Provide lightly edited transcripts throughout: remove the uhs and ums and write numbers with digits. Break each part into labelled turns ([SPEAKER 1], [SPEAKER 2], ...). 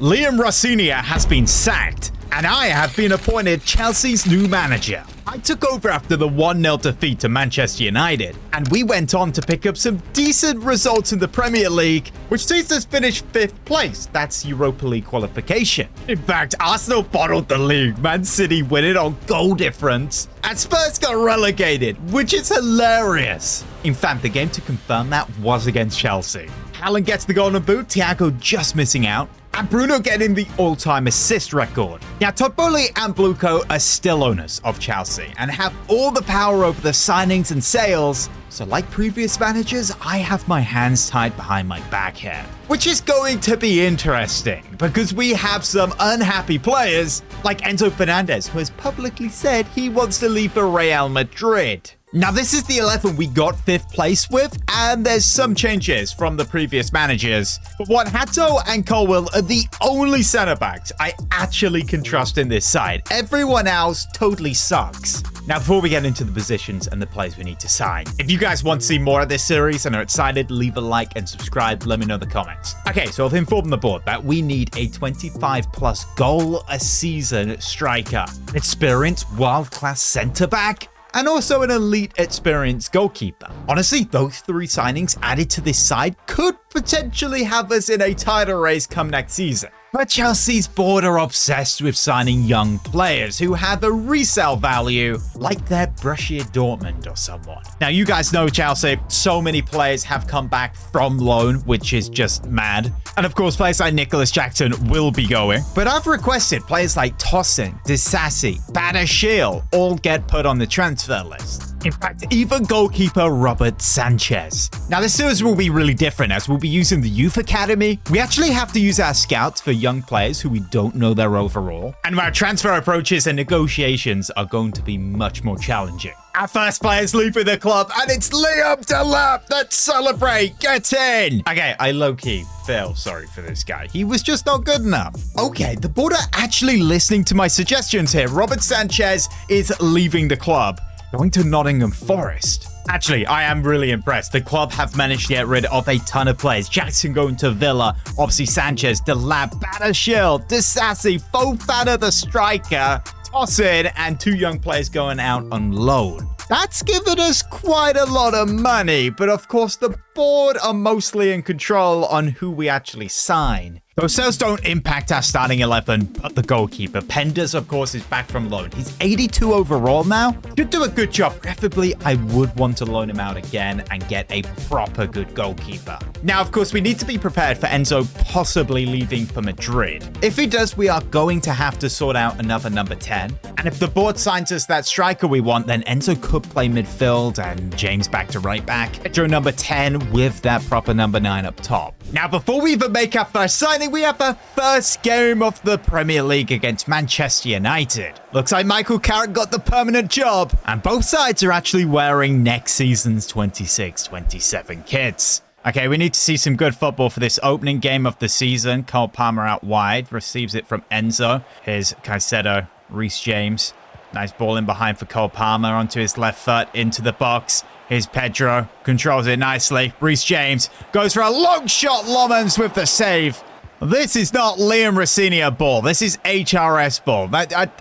[SPEAKER 1] Liam Rosenior has been sacked, and I have been appointed Chelsea's new manager. I took over after the 1-0 defeat to Manchester United, and we went on to pick up some decent results in the Premier League, which sees us finish 5th place. That's Europa League qualification. In fact, Arsenal bottled the league, Man City win it on goal difference, and Spurs got relegated, which is hilarious. In fact, the game to confirm that was against Chelsea. Haaland gets the golden boot, Thiago just missing out, and Bruno getting the all-time assist record. Now, Todd Boehly and Bluco are still owners of Chelsea and have all the power over the signings and sales. So like previous managers, I have my hands tied behind my back here, which is going to be interesting because we have some unhappy players like Enzo Fernandez, who has publicly said he wants to leave for Real Madrid. Now, this is the 11 we got 5th place with, and there's some changes from the previous managers. But Juan Hato and Colwill are the only centre-backs I actually can trust in this side. Everyone else totally sucks. Now, before we get into the positions and the players we need to sign, if you guys want to see more of this series and are excited, leave a like and subscribe. Let me know in the comments. Okay, so I've informed the board that we need a 25-plus goal a season striker, an experienced world-class centre-back, and also an elite experienced goalkeeper. Honestly, those 3 signings added to this side could potentially have us in a title race come next season. But Chelsea's board are obsessed with signing young players who have a resale value like their Borussia Dortmund or someone. Now, you guys know Chelsea, so many players have come back from loan, which is just mad. And of course, players like Nicholas Jackson will be going. But I've requested players like Tosin, Disasi, Badashil all get put on the transfer list. In fact, even goalkeeper Robert Sanchez. Now, this series will be really different as we'll be using the youth academy. We actually have to use our scouts for young players who we don't know their overall. And our transfer approaches and negotiations are going to be much more challenging. Our first player's leaving the club, and it's Liam Delap. Let's celebrate. Get in. Okay, I low-key feel sorry for this guy. He was just not good enough. Okay, the board are actually listening to my suggestions here. Robert Sanchez is leaving the club, going to Nottingham Forest. Actually, I am really impressed. The club have managed to get rid of a ton of players. Jackson going to Villa, obviously Sanchez, Delap, Badashil, Disasi, Fofana the striker, Tosin, and 2 young players going out on loan. That's given us quite a lot of money, but of course the board are mostly in control on who we actually sign. Those sales don't impact our starting 11, but the goalkeeper. Penders, of course, is back from loan. He's 82 overall now. Should do a good job. Preferably, I would want to loan him out again and get a proper good goalkeeper. Now, of course, we need to be prepared for Enzo possibly leaving for Madrid. If he does, we are going to have to sort out another number 10. And if the board signs us that striker we want, then Enzo could play midfield and James back to right back. Joe number 10 with that proper number 9 up top. Now, before we even make our first signing, we have the first game of the Premier League against Manchester United. Looks like Michael Carrick got the permanent job, and both sides are actually wearing next season's 26-27 kits. Okay, we need to see some good football for this opening game of the season. Cole Palmer out wide, receives it from Enzo. Here's Caicedo, Reece James. Nice ball in behind for Cole Palmer onto his left foot into the box. Here's Pedro, controls it nicely. Reece James goes for a long shot. Lomans with the save. This is not Liam Rosenior ball. This is HRS ball.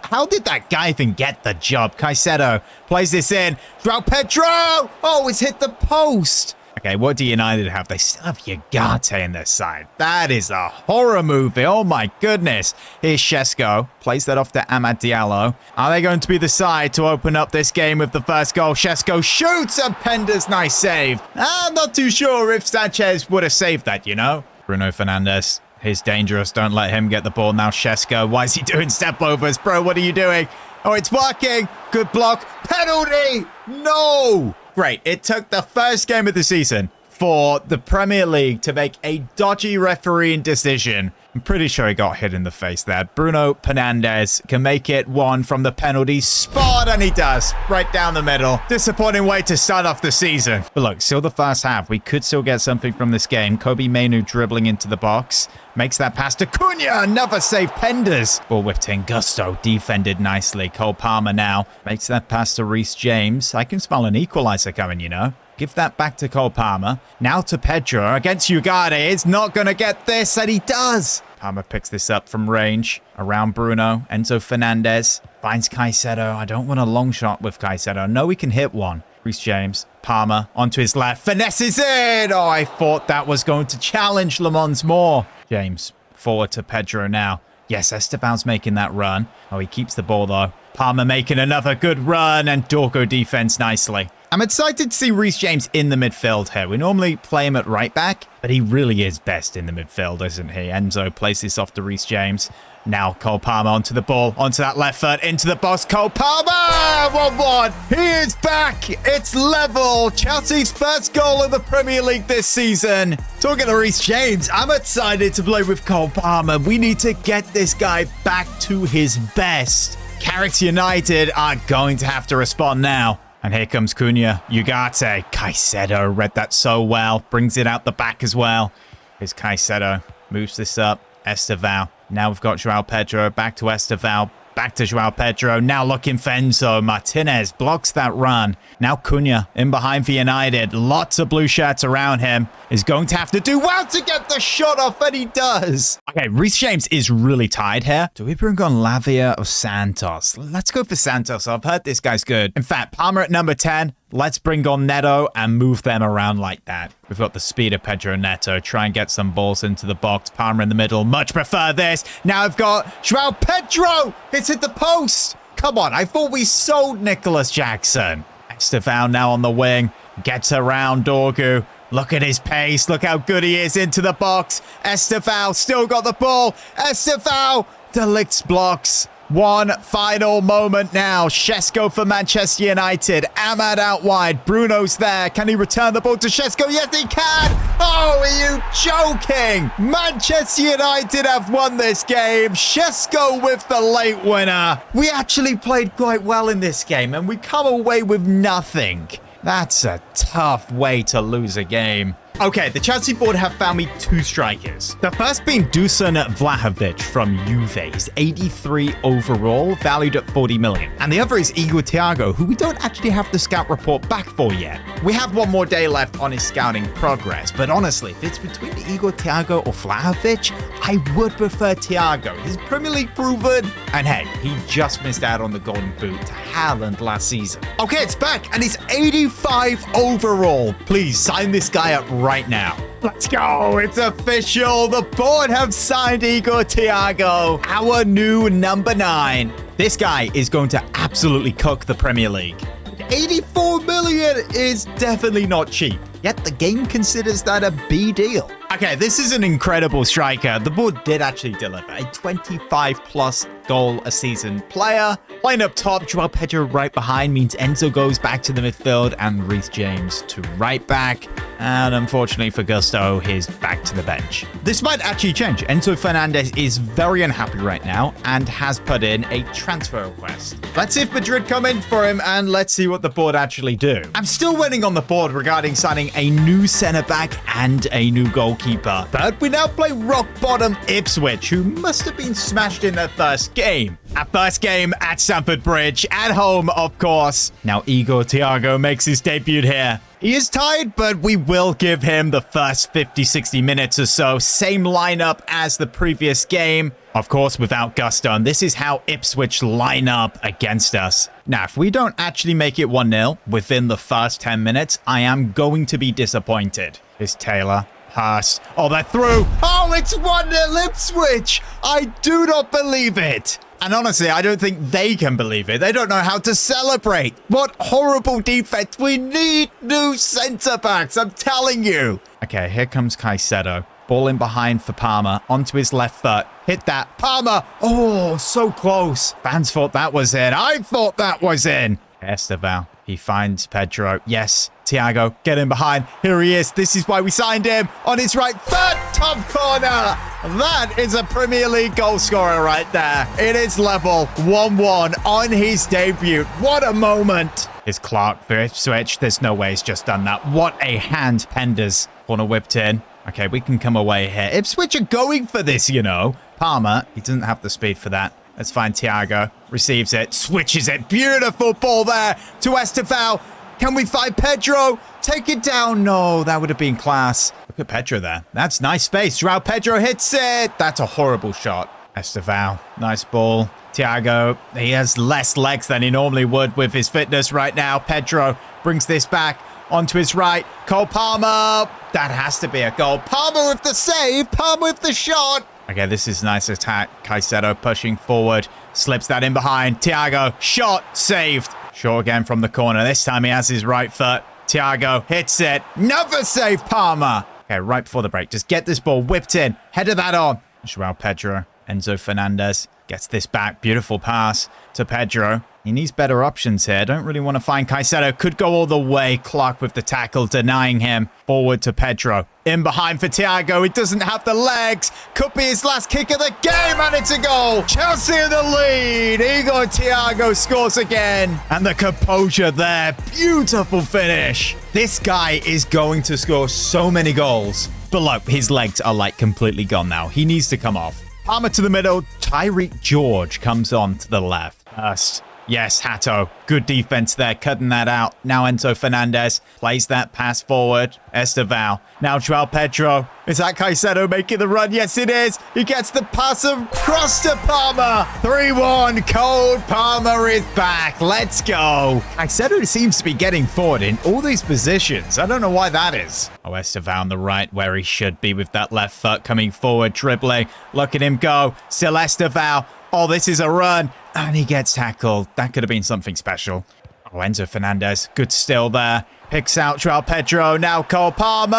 [SPEAKER 1] How did that guy even get the job? Caicedo plays this in. João Pedro! Oh, it's hit the post. Okay, what do United have? They still have Ugarte in their side. That is a horror movie. Oh my goodness. Here's Shesko. Plays that off to Amad Diallo. Are they going to be the side to open up this game with the first goal? Shesko shoots and Pender's nice save. I'm not too sure if Sanchez would have saved that, you know? Bruno Fernandes. He's dangerous. Don't let him get the ball now. Shesko. Why is he doing step overs? Bro, what are you doing? Oh, it's working. Good block. Penalty. No. Great. It took the first game of the season for the Premier League to make a dodgy refereeing decision. I'm pretty sure he got hit in the face there. Bruno Fernandes can make it one from the penalty spot, and he does. Right down the middle. Disappointing way to start off the season. But look, still the first half. We could still get something from this game. Kobe Mainu dribbling into the box. Makes that pass to Cunha. Another save. Penders. Ball whipped in. Gusto defended nicely. Cole Palmer now makes that pass to Reece James. I can smell an equalizer coming, you know. Give that back to Cole Palmer. Now to Pedro against Ugarte. He's not going to get this, and he does. Palmer picks this up from range. Around Bruno. Enzo Fernandez. Finds Caicedo. I don't want a long shot with Caicedo. No, we can hit one. Reece James. Palmer onto his left. Finesses in. Oh, I thought that was going to challenge Le Mans more. James forward to Pedro now. Yes, Esteban's making that run. Oh, he keeps the ball though. Palmer making another good run, and Dorgo defense nicely. I'm excited to see Reece James in the midfield here. We normally play him at right back, but he really is best in the midfield, isn't he? Enzo plays this off to Reece James. Now Cole Palmer onto the ball, onto that left foot, into the box. Cole Palmer! 1-1. He is back. It's level. Chelsea's first goal in the Premier League this season. Talking to Reece James, I'm excited to play with Cole Palmer. We need to get this guy back to his best. Carrick United are going to have to respond now. And here comes Cunha. Ugarte. Caicedo read that so well. Brings it out the back as well. Here's Caicedo. Moves this up. Estevao. Now we've got Joao Pedro. Back to Estevao. Back to Joao Pedro. Now looking for Enzo. Martinez blocks that run. Now Cunha in behind for United. Lots of blue shirts around him. Is going to have to do well to get the shot off, and he does. Okay, Reece James is really tired here. Do we bring on Lavia or Santos? Let's go for Santos. I've heard this guy's good. In fact, Palmer at number 10. Let's bring on Neto and move them around like that. We've got the speed of Pedro Neto. Try and get some balls into the box. Palmer in the middle. Much prefer this. Now I've got Joao Pedro. It's hit the post. Come on. I thought we sold Nicholas Jackson. Estevao now on the wing. Gets around Dorgu. Look at his pace. Look how good he is into the box. Estevao still got the ball. Estevao. De Ligt's blocks. One final moment now. Shesko for Manchester United. Ahmad out wide. Bruno's there. Can he return the ball to Shesko? Yes, he can. Oh, are you joking? Manchester United have won this game. Shesko with the late winner. We actually played quite well in this game, and we come away with nothing. That's a tough way to lose a game. Okay, the Chelsea board have found me two strikers. The first being Dusan Vlahovic from Juve. He's 83 overall, valued at 40 million. And the other is Igor Thiago, who we don't actually have the scout report back for yet. We have one more day left on his scouting progress, but honestly, if it's between Igor Thiago or Vlahovic, I would prefer Thiago. He's Premier League proven, and hey, he just missed out on the golden boot to Haaland last season. Okay, it's back, and he's 85 overall. Please sign this guy up right now. Let's go. It's official. The board have signed Igor Thiago, our new number 9. This guy is going to absolutely cook the Premier League. 84 million is definitely not cheap. Yet the game considers that a B deal. Okay, this is an incredible striker. The board did actually deliver a 25-plus goal a season player. Playing up top, Joao Pedro right behind means Enzo goes back to the midfield and Reece James to right back. And unfortunately for Gusto, he's back to the bench. This might actually change. Enzo Fernandez is very unhappy right now and has put in a transfer request. Let's see if Madrid come in for him and let's see what the board actually do. I'm still winning on the board regarding signing a new centre-back and a new goalkeeper. But we now play rock-bottom Ipswich, who must have been smashed in their first game. Our first game at Stamford Bridge, at home, of course. Now Igor Thiago makes his debut here. He is tired, but we will give him the first 50-60 minutes or so. Same lineup as the previous game. Of course, without Gusto, and this is how Ipswich line up against us. Now, if we don't actually make it 1-0 within the first 10 minutes, I am going to be disappointed. Here's Taylor. Hurst. Oh, they're through. Oh, it's 1-0 Ipswich. I do not believe it. And honestly, I don't think they can believe it. They don't know how to celebrate. What horrible defense. We need new centre-backs, I'm telling you. Okay, here comes Caicedo. Ball in behind for Palmer. Onto his left foot. Hit that. Palmer. Oh, so close. Fans thought that was in. I thought that was in. Estevao. He finds Pedro. Yes, Thiago, get in behind. Here he is. This is why we signed him. On his right foot, top corner. That is a Premier League goal scorer right there. It is level 1-1 on his debut. What a moment. Is Clark for Ipswich. There's no way he's just done that. What a hand. Penders. Corner whipped in. Okay, we can come away here. Ipswich are going for this, you know. Palmer, he doesn't have the speed for that. Let's find Thiago. Receives it. Switches it. Beautiful ball there to Estevao. Can we find Pedro? Take it down. No, that would have been class. Look at Pedro there. That's nice space. Joao Pedro hits it. That's a horrible shot. Esteval, nice ball. Thiago, he has less legs than he normally would with his fitness right now. Pedro brings this back onto his right. Cole Palmer. That has to be a goal. Palmer with the save. Palmer with the shot. Okay, this is nice attack. Caicedo pushing forward. Slips that in behind. Thiago, shot, saved. Short again from the corner. This time he has his right foot. Thiago hits it. Another save, Palmer. Okay, right before the break. Just get this ball whipped in. Header that on. Joao Pedro. Enzo Fernandez gets this back. Beautiful pass to Pedro. He needs better options here. Don't really want to find Caicedo. Could go all the way. Clark with the tackle, denying him. Forward to Pedro. In behind for Thiago. He doesn't have the legs. Could be his last kick of the game, and it's a goal. Chelsea in the lead. Igor Thiago scores again. And the composure there. Beautiful finish. This guy is going to score so many goals. But look, his legs are like completely gone now. He needs to come off. Palmer to the middle. Tyreek George comes on to the left. First. Yes, Hato. Good defense there, cutting that out. Now Enzo Fernandez plays that pass forward. Esteval. Now Joao Pedro. Is that Caicedo making the run? Yes, it is. He gets the pass across to Palmer. 3-1. Cole Palmer is back. Let's go. Caicedo seems to be getting forward in all these positions. I don't know why that is. Oh, Esteval on the right where he should be with that left foot coming forward, dribbling. Look at him go. Still Esteval. Oh, this is a run. And he gets tackled. That could have been something special. Oh, Enzo Fernandez. Good still there. Picks out Joao Pedro. Now Cole Palmer.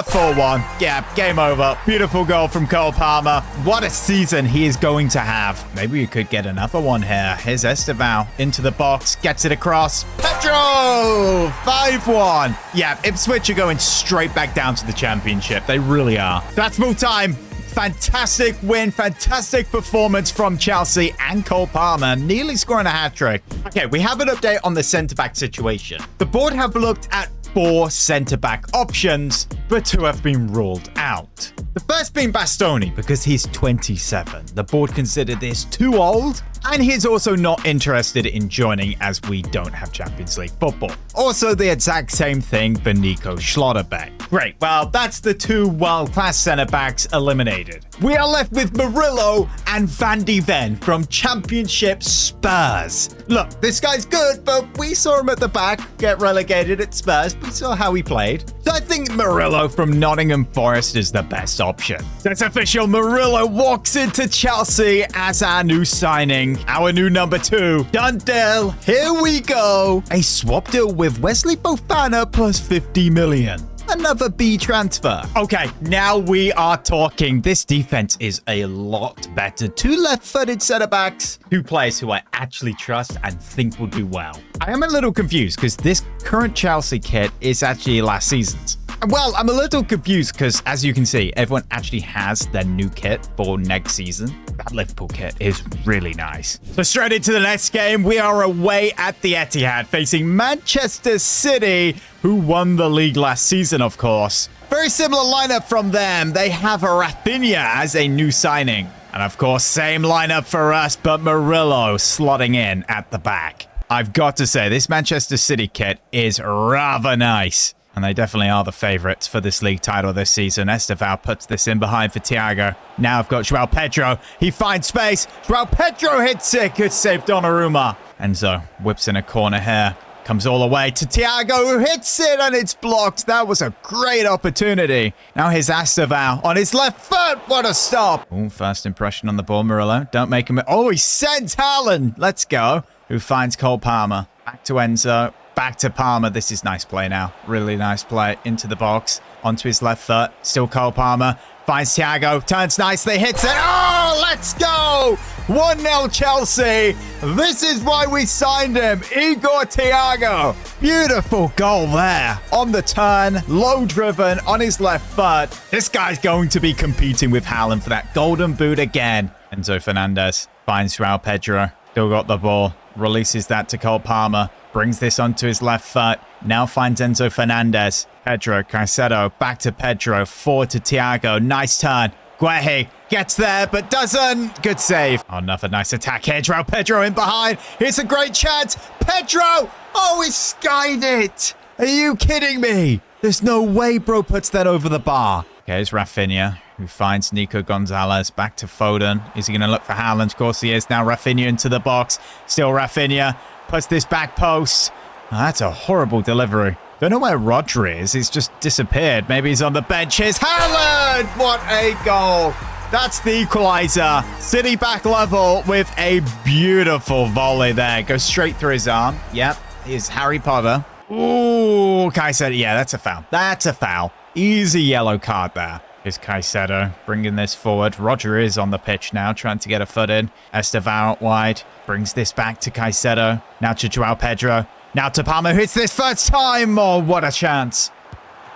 [SPEAKER 1] 4-1. Yeah, game over. Beautiful goal from Cole Palmer. What a season he is going to have. Maybe we could get another one here. Here's Esteval into the box. Gets it across. Pedro. 5-1. Yeah, Ipswich are going straight back down to the championship. They really are. That's full time. Fantastic win, fantastic performance from Chelsea and Cole Palmer, nearly scoring a hat-trick. Okay, we have an update on the centre-back situation. The board have looked at 4 centre-back options, but 2 have been ruled out. The first being Bastoni, because he's 27. The board considered this too old, and he's also not interested in joining as we don't have Champions League football. Also, the exact same thing for Nico Schlotterbeck. Great, well, that's the 2 world-class centre-backs eliminated. We are left with Murillo and Van de Ven from Championship Spurs. Look, this guy's good, but we saw him at the back get relegated at Spurs. We saw how he played. So I think Murillo from Nottingham Forest is the best option. That's official. Murillo walks into Chelsea as our new signing. Our new number 2. Done deal. Here we go. A swap deal with Wesley Fofana plus 50 million. Another B transfer. Okay, now we are talking. This defense is a lot better. 2 left-footed centre-backs. 2 players who I actually trust and think will do well. I am a little confused because this current Chelsea kit is actually last season's. Well, I'm a little confused because, as you can see, everyone actually has their new kit for next season. That Liverpool kit is really nice. So straight into the next game, we are away at the Etihad facing Manchester City, who won the league last season, of course. Very similar lineup from them. They have Rafinha as a new signing. And of course, same lineup for us, but Murillo slotting in at the back. I've got to say, this Manchester City kit is rather nice. And they definitely are the favourites for this league title this season. Esteval puts this in behind for Thiago. Now I've got Joao Pedro. He finds space. Joao Pedro hits it. Good save, Donnarumma. Enzo whips in a corner here. Comes all the way to Thiago, who hits it, and it's blocked. That was a great opportunity. Now here's Esteval on his left foot. What a stop. Ooh, first impression on the ball, Murillo. Don't make him... Oh, he sends Haaland. Let's go. Who finds Cole Palmer. Back to Enzo. Back to Palmer. This is nice play now. Really nice play into the box. Onto his left foot. Still Cole Palmer. Finds Thiago. Turns nicely. Hits it. Oh, let's go. 1-0 Chelsea. This is why we signed him. Igor Thiago. Beautiful goal there. On the turn. Low driven on his left foot. This guy's going to be competing with Haaland for that golden boot again. Enzo Fernandez finds Joao Pedro. Still got the ball. Releases that to Cole Palmer. Brings this onto his left foot. Now finds Enzo Fernandez. Pedro, Caicedo, back to Pedro. Forward to Thiago. Nice turn. Guehi gets there, but doesn't. Good save. Oh, another nice attack here. João Pedro in behind. Here's a great chance. Pedro! Oh, he skied it. Are you kidding me? There's no way bro puts that over the bar. Okay, it's Rafinha, who finds Nico Gonzalez. Back to Foden. Is he going to look for Haaland? Of course he is. Now Rafinha into the box. Still Rafinha. Puts this back post. Oh, that's a horrible delivery. Don't know where Rodri is. He's just disappeared. Maybe he's on the bench. Here's Haaland! What a goal! That's the equalizer. City back level with a beautiful volley there. Goes straight through his arm. Yep, here's Harry Potter. Ooh, Caicedo. Yeah, that's a foul. That's a foul. Easy yellow card there. Here's Caicedo bringing this forward. Roger is on the pitch now, trying to get a foot in. Estevao out wide. Brings this back to Caicedo. Now to João Pedro. Now to Palmer. Hits this first time. Oh, what a chance.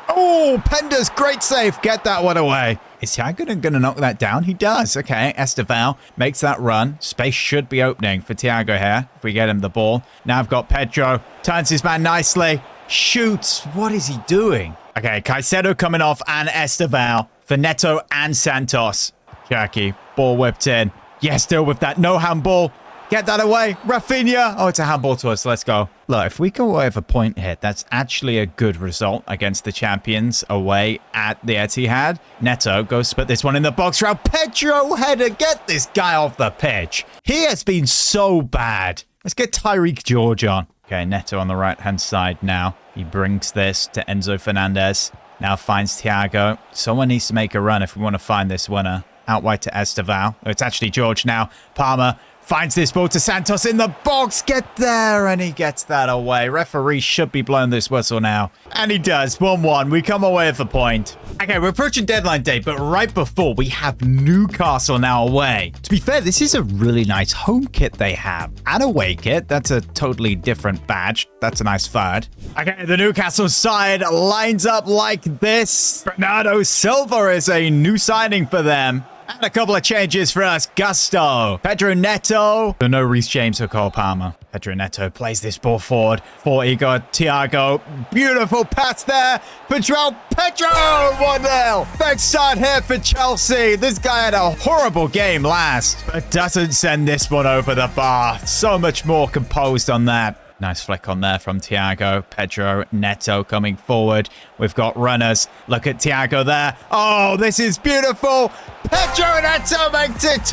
[SPEAKER 1] Oh, Pender's great save. Get that one away. Is Thiago going to knock that down? He does. Okay, Estevao makes that run. Space should be opening for Thiago here if we get him the ball. Now I've got Pedro. Turns his man nicely. Shoots. What is he doing? Okay, Caicedo coming off and Estevao for Neto and Santos. Jackie, ball whipped in. Yes, still with that no handball. Get that away. Rafinha. Oh, it's a handball to us. Let's go. Look, if we go away with a point here, that's actually a good result against the champions away at the Etihad. Neto goes to put this one in the box. Raul Pedro header. Get this guy off the pitch. He has been so bad. Let's get Tyreek George on. Okay, Neto on the right-hand side now. He brings this to Enzo Fernandez. Now finds Thiago. Someone needs to make a run if we want to find this winner. Out wide to Estevao. Oh, it's actually George now. Palmer finds this ball to Santos in the box. Get there, and he gets that away. Referee should be blowing this whistle now. And he does. 1-1. We come away with a point. Okay, we're approaching deadline day, but right before, we have Newcastle now away. To be fair, this is a really nice home kit they have. And away kit. That's a totally different badge. That's a nice third. Okay, the Newcastle side lines up like this. Bernardo Silva is a new signing for them. And a couple of changes for us. Gusto. Pedro Neto. So no Reece James or Cole Palmer. Pedro Neto plays this ball forward for Igor Thiago. Beautiful pass there for João Pedro. 1-0. Big start here for Chelsea. This guy had a horrible game last, but doesn't send this one over the bar. So much more composed on that. Nice flick on there from Thiago. Pedro Neto coming forward. We've got runners. Look at Thiago there. Oh, this is beautiful. Pedro Neto makes it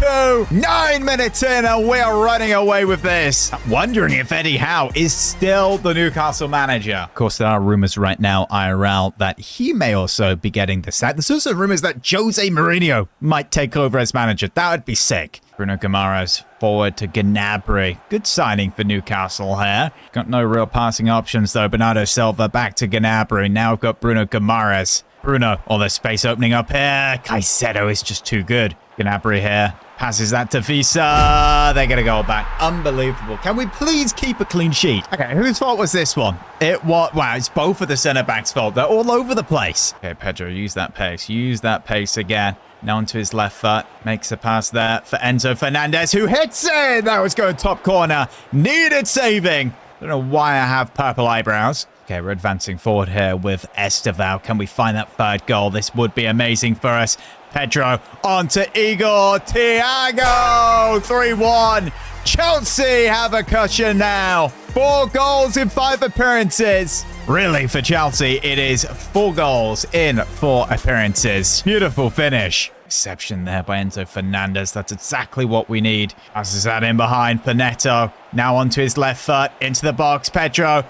[SPEAKER 1] 2. 9 minutes in and we are running away with this. I'm wondering if Eddie Howe is still the Newcastle manager. Of course, there are rumors right now, IRL, that he may also be getting the sack. There's also rumors that Jose Mourinho might take over as manager. That would be sick. Bruno Guimaraes forward to Gnabry. Good signing for Newcastle here. Got no real passing options though. Bernardo Silva back to Gnabry. Now we've got Bruno Guimaraes. Bruno, all the space opening up here. Caicedo is just too good. Gnabry here. Passes that to Visa. They get a goal back. Unbelievable. Can we please keep a clean sheet? Okay, whose fault was this one? It was... Wow, it's both of the centre-backs' fault. They're all over the place. Okay, Pedro, use that pace. Use that pace again. Now onto his left foot. Makes a pass there for Enzo Fernandez, who hits it. That was going top corner. Needed saving. Don't know why I have purple eyebrows. Okay, we're advancing forward here with Estevao. Can we find that third goal? This would be amazing for us. Pedro onto Igor Thiago. 3-1. Chelsea have a cushion now. 4 goals in 5 appearances. Really, for Chelsea, it is 4 goals in 4 appearances. Beautiful finish. Reception there by Enzo Fernandez. That's exactly what we need. Passes that in behind for Neto. Now onto his left foot. Into the box. Pedro.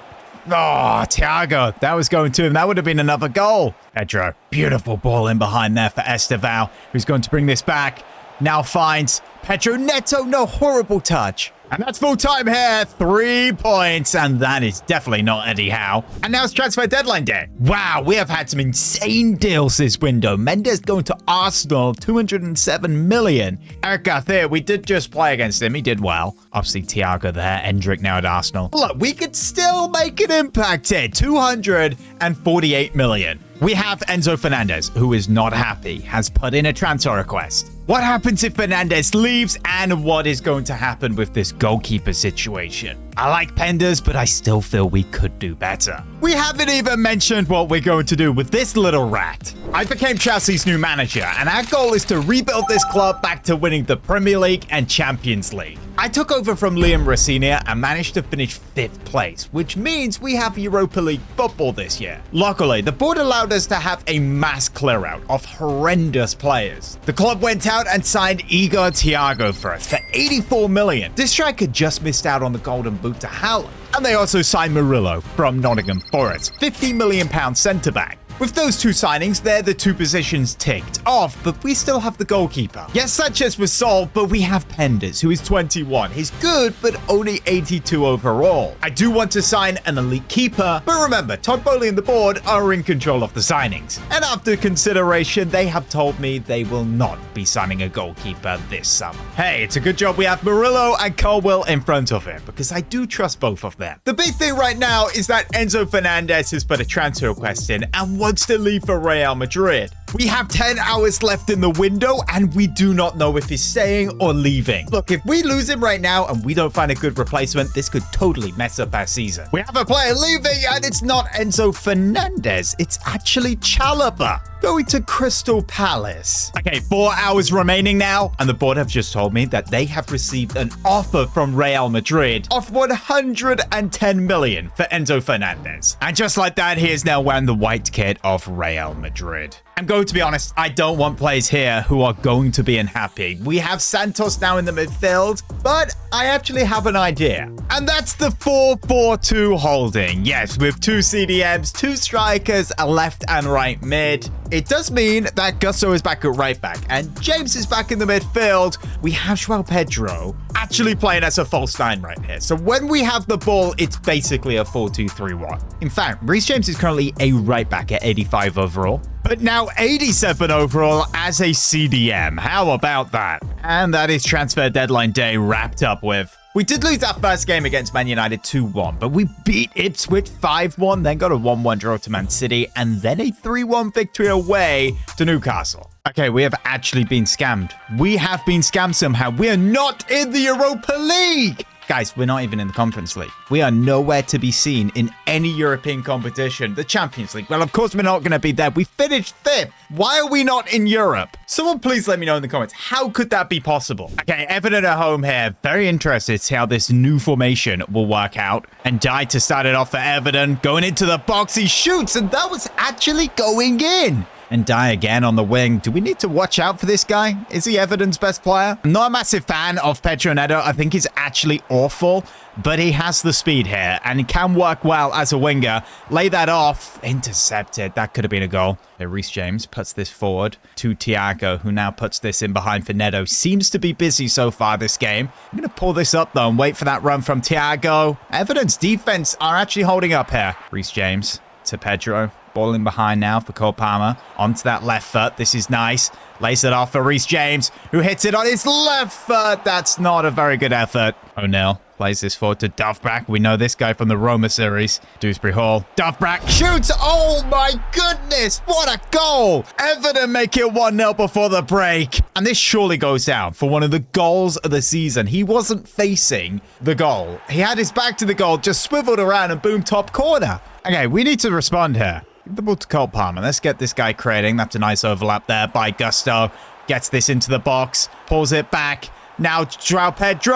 [SPEAKER 1] Oh, Thiago. That was going to him. That would have been another goal. Pedro. Beautiful ball in behind there for Estevao, who's going to bring this back. Now finds Pedro Neto. No, horrible touch. And that's full time here. 3 points. And that is definitely not Eddie Howe. And now it's transfer deadline day. Wow, we have had some insane deals this window. Mendes going to Arsenal, 207 million. Eric Garcia, we did just play against him. He did well. Obviously, Thiago there. Endrick now at Arsenal. Look, we could still make an impact here. 248 million. We have Enzo Fernandez, who is not happy, has put in a transfer request. What happens if Fernandes leaves, and what is going to happen with this goalkeeper situation? I like Penders, but I still feel we could do better. We haven't even mentioned what we're going to do with this little rat. I became Chelsea's new manager, and our goal is to rebuild this club back to winning the Premier League and Champions League. I took over from Liam Rosenior and managed to finish 5th place, which means we have Europa League football this year. Luckily, the board allowed us to have a mass clear-out of horrendous players. The club went out and signed Igor Thiago for us for 84 million. This striker just missed out on the Golden Boot to Haaland. And they also signed Murillo from Nottingham Forest, £50 million centre-back. With those two signings, they're the two positions ticked off, but we still have the goalkeeper. Yes, Sanchez was sold, but we have Penders, who is 21. He's good, but only 82 overall. I do want to sign an elite keeper, but remember, Todd Bowley and the board are in control of the signings. And after consideration, they have told me they will not be signing a goalkeeper this summer. Hey, it's a good job we have Murillo and Colwill in front of him, because I do trust both of them. The big thing right now is that Enzo Fernandez has put a transfer request in and wants to leave for Real Madrid. We have 10 hours left in the window, and we do not know if he's staying or leaving. Look, if we lose him right now and we don't find a good replacement, this could totally mess up our season. We have a player leaving, and it's not Enzo Fernandez. It's actually Chalobah going to Crystal Palace. Okay, 4 hours remaining now, and the board have just told me that they have received an offer from Real Madrid of 110 million for Enzo Fernandez. And just like that, he is now wearing the white kit of Real Madrid. I'm going to be honest, I don't want players here who are going to be unhappy. We have Santos now in the midfield, but I actually have an idea. And that's the 4-4-2 holding. Yes, with 2 CDMs, 2 strikers, a left and right mid. It does mean that Gusto is back at right back and James is back in the midfield. We have Joao Pedro actually playing as a false 9 right here. So when we have the ball, it's basically a 4-2-3-1. In fact, Reece James is currently a right back at 85 overall, but now 87 overall as a CDM. How about that? And that is transfer deadline day wrapped up with. We did lose our first game against Man United 2-1, but we beat Ipswich 5-1, then got a 1-1 draw to Man City, and then a 3-1 victory away to Newcastle. Okay, we have actually been scammed. We have been scammed somehow. We are not in the Europa League. Guys, we're not even in the Conference League. We are nowhere to be seen in any European competition. The Champions League, well, of course we're not going to be there. We finished 5th. Why are we not in Europe? Someone please let me know in the comments. How could that be possible? Okay, Everton at home here. Very interested to see how this new formation will work out. And Dye to start it off for Everton. Going into the box, he shoots, and that was actually going in. And Dye again on the wing. Do we need to watch out for this guy? Is he Everton's best player? I'm not a massive fan of Pedro Neto. I think he's actually awful, but he has the speed here and he can work well as a winger. Lay that off. Intercepted. That could have been a goal. Reece James puts this forward to Thiago, who now puts this in behind for Neto. Seems to be busy so far this game. I'm going to pull this up, though, and wait for that run from Thiago. Everton's defense are actually holding up here. Reece James to Pedro. Ball in behind now for Cole Palmer. Onto that left foot. This is nice. Lays it off for Reece James, who hits it on his left foot. That's not a very good effort. O'Neill plays this forward to Dovbrak. We know this guy from the Roma series. Dewsbury Hall. Dovbrak shoots. Oh my goodness. What a goal. Everton make it 1-0 before the break. And this surely goes down for one of the goals of the season. He wasn't facing the goal. He had his back to the goal, just swiveled around and boom, top corner. Okay, we need to respond here. Give the ball to Cole Palmer. Let's get this guy creating. That's a nice overlap there by Gusto. Gets this into the box. Pulls it back. Now Joao Pedro.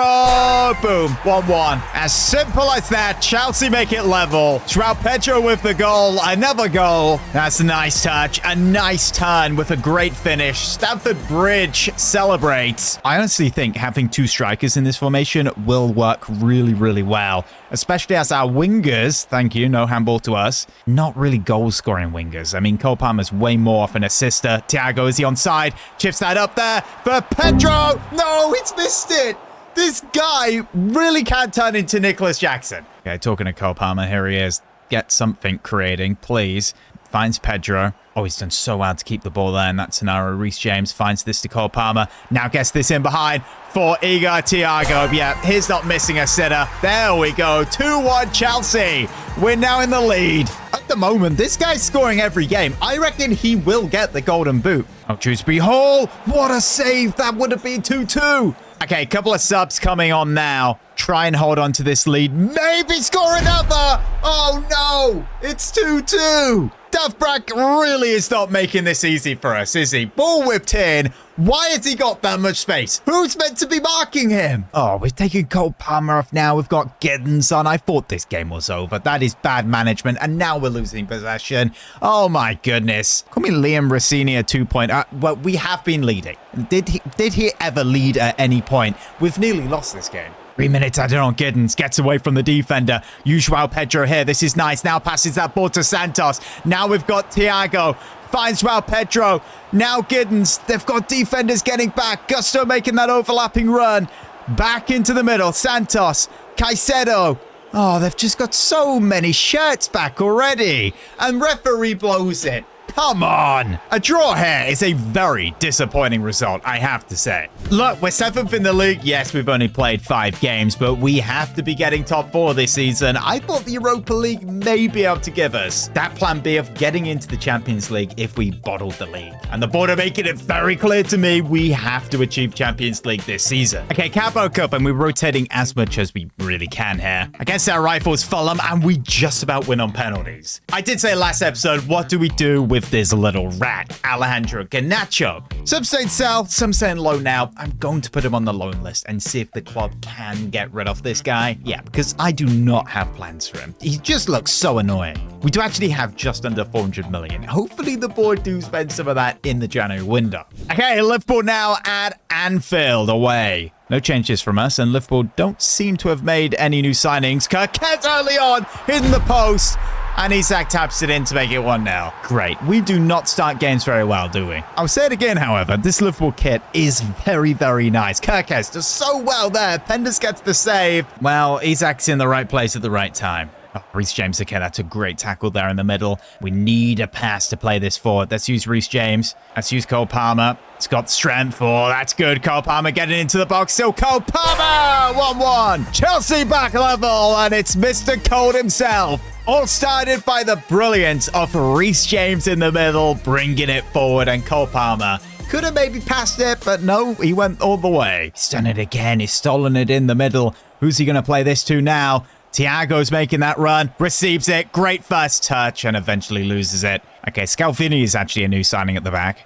[SPEAKER 1] Boom. 1-1. As simple as that. Chelsea make it level. Joao Pedro with the goal. Another goal. That's a nice touch. A nice turn with a great finish. Stamford Bridge celebrates. I honestly think having 2 strikers in this formation will work really, really well. Especially as our wingers, thank you, no handball to us, not really goal-scoring wingers. I mean, Cole Palmer's way more of an assister. Thiago, is he onside? Chips that up there for Pedro. No, he's missed it. This guy really can't turn into Nicholas Jackson. Okay, talking to Cole Palmer, here he is. Get something creating, please. Finds Pedro. Oh, he's done so well to keep the ball there in that scenario. Reece James finds this to Cole Palmer. Now gets this in behind for Igor Thiago. Yeah, he's not missing a sitter. There we go. 2-1 Chelsea. We're now in the lead. At the moment, this guy's scoring every game. I reckon he will get the Golden Boot. Oh, Dewsbury Hall. What a save. That would have been 2-2. Okay, a couple of subs coming on now. Try and hold on to this lead. Maybe score another. Oh, no. It's 2-2. Duffbrack really is not making this easy for us, is he? Ball whipped in. Why has he got that much space? Who's meant to be marking him? Oh, we've taken Cole Palmer off now. We've got Giddens on. I thought this game was over. That is bad management. And now we're losing possession. Oh, my goodness. Call me Liam Rossini at 2-point. Well, we have been leading. Did he ever lead at any point? We've nearly lost this game. 3 minutes added on. Giddens gets away from the defender. João Pedro here. This is nice. Now passes that ball to Santos. Now we've got Thiago. Finds João Pedro. Now Giddens. They've got defenders getting back. Gusto making that overlapping run. Back into the middle. Santos. Caicedo. Oh, they've just got so many shirts back already. And referee blows it. Come on. A draw here is a very disappointing result, I have to say. Look, we're 7th in the league. Yes, we've only played 5 games, but we have to be getting top 4 this season. I thought the Europa League may be able to give us that plan B of getting into the Champions League if we bottled the league. And the board are making it very clear to me we have to achieve Champions League this season. Okay, Carabao Cup, and we're rotating as much as we really can here. Against our rivals Fulham, and we just about win on penalties. I did say last episode, what do we do with this little rat, Alejandro Garnacho? Some saying sell, some saying loan now. I'm going to put him on the loan list and see if the club can get rid of this guy. Yeah, because I do not have plans for him. He just looks so annoying. We do actually have just under 400 million. Hopefully the board do spend some of that in the January window. Okay, Liverpool now at Anfield away. No changes from us, and Liverpool don't seem to have made any new signings. Kirkez early on, hitting the post. And Isak taps it in to make it 1-0. Great. We do not start games very well, do we? I'll say it again, however. This Liverpool kit is very, very nice. Kirkez does so well there. Penders gets the save. Well, Isak's in the right place at the right time. Oh, Reece James, okay, that's a great tackle there in the middle. We need a pass to play this forward. Let's use Reece James. Let's use Cole Palmer. It's got strength. Oh, that's good. Cole Palmer getting into the box. Still Cole Palmer! 1-1. Chelsea back level, and it's Mr. Cold himself. All started by the brilliance of Reece James in the middle, bringing it forward, and Cole Palmer could have maybe passed it, but no, he went all the way. He's done it again. He's stolen it in the middle. Who's he going to play this to now? Thiago's making that run, receives it, great first touch, and eventually loses it. Okay, Scalvini is actually a new signing at the back.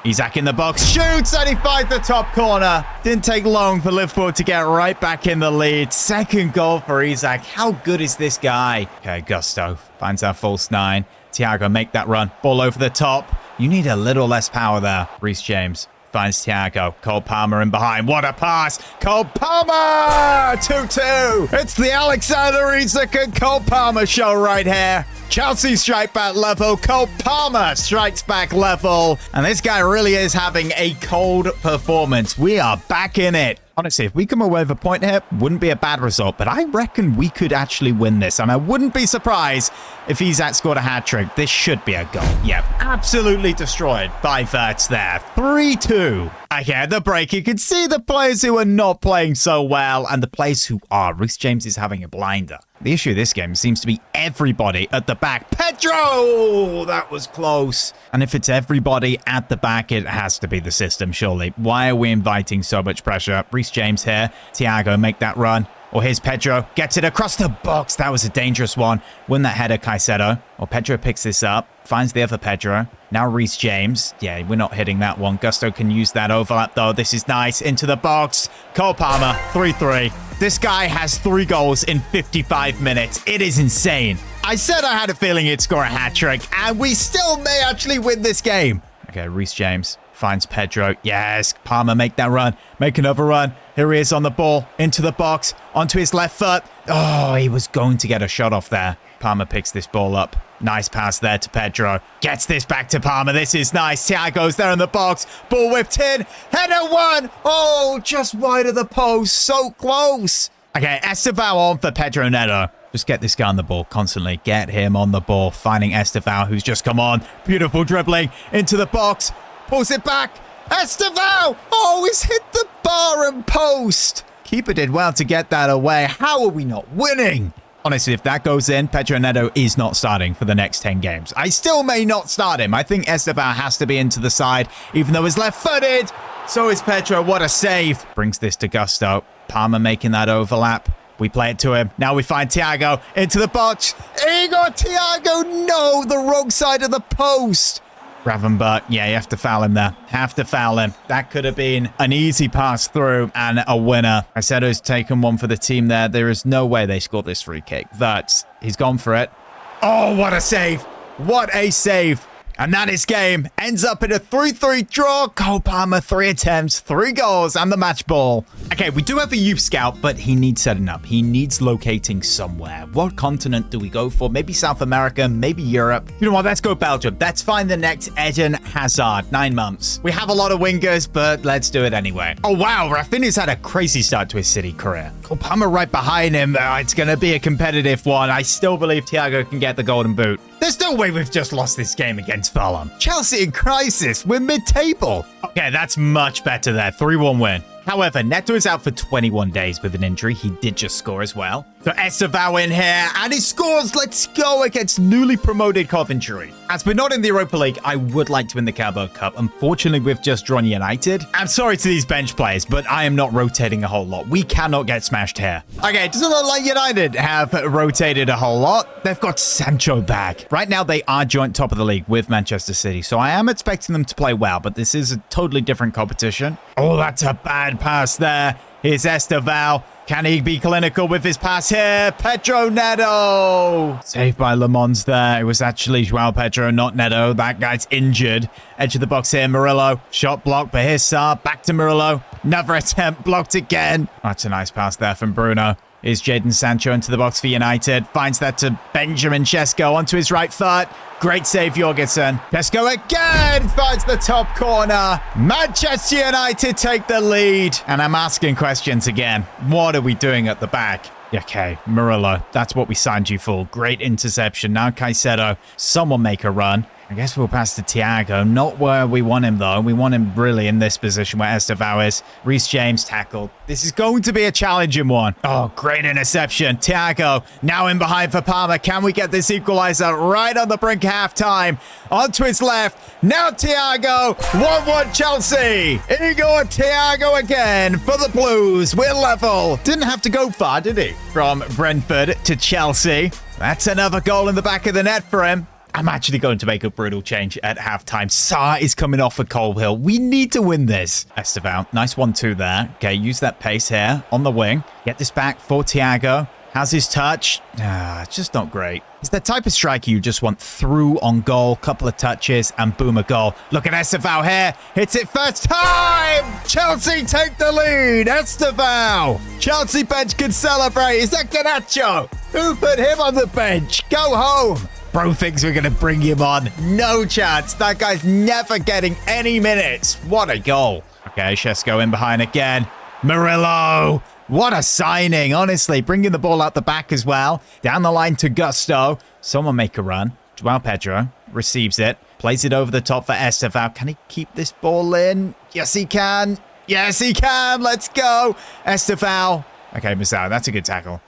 [SPEAKER 1] Isak in the box, shoots, and he finds the top corner. Didn't take long for Liverpool to get right back in the lead. Second goal for Isak. How good is this guy? Okay, Gusto finds that false 9. Thiago make that run, ball over the top. You need a little less power there. Reece James finds Thiago. Cole Palmer in behind. What a pass. Cole Palmer! 2-2. It's the Alexander Isak and Cole Palmer show right here. Chelsea strike back level. Cole Palmer strikes back level. And this guy really is having a cold performance. We are back in it. Honestly, if we come away with a point here, wouldn't be a bad result, but I reckon we could actually win this, and I wouldn't be surprised if Isak scored a hat-trick. This should be a goal. Yep, absolutely destroyed by Wirtz there. 3-2. Okay, at the break, you can see the players who are not playing so well, and the players who are. Reece James is having a blinder. The issue of this game seems to be everybody at the back. Pedro! That was close. And if it's everybody at the back, it has to be the system, surely. Why are we inviting so much pressure? Reece James here. Thiago make that run. Or here's Pedro. Gets it across the box. That was a dangerous one. Win that header, Caicedo. Or Pedro picks this up. Finds the other Pedro. Now Reece James. Yeah, we're not hitting that one. Gusto can use that overlap, though. This is nice. Into the box. Cole Palmer. 3-3. This guy has 3 goals in 55 minutes. It is insane. I said I had a feeling he'd score a hat-trick, and we still may actually win this game. Okay, Reece James finds Pedro. Yes, Palmer make that run. Make another run. Here he is on the ball. Into the box. Onto his left foot. Oh, he was going to get a shot off there. Palmer picks this ball up. Nice pass there to Pedro. Gets this back to Palmer. This is nice. Thiago's there in the box. Ball whipped in. Header 1. Oh, just wide of the post. So close. Okay, Estevao on for Pedro Neto. Just get this guy on the ball constantly. Get him on the ball. Finding Estevao, who's just come on. Beautiful dribbling into the box. Pulls it back. Estevao! Oh, he's hit the bar and post. Keeper did well to get that away. How are we not winning? Honestly, if that goes in, Pedro Neto is not starting for the next 10 games. I still may not start him. I think Estevao has to be into the side, even though he's left-footed. So is Pedro. What a save. Brings this to Gusto. Palmer making that overlap. We play it to him. Now we find Thiago into the box. Igor Thiago, no, the wrong side of the post. Gravenberch, yeah, you have to foul him there. Have to foul him. That could have been an easy pass through and a winner. Caicedo's taken one for the team there. There is no way they scored this free kick. But he's gone for it. Oh, what a save. What a save. And that is game. Ends up in a 3-3 draw. Cole Palmer, 3 attempts, 3 goals, and the match ball. Okay, we do have a youth scout, but he needs setting up. He needs locating somewhere. What continent do we go for? Maybe South America, maybe Europe. You know what? Let's go Belgium. Let's find the next Eden Hazard, 9 months. We have a lot of wingers, but let's do it anyway. Oh, wow. Rafinha's had a crazy start to his City career. Cole Palmer right behind him. It's going to be a competitive one. I still believe Thiago can get the golden boot. There's no way we've just lost this game against Fulham. Chelsea in crisis. We're mid-table. Okay, that's much better there. 3-1 win. However, Neto is out for 21 days with an injury. He did just score as well. So Estevao in here, and he scores. Let's go against newly promoted Coventry. As we're not in the Europa League, I would like to win the Carabao Cup. Unfortunately, we've just drawn United. I'm sorry to these bench players, but I am not rotating a whole lot. We cannot get smashed here. Okay, it doesn't look like United have rotated a whole lot. They've got Sancho back. Right now, they are joint top of the league with Manchester City, so I am expecting them to play well, but this is a totally different competition. Oh, that's a bad pass there. Here's Estevao. Can he be clinical with his pass here? Pedro Neto. Saved by Le Mans there. It was actually Joao Pedro, not Neto. That guy's injured. Edge of the box here, Murillo. Shot blocked by Hissar. Back to Murillo. Another attempt blocked again. That's a nice pass there from Bruno. Is Jadon Sancho into the box for United. Finds that to Benjamin Sesko onto his right foot. Great save, Jorgensen. Sesko again finds the top corner. Manchester United take the lead. And I'm asking questions again. What are we doing at the back? Okay, Murillo. That's what we signed you for. Great interception. Now Caicedo. Someone make a run. I guess we'll pass to Thiago. Not where we want him, though. We want him really in this position where Estevao is. Reece James tackled. This is going to be a challenging one. Oh, great interception. Thiago now in behind for Palmer. Can we get this equalizer right on the brink of halftime? Onto his left. Now Thiago. 1-1 Chelsea. Igor Thiago again for the Blues. We're level. Didn't have to go far, did he? From Brentford to Chelsea. That's another goal in the back of the net for him. I'm actually going to make a brutal change at halftime. Sarr is coming off for Colwill. We need to win this. Estevao, nice 1-2 there. Okay, use that pace here on the wing. Get this back for Thiago. How's his touch? It's just not great. It's the type of striker you just want through on goal. Couple of touches and boom, a goal. Look at Estevao here. Hits it first time. Chelsea take the lead. Estevao. Chelsea bench can celebrate. Is that Garnacho? Who put him on the bench? Go home. Bro thinks we're going to bring him on. No chance. That guy's never getting any minutes. What a goal. Okay, Sesko in behind again. Murillo. What a signing. Honestly, bringing the ball out the back as well. Down the line to Gusto. Someone make a run. Joao Pedro receives it. Plays it over the top for Estevao. Can he keep this ball in? Yes, he can. Yes, he can. Let's go. Estevao. Okay, Mazao, that's a good tackle.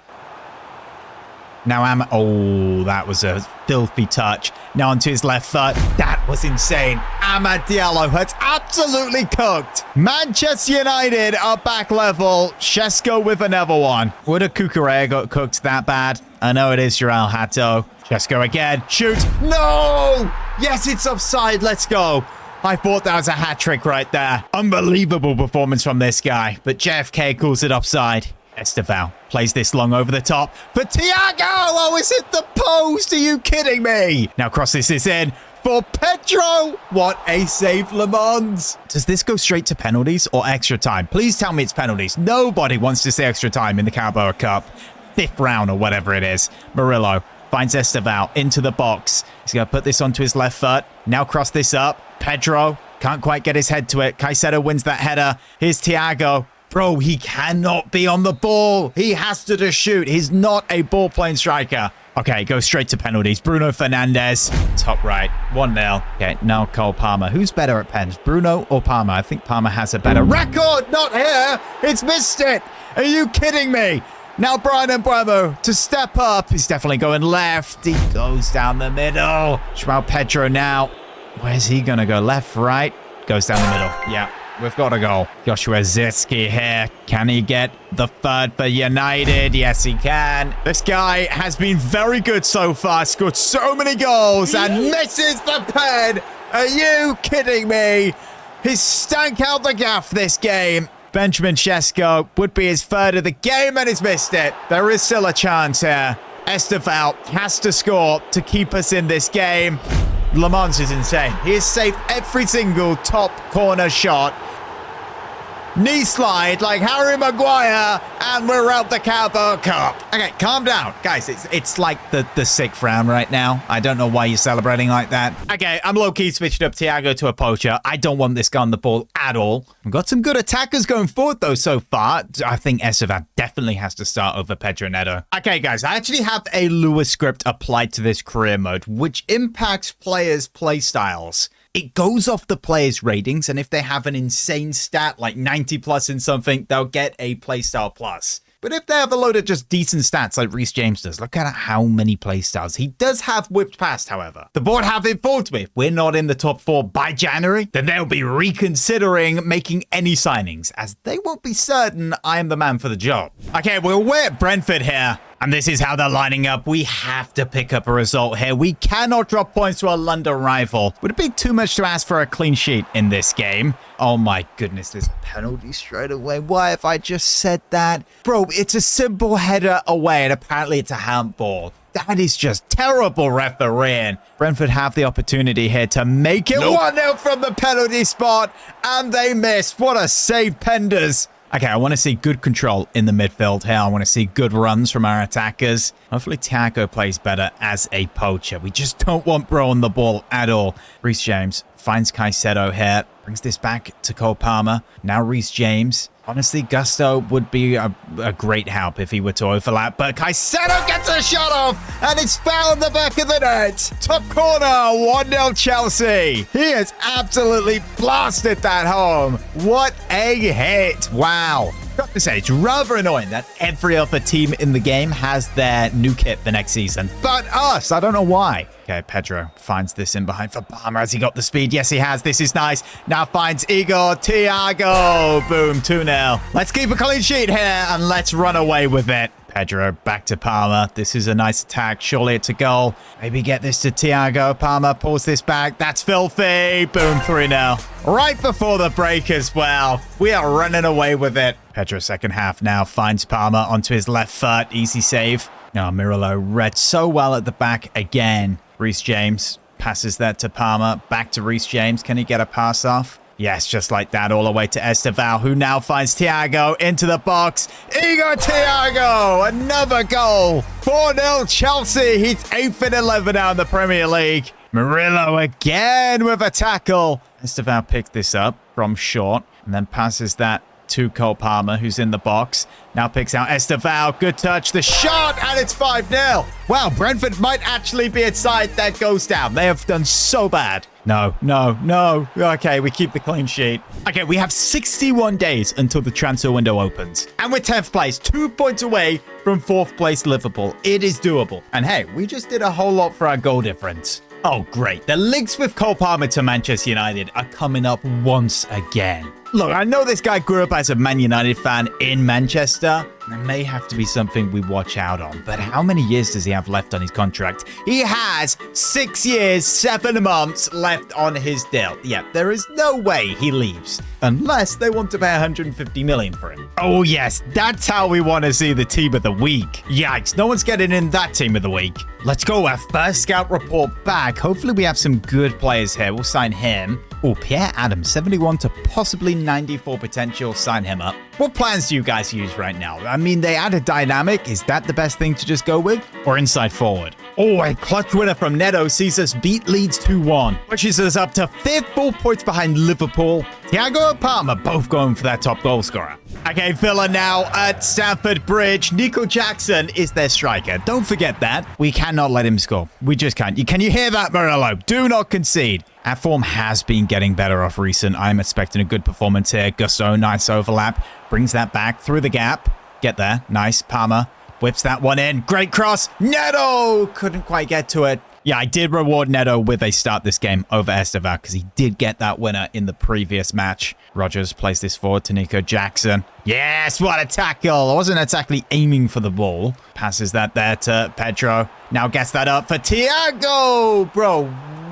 [SPEAKER 1] Now oh, that was a filthy touch. Now onto his left foot. That was insane. Amad Diallo has absolutely cooked. Manchester United are back level. Sesko with another one. Would a Cucurella got cooked that bad? I know it is Joao Hato. Sesko again. Shoot. No! Yes, it's offside. Let's go. I thought that was a hat trick right there. Unbelievable performance from this guy. But JFK calls it offside. Estevao plays this long over the top for Thiago. Oh, it's hit the post. Are you kidding me? Now cross this is in for Pedro. What a save, Le Mans. Does this go straight to penalties or extra time? Please tell me it's penalties. Nobody wants to say extra time in the Carabao Cup. 5th round or whatever it is. Murillo finds Estevao into the box. He's going to put this onto his left foot. Now cross this up. Pedro can't quite get his head to it. Caicedo wins that header. Here's Thiago. Bro, he cannot be on the ball. He has to just shoot. He's not a ball-playing striker. Okay, go straight to penalties. Bruno Fernandes, top right, 1-0. Okay, now Cole Palmer. Who's better at pens, Bruno or Palmer? I think Palmer has a better record. Not here. It's missed it. Are you kidding me? Now Brian and Bremo to step up. He's definitely going left. He goes down the middle. Joao Pedro now. Where's he going to go? Left, right? Goes down the middle. Yeah, we've got a goal. Joshua Zirkzee here. Can he get the third for United? Yes, he can. This guy has been very good so far. Scored so many goals and misses the pen. Are you kidding me? He's stank out the gaff this game. Benjamin Sesko would be his third of the game and he's missed it. There is still a chance here. Estevao has to score to keep us in this game. Le Mans is insane. He has saved every single top corner shot. Knee slide like Harry Maguire, and we're out the Carabao Cup. Okay, calm down. Guys, it's like the sixth round right now. I don't know why you're celebrating like that. Okay, I'm low-key switched up Thiago to a poacher. I don't want this guy on the ball at all. We've got some good attackers going forward, though, so far. I think Estevao definitely has to start over Pedro Neto. Okay, guys, I actually have a Lewis script applied to this career mode, which impacts players' play styles. It goes off the player's ratings, and if they have an insane stat like 90 plus in something, they'll get a playstyle plus. But if they have a load of just decent stats like Reece James does, look at how many playstyles. He does have whipped past, however. The board have informed me if we're not in the top 4 by January, then they'll be reconsidering making any signings, as they won't be certain I am the man for the job. Okay, well, we're at Brentford here. And this is how they're lining up. We have to pick up a result here. We cannot drop points to our London rival. Would it be too much to ask for a clean sheet in this game? Oh my goodness, there's a penalty straight away. Why have I just said that? Bro, it's a simple header away, and apparently it's a handball. That is just terrible refereeing. Brentford have the opportunity here to make it 1-0 from the penalty spot, and they missed. What a save, Penders. Okay, I want to see good control in the midfield here. I want to see good runs from our attackers. Hopefully, Thiago plays better as a poacher. We just don't want Bro on the ball at all. Reece James finds Caicedo here. Brings this back to Cole Palmer. Now Reece James. Honestly, Gusto would be a great help if he were to overlap. But Caicedo gets a shot off, and it's found the back of the net. Top corner, 1-0 Chelsea. He has absolutely blasted that home. What a hit. Wow. Got to say, it's rather annoying that every other team in the game has their new kit for next season. But us, I don't know why. Okay, Pedro finds this in behind for Palmer. Has he got the speed? Yes, he has. This is nice. Now finds Igor Thiago. Boom, 2-0. Let's keep a clean sheet here and let's run away with it. Pedro back to Palmer. This is a nice attack. Surely it's a goal. Maybe get this to Thiago. Palmer pulls this back. That's filthy. Boom, 3-0. Right before the break as well. We are running away with it. Pedro second half now finds Palmer onto his left foot. Easy save. Now Mirillo read so well at the back again. Reece James passes that to Palmer. Back to Reece James. Can he get a pass off? Yes, just like that, all the way to Estevao, who now finds Thiago into the box. Igor Thiago, another goal. 4-0 Chelsea. He's 8th in 11 now in the Premier League. Murillo again with a tackle. Estevao picked this up from short and then passes that to Cole Palmer, who's in the box. Now picks out Estevao. Good touch. The shot, and it's 5-0. Wow, Brentford might actually be a side that goes down. They have done so bad. No. Okay, we keep the clean sheet. Okay, we have 61 days until the transfer window opens. And we're 10th place, 2 points away from 4th place Liverpool. It is doable. And hey, we just did a whole lot for our goal difference. Oh, great. The links with Cole Palmer to Manchester United are coming up once again. Look, I know this guy grew up as a Man United fan in Manchester. There may have to be something we watch out on. But how many years does he have left on his contract? He has 6 years, 7 months left on his deal. Yeah, there is no way he leaves. Unless they want to pay 150 million for him. Oh yes, that's how we want to see the team of the week. Yikes, no one's getting in that team of the week. Let's go, our first scout report back. Hopefully we have some good players here. We'll sign him. Oh, Pierre Adams, 71 to possibly 94 potential. Sign him up. What plans do you guys use right now? I mean, they add a dynamic. Is that the best thing to just go with? Or inside forward? Oh, a clutch winner from Neto sees us beat Leeds 2-1. Pushes us up to 5th, 4 points behind Liverpool. Thiago and Palmer both going for that top goal scorer. Okay, Villa now at Stamford Bridge. Nico Jackson is their striker. Don't forget that. We cannot let him score. We just can't. Can you hear that, Murillo? Do not concede. Our form has been getting better off recent. I'm expecting a good performance here. Gusto, nice overlap. Brings that back through the gap. Get there. Nice. Palmer whips that one in. Great cross. Neto couldn't quite get to it. Yeah, I did reward Neto with a start this game over Estevao because he did get that winner in the previous match. Rogers plays this forward to Nico Jackson. Yes, what a tackle. I wasn't exactly aiming for the ball. Passes that there to Pedro. Now gets that up for Thiago. Bro,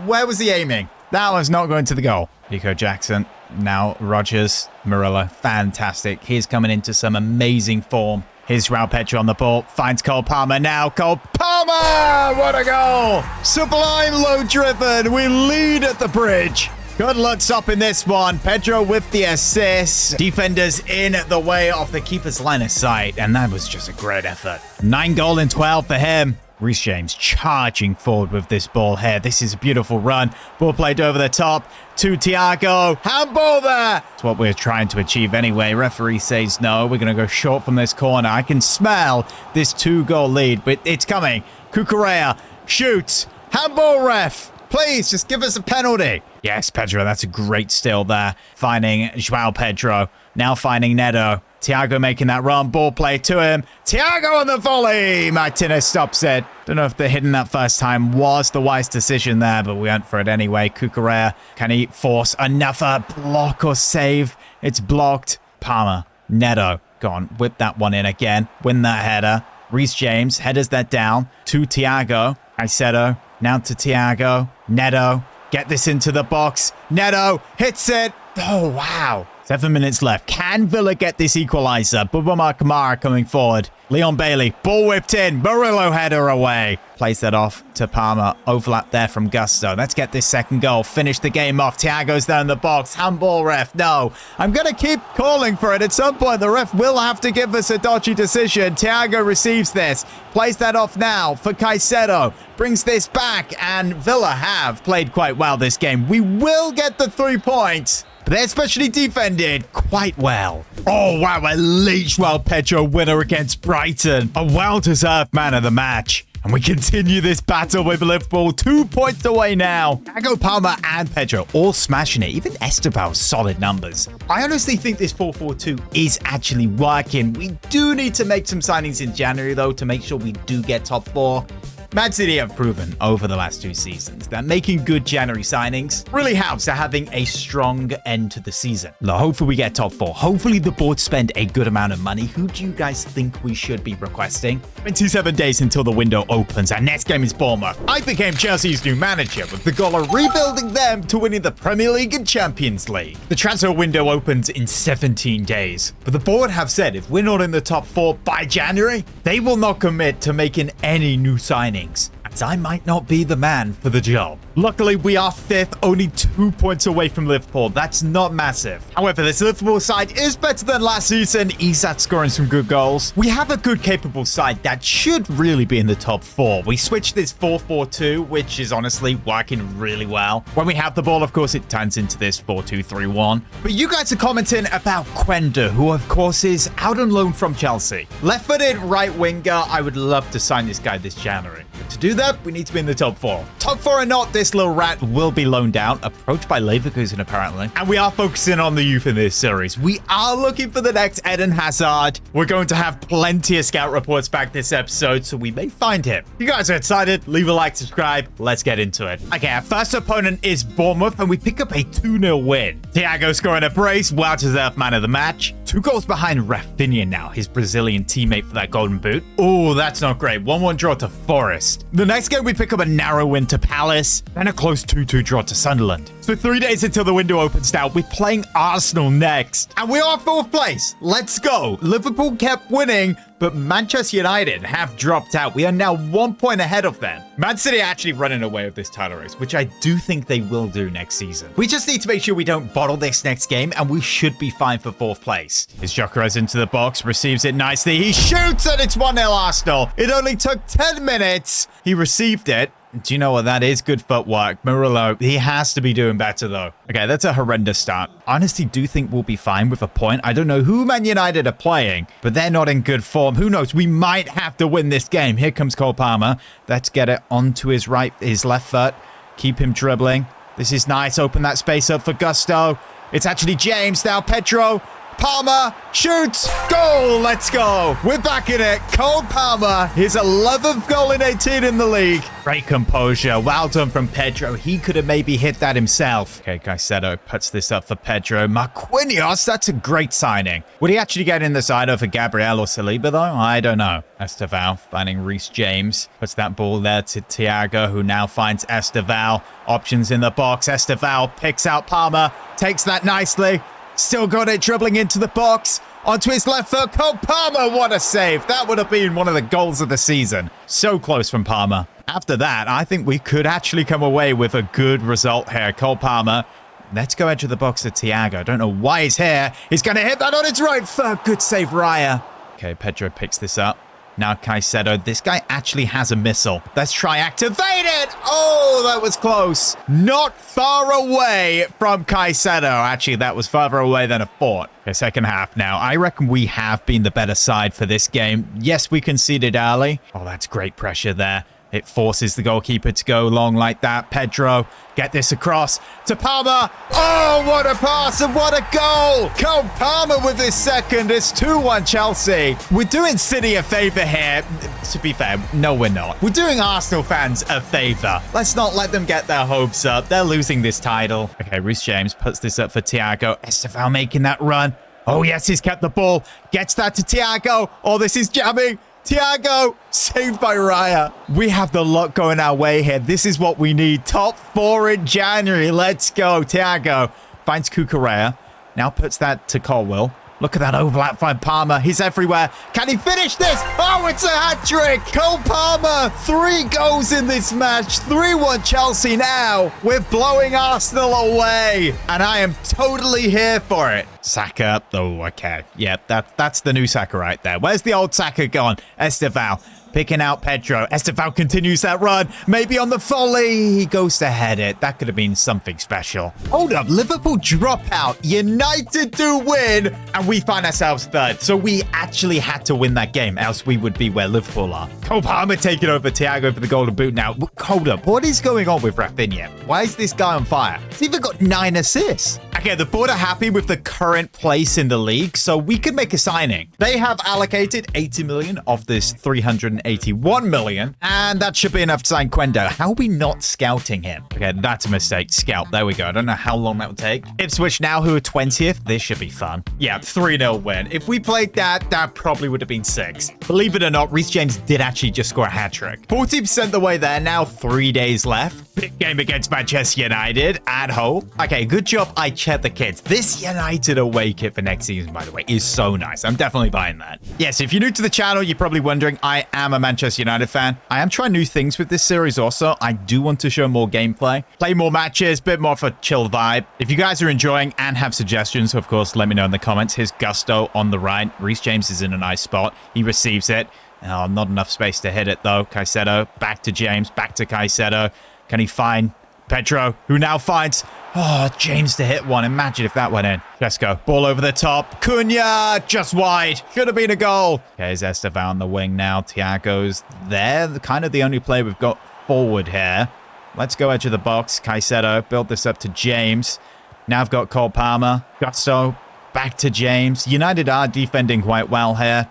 [SPEAKER 1] where was he aiming? That was not going to the goal. Nico Jackson. Now Rogers. Murillo. Fantastic. He's coming into some amazing form. Here's Raul Pedro on the ball. Finds Cole Palmer now. Cole Palmer! What a goal! Sublime low driven. We lead at the bridge. Good luck stopping this one. Pedro with the assist. Defenders in the way of the keeper's line of sight. And that was just a great effort. 9 goals in 12 for him. Reece James charging forward with this ball here. This is a beautiful run. Ball played over the top to Thiago. Handball there. That's what we're trying to achieve anyway. Referee says no. We're going to go short from this corner. I can smell this 2-goal lead, but it's coming. Cucurella shoots. Handball ref. Please, just give us a penalty. Yes, Pedro, that's a great steal there. Finding Joao Pedro. Now finding Neto. Thiago making that run. Ball play to him. Thiago on the volley. Martinez stops it. Don't know if the hitting that first time was the wise decision there, but we went for it anyway. Cucurella, can he force another block or save? It's blocked. Palmer. Neto. Go on, whip that one in again. Win that header. Reece James headers that down to Thiago. Caicedo. Now to Thiago. Neto. Get this into the box. Neto hits it. Oh, wow. 7 minutes left. Can Villa get this equalizer? Bubamar Kamara coming forward. Leon Bailey. Ball whipped in. Murillo header away. Plays that off to Palmer. Overlap there from Gusto. Let's get this second goal. Finish the game off. Thiago's there in the box. Handball ref. No. I'm going to keep calling for it. At some point, the ref will have to give us a dodgy decision. Thiago receives this. Plays that off now for Caicedo. Brings this back. And Villa have played quite well this game. We will get the 3 points. But they especially defended quite well. Oh, wow, a late Joao Pedro winner against Brighton. A well-deserved man of the match. And we continue this battle with Liverpool. 2 points away now. Thiago, Palmer, and Pedro all smashing it. Even Esteval's solid numbers. I honestly think this 4-4-2 is actually working. We do need to make some signings in January, though, to make sure we do get top 4. Man City have proven over the last 2 seasons that making good January signings really helps to having a strong end to the season. Now, hopefully we get top 4. Hopefully the board spend a good amount of money. Who do you guys think we should be requesting? 27 days until the window opens. Our next game is Bournemouth. I became Chelsea's new manager with the goal of rebuilding them to winning the Premier League and Champions League. The transfer window opens in 17 days. But the board have said if we're not in the top 4 by January, they will not commit to making any new signings. As I might not be the man for the job. Luckily, we are 5th, only 2 points away from Liverpool. That's not massive. However, this Liverpool side is better than last season. Isak scoring some good goals. We have a good, capable side that should really be in the top 4. We switched this 4-4-2, which is honestly working really well. When we have the ball, of course, it turns into this 4-2-3-1. But you guys are commenting about Quenda, who, of course, is out on loan from Chelsea. Left-footed right winger. I would love to sign this guy this January. But to do that, we need to be in the top 4. Top 4 or not, this little rat will be loaned out, approached by Leverkusen apparently. And we are focusing on the youth in this series. We are looking for the next Eden Hazard. We're going to have plenty of scout reports back this episode, so we may find him. If you guys are excited, leave a like, subscribe. Let's get into it. Okay, our first opponent is Bournemouth, and we pick up a 2-0 win. Thiago scoring a brace, well-deserved man of the match. 2 goals behind Rafinha now, his Brazilian teammate for that golden boot. Oh, that's not great. 1-1 draw to Forest. The next game, we pick up a narrow win to Palace, then a close 2-2 draw to Sunderland. So 3 days until the window opens now, we're playing Arsenal next. And we are 4th place. Let's go. Liverpool kept winning, but Manchester United have dropped out. We are now 1 point ahead of them. Man City are actually running away with this title race, which I do think they will do next season. We just need to make sure we don't bottle this next game, and we should be fine for 4th place. His Jokeres into the box, receives it nicely. He shoots, and it's 1-0 Arsenal. It only took 10 minutes. He received it. Do you know what that is? Good footwork. Murillo, he has to be doing better though. Okay, that's a horrendous start. Honestly, do think we'll be fine with a point. I don't know who Man United are playing, but they're not in good form. Who knows? We might have to win this game. Here comes Cole Palmer. Let's get it onto his left foot. Keep him dribbling. This is nice. Open that space up for Gusto. It's actually James now. Pedro. Palmer shoots. Goal. Let's go. We're back in it. Cole Palmer, his 11th goal in 18 in the league. Great composure. Well done from Pedro. He could have maybe hit that himself. Okay, Caicedo puts this up for Pedro. Marquinhos, that's a great signing. Would he actually get in the side over Gabriel or Saliba, though? I don't know. Esteval finding Reece James. Puts that ball there to Thiago, who now finds Esteval. Options in the box. Esteval picks out Palmer. Takes that nicely. Still got it, dribbling into the box. Onto his left foot. Cole Palmer, what a save. That would have been one of the goals of the season. So close from Palmer. After that, I think we could actually come away with a good result here. Cole Palmer. Let's go edge of the box to Thiago. I don't know why he's here. He's going to hit that on his right foot. Good save, Raya. Okay, Pedro picks this up. Now Caicedo. This guy actually has a missile. Let's try activate it. Oh, that was close. Not far away from Caicedo. Actually, that was farther away than I thought. Okay, second half now. I reckon we have been the better side for this game. Yes, we conceded early. Oh, that's great pressure there. It forces the goalkeeper to go long like that. Pedro, get this across to Palmer. Oh, what a pass and what a goal. Cole Palmer with his second. It's 2-1 Chelsea. We're doing City a favour here. To be fair, no, we're not. We're doing Arsenal fans a favour. Let's not let them get their hopes up. They're losing this title. Okay, Reece James puts this up for Thiago. Esteval making that run. Oh, yes, he's kept the ball. Gets that to Thiago. Oh, this is jamming. Thiago, saved by Raya. We have the luck going our way here. This is what we need. Top 4 in January. Let's go. Thiago finds Cucurella. Now puts that to Colwill. Look at that overlap by Palmer. He's everywhere. Can he finish this? Oh, it's a hat-trick. Cole Palmer, 3 goals in this match. 3-1 Chelsea now. We're blowing Arsenal away. And I am totally here for it. Saka. Oh, okay. Yep, that's the new Saka right there. Where's the old Saka gone? Esteval picking out Pedro. Esteval continues that run. Maybe on the volley. He goes to head it. That could have been something special. Hold up. Liverpool drop out. United do win. And we find ourselves third. So we actually had to win that game. Else we would be where Liverpool are. Cole Palmer taking over Thiago for the golden boot now. Hold up. What is going on with Rafinha? Why is this guy on fire? He's even got 9 assists. Okay, the board are happy with the current place in the league, so we could make a signing. They have allocated 80 million of this 381 million, and that should be enough to sign Quendo. How are we not scouting him? Okay, that's a mistake. Scout. There we go. I don't know how long that would take. Ipswich now, who are 20th. This should be fun. Yeah, 3-0 win. If we played that, that probably would have been 6. Believe it or not, Reece James did actually just score a hat-trick. 40% the way there. Now 3 days left. Big game against Manchester United at home. Okay, good job. I checked the kids. This United away kit for next season, by the way, is so nice. I'm definitely buying that. Yes, if you're new to the channel, you're probably wondering, I am a Manchester United fan. I am trying new things with this series also. I do want to show more gameplay, play more matches, bit more of a chill vibe. If you guys are enjoying and have suggestions, of course, let me know in the comments. Here's Gusto on the right. Reece James is in a nice spot. He receives it. Oh, not enough space to hit it, though. Caicedo, back to James, back to Caicedo. Can he find Pedro, who now finds, oh, James to hit one. Imagine if that went in. Let's go. Ball over the top. Cunha, just wide. Should have been a goal. Okay, here's Esteval on the wing now. Thiago's there. Kind of the only player we've got forward here. Let's go edge of the box. Caicedo, build this up to James. Now I've got Cole Palmer. Gusto, back to James. United are defending quite well here.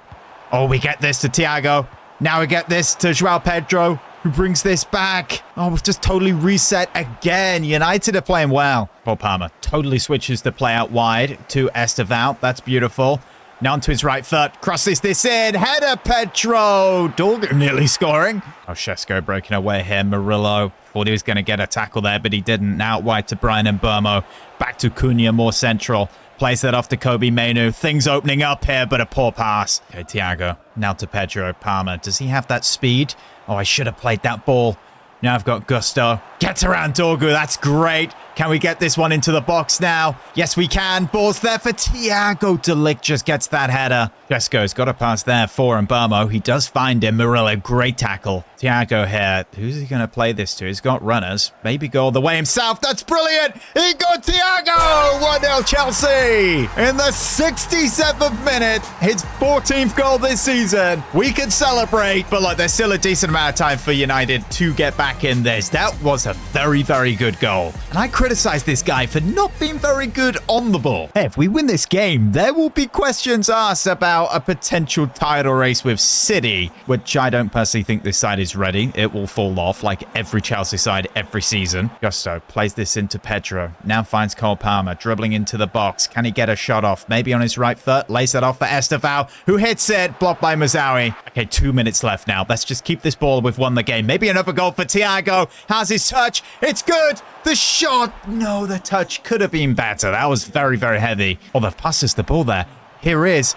[SPEAKER 1] Oh, we get this to Thiago. Now we get this to Joao Pedro, who brings this back. Oh, we've just totally reset again. United are playing well. Cole Palmer totally switches the play out wide to Esteval. That's beautiful. Now onto his right foot. Crosses this in. Header, Pedro. Dorgu nearly scoring. Oh, Shesko breaking away here. Murillo thought he was going to get a tackle there, but he didn't. Now out wide to Brian and Burmo. Back to Cunha, more central. Plays that off to Kobe Mainu. Things opening up here, but a poor pass. Okay, Thiago. Now to Pedro Palmer. Does he have that speed? Oh, I should have played that ball. Now I've got Gusto. Gets around Dorgu. That's great. Can we get this one into the box now? Yes, we can. Ball's there for Thiago. De Ligt just gets that header. Shesko's got a pass there for Burmo. He does find him. Murillo, great tackle. Thiago here. Who's he going to play this to? He's got runners. Maybe go all the way himself. That's brilliant. He got Thiago. 1-0 Chelsea. In the 67th minute, his 14th goal this season. We can celebrate, but look, there's still a decent amount of time for United to get back back in this. That was a very, very good goal. And I criticized this guy for not being very good on the ball. Hey, if we win this game, there will be questions asked about a potential title race with City, which I don't personally think this side is ready. It will fall off like every Chelsea side every season. Gusto plays this into Pedro. Now finds Cole Palmer, dribbling into the box. Can he get a shot off? Maybe on his right foot. Lays that off for Estevao, who hits it. Blocked by Mazawi. Okay, 2 minutes left now. Let's just keep this ball. We've won the game. Maybe another goal for Thiago. Has his touch. It's good. The shot. No, the touch could have been better. That was very, very heavy. Oh, they've passed us the ball there. Here is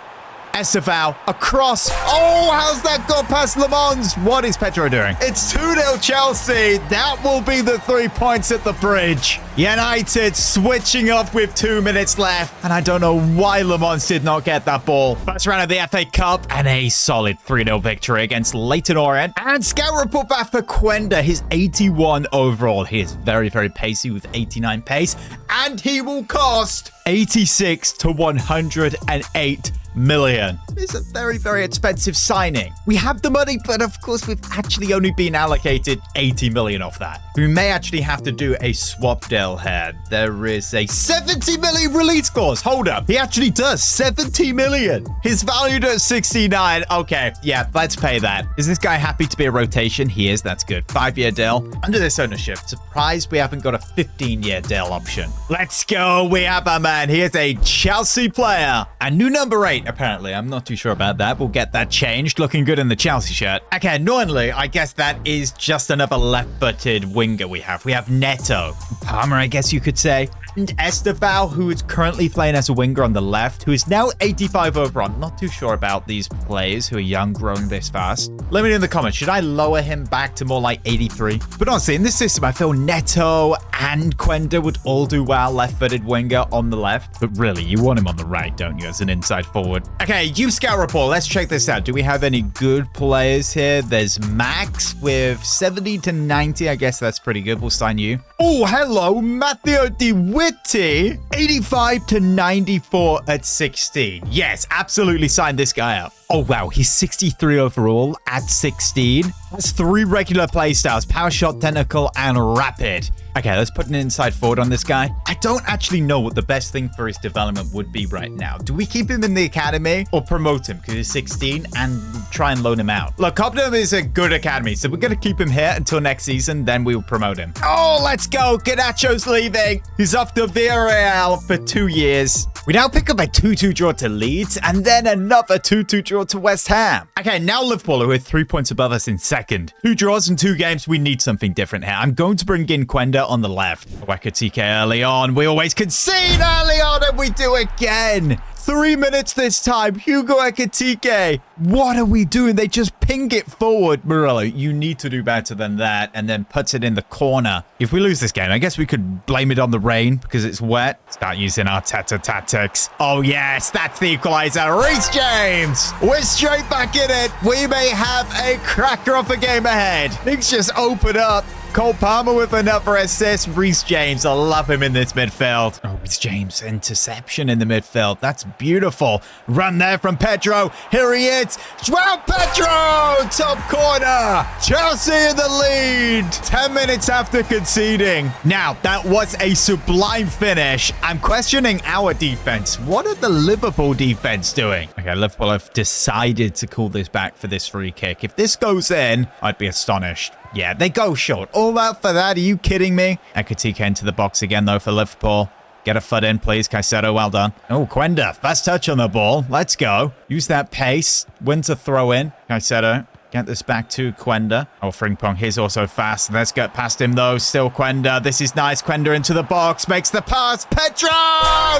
[SPEAKER 1] Estevao across. Oh, how's that got past Le Mans? What is Pedro doing? It's 2-0 Chelsea. That will be the 3 points at the bridge. United switching off with 2 minutes left. And I don't know why Le Mans did not get that ball. First round of the FA Cup and a solid 3-0 victory against Leyton Orient. And scout report back for Quenda. His 81 overall. He is very, very pacey with 89 pace. And he will cost 86 to 108 million. It's a very, very expensive signing. We have the money, but of course we've actually only been allocated 80 million off that. We may actually have to do a swap deal here. There is a 70 million release clause. Hold up. He actually does 70 million. He's valued at 69. Okay, yeah, let's pay that. Is this guy happy to be a rotation? He is. That's good. 5-year deal. Under this ownership, surprised we haven't got a 15-year deal option. Let's go. We have a man. He is a Chelsea player. And new number 8. Apparently, I'm not too sure about that. We'll get that changed. Looking good in the Chelsea shirt. Okay, normally, I guess that is just another left-footed winger we have. We have Neto. Palmer, I guess you could say. And Estevao, who is currently playing as a winger on the left, who is now 85 overall. I'm not too sure about these players who are young, growing this fast. Let me know in the comments. Should I lower him back to more like 83? But honestly, in this system, I feel Neto and Quenda would all do well. Left-footed winger on the left. But really, you want him on the right, don't you, as an inside forward? Okay, youth scout report. Let's check this out. Do we have any good players here? There's Max with 70 to 90. I guess that's pretty good. We'll sign you. Oh, hello, Matthew DeWitty. 85 to 94 at 16. Yes, absolutely sign this guy up. Oh, wow. He's 63 overall at 16. Has 3 regular play styles. Power shot, technical, and rapid. Okay, let's put an inside forward on this guy. I don't actually know what the best thing for his development would be right now. Do we keep him in the academy or promote him because he's 16 and try and loan him out? Look, Cobham is a good academy, so we're going to keep him here until next season. Then we will promote him. Oh, let's go. Garnacho's leaving. He's off to Villarreal for 2 years. We now pick up a 2-2 draw to Leeds and then another 2-2 draw to West Ham. Okay, now Liverpool, who are 3 points above us in second. 2 draws in 2 games. We need something different here. I'm going to bring in Quenda on the left. Wakatike early on. We always concede early on and we do again. 3 minutes this time. Hugo Ekitike. What are we doing? They just ping it forward. Morello, you need to do better than that. And then puts it in the corner. If we lose this game, I guess we could blame it on the rain because it's wet. Start using our Arteta tactics. Oh, yes. That's the equalizer. Reece James. We're straight back in it. We may have a cracker of a game ahead. Things just open up. Cole Palmer with another assist. Reece James, I love him in this midfield. Oh, Reece James, interception in the midfield. That's beautiful. Run there from Pedro. Here he is. João Pedro, top corner. Chelsea in the lead. 10 minutes after conceding. Now, that was a sublime finish. I'm questioning our defense. What are the Liverpool defense doing? Okay, Liverpool have decided to call this back for this free kick. If this goes in, I'd be astonished. Yeah, they go short. All out for that. Are you kidding me? Ekitike into the box again, though, for Liverpool. Get a foot in, please. Caicedo, well done. Oh, Quenda, fast touch on the ball. Let's go. Use that pace. Wins a throw in. Caicedo. Get this back to Quenda. Oh, Frimpong, he's also fast. Let's get past him, though. Still Quenda. This is nice. Quenda into the box. Makes the pass. Pedro!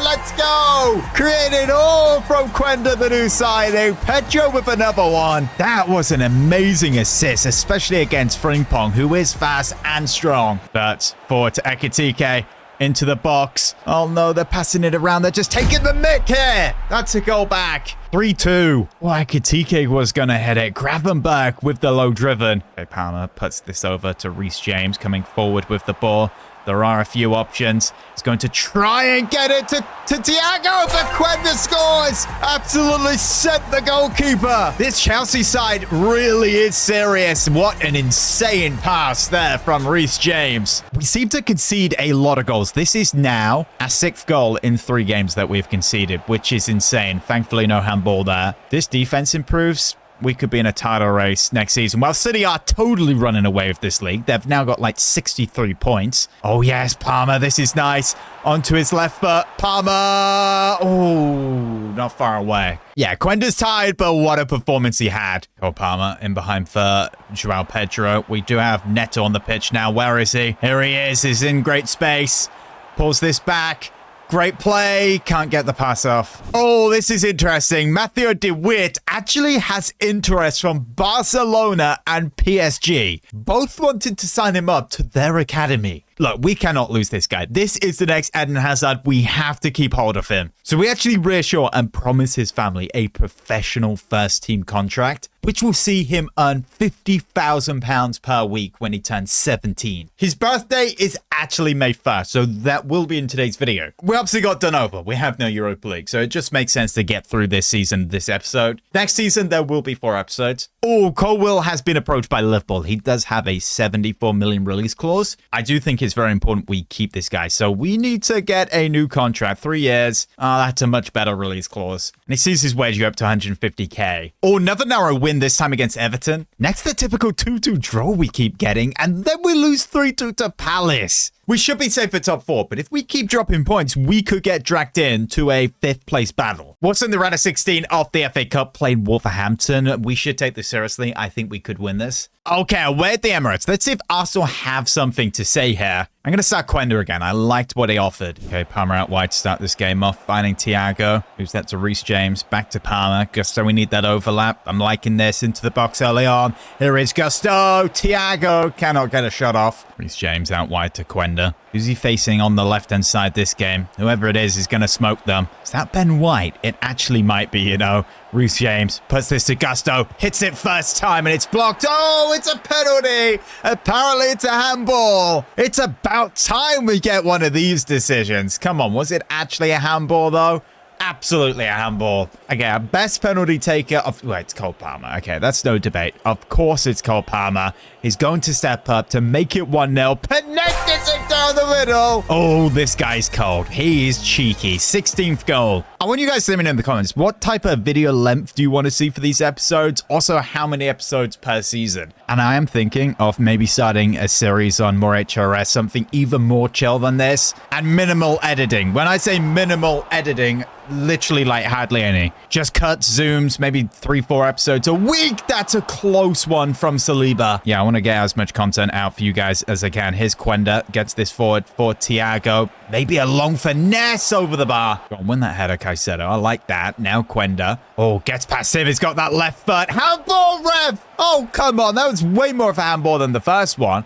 [SPEAKER 1] Let's go! Created all from Quenda, the new signing. Pedro with another one. That was an amazing assist, especially against Frimpong, who is fast and strong. But forward to Ekitike. Into the box. Oh, no, they're passing it around. They're just taking the mick here. That's a goal back. 3-2. Well, Ekitike was going to head it. Gravenberg with the low driven. Okay, Palmer puts this over to Reece James coming forward with the ball. There are a few options. He's going to try and get it to Thiago, but Quenda scores. Absolutely sent the goalkeeper. This Chelsea side really is serious. What an insane pass there from Reece James. We seem to concede a lot of goals. This is now our 6th goal in 3 games that we've conceded, which is insane. Thankfully, no handball there. This defense improves. We could be in a title race next season. While City are totally running away with this league. They've now got like 63 points. Oh, yes, Palmer. This is nice. Onto his left foot. Palmer. Oh, not far away. Yeah, Quenda's tired, but what a performance he had. Cole Palmer in behind for Joao Pedro. We do have Neto on the pitch now. Where is he? Here he is. He's in great space. Pulls this back. Great play. Can't get the pass off. Oh, this is interesting. Matthew de Ligt actually has interest from Barcelona and PSG. Both wanted to sign him up to their academy. Look, we cannot lose this guy. This is the next Eden Hazard. We have to keep hold of him. So we actually reassure and promise his family a professional first team contract, which will see him earn £50,000 per week when he turns 17. His birthday is actually May 1st, so that will be in today's video. We obviously got done over. We have no Europa League, so it just makes sense to get through this season, this episode. Next season, there will be 4 episodes. Oh, Colwill has been approached by Liverpool. He does have a 74 million release clause. I do think it's very important we keep this guy, so we need to get a new contract. 3 years. Oh, that's a much better release clause. And he sees his wage go up to 150k. Oh, another narrow win this time against Everton. Next, the typical 2-2 draw we keep getting, and then we lose 3-2 to Palace. We should be safe for top 4, but if we keep dropping points, we could get dragged into a 5th place battle. What's in the round of 16 of the FA Cup? Played Wolverhampton. We should take this seriously. I think we could win this. Okay, we're at the Emirates. Let's see if Arsenal have something to say here. I'm going to start Quenda again. I liked what he offered. Okay, Palmer out wide to start this game off. Finding Thiago. Moves that to Reece James. Back to Palmer. Gusto, we need that overlap. I'm liking this. Into the box early on. Here is Gusto. Thiago cannot get a shot off. Reece James out wide to Quenda. Who's he facing on the left-hand side this game? Whoever it is going to smoke them. Is that Ben White? It actually might be, you know. Reece James puts this to Gusto. Hits it first time and it's blocked. Oh, it's a penalty. Apparently it's a handball. It's about time we get one of these decisions. Come on, was it actually a handball though? Absolutely a handball. Okay, our best penalty taker of... Wait, it's Cole Palmer. Okay, that's no debate. Of course it's Cole Palmer. He's going to step up to make it 1-0. Connects it down the middle. Oh, this guy's cold. He is cheeky. 16th goal. I want you guys to let me know in the comments, what type of video length do you want to see for these episodes? Also, how many episodes per season? And I am thinking of maybe starting a series on more HRS, something even more chill than this, and minimal editing. When I say minimal editing, literally like hardly any. Just cuts, zooms, maybe 3-4 episodes a week. That's a close one from Saliba. Yeah, I want to get as much content out for you guys as I can. Here's Quenda, gets this forward for Thiago. Maybe a long finesse over the bar. Go on, win that header, Caicedo. I like that. Now Quenda. Oh, gets past him. He's got that left foot. Handball, ref! Oh, come on. That was way more of a handball than the first one.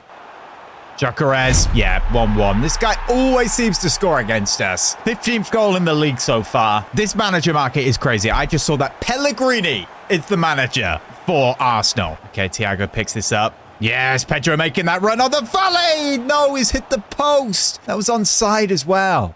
[SPEAKER 1] Gyökeres, yeah, 1-1. This guy always seems to score against us. 15th goal in the league so far. This manager market is crazy. I just saw that Pellegrini is the manager for Arsenal. Okay, Thiago picks this up. Yes, Pedro making that run on the volley. No, he's hit the post. That was onside as well.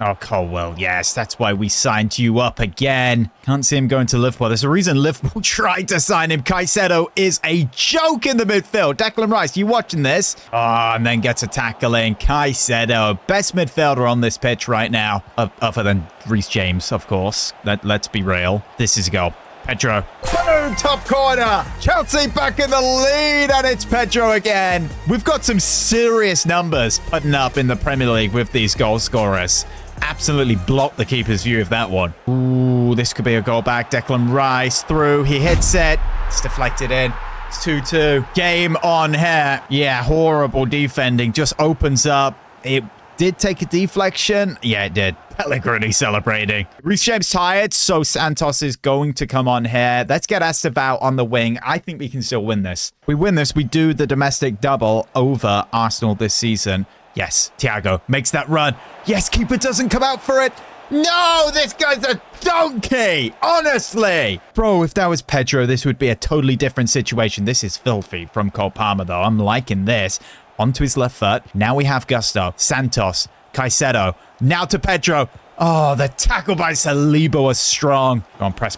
[SPEAKER 1] Oh, Colwill, yes, that's why we signed you up again. Can't see him going to Liverpool. There's a reason Liverpool tried to sign him. Caicedo is a joke in the midfield. Declan Rice, you watching this? Oh, and then gets a tackle in. Caicedo, best midfielder on this pitch right now, other than Reece James, of course. Let's be real. This is a goal. Pedro. Boom! Top corner. Chelsea back in the lead, and it's Pedro again. We've got some serious numbers putting up in the Premier League with these goal scorers. Absolutely blocked the keeper's view of that one. Ooh, this could be a goal back. Declan Rice through. He hits it. It's deflected in. It's 2-2. Game on here. Yeah, horrible defending. Just opens up. It did take a deflection. Yeah, it did. Pellegrini celebrating. Reece James tired, so Santos is going to come on here. Let's get Estevao on the wing. I think we can still win this. If we win this, we do the domestic double over Arsenal this season. Yes, Thiago makes that run. Yes, keeper doesn't come out for it. No, this guy's a donkey. Honestly. Bro, if that was Pedro, this would be a totally different situation. This is filthy from Cole Palmer, though. I'm liking this. onto his left foot. Now we have Gusto, Santos, Caicedo. Now to Pedro. Oh, the tackle by Saliba was strong. Go on, press.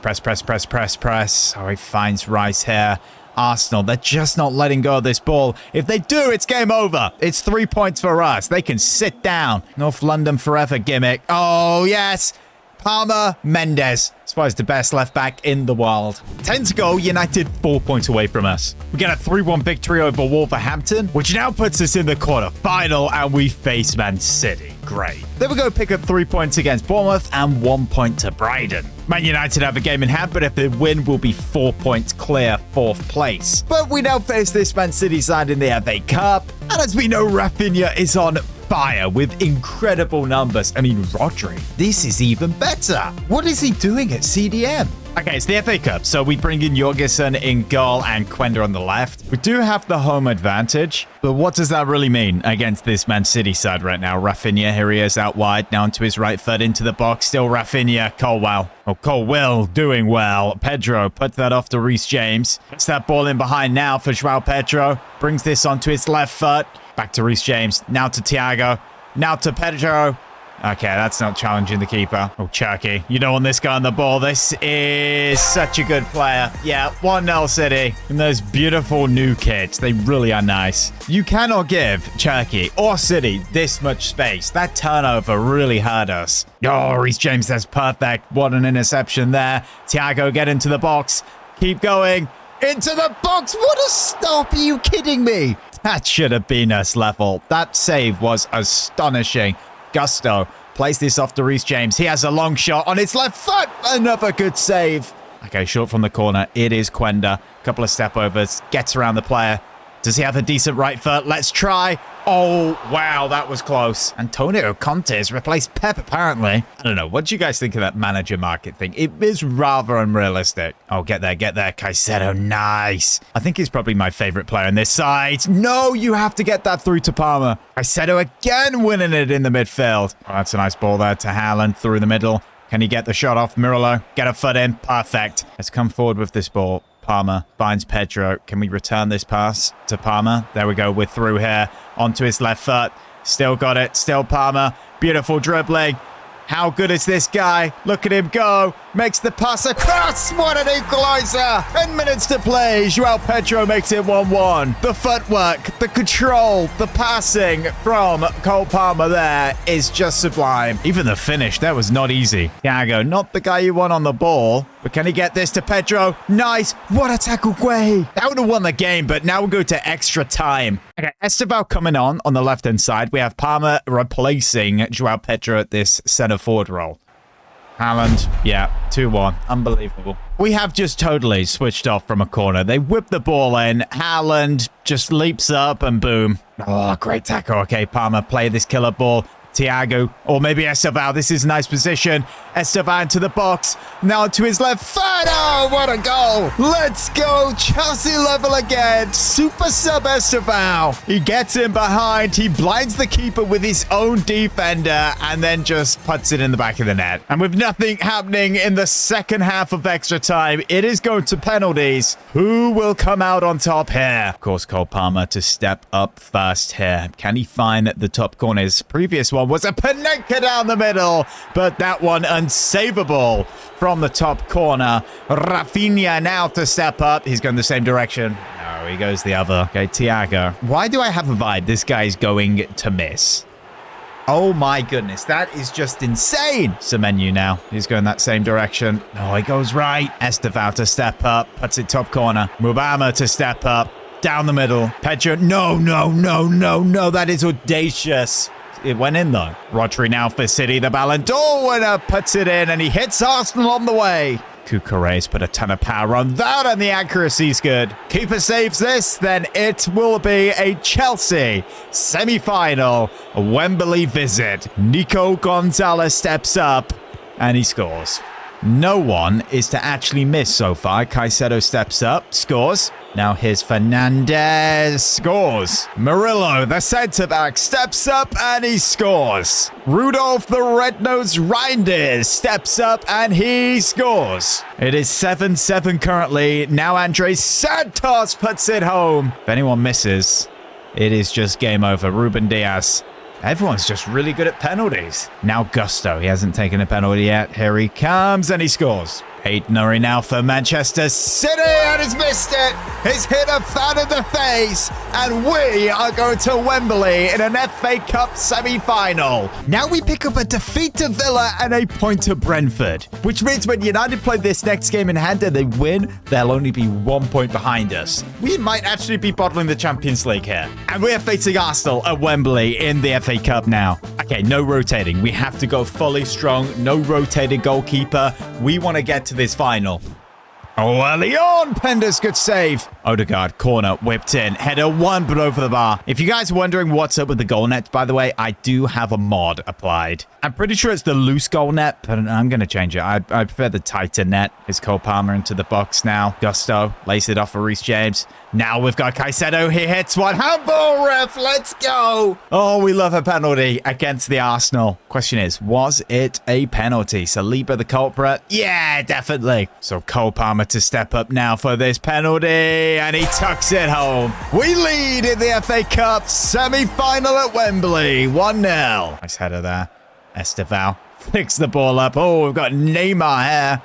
[SPEAKER 1] Oh, he finds Rice here. Arsenal, they're just not letting go of this ball. If they do, it's game over. It's 3 points for us. They can sit down. North London forever gimmick. Oh, yes. Palmer, Mendes. This was the best left back in the world. 10 to go, United 4 points away from us. We get a 3-1 victory over Wolverhampton, which now puts us in the quarter-final, and we face Man City. Great. Then we go pick up 3 points against Bournemouth and 1 point to Brighton. Man United have a game in hand, but if they win, we'll be 4 points clear 4th place. But we now face this Man City side in the FA Cup, and as we know, Rafinha is on fire with incredible numbers. I mean, Rodri, this is even better. What is he doing at CDM? Okay, it's the FA Cup, so we bring in Jorgensen in goal and Quenda on the left. We do have the home advantage, but what does that really mean against this Man City side right now? Rafinha, here he is out wide, now onto his right foot, into the box. Still Rafinha, Colwell. Oh, Colwell doing well. Pedro put that off to Reece James. Puts that ball in behind now for João Pedro. Brings this onto his left foot. Back to Reece James. Now to Thiago. Now to Pedro. Okay, that's not challenging the keeper. Oh, Cherky. You don't want this guy on the ball. This is such a good player. Yeah, 1-0 City. And those beautiful new kits. They really are nice. You cannot give Cherky or City this much space. That turnover really hurt us. Oh, Reece James, that's perfect. What an interception there. Thiago, get into the box. Keep going. Into the box. What a stop. Are you kidding me? That should have been us level. That save was astonishing. Gusto plays this off to Reece James. He has a long shot on his left foot. Another good save. Okay, short from the corner. It is Quenda. Couple of step overs. Gets around the player. Does he have a decent right foot? Let's try. Oh, wow, that was close. Antonio Conte has replaced Pep, apparently. I don't know. What do you guys think of that manager market thing? It is rather unrealistic. Oh, get there. Caicedo, nice. I think he's probably my favorite player on this side. No, you have to get that through to Palmer. Caicedo again winning it in the midfield. Oh, that's a nice ball there to Haaland through the middle. Can he get the shot off? Murillo, get a foot in. Perfect. Let's come forward with this ball. Palmer finds Pedro. Can we return this pass to Palmer? There we go. We're through here. Onto his left foot. Still got it. Still Palmer. Beautiful dribbling. How good is this guy? Look at him go. Makes the pass across. What an equalizer. 10 minutes to play. João Pedro makes it 1-1. The footwork, the control, the passing from Cole Palmer there is just sublime. Even the finish, that was not easy. Thiago, not the guy you want on the ball, but can he get this to Pedro? Nice. What a tackle, Guay. That would have won the game, but now we'll go to extra time. Okay, Esteval coming on the left-hand side. We have Palmer replacing João Pedro at this centre-forward role. Haaland, yeah, 2-1. Unbelievable. We have just totally switched off from a corner. They whip the ball in. Haaland just leaps up and boom. Oh, great tackle. Okay, Palmer, play this killer ball. Thiago, or maybe Esteval. This is a nice position. Esteval into the box. Now to his left foot. Oh, what a goal. Let's go. Chelsea level again. Super sub Esteval. He gets in behind. He blinds the keeper with his own defender and then just puts it in the back of the net. And with nothing happening in the second half of extra time, it is going to penalties. Who will come out on top here? Of course, Cole Palmer to step up first here. Can he find the top corner? His previous one was a Panenka down the middle, but that one unsavable from the top corner. Rafinha now to step up. He's going the same direction. No, he goes the other. Okay, Thiago. Why do I have a vibe this guy's going to miss? Oh my goodness, that is just insane. Semenyo now. He's going that same direction. Oh, he goes right. Esteval to step up. Puts it top corner. Mubama to step up. Down the middle. Pedro. No. That is audacious. It went in though. Rodri now for City. The Ballon d'Or winner puts it in and he hits Arsenal on the way. Cucure's put a ton of power on that and the accuracy's good. Keeper saves this, then it will be a Chelsea semi-final Wembley visit. Nico Gonzalez steps up and he scores. No one is to actually miss so far. Caicedo steps up, scores. Now here's Fernandez, scores. Murillo, the centre-back, steps up and he scores. Rudolph, the red-nosed Reinders, steps up and he scores. It is 7-7 currently. Now Andres Santos puts it home. If anyone misses, it is just game over. Ruben Diaz. Everyone's just really good at penalties. Now Gusto. He hasn't taken a penalty yet. Here he comes and he scores. Aiden now for Manchester City, and he's missed it. He's hit a fan in the face, and we are going to Wembley in an FA Cup semi-final. Now we pick up a defeat to Villa and a point to Brentford, which means when United play this next game in hand and they win, they'll only be 1 point behind us. We might actually be bottling the Champions League here. And we're facing Arsenal at Wembley in the FA Cup now. Okay, no rotating. We have to go fully strong. No rotated goalkeeper. We want to get to this final. Oh, early on, Pender's good save. Odegaard, corner, whipped in. Header one, but over the bar. If you guys are wondering what's up with the goal net, by the way, I do have a mod applied. I'm pretty sure it's the loose goal net, but I'm going to change it. I prefer the tighter net. Here's Cole Palmer into the box now. Gusto lays it off for Reece James. Now we've got Caicedo. He hits one. Handball, ref. Let's go. Oh, we love a penalty against the Arsenal. Question is, was it a penalty? Saliba the culprit? Yeah, definitely. So Cole Palmer to step up now for this penalty, and he tucks it home. We lead in the FA Cup semi-final at Wembley. 1-0. Nice header there. Esteval flicks the ball up. Oh, we've got Neymar here.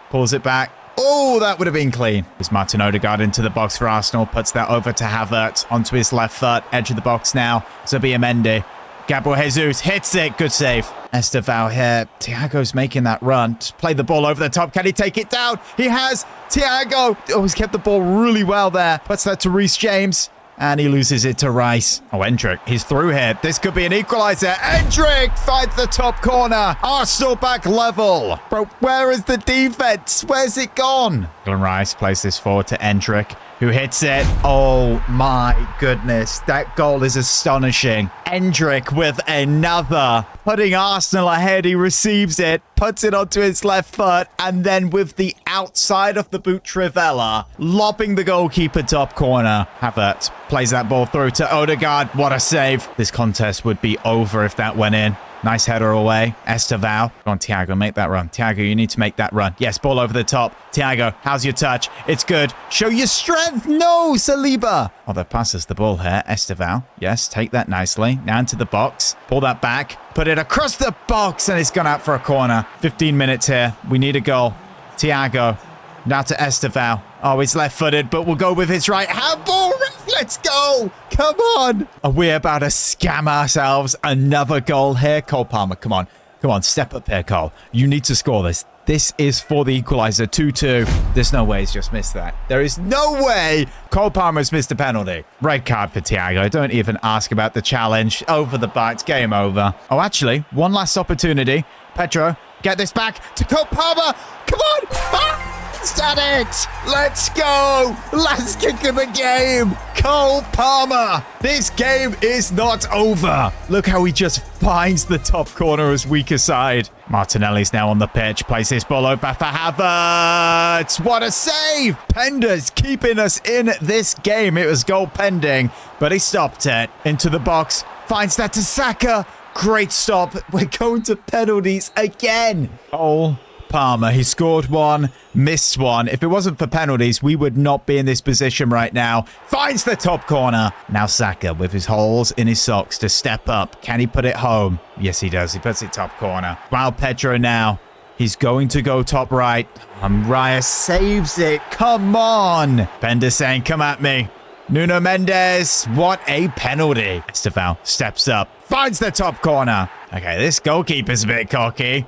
[SPEAKER 1] Pulls it back. Oh, that would have been clean. There's Martin Odegaard into the box for Arsenal. Puts that over to Havertz onto his left foot. Edge of the box now. Zubimendi. Gabriel Jesus hits it. Good save. Esteval here. Thiago's making that run. Just play the ball over the top. Can he take it down? He has. Thiago. Oh, he's kept the ball really well there. Puts that to Reece James. And he loses it to Rice. Oh, Endrick, he's through here. This could be an equaliser. Endrick finds the top corner. Arsenal back level. Bro, where is the defense? Where's it gone? Glenn Rice plays this forward to Endrick, who hits it. Oh, my goodness. That goal is astonishing. Endrick with another. Putting Arsenal ahead. He receives it, puts it onto his left foot, and then with the outside of the boot Trivella, lobbing the goalkeeper top corner. Havertz plays that ball through to Odegaard. What a save. This contest would be over if that went in. Nice header away. Esteval. Go on, Thiago. Make that run. Thiago, you need to make that run. Yes, ball over the top. Thiago, how's your touch? It's good. Show your strength. No, Saliba. Oh, that passes the ball here. Esteval. Yes, take that nicely. Now into the box. Pull that back. Put it across the box, and it's gone out for a corner. 15 minutes here. We need a goal. Thiago. Now to Esteval. Oh, he's left-footed, but we'll go with his right. Handball, ref, let's go. Come on. Are we about to scam ourselves another goal here? Cole Palmer, come on. Come on, step up here, Cole. You need to score this. This is for the equaliser, 2-2. There's no way he's just missed that. There is no way Cole Palmer's missed a penalty. Red card for Thiago. Don't even ask about the challenge. Over the bar. It's game over. Oh, actually, one last opportunity. Pedro, get this back to Cole Palmer. Come on. Ah! At it! Let's go! Last kick of the game! Cole Palmer! This game is not over! Look how he just finds the top corner as weaker side. Martinelli's now on the pitch, plays this ball over for Havertz. What a save! Pender's keeping us in this game. It was goal pending, but he stopped it. Into the box, finds that to Saka. Great stop. We're going to penalties again. Cole Palmer, he scored one, missed one. If it wasn't for penalties, we would not be in this position right now. Finds the top corner. Now Saka with his holes in his socks to step up. Can he put it home? Yes, he does. He puts it top corner. Wow, Pedro now. He's going to go top right. Raya saves it. Come on. Bender saying, come at me. Nuno Mendes. What a penalty. Esteval steps up. Finds the top corner. Okay, this goalkeeper's a bit cocky.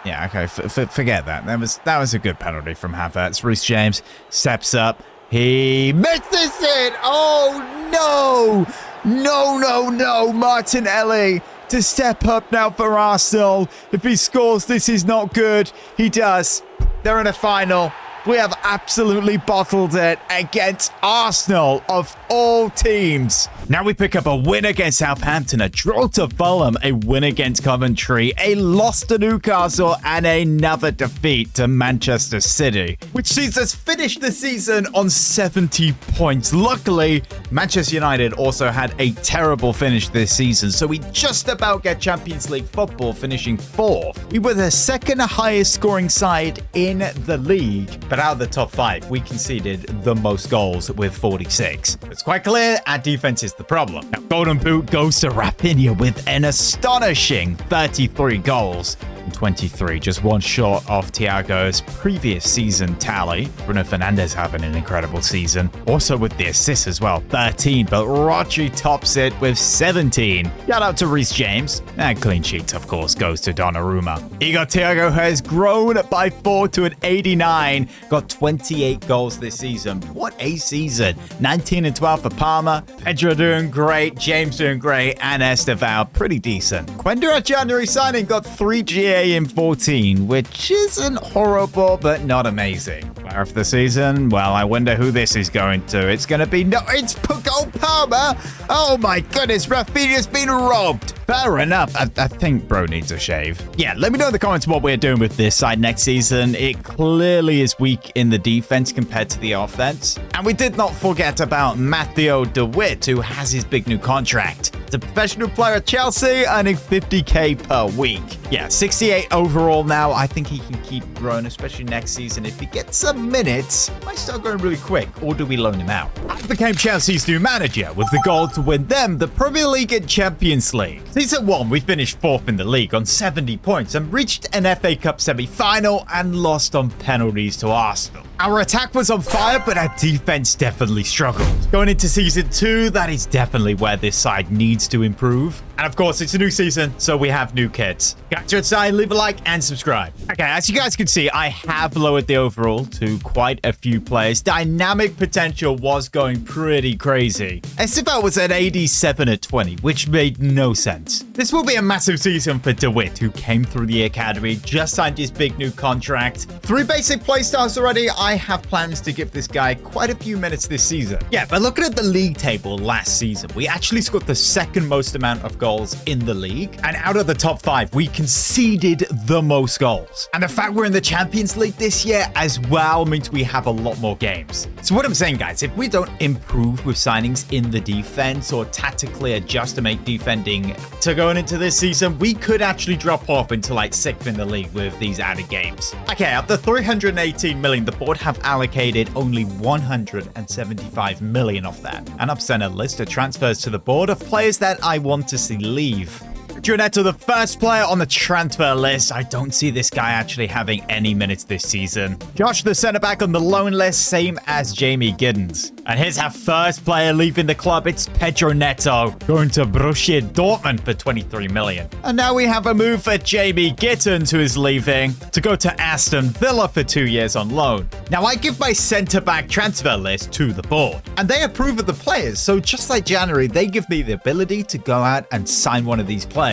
[SPEAKER 1] Yeah, okay, forget that. That was a good penalty from Havertz. Reece James steps up. He misses it. Oh, no. No. Martinelli to step up now for Arsenal. If he scores, this is not good. He does. They're in a final. We have absolutely bottled it against Arsenal of all teams. Now we pick up a win against Southampton, a draw to Fulham, a win against Coventry, a loss to Newcastle, and another defeat to Manchester City, which sees us finish the season on 70 points. Luckily, Manchester United also had a terrible finish this season, so we just about get Champions League football, finishing 4th. We were the second highest scoring side in the league, But out of the top 5, we conceded the most goals with 46. It's quite clear our defense is the problem. Now, Golden Boot goes to Rafinha with an astonishing 33 goals. 23, just one short of Thiago's previous season tally. Bruno Fernandes having an incredible season. Also with the assists as well, 13, but Rodri tops it with 17. Shout out to Reece James. And clean sheet, of course, goes to Donnarumma. Igor Thiago has grown by 4 to an 89. Got 28 goals this season. What a season. 19 and 12 for Palmer. Pedro doing great. James doing great. And Estevao pretty decent. Quender at January signing got 3 GA in 14, which isn't horrible, but not amazing. Player of the season? Well, I wonder who this is going to. It's going to be... No, it's Cole Palmer! Oh my goodness, Rafinha's been robbed! Fair enough. I think bro needs a shave. Yeah, let me know in the comments what we're doing with this side next season. It clearly is weak in the defense compared to the offense. And we did not forget about Matteo De Ligt, who has his big new contract. He's a professional player at Chelsea, earning 50k per week. Yeah, 68 overall now. I think he can keep growing, especially next season. If he gets some minutes, he might start going really quick. Or do we loan him out? I became Chelsea's new manager with the goal to win them the Premier League and Champions League. Season 1, we finished 4th in the league on 70 points and reached an FA Cup semi-final and lost on penalties to Arsenal. Our attack was on fire, but our defense definitely struggled. Going into Season 2, that is definitely where this side needs to improve. And of course, it's a new season, so we have new kits. Catch you outside, leave a like and subscribe. Okay, as you guys can see, I have lowered the overall to quite a few players. Dynamic potential was going pretty crazy. Estevao was at 87 at 20, which made no sense. This will be a massive season for De Ligt, who came through the academy, just signed his big new contract. 3 basic playstyles already. I have plans to give this guy quite a few minutes this season. Yeah, but looking at the league table last season, we actually scored the 2nd most amount of goals in the league. And out of the top 5, we conceded the most goals. And the fact we're in the Champions League this year as well means we have a lot more games. So what I'm saying, guys, if we don't improve with signings in the defense or tactically adjust to make defending to going into this season, we could actually drop off into like 6th in the league with these added games. Okay, of the 318 million, the board have allocated only 175 million of that. And I've sent a list of transfers to the board of players that I want to see leave. Neto, the first player on the transfer list. I don't see this guy actually having any minutes this season. Josh, the centre-back on the loan list, same as Jamie Giddens. And here's our first player leaving the club. It's Pedro Neto, going to Borussia Dortmund for 23 million. And now we have a move for Jamie Gittens, who is leaving to go to Aston Villa for 2 years on loan. Now, I give my centre-back transfer list to the board, and they approve of the players. So just like January, they give me the ability to go out and sign one of these players.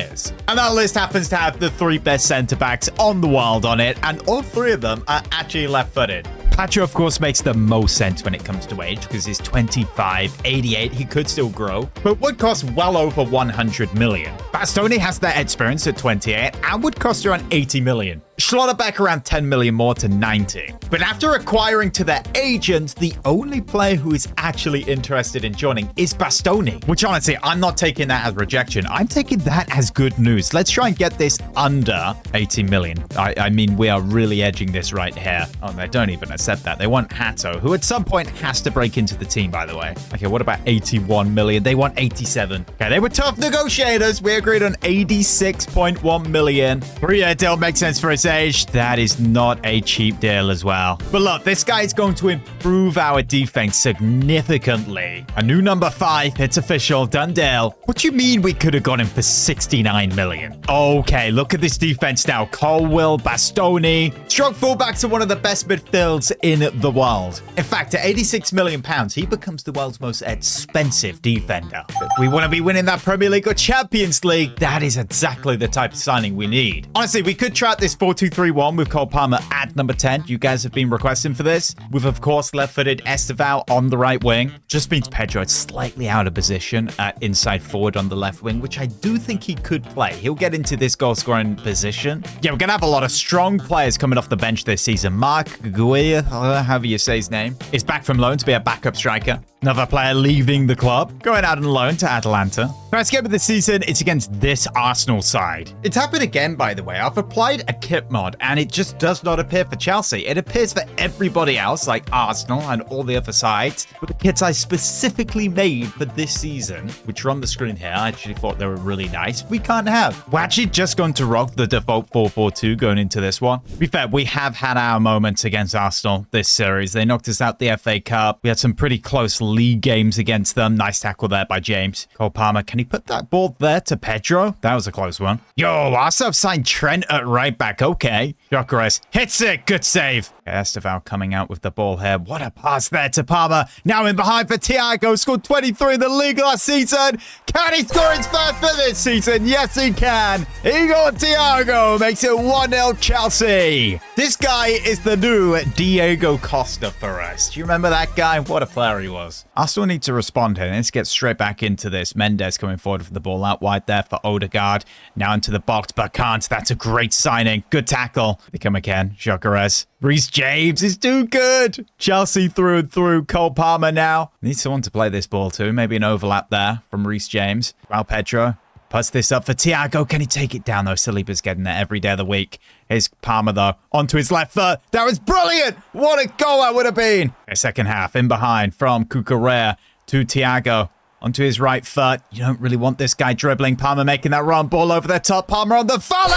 [SPEAKER 1] And that list happens to have the 3 best centre-backs on the world on it, and all 3 of them are actually left-footed. Pacho, of course, makes the most sense when it comes to age because he's 25, 88. He could still grow, but would cost well over 100 million. Bastoni has that experience at 28 and would cost around 80 million. Schlotterbeck around 10 million more to 90. But after acquiring to their agent, the only player who is actually interested in joining is Bastoni, which honestly, I'm not taking that as rejection. I'm taking that as good news. Let's try and get this under 80 million. I mean, we are really edging this right here. Oh, they don't even accept that. They want Hato, who at some point has to break into the team, by the way. Okay, what about 81 million? They want 87. Okay, they were tough negotiators. We agreed on 86.1 million. 3-year deal makes sense for his age. That is not a cheap deal as well. But look, this guy is going to improve our defense significantly. A new number 5, it's official, done deal. What do you mean we could have got him for 69 million? Okay, look at this defense now. Colwill, Bastoni. Strong fullbacks are one of the best midfields in the world. In fact, at 86 million pounds, he becomes the world's most expensive defender. But we want to be winning that Premier League or Champions League. That is exactly the type of signing we need. Honestly, we could try out this 4-2-3-1 with Cole Palmer at number 10. You guys have been requesting for this. With, of course, left-footed Estevao on the right wing. Just means Pedro is slightly out of position at inside forward on the left wing, which I do think he could play. He'll get into this goal-scoring position. Yeah, we're going to have a lot of strong players coming off the bench this season. Mark Guia, however you say his name, is back from loan to be a backup striker. Another player leaving the club, going out on loan to Atalanta. First game of the season, it's against this Arsenal side. It's happened again, by the way. I've applied a kit mod, and it just does not appear for Chelsea. It appears for everybody else, like Arsenal and all the other sides. But the kits I specifically made for this season, which are on the screen here, I actually thought they were really nice, we can't have. We're actually just going to rock the default 4-4-2 going into this one. To be fair, we have had our moments against Arsenal this series. They knocked us out the FA Cup. We had some pretty close league games against them. Nice tackle there by James. Cole Palmer, can he put that ball there to Pedro? That was a close one. Yo, Arsenal signed Trent at right back. Okay. Gyökeres hits it. Good save. Estevao coming out with the ball here. What a pass there to Palmer. Now in behind for Thiago. Scored 23 in the league last season. Can he score his first for this season? Yes, he can. Igor Thiago makes it 1-0 Chelsea. This guy is the new Diego Costa for us. Do you remember that guy? What a player he was. Arsenal need to respond here. Let's get straight back into this. Mendes coming forward for the ball out wide there for Odegaard. Now into the box, but can't. That's a great signing. Good tackle. They come again. Gyökeres. Reece James is too good. Chelsea through and through. Cole Palmer now. Needs someone to play this ball to. Maybe an overlap there from Reece James. Raul Pedro puts this up for Thiago. Can he take it down though? Saliba's getting there every day of the week. Here's Palmer though. Onto his left foot. That was brilliant. What a goal that would have been. Okay, second half in behind from Cucurella to Thiago. Onto his right foot. You don't really want this guy dribbling. Palmer making that run. Ball over the top. Palmer on the volley.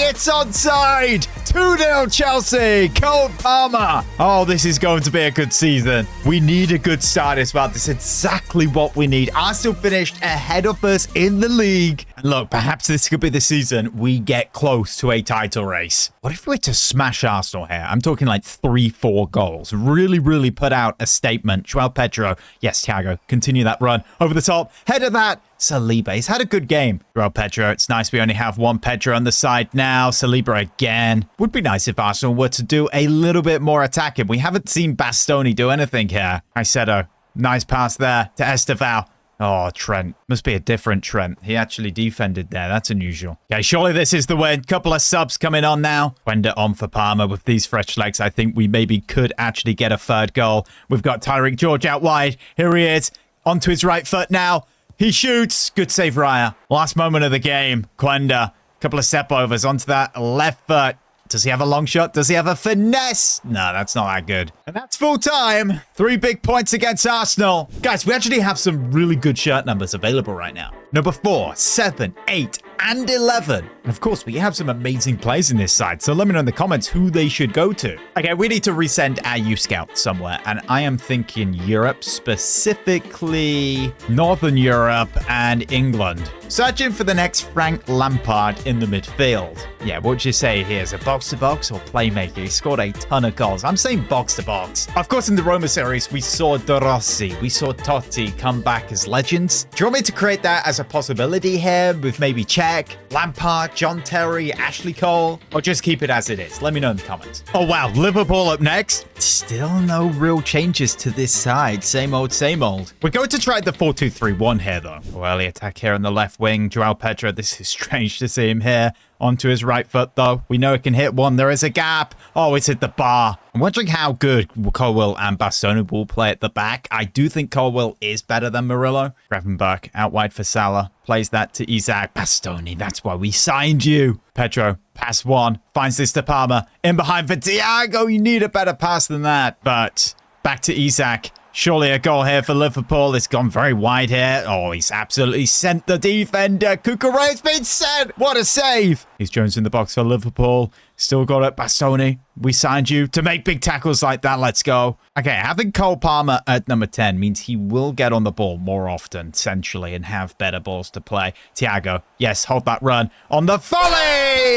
[SPEAKER 1] It's onside. 2-0 Chelsea. Cole Palmer. Oh, this is going to be a good season. We need a good start as well. This is exactly what we need. Arsenal finished ahead of us in the league. And look, perhaps this could be the season we get close to a title race. What if we were to smash Arsenal here? I'm talking like 3-4 goals. Really put out a statement. João Pedro. Yes, Thiago. Continue that run. Over the top. Head of that. Saliba. He's had a good game. João Pedro. It's nice we only have one Pedro on the side now. Saliba again. Would be nice if Arsenal were to do a little bit more attacking. We haven't seen Bastoni do anything here. Caicedo. Nice pass there to Estevao. Oh, Trent. Must be a different Trent. He actually defended there. That's unusual. Okay, surely this is the win. Couple of subs coming on now. Wender on for Palmer with these fresh legs. I think we maybe could actually get a third goal. We've got Tyreek George out wide. Here he is. Onto his right foot now. He shoots. Good save, Raya. Last moment of the game. Quenda. Couple of step overs onto that left foot. Does he have a long shot? Does he have a finesse? No, that's not that good. And that's full time. 3 big points against Arsenal. Guys, we actually have some really good shirt numbers available right now. Number 4, 7, 8, and 11. And of course, we have some amazing players in this side. So let me know in the comments who they should go to. Okay, we need to resend our U-Scout somewhere. And I am thinking Europe, specifically Northern Europe and England. Searching for the next Frank Lampard in the midfield. Yeah, what would you say here? Is it box-to-box or playmaker? He scored a ton of goals. I'm saying box-to-box. Of course, in the Roma series, we saw De Rossi, we saw Totti come back as legends. Do you want me to create that as a possibility here with maybe Cech, Lampard, John Terry, Ashley Cole, or just keep it as it is? Let me know in the comments. Oh, wow. Liverpool up next. Still no real changes to this side. Same old, same old. We're going to try the 4-2-3-1 here, though. Oh, early attack here on the left wing. João Pedro. This is strange to see him here. Onto his right foot, though. We know it can hit one. There is a gap. Oh, it's hit the bar. I'm wondering how good Colwill and Bastoni will play at the back. I do think Colwill is better than Murillo. Gravenberch out wide for Salah. Plays that to Isaac. Bastoni, that's why we signed you. Pedro, pass one. Finds this to Palmer. In behind for Thiago. You need a better pass than that. But back to Isaac. Surely a goal here for Liverpool. It's gone very wide here. Oh, he's absolutely sent the defender. Cucurella's been sent. What a save. He's Jones in the box for Liverpool. Still got it. Bastoni, we signed you to make big tackles like that. Let's go. Okay, having Cole Palmer at number 10 means he will get on the ball more often, essentially, and have better balls to play. Thiago, yes, hold that run. On the volley!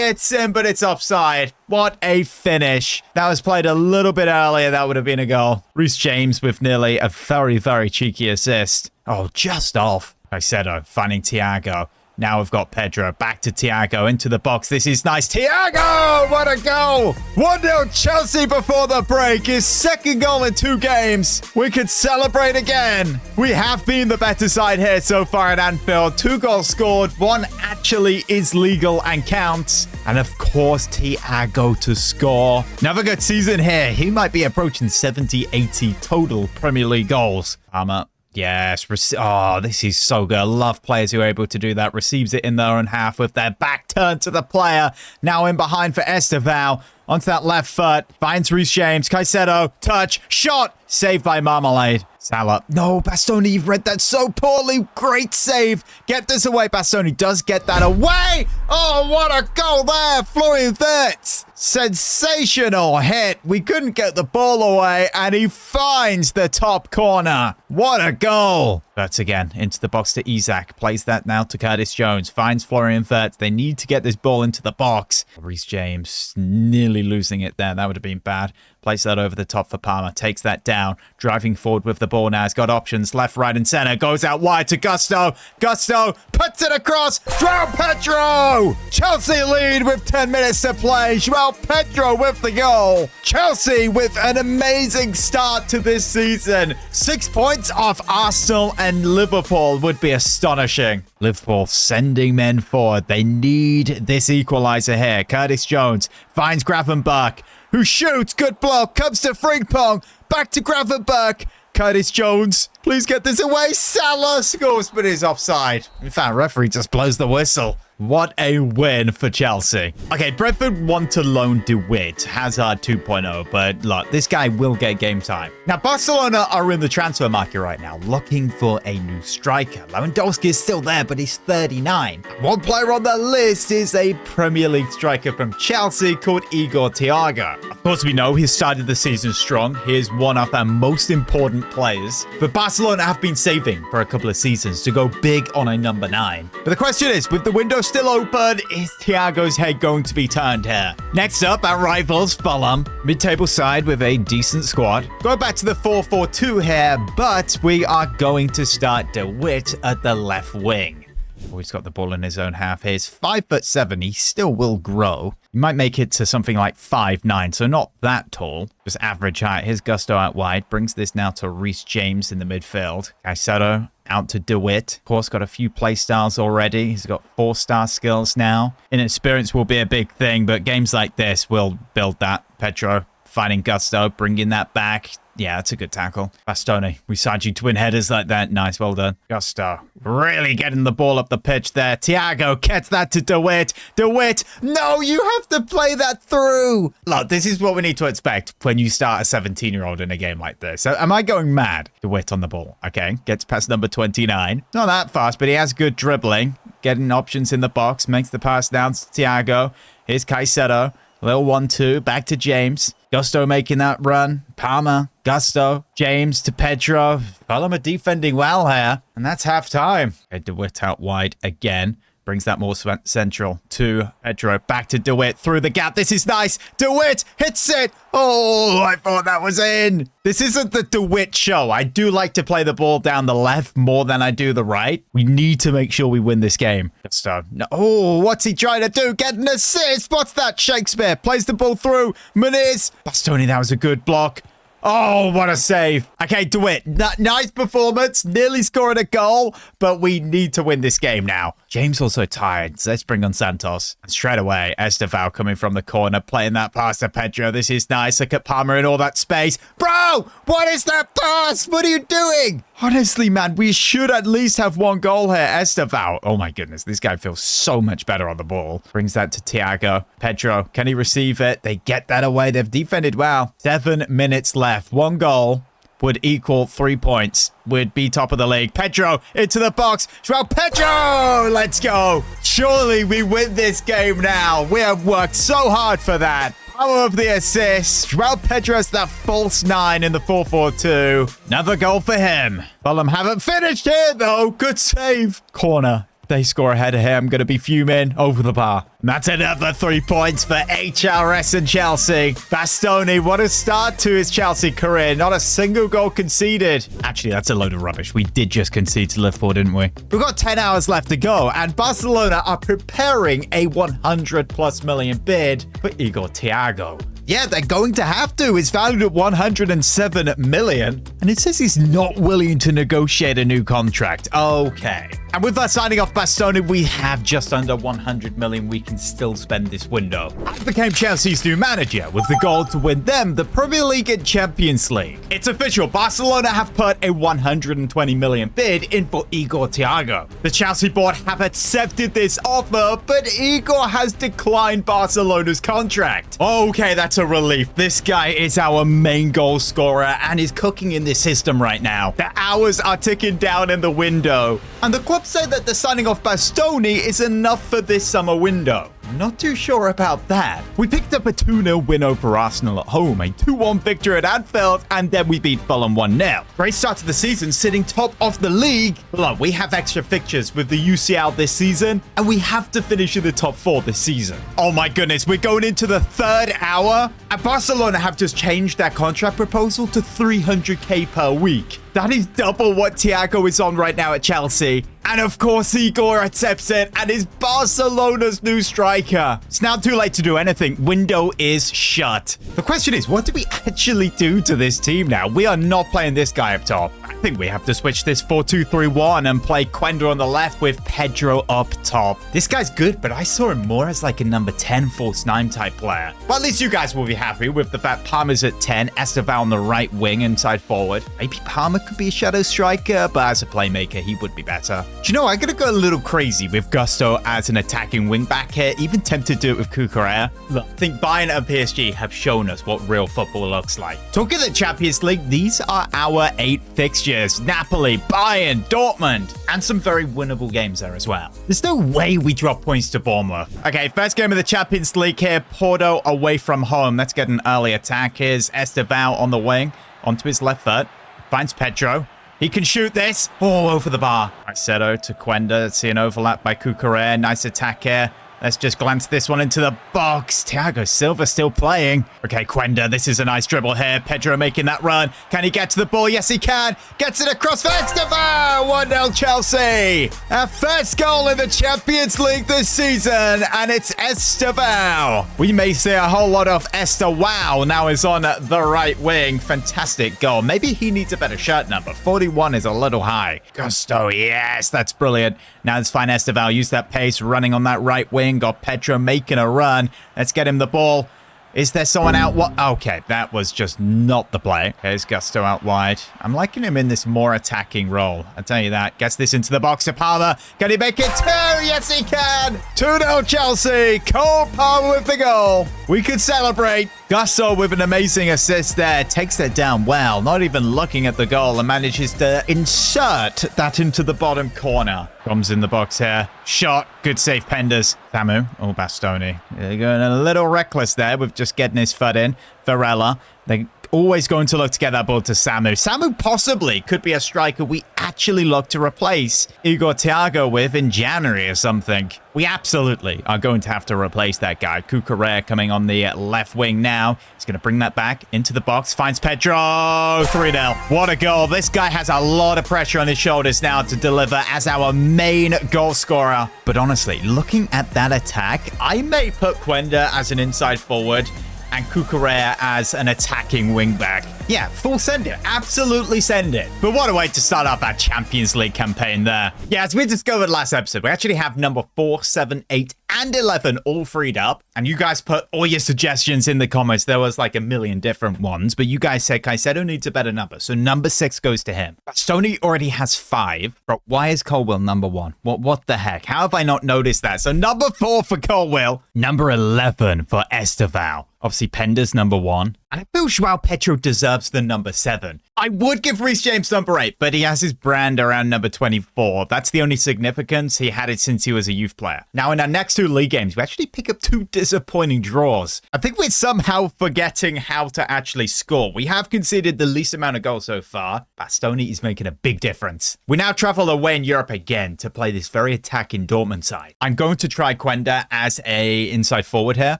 [SPEAKER 1] It's in, but it's offside. What a finish. That was played a little bit earlier. That would have been a goal. Reece James with nearly a very cheeky assist. Oh, just off. Caicedo finding Thiago. Now we've got Pedro. Back to Thiago. Into the box. This is nice. Thiago! What a goal! 1-0 Chelsea before the break. His second goal in 2 games. We could celebrate again. We have been the better side here so far at Anfield. 2 goals scored. 1 actually is legal and counts. And of course, Thiago to score. Another good season here. He might be approaching 70, 80 total Premier League goals. Palmer Yes. Oh, this is so good. I love players who are able to do that. Receives it in their own half with their back turned to the player. Now in behind for Estevao. Onto that left foot. Finds Reece James. Caicedo. Touch. Shot. Saved by Marmalade. Salah. No, Bastoni, you've read that so poorly. Great save. Get this away. Bastoni does get that away. Oh, what a goal there. Florian Wirtz. Sensational hit. We couldn't get the ball away, and he finds the top corner. What a goal. Wirtz again into the box to Isak. Plays that now to Curtis Jones. Finds Florian Wirtz. They need to get this ball into the box. Reece James nearly losing it there. That would have been bad. Place that over the top for Palmer. Takes that down. Driving forward with the ball now. He's got options left, right, and center. Goes out wide to Gusto. Gusto puts it across. João Pedro! Chelsea lead with 10 minutes to play. João Pedro with the goal. Chelsea with an amazing start to this season. 6 points off Arsenal and Liverpool would be astonishing. Liverpool sending men forward. They need this equalizer here. Curtis Jones finds Gravenberch, who shoots. Good block. Comes to Frimpong. Back to Gravenberch. Curtis Jones. Please get this away. Salah scores, but is offside. In fact, referee just blows the whistle. What a win for Chelsea. Okay, Brentford want to loan DeWitt, Hazard 2.0, but look, this guy will get game time. Now, Barcelona are in the transfer market right now, looking for a new striker. Lewandowski is still there, but he's 39. One player on the list is a Premier League striker from Chelsea called Igor Thiago. Of course, we know he started the season strong. He is one of their most important players, but Barcelona have been saving for a couple of seasons to go big on a number 9. But the question is, with the window still open, is Thiago's head going to be turned here? Next up, our rivals, Fulham. Mid-table side with a decent squad. Go back to the 4-4-2 here, but we are going to start DeWitt at the left wing. Oh, he's got the ball in his own half. He's 5'7". He still will grow. He might make it to something like 5'9", so not that tall. Just average height. Here's Gusto out wide. Brings this now to Reece James in the midfield. Caicedo out to DeWitt. Of course, got a few play styles already. He's got 4-star skills now. Inexperience will be a big thing, but games like this will build that. Pedro finding Gusto, bringing that back. Yeah, that's a good tackle. Bastoni, we signed you twin headers like that. Nice, well done. Gusto, really getting the ball up the pitch there. Thiago gets that to DeWitt. DeWitt, no, you have to play that through. Look, this is what we need to expect when you start a 17-year-old in a game like this. So am I going mad? DeWitt on the ball. Okay, gets past number 29. Not that fast, but he has good dribbling. Getting options in the box. Makes the pass down to Thiago. Here's Caicedo. Little 1-2, back to James. Gusto making that run. Palmer, Gusto, James to Pedro. Fulham are defending well here. And that's half time. Okay, DeWitt out wide again. Brings that more central to Pedro. Back to DeWitt through the gap. This is nice. DeWitt hits it. Oh, I thought that was in. This isn't the DeWitt show. I do like to play the ball down the left more than I do the right. We need to make sure we win this game. So, no. Oh, what's he trying to do? Get an assist. What's that? Shakespeare plays the ball through. Muniz. Bastoni, that was a good block. Oh, what a save. Okay, DeWitt, nice performance. Nearly scoring a goal, but we need to win this game now. James also tired, so let's bring on Santos. And straight away, Estevao coming from the corner, playing that pass to Pedro. This is nice. Look at Palmer in all that space. Bro, what is that pass? What are you doing? Honestly, man, we should at least have one goal here. Estevao. Oh my goodness, this guy feels so much better on the ball. Brings that to Thiago. Pedro, can he receive it? They get that away. They've defended well. 7 minutes left. One goal would equal 3 points. Would be top of the league. Pedro into the box. João Pedro! Let's go. Surely we win this game now. We have worked so hard for that. Power of the assist. João Pedro's that false 9 in the 4-4-2. Another goal for him. Fulham haven't finished here, though. Good save. Corner. They score ahead of him. Going to be fuming over the bar. And that's another 3 points for HRS and Chelsea. Bastoni, what a start to his Chelsea career. Not a single goal conceded. Actually, that's a load of rubbish. We did just concede to Liverpool, didn't we? We've got 10 hours left to go, and Barcelona are preparing a 100+ million bid for Igor Thiago. Yeah, they're going to have to. It's valued at 107 million. And it says he's not willing to negotiate a new contract. Okay. And with that signing off Bastoni, we have just under 100 million we can still spend this window. I became Chelsea's new manager with the goal to win them the Premier League and Champions League. It's official. Barcelona have put a 120 million bid in for Igor Thiago. The Chelsea board have accepted this offer, but Igor has declined Barcelona's contract. Okay, that's a relief. This guy is our main goal scorer and is cooking in this system right now. The hours are ticking down in the window. And the club say that the signing of Bastoni is enough for this summer window. Not too sure about that. We picked up a 2-0 win over Arsenal at home, a 2-1 victory at Anfield, and then we beat Fulham 1-0. Great start to the season, sitting top of the league. Look, we have extra fixtures with the UCL this season, and we have to finish in the top 4 this season. Oh my goodness, we're going into the third hour, and Barcelona have just changed their contract proposal to 300k per week. That is double what Thiago is on right now at Chelsea. And of course, Igor accepts it and is Barcelona's new striker. It's now too late to do anything. Window is shut. The question is, what do we actually do to this team now? We are not playing this guy up top. I think we have to switch this 4-2-3-1 and play Quenda on the left with Pedro up top. This guy's good, but I saw him more as like a number 10 false 9 type player. Well, at least you guys will be happy with the fact Palmer's at 10, Esteval on the right wing, inside forward. Maybe Palmer could be a shadow striker, but as a playmaker, he would be better. Do you know, I'm going to go a little crazy with Gusto as an attacking wing back here, even tempted to do it with Cucurella. Look, I think Bayern and PSG have shown us what real football looks like. Talking the Champions League, these are our 8 fixtures. Napoli, Bayern, Dortmund, and some very winnable games there as well. There's no way we drop points to Bournemouth. Okay, first game of the Champions League here, Porto away from home. Let's get an early attack. Here's Esteval on the wing, onto his left foot. Finds Pedro. He can shoot this. Oh, over the bar. Caicedo to Quenda. Let's see an overlap by Cucurella. Nice attack here. Let's just glance this one into the box. Thiago Silva still playing. Okay, Quenda, this is a nice dribble here. Pedro making that run. Can he get to the ball? Yes, he can. Gets it across for Esteval. 1-0 Chelsea. Our first goal in the Champions League this season, and it's Esteval. We may see a whole lot of Esteval now is on the right wing. Fantastic goal. Maybe he needs a better shirt number. 41 is a little high. Gusto, yes, that's brilliant. Now let's find Esteval. Use that pace, running on that right wing. Got Pedro making a run. Let's get him the ball. Is there someone out? What? Okay, that was just not the play. Here's Gusto out wide. I'm liking him in this more attacking role. I'll tell you that. Gets this into the box to Palmer. Can he make it 2? Yes, he can. 2-0 Chelsea. Cole Palmer with the goal. We could celebrate. Gusto with an amazing assist there. Takes that down well. Not even looking at the goal and manages to insert that into the bottom corner. Comes in the box here. Shot. Good save, Penders. Samu. Oh, Bastoni. They're going a little reckless there with just getting his foot in. Varela. They always going to look to get that ball to Samu. Samu possibly could be a striker we actually look to replace Igor Thiago with in January or something. We absolutely are going to have to replace that guy. Cucurella coming on the left wing now. He's going to bring that back into the box. Finds Pedro. 3-0. What a goal. This guy has a lot of pressure on his shoulders now to deliver as our main goal scorer. But honestly, looking at that attack, I may put Quenda as an inside forward and Cucurella as an attacking wingback. Yeah, full send it. Absolutely send it. But what a way to start off our Champions League campaign there. Yeah, as we discovered last episode, we actually have number 4, 7, 8, and 11 all freed up. And you guys put all your suggestions in the comments. There was like a million different ones, but you guys said Caicedo needs a better number. So number 6 goes to him. Bastoni already has 5. But why is Colwill number 1? What the heck? How have I not noticed that? So number 4 for Colwill. Number 11 for Esteval. Obviously, Penders number 1. And I feel Joao Pedro deserves the number 7. I would give Reece James number 8, but he has his brand around number 24. That's the only significance. He had it since he was a youth player. Now, in our next 2 league games, we actually pick up 2 disappointing draws. I think we're somehow forgetting how to actually score. We have conceded the least amount of goals so far. Bastoni is making a big difference. We now travel away in Europe again to play this very attacking Dortmund side. I'm going to try Quenda as a inside forward here.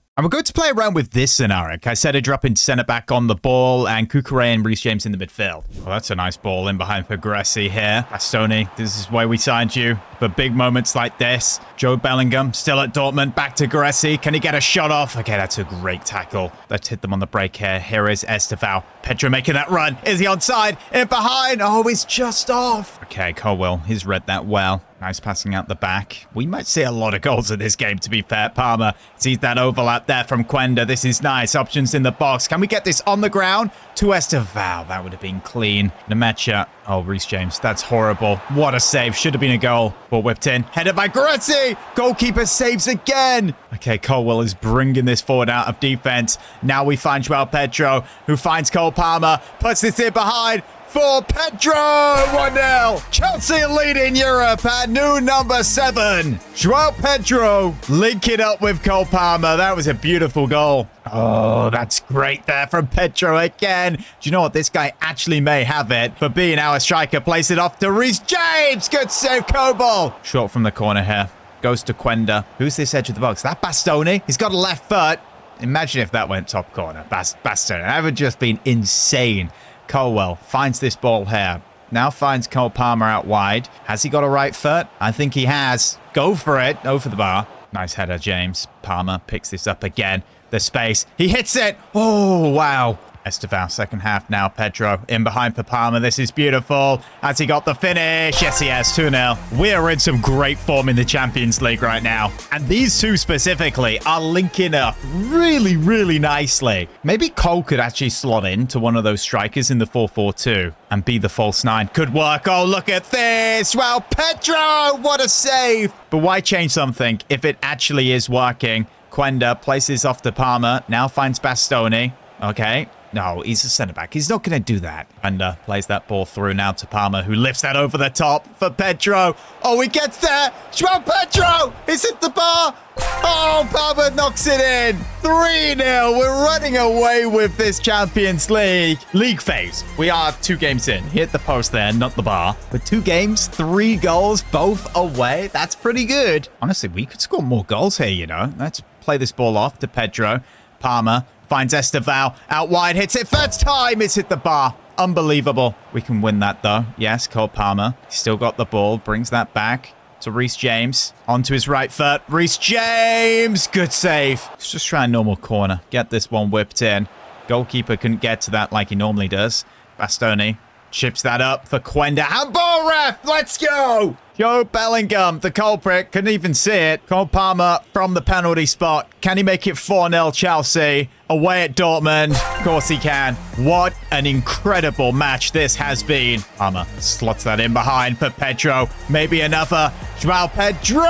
[SPEAKER 1] And we're going to play around with this scenario. Caicedo dropping centre-back on the ball and Cucurella and Reece James in the midfield. Well, that's a nice ball in behind for Gressi here. Bastoni, this is why we signed you for big moments like this. Joe Bellingham still at Dortmund. Back to Gressi. Can he get a shot off? Okay, that's a great tackle. Let's hit them on the break here. Here is Estevao. Pedro making that run. Is he onside? In behind. Oh, he's just off. Okay, Colwell, he's read that well. Nice passing out the back. We might see a lot of goals in this game, to be fair. Palmer sees that overlap there from Quenda. This is nice. Options in the box. Can we get this on the ground to Estevao? That would have been clean. Nemecha. Oh, Reece James. That's horrible. What a save. Should have been a goal. Ball whipped in. Headed by Gressi. Goalkeeper saves again. Okay, Colwell is bringing this forward out of defense. Now we find Joao Pedro, who finds Cole Palmer. Puts this in behind. For Pedro, 1-0. Chelsea leading Europe at new number 7. Joao Pedro linking up with Cole Palmer. That was a beautiful goal. Oh, that's great there from Pedro again. Do you know what? This guy actually may have it for being our striker. Place it off to Reece James. Good save, Kobol. Short from the corner here. Goes to Quenda. Who's this edge of the box? That Bastoni. He's got a left foot. Imagine if that went top corner. Bastoni. That would just been insane. Colwell finds this ball here. Now finds Cole Palmer out wide. Has he got a right foot? I think he has. Go for it. Over the bar. Nice header, James. Palmer picks this up again. The space. He hits it. Oh, wow. Estevao, second half now. Pedro in behind for Palmer. This is beautiful. Has he got the finish? Yes, he has. 2-0. We're in some great form in the Champions League right now. And these two specifically are linking up really, really nicely. Maybe Cole could actually slot in to one of those strikers in the 4-4-2 and be the false 9. Could work. Oh, look at this. Well, Pedro, what a save. But why change something if it actually is working? Quenda places off to Palmer. Now finds Bastoni. Okay. No, he's a centre-back. He's not going to do that. And plays that ball through now to Palmer, who lifts that over the top for Pedro. Oh, he gets there. Joao Pedro! He's hit the bar. Oh, Palmer knocks it in. 3-0. We're running away with this Champions League. League phase. We are 2 games in. Hit the post there, not the bar. But 2 games, 3 goals, both away. That's pretty good. Honestly, we could score more goals here, you know. Let's play this ball off to Pedro. Palmer finds Estevao out wide, hits it first time. It's hit the bar. Unbelievable. We can win that though. Yes, Cole Palmer. He's still got the ball. Brings that back to Reece James. Onto his right foot. Reece James. Good save. Let's just try a normal corner. Get this one whipped in. Goalkeeper couldn't get to that like he normally does. Bastoni chips that up for Quenda. Handball ref. Let's go. Joe Bellingham, the culprit, couldn't even see it. Cole Palmer from the penalty spot. Can he make it 4-0 Chelsea? Away at Dortmund. Of course he can. What an incredible match this has been. Palmer slots that in behind for Pedro. Maybe another. Joao Pedro!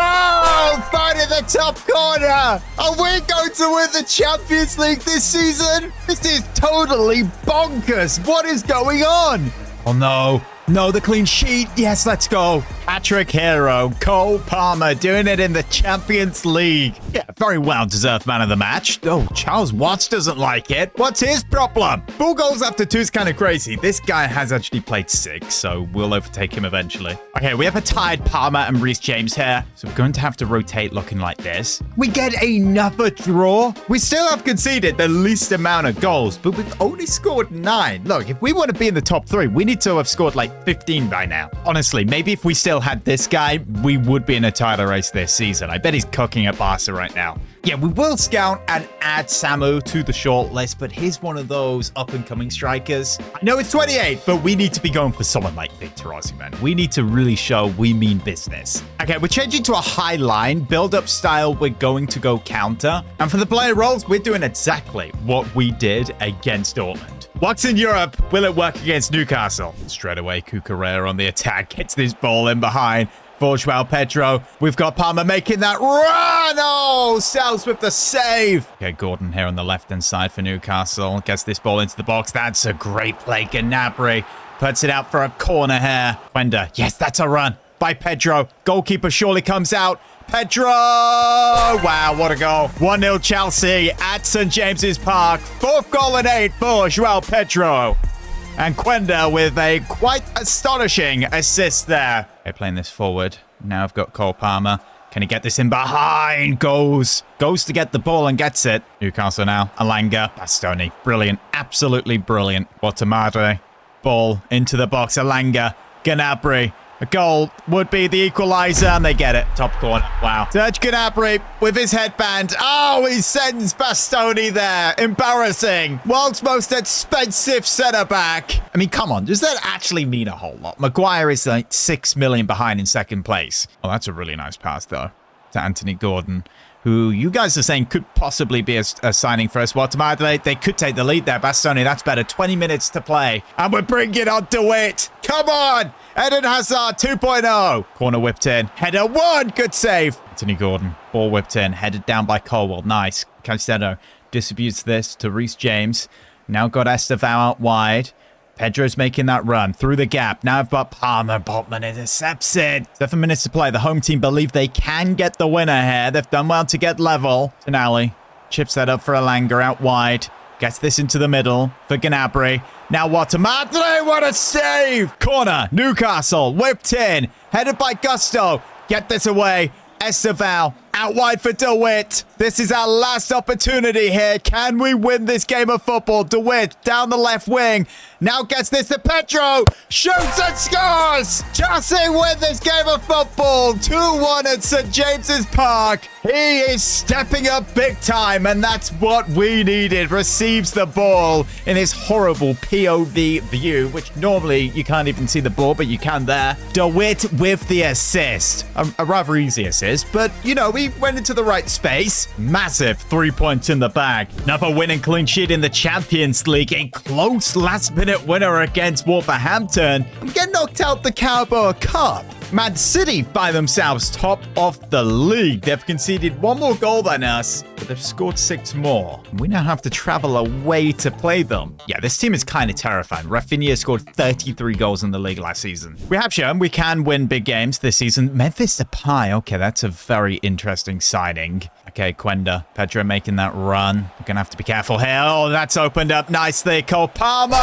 [SPEAKER 1] Finding the top corner. Are we going to win the Champions League this season? This is totally bonkers. What is going on? Oh no. No, the clean sheet. Yes, let's go. Patrick Hero, Cole Palmer doing it in the Champions League. Yeah, very well-deserved man of the match. Oh, Charles Watts doesn't like it. What's his problem? 4 goals after 2 is kind of crazy. This guy has actually played 6, so we'll overtake him eventually. Okay, we have a tied Palmer and Reece James here, so we're going to have to rotate looking like this. We get another draw. We still have conceded the least amount of goals, but we've only scored 9. Look, if we want to be in the top 3, we need to have scored like 15 by now. Honestly, maybe if we still had this guy, we would be in a title race this season. I bet he's cooking at Barca right now. Yeah, we will scout and add Samu to the short list, but he's one of those up-and-coming strikers. I know it's 28, but we need to be going for someone like Victor Osimhen. We need to really show we mean business. Okay, we're changing to a high line, build-up style. We're going to go counter. And for the player roles, we're doing exactly what we did against Dortmund. What's in Europe? Will it work against Newcastle? Straight away, Cucurella on the attack. Gets this ball in behind. For Joao Pedro. We've got Palmer making that run. Oh, Sells with the save. Okay, Gordon here on the left-hand side for Newcastle. Gets this ball into the box. That's a great play. Gnabry puts it out for a corner here. Quenda. Yes, that's a run by Pedro. Goalkeeper surely comes out. Pedro! Wow, what a goal. 1-0 Chelsea at St. James's Park. 4th goal and 8 for Joao Pedro. And Quenda with a quite astonishing assist there. Okay, playing this forward. Now I've got Cole Palmer. Can he get this in behind? Goes to get the ball and gets it. Newcastle now. Alanga. Bastoni. Brilliant. Absolutely brilliant. Watanabe. Ball into the box. Alanga. Gnabry. A goal would be the equaliser, and they get it. Top corner. Wow. Serge Gnabry with his headband. Oh, he sends Bastoni there. Embarrassing. World's most expensive centre-back. I mean, come on. Does that actually mean a whole lot? Maguire is like 6 million behind in second place. Oh, that's a really nice pass, though, to Anthony Gordon, who you guys are saying could possibly be a signing for us. Watanabe, they could take the lead there. Bastoni, that's better. 20 minutes to play. And we're bringing on DeWitt. Come on. Eden Hazard 2.0. Corner whipped in. Header 1. Good save. Anthony Gordon. Ball whipped in. Headed down by Colwell. Nice. Caicedo distributes this to Reece James. Now got Estevao out wide. Pedro's making that run through the gap. Now I've got Palmer. Botman intercepts it. 7 minutes to play. The home team believe they can get the winner here. They've done well to get level. Tonali chips that up for Alanga out wide. Gets this into the middle for Gnabry. Now Watanabe. What a save. Corner. Newcastle. Whipped in. Headed by Gusto. Get this away. Estevao out wide for DeWitt. This is our last opportunity here. Can we win this game of football? DeWitt down the left wing. Now gets this to Pedro. Shoots and scores. Chelsea win this game of football. 2-1 at St. James's Park. He is stepping up big time, and that's what we needed. Receives the ball in his horrible POV view, which normally you can't even see the ball, but you can there. DeWitt with the assist. A rather easy assist, but, you know, we went into the right space. Massive 3 points in the bag. Another winning clean sheet in the Champions League. A close last-minute winner against Wolverhampton. And get knocked out the Carabao Cup. Man City by themselves top of the league. They've conceded 1 more goal than us, but they've scored 6 more. We now have to travel away to play them. Yeah, this team is kind of terrifying. Rafinha scored 33 goals in the league last season. We have shown we can win big games this season. Memphis Depay. Okay, that's a very interesting signing. Okay, Quenda. Pedro making that run. We're going to have to be careful here. Oh, that's opened up nicely. Cole Palmer,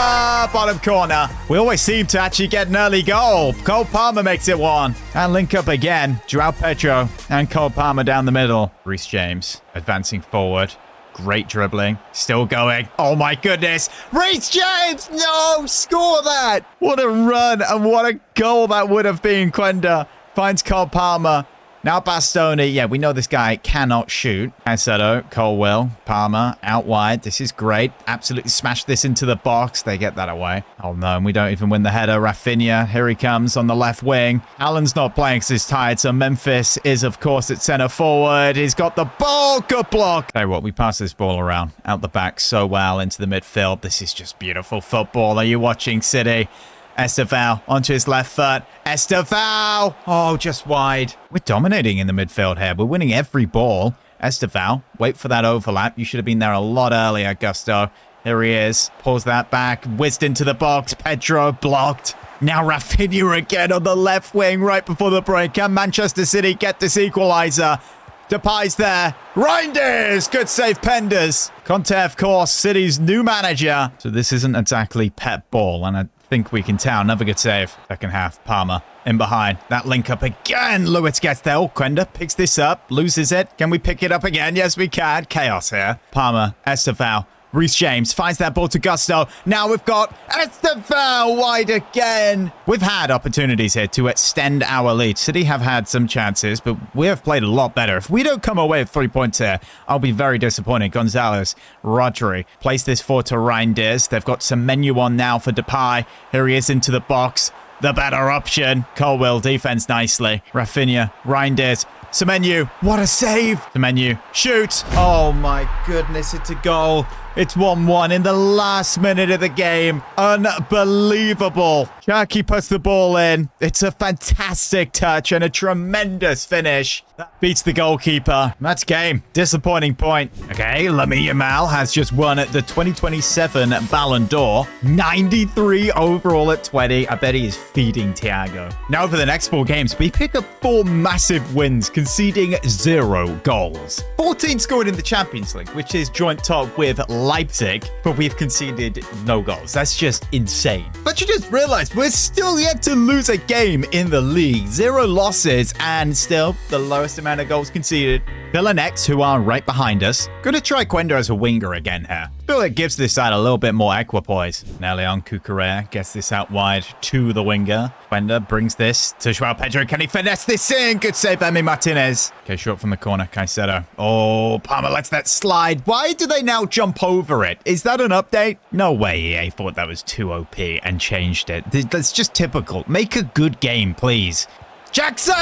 [SPEAKER 1] bottom corner. We always seem to actually get an early goal. Cole Palmer makes it 1. And link up again. Joao Pedro and Cole Palmer down the middle. Reece James advancing forward. Great dribbling. Still going. Oh my goodness. Reece James! No! Score that! What a run and what a goal that would have been. Quenda finds Cole Palmer. Now Bastoni. Yeah, we know this guy cannot shoot. Caicedo, Colwell, Palmer, out wide. This is great. Absolutely smash this into the box. They get that away. Oh no, and we don't even win the header. Rafinha, here he comes on the left wing. Allen's not playing because he's tired, so Memphis is, of course, at centre forward. He's got the ball. Good block. Tell you what, we pass this ball around out the back so well into the midfield. This is just beautiful football. Are you watching, City? Estevao onto his left foot. Estevao! Oh, just wide. We're dominating in the midfield here. We're winning every ball. Estevao, wait for that overlap. You should have been there a lot earlier, Gusto. Here he is. Pulls that back. Whizzed into the box. Pedro blocked. Now Rafinha again on the left wing right before the break. Can Manchester City get this equaliser? Depay's there. Reinders! Good save, Penders. Conte, of course, City's new manager. So this isn't exactly Pep ball, and I think we can tell. Another good save. Second half. Palmer in behind. That link up again. Lewis gets there. Oh, Quenda picks this up. Loses it. Can we pick it up again? Yes, we can. Chaos here. Palmer. Estevao. Reece James finds that ball to Gusto. Now we've got Estevao wide again. We've had opportunities here to extend our lead. City have had some chances, but we have played a lot better. If we don't come away with 3 points here, I'll be very disappointed. Gonzalez, Rodri, place this forward to Reinders. They've got some menu on now for Depay. Here he is into the box. The better option. Colwell defense nicely. Rafinha, Reinders. Semenyo, what a save. Semenyo, shoot. Oh my goodness, it's a goal. It's 1-1 in the last minute of the game. Unbelievable. Sharky puts the ball in. It's a fantastic touch and a tremendous finish. That beats the goalkeeper. That's game. Disappointing point. Okay, Lamine Yamal has just won at the 2027 Ballon d'Or. 93 overall at 20. I bet he is feeding Thiago. Now for the next 4 games, we pick up 4 massive wins, conceding 0 goals. 14 scored in the Champions League, which is joint top with Leipzig, but we've conceded no goals. That's just insane. But you just realized we're still yet to lose a game in the league. 0 losses and still the lowest amount of goals conceded. Villa next, who are right behind us. Gonna try Quenda as a winger again here. Feel it gives this side a little bit more equipoise. Now Leon Cucurella gets this out wide to the winger. Quenda brings this to Joao Pedro. Can he finesse this in? Good save, Emi Martinez. Okay, short from the corner, Caicedo. Oh, Palmer lets that slide. Why do they now jump over it? Is that an update? No way EA thought that was too OP and changed it. That's just typical. Make a good game, please. Jackson!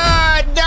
[SPEAKER 1] No!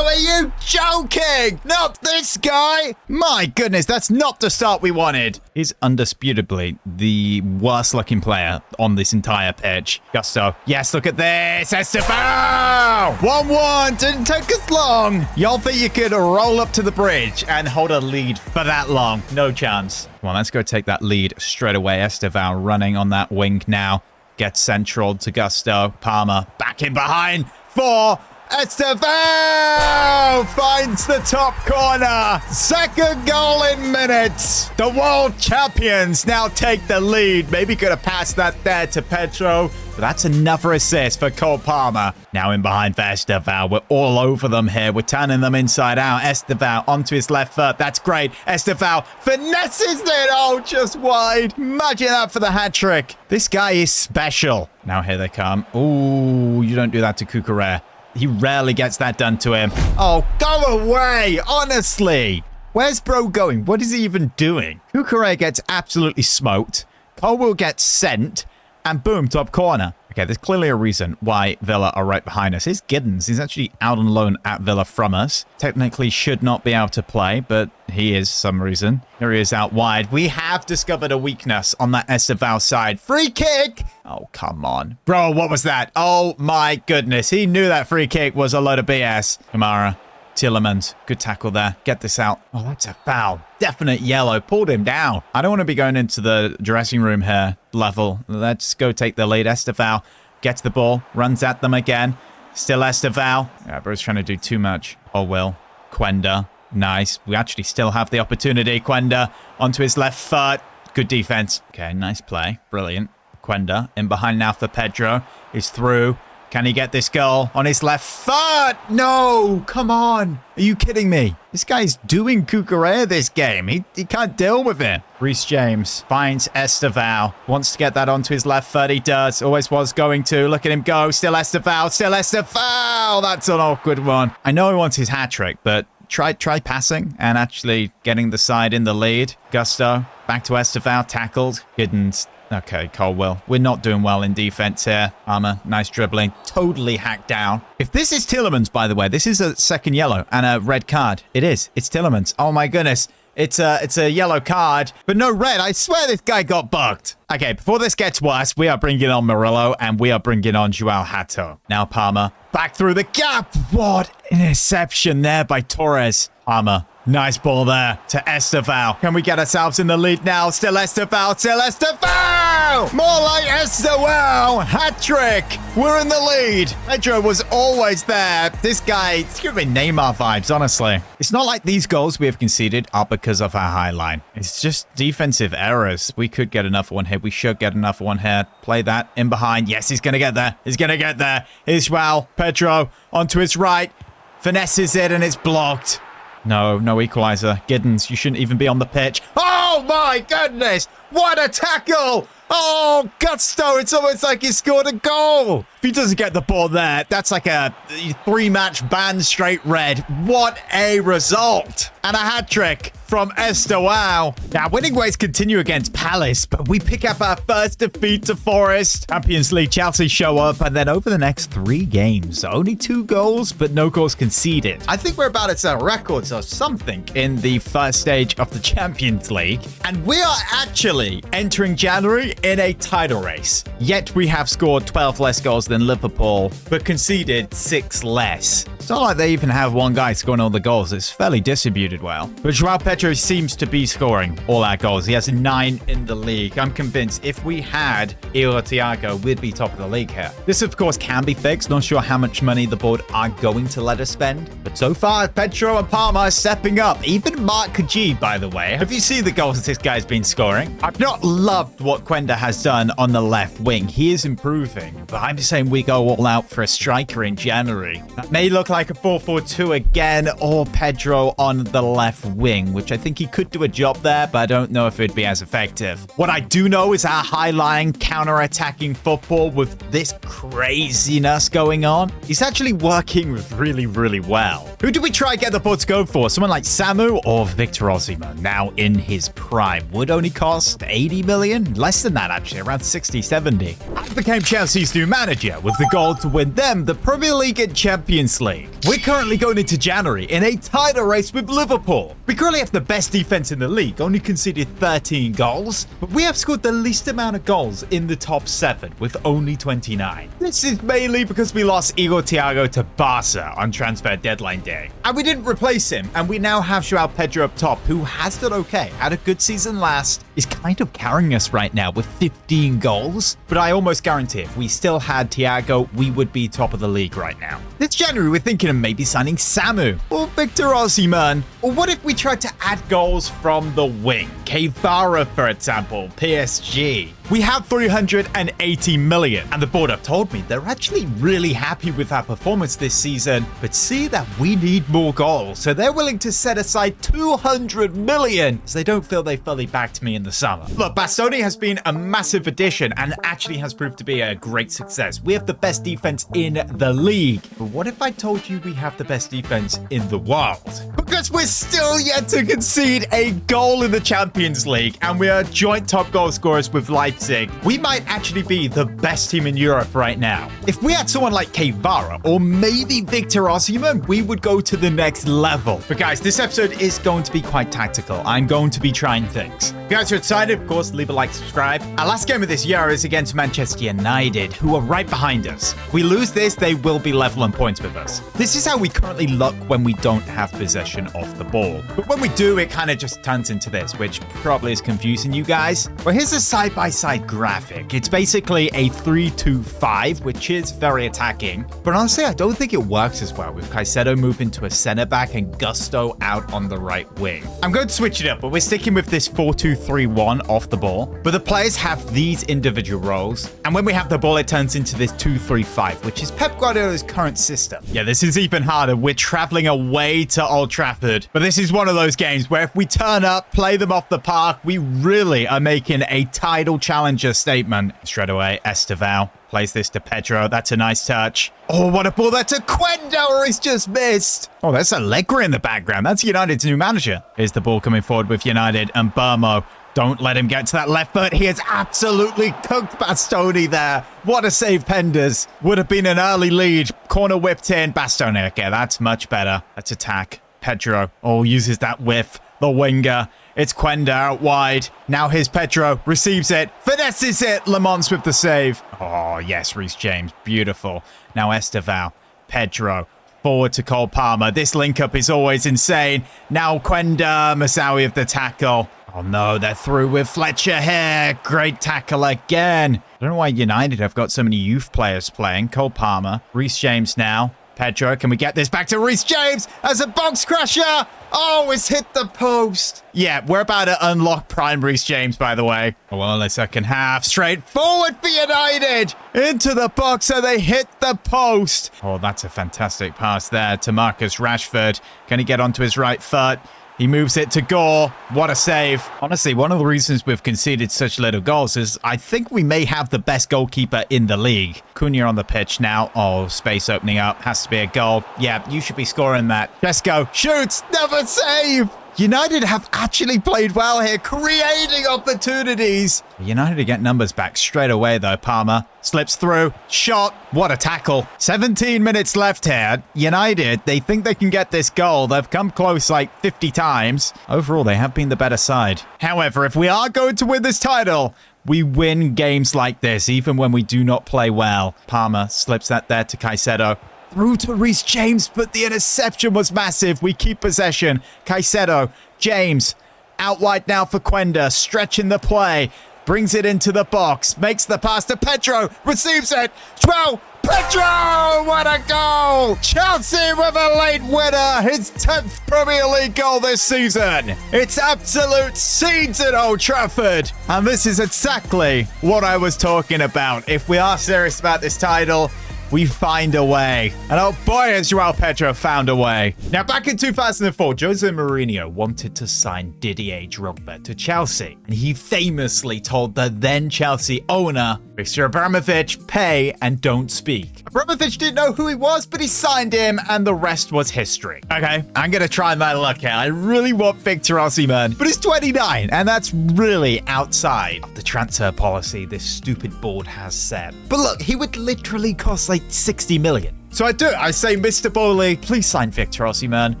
[SPEAKER 1] Are you joking? Not this guy! My goodness, that's not the start we wanted. He's undisputably the worst looking player on this entire pitch. Gusto. Yes, look at this. Estevao! 1-1. Didn't take us long. Y'all think you could roll up to the bridge and hold a lead for that long? No chance. Come on, let's go take that lead straight away. Estevao running on that wing now. Gets central to Gusto. Palmer back in behind for Estevao finds the top corner. Second goal in minutes. The world champions now take the lead. Maybe could have passed that there to Pedro, but that's another assist for Cole Palmer. Now in behind for Estevao. We're all over them here. We're turning them inside out. Estevao onto his left foot. That's great. Estevao finesses it. Oh, just wide. Imagine that for the hat trick. This guy is special. Now here they come. Ooh, you don't do that to Cucurella. He rarely gets that done to him. Oh, go away, honestly. Where's bro going? What is he even doing? Cucurella gets absolutely smoked. Colwell gets sent. And boom, top corner. Okay, there's clearly a reason why Villa are right behind us. Here's Giddens. He's actually out on loan at Villa from us. Technically should not be able to play, but he is some reason. Here he is out wide. We have discovered a weakness on that Estevao side. Free kick! Oh, come on. Bro, what was that? Oh, my goodness. He knew that free kick was a load of BS. Kamara. Tielemans, good tackle there. Get this out. Oh, that's a foul. Definite yellow. Pulled him down. I don't want to be going into the dressing room here level. Let's go take the lead. Estevao gets the ball, runs at them again. Still Estevao. Yeah, bro's trying to do too much. Oh, Will. Quenda. Nice. We actually still have the opportunity. Quenda onto his left foot. Good defense. Okay, nice play. Brilliant. Quenda in behind now for Pedro. He's through. Can he get this goal on his left foot? No, come on. Are you kidding me? This guy's doing Cucurella this game. He can't deal with it. Reece James finds Estevao. Wants to get that onto his left foot. He does. Always was going to. Look at him go. Still Estevao. Still Estevao. That's an awkward one. I know he wants his hat trick, but try passing and actually getting the side in the lead. Gusto. Back to Estevao. Tackled. Giddens. Okay, Colwell. We're not doing well in defense here. Armour, nice dribbling. Totally hacked down. If this is Tielemans, by the way, this is a second yellow and a red card. It is. It's Tielemans. Oh my goodness. It's a yellow card, but no red. I swear this guy got bugged. Okay, before this gets worse, we are bringing on Murillo and we are bringing on Joao Hato. Now Palmer back through the gap. What interception there by Torres. Palmer. Nice ball there to Estevao. Can we get ourselves in the lead now? Still Estevao. Still Estevao. More like Estevao. Hat trick. We're in the lead. Pedro was always there. This guy, it's giving me Neymar vibes, honestly. It's not like these goals we have conceded are because of our high line. It's just defensive errors. We could get another one here. We should get another one here. Play that in behind. Yes, he's going to get there. He's going to get there. Here's Joao. Pedro onto his right. Finesses it and it's blocked. No equalizer. Giddens, you shouldn't even be on the pitch. Oh my goodness! What a tackle! Oh, Gusto, it's almost like he scored a goal. If he doesn't get the ball there, that's like a 3-match ban straight red. What a result. And a hat trick from Estevao. Now, winning ways continue against Palace, but we pick up our first defeat to Forest. Champions League, Chelsea show up, and then over the next 3 games, only 2 goals, but no goals conceded. I think we're about to set records or something in the first stage of the Champions League, and we are actually entering January in a title race. Yet we have scored 12 less goals than Liverpool, but conceded 6 less. It's not like they even have one guy scoring all the goals. It's fairly distributed well. But Joao Pedro seems to be scoring all our goals. He has 9 in the league. I'm convinced if we had Igor Thiago, we'd be top of the league here. This, of course, can be fixed. Not sure how much money the board are going to let us spend. But so far, Pedro and Palmer are stepping up. Even Mark G, by the way. Have you seen the goals this guy's been scoring? I've not loved what Quenda has done on the left wing. He is improving. But I'm just saying we go all out for a striker in January. That may look like a 4-4-2 again, or Pedro on the left wing, which I think he could do a job there, but I don't know if it'd be as effective. What I do know is our high-lying, counter-attacking football with this craziness going on. He's actually working really, really well. Who do we try get the board to go for? Someone like Samu or Victor Osimhen, now in his prime? Would only cost 80 million? Less than that, actually, around 60, 70. I became Chelsea's new manager with the goal to win them the Premier League and Champions League. We're currently going into January in a title race with Liverpool. We currently have the best defense in the league, only conceded 13 goals, but we have scored the least amount of goals in the top 7 with only 29. This is mainly because we lost Igor Thiago to Barca on transfer deadline day, and we didn't replace him, and we now have Joao Pedro up top, who has done okay, had a good season last, is kind of carrying us right now with 15 goals, but I almost guarantee if we still had Thiago, we would be top of the league right now. This January, we're thinking of maybe signing Samu or Victor Osimhen, or what if we tried to add goals from the wing? Kvara, for example, PSG. We have 380 million, and the board have told me they're actually really happy with our performance this season, but see that we need more goals, so they're willing to set aside 200 million, so they don't feel they fully backed me in the summer. Look, Bastoni has been a massive addition and actually has proved to be a great success. We have the best defense in the league, but what if I told you we have the best defense in the world? Because we're still yet to concede a goal in the Champions League, and we are joint top goal scorers with Leipzig. We might actually be the best team in Europe right now. If we had someone like Kvara or maybe Victor Osimhen, we would go to the next level. But guys, this episode is going to be quite tactical. I'm going to be trying things. If you guys are excited, of course, leave a like, subscribe. Our last game of this year is against Manchester United, who are right behind us. If we lose this, they will be level on points with us. This is how we currently look when we don't have possession of the ball. But when we do, it kind of just turns into this, which probably is confusing you guys. Well, here's a side-by-side graphic. It's basically a 3-2-5, which is very attacking. But honestly, I don't think it works as well with Caicedo moving to a centre-back and Gusto out on the right wing. I'm going to switch it up, but we're sticking with this 4-2-3-1 off the ball. But the players have these individual roles, and when we have the ball, it turns into this 2-3-5, which is Pep Guardiola's current system. Yeah, this is even harder. We're traveling away to Old Trafford, but this is one of those games where if we turn up, play them off the park, we really are making a title challenger statement. Straight away, Estevao plays this to Pedro. That's a nice touch. Oh, what a ball there to Quenda, or he's just missed. Oh, that's Allegra in the background. That's United's new manager. Here's the ball coming forward with United, and Burmo. Don't let him get to that left foot. He has absolutely cooked Bastoni there. What a save, Penders. Would have been an early lead. Corner whipped in. Bastoni, okay, that's much better. Let's attack. Pedro, oh, uses that whiff. The winger. It's Quenda out wide. Now here's Pedro. Receives it. Finesses it. Lamont with the save. Oh, yes, Reece James. Beautiful. Now Estevao. Pedro. Forward to Cole Palmer. This link-up is always insane. Now Quenda. Masawi of the tackle. Oh, no, they're through with Fletcher here. Great tackle again. I don't know why United have got so many youth players playing. Cole Palmer. Reece James now. Pedro, can we get this back to Reece James as a box crusher? Oh, it's hit the post. Yeah, we're about to unlock prime Reece James, by the way. Well, the second half, straight forward for United. Into the box, and they hit the post. Oh, that's a fantastic pass there to Marcus Rashford. Can he get onto his right foot? He moves it to Gore. What a save. Honestly, one of the reasons we've conceded such little goals is I think we may have the best goalkeeper in the league. Cunha on the pitch now. Oh, space opening up. Has to be a goal. Yeah, you should be scoring that. Let's go. Shoots. Never save. United have actually played well here, creating opportunities. United get numbers back straight away, though. Palmer slips through. Shot. What a tackle. 17 minutes left here. United, they think they can get this goal. They've come close like 50 times. Overall, they have been the better side. However, if we are going to win this title, we win games like this, even when we do not play well. Palmer slips that there to Caicedo. through to Reece James, but the interception was massive. We keep possession. Caicedo, James, out wide now for Quenda, stretching the play, brings it into the box, makes the pass to Pedro, receives it. Well, Pedro, what a goal! Chelsea with a late winner, his 10th Premier League goal this season. It's absolute scenes at Old Trafford. And this is exactly what I was talking about. If we are serious about this title, we find a way. And oh boy, has João Pedro found a way. Now, back in 2004, Jose Mourinho wanted to sign Didier Drogba to Chelsea. And he famously told the then Chelsea owner, Mr. Abramovich, pay and don't speak. Abramovich didn't know who he was, but he signed him, and the rest was history. Okay, I'm going to try my luck here. I really want Victor Osimhen, but he's 29, and that's really outside of the transfer policy this stupid board has set. But look, he would literally cost like 60 million. So I do it. I say, Mr. Bowley, please sign Victor Osimhen.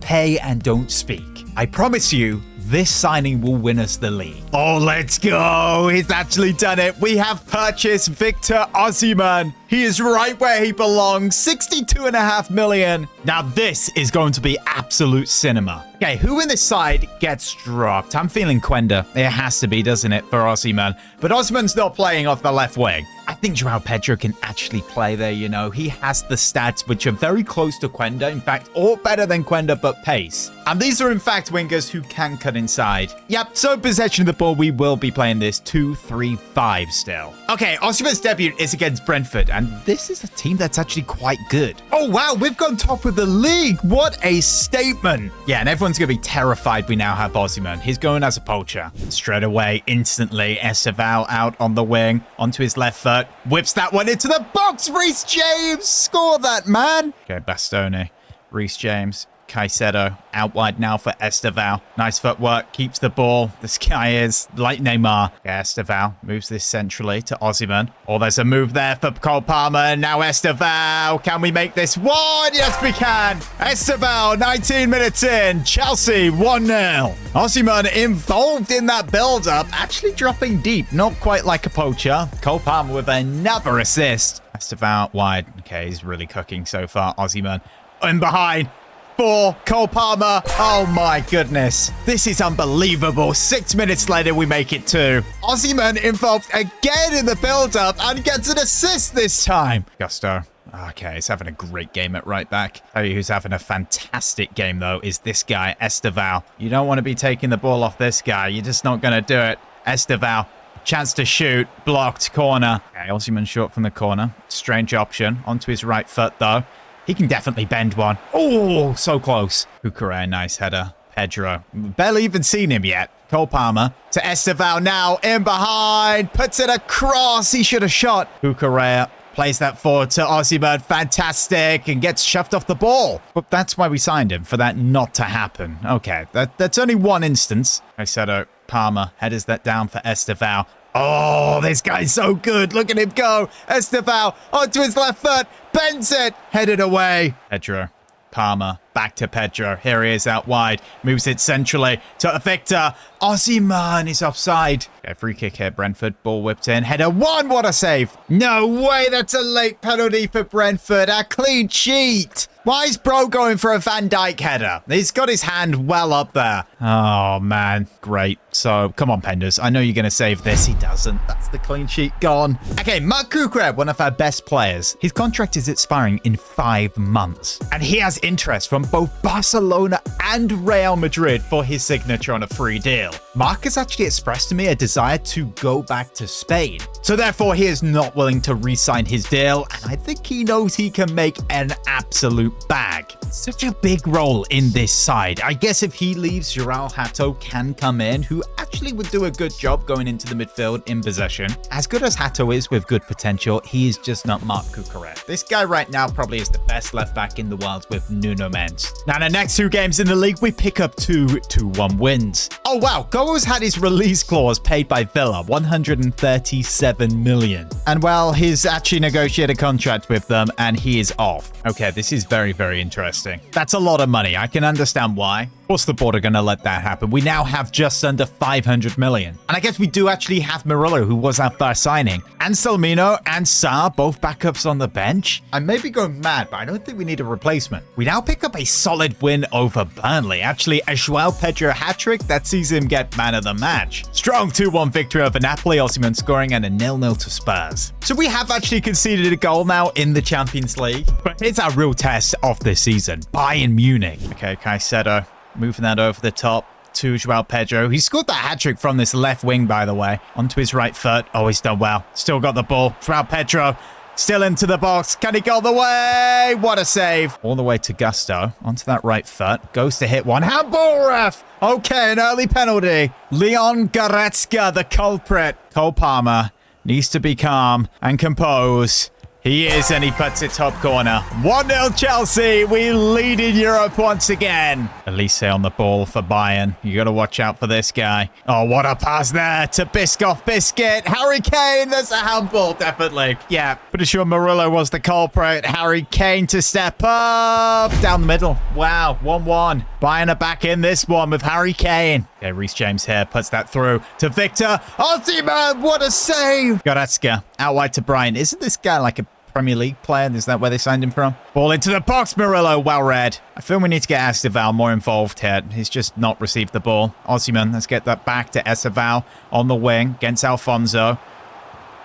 [SPEAKER 1] Pay and don't speak. I promise you, this signing will win us the league. Oh, let's go. He's actually done it. We have purchased Victor Osimhen. He is right where he belongs. 62.5 million. Now, this is going to be absolute cinema. Okay, who in this side gets dropped? I'm feeling Quenda. It has to be, doesn't it, for Osimhen? But Osimhen's not playing off the left wing. I think João Pedro can actually play there, you know. He has the stats which are very close to Quenda. In fact, all better than Quenda, but pace. And these are, in fact, wingers who can cut inside. Yep, so possession of the ball, we will be playing this 2-3-5 still. Okay, Osimhen's debut is against Brentford, and this is a team that's actually quite good. Oh, wow, we've gone top of the league. What a statement. Yeah, and everyone's going to be terrified we now have Osimhen. He's going as a poacher. Straight away, instantly, Estevao out on the wing, onto his left foot, whips that one into the box. Reece James, score that, man. Okay, Bastoni, Reece James, Caicedo out wide now for Estevao. Nice footwork, keeps the ball. This guy is like Neymar. Okay, Estevao moves this centrally to Osimhen. Oh, there's a move there for Cole Palmer. Now Estevao. Can we make this one? Yes, we can. Estevao, 19 minutes in. Chelsea 1-0. Osimhen involved in that build-up, actually dropping deep. Not quite like a poacher. Cole Palmer with another assist. Estevao wide. Okay, he's really cooking so far. Osimhen in behind. For Cole Palmer. Oh my goodness. This is unbelievable. 6 minutes later, we make it 2. Osimhen involved again in the build-up and gets an assist this time. Gusto. Okay, he's having a great game at right back. Tell you who's having a fantastic game, though, is this guy, Estevao. You don't want to be taking the ball off this guy. You're just not going to do it. Estevao. Chance to shoot. Blocked. Corner. Okay, Osimhen short from the corner. Strange option. Onto his right foot, though. He can definitely bend one. Oh, so close. Cucurella, nice header. Pedro. Barely even seen him yet. Cole Palmer to Estevao now. In behind. Puts it across. He should have shot. Cucurella plays that forward to Osimhen. Fantastic. And gets shoved off the ball. But that's why we signed him. For that not to happen. Okay. That's only one instance. Caicedo. Palmer headers that down for Estevao. Oh, this guy's so good. Look at him go. Estevao onto his left foot. Bends it. Headed away. Pedro. Palmer. Back to Pedro. Here he is out wide. Moves it centrally to Victor. Osimhen is offside. Okay, free kick here. Brentford. Ball whipped in. Header one. What a save. No way. That's a late penalty for Brentford. A clean sheet. Why is bro going for a Van Dijk header? He's got his hand well up there. Oh, man. Great. So, come on, Penders. I know you're going to save this. He doesn't. That's the clean sheet gone. Okay, Marc Cucurella, one of our best players. His contract is expiring in 5 months. And he has interest from both Barcelona and Real Madrid for his signature on a free deal. Marc has actually expressed to me a desire to go back to Spain. So, therefore, he is not willing to re-sign his deal. And I think he knows he can make an absolute bag. Such a big role in this side. I guess if he leaves, João Hato can come in, who actually would do a good job going into the midfield in possession. As good as Hato is with good potential, he is just not Marc Cucurella. This guy right now probably is the best left back in the world with Nuno Mendes. Now, the next 2 games in the league, we pick up 2 2-1 wins. Oh, wow. Go's had his release clause paid by Villa, 137 million. And, well, he's actually negotiated a contract with them, and he is off. Okay, this is very, very interesting. That's a lot of money. I can understand why. course the board are going to let that happen. We now have just under 500 million. And I guess we do actually have Murillo, who was our first signing. And Salmino and Sarr, both backups on the bench. I may be going mad, but I don't think we need a replacement. We now pick up a solid win over Burnley. Actually, a João Pedro hat-trick that sees him get man of the match. Strong 2-1 victory over Napoli, Osimhen scoring, and a 0-0 to Spurs. So we have actually conceded a goal now in the Champions League. But here's our real test of this season. Bayern Munich. Okay, Caicedo moving that over the top to João Pedro. He scored that hat-trick from this left wing, by the way. Onto his right foot. Oh, he's done well. Still got the ball. João Pedro still into the box. Can he go all the way? What a save. All the way to Gusto. Onto that right foot. Goes to hit one. Handball, ref. Okay, an early penalty. Leon Goretzka, the culprit. Cole Palmer needs to be calm and compose. He is, and he puts it top corner. 1-0 Chelsea. We lead in Europe once again. Elise on the ball for Bayern. You got to watch out for this guy. Oh, what a pass there to Biscoff. Biscuit. Harry Kane. There's a handball, definitely. Yeah, pretty sure Murillo was the culprit. Harry Kane to step up. Down the middle. Wow, 1-1. Bayern are back in this one with Harry Kane. Okay, Reece James here puts that through to Victor Osimhen. What a save. Goretzka out wide to Brian. Isn't this guy like a Premier League player? Is that where they signed him from? Ball into the box, Murillo. Well read. I feel we need to get Esteval more involved here. He's just not received the ball. Osimhen, let's get that back to Esteval on the wing against Alfonso.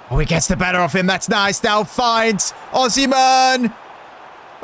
[SPEAKER 1] Oh, he gets the better of him. That's nice. Now finds Osimhen.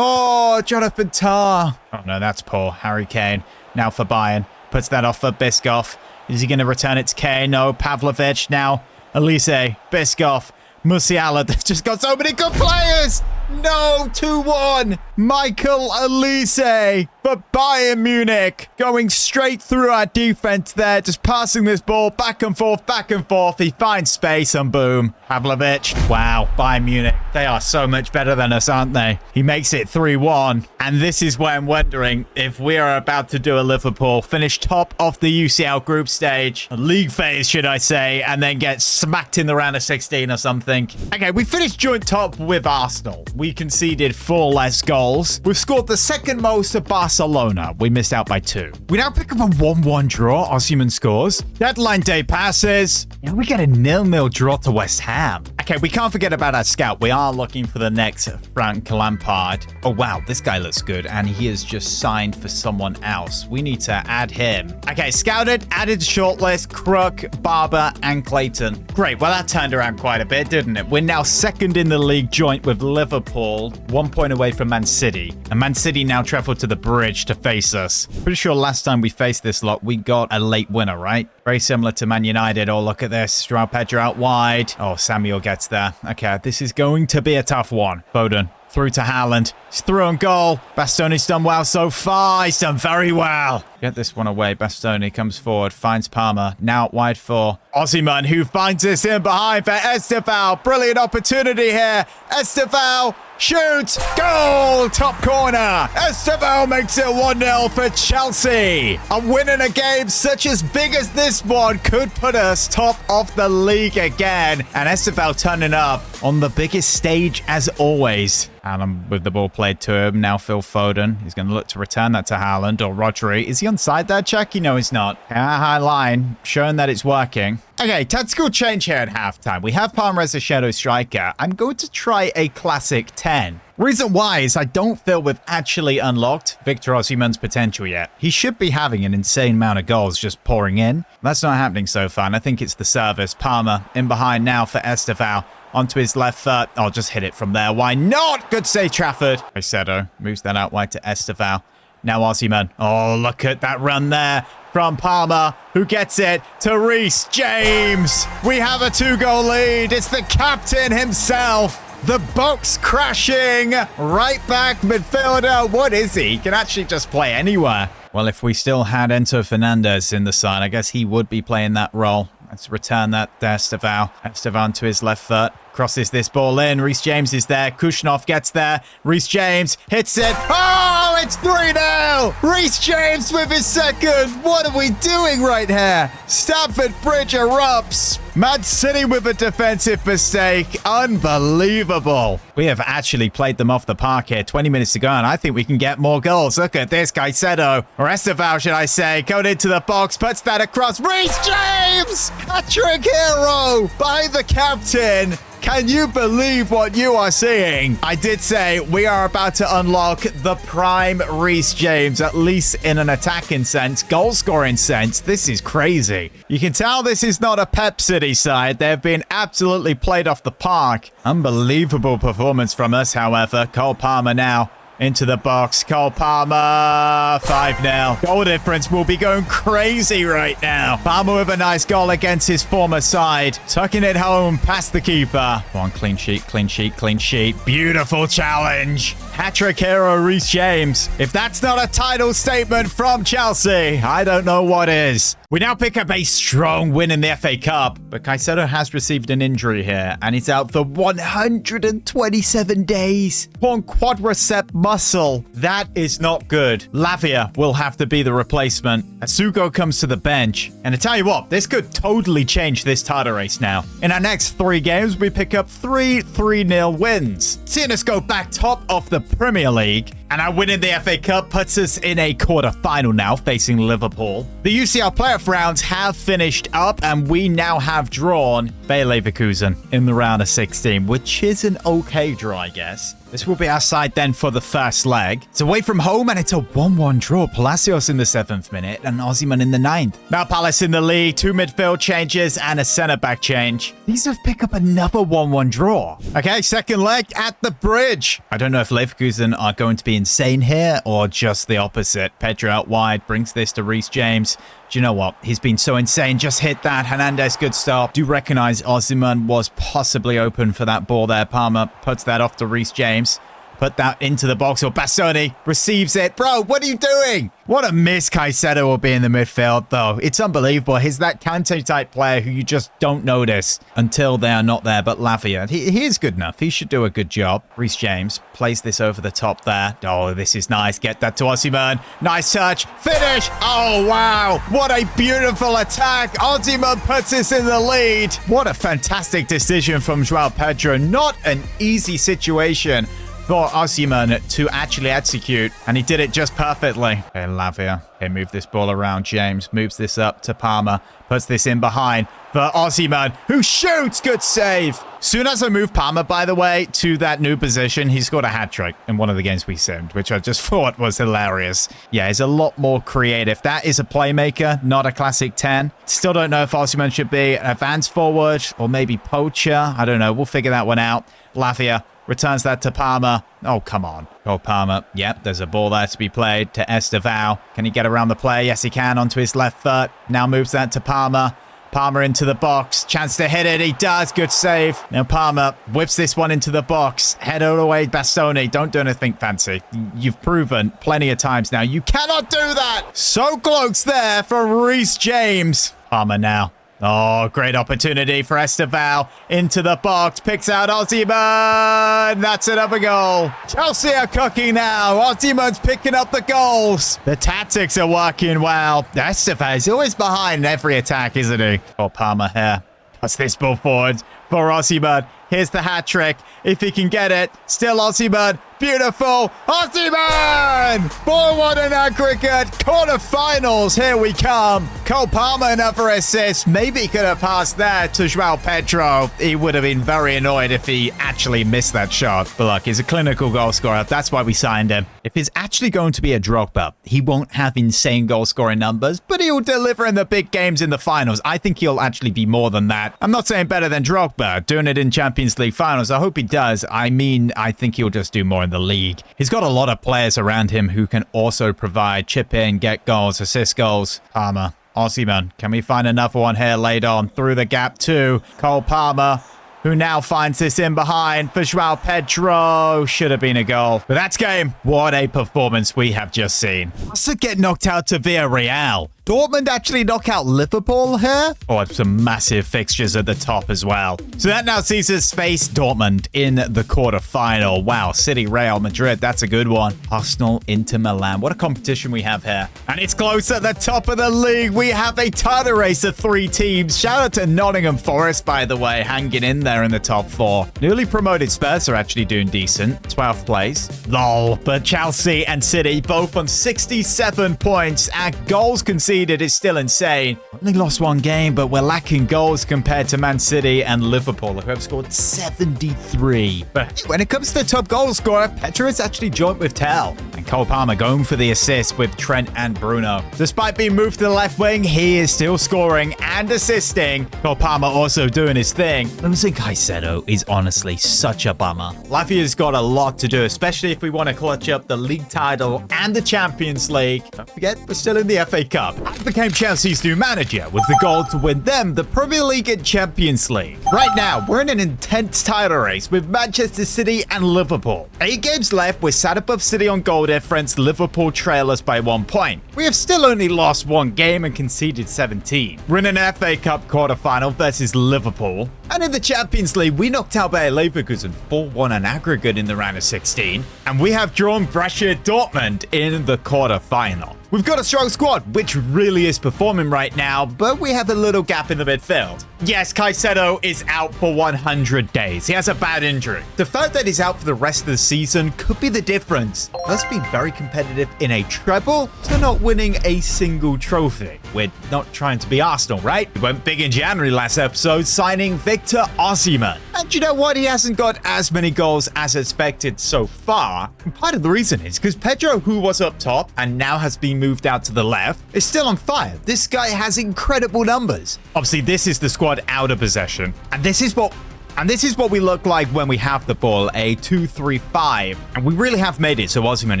[SPEAKER 1] Oh, Jonathan Tah. Oh, no, that's poor. Harry Kane now for Bayern. Puts that off for Biscoff. Is he going to return it to Kane? No, Pavlovic now. Elise, Biscoff, Musiala. They've just got so many good players. No, 2-1. Michael Elise for Bayern Munich. Going straight through our defense there. Just passing this ball back and forth, back and forth. He finds space and boom. Pavlovic. Wow, Bayern Munich. They are so much better than us, aren't they? He makes it 3-1. And this is where I'm wondering if we are about to do a Liverpool. Finish top of the UCL group stage. League phase, should I say. And then get smacked in the round of 16 or something. Okay, we finished joint top with Arsenal. We conceded 4 less goals. We've scored the second most of Barcelona. We missed out by 2. We now pick up a 1-1 draw. Osimhen scores. Deadline day passes. And we get a 0-0 draw to West Ham. Okay, we can't forget about our scout. We are looking for the next Frank Lampard. Oh, wow. This guy looks good. And he is just signed for someone else. We need to add him. Okay, scouted, added shortlist, Crook, Barber, and Clayton. Great. Well, that turned around quite a bit, didn't it? We're now second in the league joint with Liverpool, 1 point away from Man City. And Man City now travel to the bridge to face us. Pretty sure last time we faced this lot, we got a late winner, right? Very similar to Man United. Oh, look at this. João Pedro out wide. Oh, Samuel gets there. Okay, this is going to be a tough one. Foden through to Haaland. He's through on goal. Bastoni's done well so far. He's done very well. Get this one away. Bastoni comes forward, finds Palmer. Now out wide for Osimhen, who finds this in behind for Esteval. Brilliant opportunity here. Esteval shoots. Goal! Top corner. Esteval makes it 1-0 for Chelsea. A win in a game such as big as this one could put us top of the league again. And Esteval turning up on the biggest stage as always. And with the ball played to him, now Phil Foden. He's going to look to return that to Haaland or Rodri. Is he onside there, Chucky? No, he's not. High line, showing that it's working. Okay, tactical change here at halftime. We have Palmer as a shadow striker. I'm going to try a classic 10. Reason why is I don't feel we've actually unlocked Victor Osimhen's potential yet. He should be having an insane amount of goals just pouring in. That's not happening so far, and I think it's the service. Palmer in behind now for Esteval. Onto his left foot. Oh, just hit it from there. Why not? Good save, Trafford. Caicedo moves that out wide to Esteval. Now Osimhen. Oh, look at that run there from Palmer, who gets it to Reece James. We have a 2-goal lead. It's the captain himself. The box crashing. Right back midfielder. What is he? He can actually just play anywhere. Well, if we still had Enzo Fernandez in the side, I guess he would be playing that role. Let's return that to Esteval. Esteval to his left foot. Crosses this ball in. Reece James is there. Kushnov gets there. Reece James hits it. Oh, it's 3-0. Reece James with his second. What are we doing right here? Stamford Bridge erupts. Man City with a defensive mistake. Unbelievable. We have actually played them off the park here. 20 minutes to go, and I think we can get more goals. Look at this. Caicedo, or Esteval, should I say, going into the box, puts that across. Reece James! Hat-trick hero by the captain. Can you believe what you are seeing? I did say we are about to unlock the prime Reece James, at least in an attacking sense, goal-scoring sense. This is crazy. You can tell this is not a Pep City side. They've been absolutely played off the park. Unbelievable performance from us, however. Cole Palmer now into the box. Cole Palmer, 5-0. Goal difference will be going crazy right now. Palmer with a nice goal against his former side. Tucking it home past the keeper. Come on, clean sheet, clean sheet, clean sheet. Beautiful challenge. Hat-trick hero Reece James. If that's not a title statement from Chelsea, I don't know what is. We now pick up a strong win in the FA Cup, but Caicedo has received an injury here, and he's out for 127 days. Torn quadricep muscle. That is not good. Lavia will have to be the replacement. Asugo comes to the bench, and I tell you what, this could totally change this title race now. In our next 3 games, we pick up 3 3-0 wins, seeing us go back top of the Premier League. And our win in the FA Cup puts us in a quarter-final now, facing Liverpool. The UCL playoff rounds have finished up, and we now have drawn Bayer Leverkusen in the round of 16, which is an okay draw, I guess. This will be our side then for the first leg. It's away from home, and it's a 1-1 draw. Palacios in the 7th minute and Osimhen in the 9th. Now Palace in the lead, 2 midfield changes and a centre-back change. These have picked up another 1-1 draw. Okay, second leg at the bridge. I don't know if Leverkusen are going to be insane here or just the opposite. Pedro out wide brings this to Reece James. Do you know what? He's been so insane. Just hit that. Hernandez, good stop. Do recognize Osimhen was possibly open for that ball there. Palmer puts that off to Reece James. Put that into the box, or Bastoni receives it. Bro, what are you doing? What a miss Caicedo will be in the midfield, though. It's unbelievable. He's that Kante-type player who you just don't notice until they are not there. But Lavia, he is good enough. He should do a good job. Reece James plays this over the top there. Oh, this is nice. Get that to Osimhen. Nice touch. Finish. Oh, wow. What a beautiful attack. Osimhen puts us in the lead. What a fantastic decision from João Pedro. Not an easy situation for Osimhen to actually execute, and he did it just perfectly. Okay, Lavia. Okay, move this ball around. James moves this up to Palmer, puts this in behind for Osimhen, who shoots. Good save. Soon as I move Palmer, by the way, to that new position, he scored a hat-trick in one of the games we simmed, which I just thought was hilarious. Yeah, he's a lot more creative. That is a playmaker, not a classic 10. Still don't know if Osimhen should be an advanced forward or maybe poacher. I don't know. We'll figure that one out. Lavia returns that to Palmer. Oh, come on. Cole Palmer. Yep, there's a ball there to be played to Esteval. Can he get around the play? Yes, he can. Onto his left foot. Now moves that to Palmer. Palmer into the box. Chance to hit it. He does. Good save. Now Palmer whips this one into the box. Head all the way, Bastoni. Don't do anything fancy. You've proven plenty of times now you cannot do that. So close there for Reece James. Palmer now. Oh, great opportunity for Esteval into the box. Picks out Osimhen. That's another goal. Chelsea are cooking now. Osimhen's picking up the goals. The tactics are working well. Esteval is always behind every attack, isn't he? Oh, Palmer here. Puts this ball forward for Osimhen. Here's the hat trick. If he can get it. Still Osimhen. Beautiful. Osimhen! 4-1 in our cricket. Quarterfinals. Here we come. Cole Palmer, another assist. Maybe he could have passed that to João Pedro. He would have been very annoyed if he actually missed that shot. But look, he's a clinical goal scorer. That's why we signed him. If he's actually going to be a Drogba, he won't have insane goal scoring numbers, but he'll deliver in the big games in the finals. I think he'll actually be more than that. I'm not saying better than Drogba, doing it in Champions League finals. I hope he does. I mean, I think he'll just do more in the league. He's got a lot of players around him who can also provide chip in, get goals, assist goals. Palmer, Osimhen, can we find another one here laid on through the gap to Cole Palmer, who now finds this in behind for João Pedro. Should have been a goal. But that's game. What a performance we have just seen. Also get knocked out to Villarreal. Dortmund actually knock out Liverpool here? Oh, some massive fixtures at the top as well. So that now sees us face Dortmund in the quarterfinal. Wow, City, Real Madrid, that's a good one. Arsenal, Inter Milan. What a competition we have here. And it's close at the top of the league. We have a title race of 3 teams. Shout out to Nottingham Forest, by the way, hanging in there in the top 4. Newly promoted Spurs are actually doing decent. 12th place. Lol. But Chelsea and City both on 67 points. And goals conceded is still insane. Only lost 1 game, but we're lacking goals compared to Man City and Liverpool, who have scored 73. But when it comes to the top goal scorer, Pedro is actually joint with Tell. And Cole Palmer going for the assist with Trent and Bruno. Despite being moved to the left wing, he is still scoring and assisting. Cole Palmer also doing his thing. Losing Caicedo is honestly such a bummer. Lavia's got a lot to do, especially if we want to clutch up the league title and the Champions League. Don't forget, we're still in the FA Cup. I became Chelsea's new manager with the goal to win them the Premier League and Champions League. Right now, we're in an intense title race with Manchester City and Liverpool. 8 games left, we're sat above City on goal difference. Liverpool trail us by 1 point. We have still only lost 1 game and conceded 17. We're in an FA Cup quarterfinal versus Liverpool. And in the Champions League, we knocked out Bayer Leverkusen 4-1 on aggregate in the round of 16. And we have drawn Brescia Dortmund in the quarterfinal. We've got a strong squad, which really is performing right now, but we have a little gap in the midfield. Yes, Caicedo is out for 100 days. He has a bad injury. The fact that he's out for the rest of the season could be the difference. Us being very competitive in a treble to not winning a single trophy. We're not trying to be Arsenal, right? We went big in January last episode, signing Victor Osimhen. And you know what? He hasn't got as many goals as expected so far. And part of the reason is because Pedro, who was up top and now has been moved out to the left, is still on fire. This guy has incredible numbers. Obviously, this is the squad out of possession. And this is what we look like when we have the ball, a 2-3-5. And we really have made it so Osimhen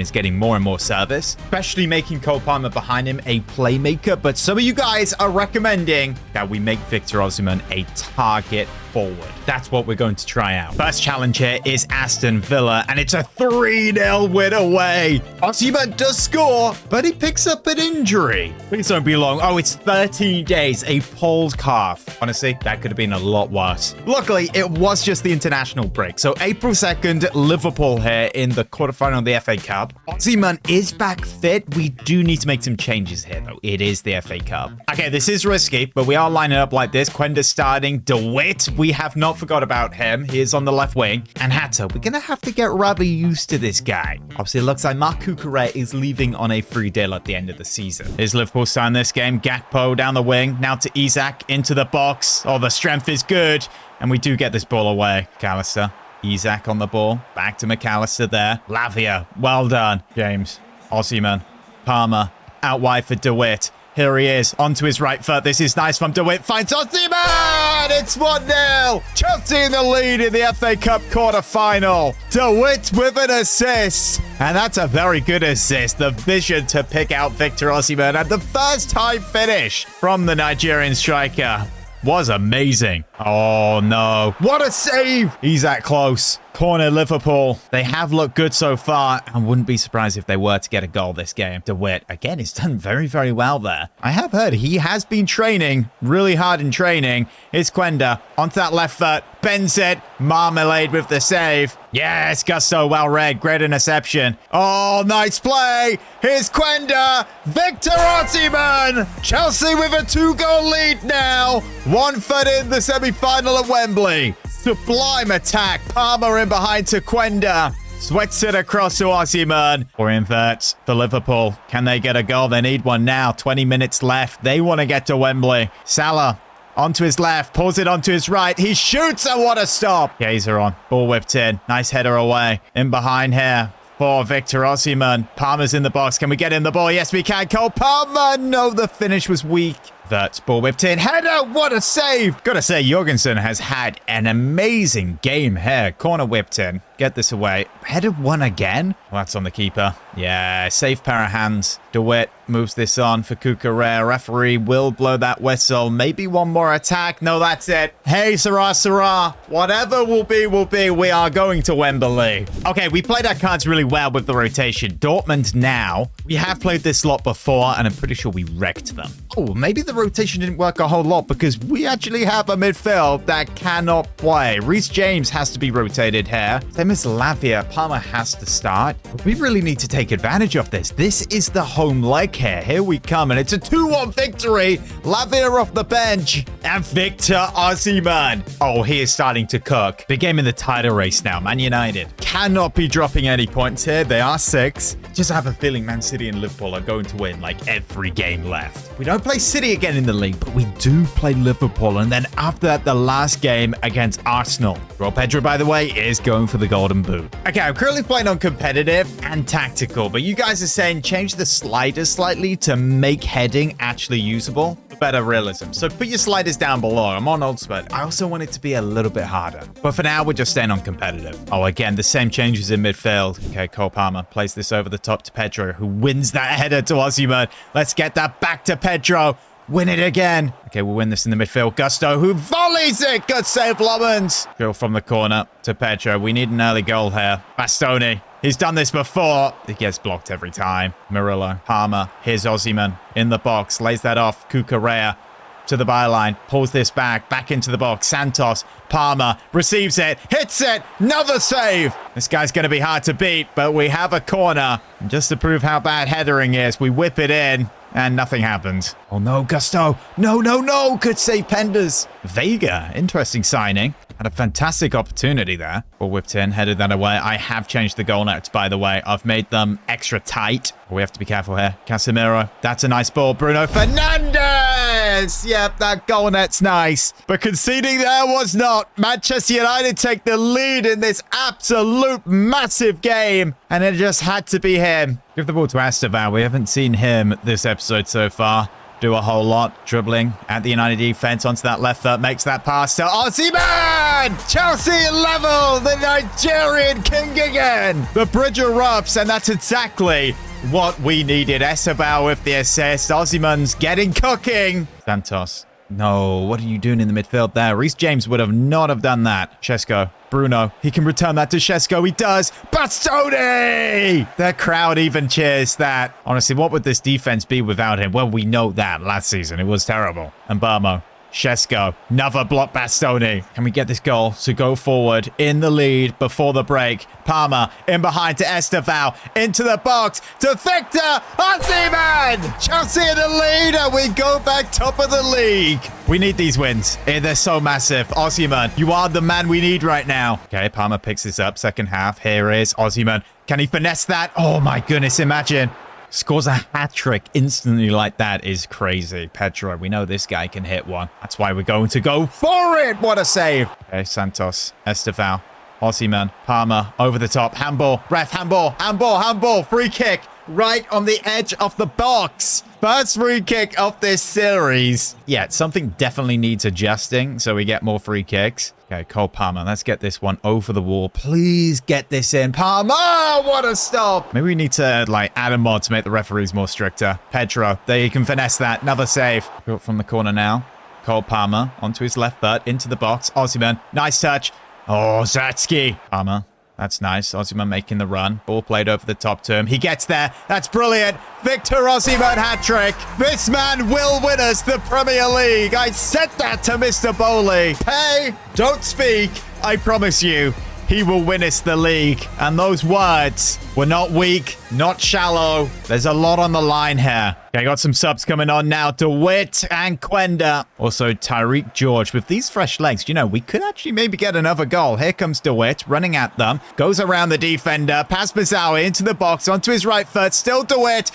[SPEAKER 1] is getting more and more service, especially making Cole Palmer behind him a playmaker. But some of you guys are recommending that we make Victor Osimhen a target forward. That's what we're going to try out. First challenge here is Aston Villa, and it's a 3-0 win away. Osimhen does score, but he picks up an injury. Please don't be long. Oh, it's 13 days, a pulled calf. Honestly, that could have been a lot worse. Luckily, it was just the international break. So April 2nd, Liverpool here in the quarterfinal of the FA Cup. Osimhen is back fit. We do need to make some changes here, though. It is the FA Cup. Okay, this is risky, but we are lining up like this. Quenda starting. DeWitt, we have not forgot about him. He is on the left wing. And Hatta, we're going to have to get rather used to this guy. Obviously, it looks like Marc Cucurella is leaving on a free deal at the end of the season. Is Liverpool starting this game? Gakpo down the wing. Now to Isak into the box. Oh, the strength is good. And we do get this ball away. McAllister. Isak on the ball. Back to McAllister there. Lavia. Well done. James. Osimhen. Palmer. Out wide for DeWitt. Here he is, onto his right foot. This is nice from DeWitt. Finds Osimhen! It's 1-0. Chelsea in the lead in the FA Cup quarter-final. DeWitt with an assist. And that's a very good assist. The vision to pick out Victor Osimhen. And the first-time finish from the Nigerian striker was amazing. Oh, no. What a save! He's that close. Corner Liverpool. They have looked good so far. I wouldn't be surprised if they were to get a goal this game. DeWitt, again, he's done very, very well there. I have heard he has been training really hard in training. It's Quenda onto that left foot. Bends it. Marmalade with the save. Yes, Gusto, well read. Great interception. Oh, nice play. Here's Quenda. Victor Osimhen. Chelsea with a 2-goal lead now. 1 foot in the semi-final at Wembley. Sublime attack. Palmer in behind to Quenda. Sweats it across to Osimhen. Or inverts for Liverpool. Can they get a goal? They need one now. 20 minutes left. They want to get to Wembley. Salah onto his left. Pulls it onto his right. He shoots and what a stop. Gazer on. Ball whipped in. Nice header away. In behind here for Victor Osimhen. Palmer's in the box. Can we get in the ball? Yes, we can. Cole Palmer. No, the finish was weak. That's ball whipped in. Header, what a save. Gotta say, Jorgensen has had an amazing game here. Corner whipped in. Get this away. Headed one again. Well, that's on the keeper. Yeah, safe pair of hands. DeWitt moves this on for Cucurella. Referee will blow that whistle. Maybe one more attack. No, that's it. Hey, Sarah. Whatever will be, will be. We are going to Wembley. Okay, we played our cards really well with the rotation. Dortmund now. We have played this lot before, and I'm pretty sure we wrecked them. Oh, maybe the rotation didn't work a whole lot because we actually have a midfield that cannot play. Reece James has to be rotated here. Same as Lavia. Palmer has to start. We really need to take advantage of this. This is the home leg here. Here we come, and it's a 2-1 victory. Lavia off the bench, and Victor Osimhen. Oh, he is starting to cook. Big game in the title race now. Man United cannot be dropping any points here. They are 6. Just have a feeling Man City and Liverpool are going to win like every game left. We don't play City again in the league, but we do play Liverpool, and then after that, the last game against Arsenal. Rob Pedro, by the way, is going for the golden boot. Okay, I'm currently playing on competitive and tactical, but you guys are saying change the sliders slightly to make heading actually usable. Better realism. So put your sliders down below. I'm on Ultimate. I also want it to be a little bit harder. But for now, we're just staying on competitive. Oh, again, the same changes in midfield. Okay, Cole Palmer plays this over the top to Pedro, who wins that header to Osimhen. Let's get that back to Pedro. Win it again. Okay, we'll win this in the midfield. Gusto, who volleys it. Good save, Lommans. Drill from the corner to Pedro. We need an early goal here. Bastoni. He's done this before. He gets blocked every time. Murillo, Palmer. Here's Osimhen in the box. Lays that off. Cucurella to the byline. Pulls this back into the box. Santos. Palmer receives it. Hits it. Another save. This guy's going to be hard to beat, but we have a corner. And just to prove how bad headering is, we whip it in. And nothing happens. Oh no, Gusto. No. Good save, Penders. Vega, interesting signing. Had a fantastic opportunity there. Ball whipped in, headed that away. I have changed the goal nets, by the way. I've made them extra tight. We have to be careful here. Casemiro. That's a nice ball. Bruno Fernandes. Yep, that goal net's nice. But conceding there was not. Manchester United take the lead in this absolute massive game. And it just had to be him. Give the ball to Estevan. We haven't seen him this episode so far do a whole lot. Dribbling at the United defense onto that left foot. Makes that pass to Osimhen! Chelsea level! The Nigerian king again! The bridge erupts, and that's exactly what we needed. Esteban with the assist. Osimhen's getting cooking. Santos. No, what are you doing in the midfield there? Reece James would have not have done that. Shesko. Bruno. He can return that to Shesko. He does. Bastoni! The crowd even cheers that. Honestly, what would this defense be without him? Well, we know that last season. It was terrible. And Barmo. Shesko. Another block Bastoni. Can we get this goal to go forward in the lead before the break? Palmer in behind to Estevao. Into the box to Victor Osimhen! Chelsea in the lead and we go back top of the league. We need these wins. They're so massive. Osimhen, you are the man we need right now. Okay, Palmer picks this up. Second half. Here is Osimhen. Can he finesse that? Oh my goodness, imagine. Scores a hat-trick instantly like that is crazy. Pedro, we know this guy can hit one. That's why we're going to go for it. What a save. Okay, Santos, Estevao, Osimhen, Palmer, over the top. Handball, ref, handball. Free kick right on the edge of the box. First free kick of this series. Yeah, something definitely needs adjusting so we get more free kicks. Okay, Cole Palmer. Let's get this one over the wall. Please get this in. Palmer! Oh, what a stop! Maybe we need to, add a mod to make the referees more stricter. Pedro. There, you can finesse that. Another save. Built from the corner now. Cole Palmer onto his left foot. Into the box. Osimhen. Nice touch. Oh, Zatsky. Palmer. That's nice. Osimhen making the run. Ball played over the top to him. He gets there. That's brilliant. Victor Osimhen hat-trick. This man will win us the Premier League. I said that to Mr. Bowley. Hey, don't speak. I promise you, he will win us the league. And those words were not weak, not shallow. There's a lot on the line here. Okay, got some subs coming on now. DeWitt and Quenda. Also, Tyreek George. With these fresh legs, we could actually maybe get another goal. Here comes DeWitt, running at them. Goes around the defender. Pass Mazawi into the box, onto his right foot. Still DeWitt.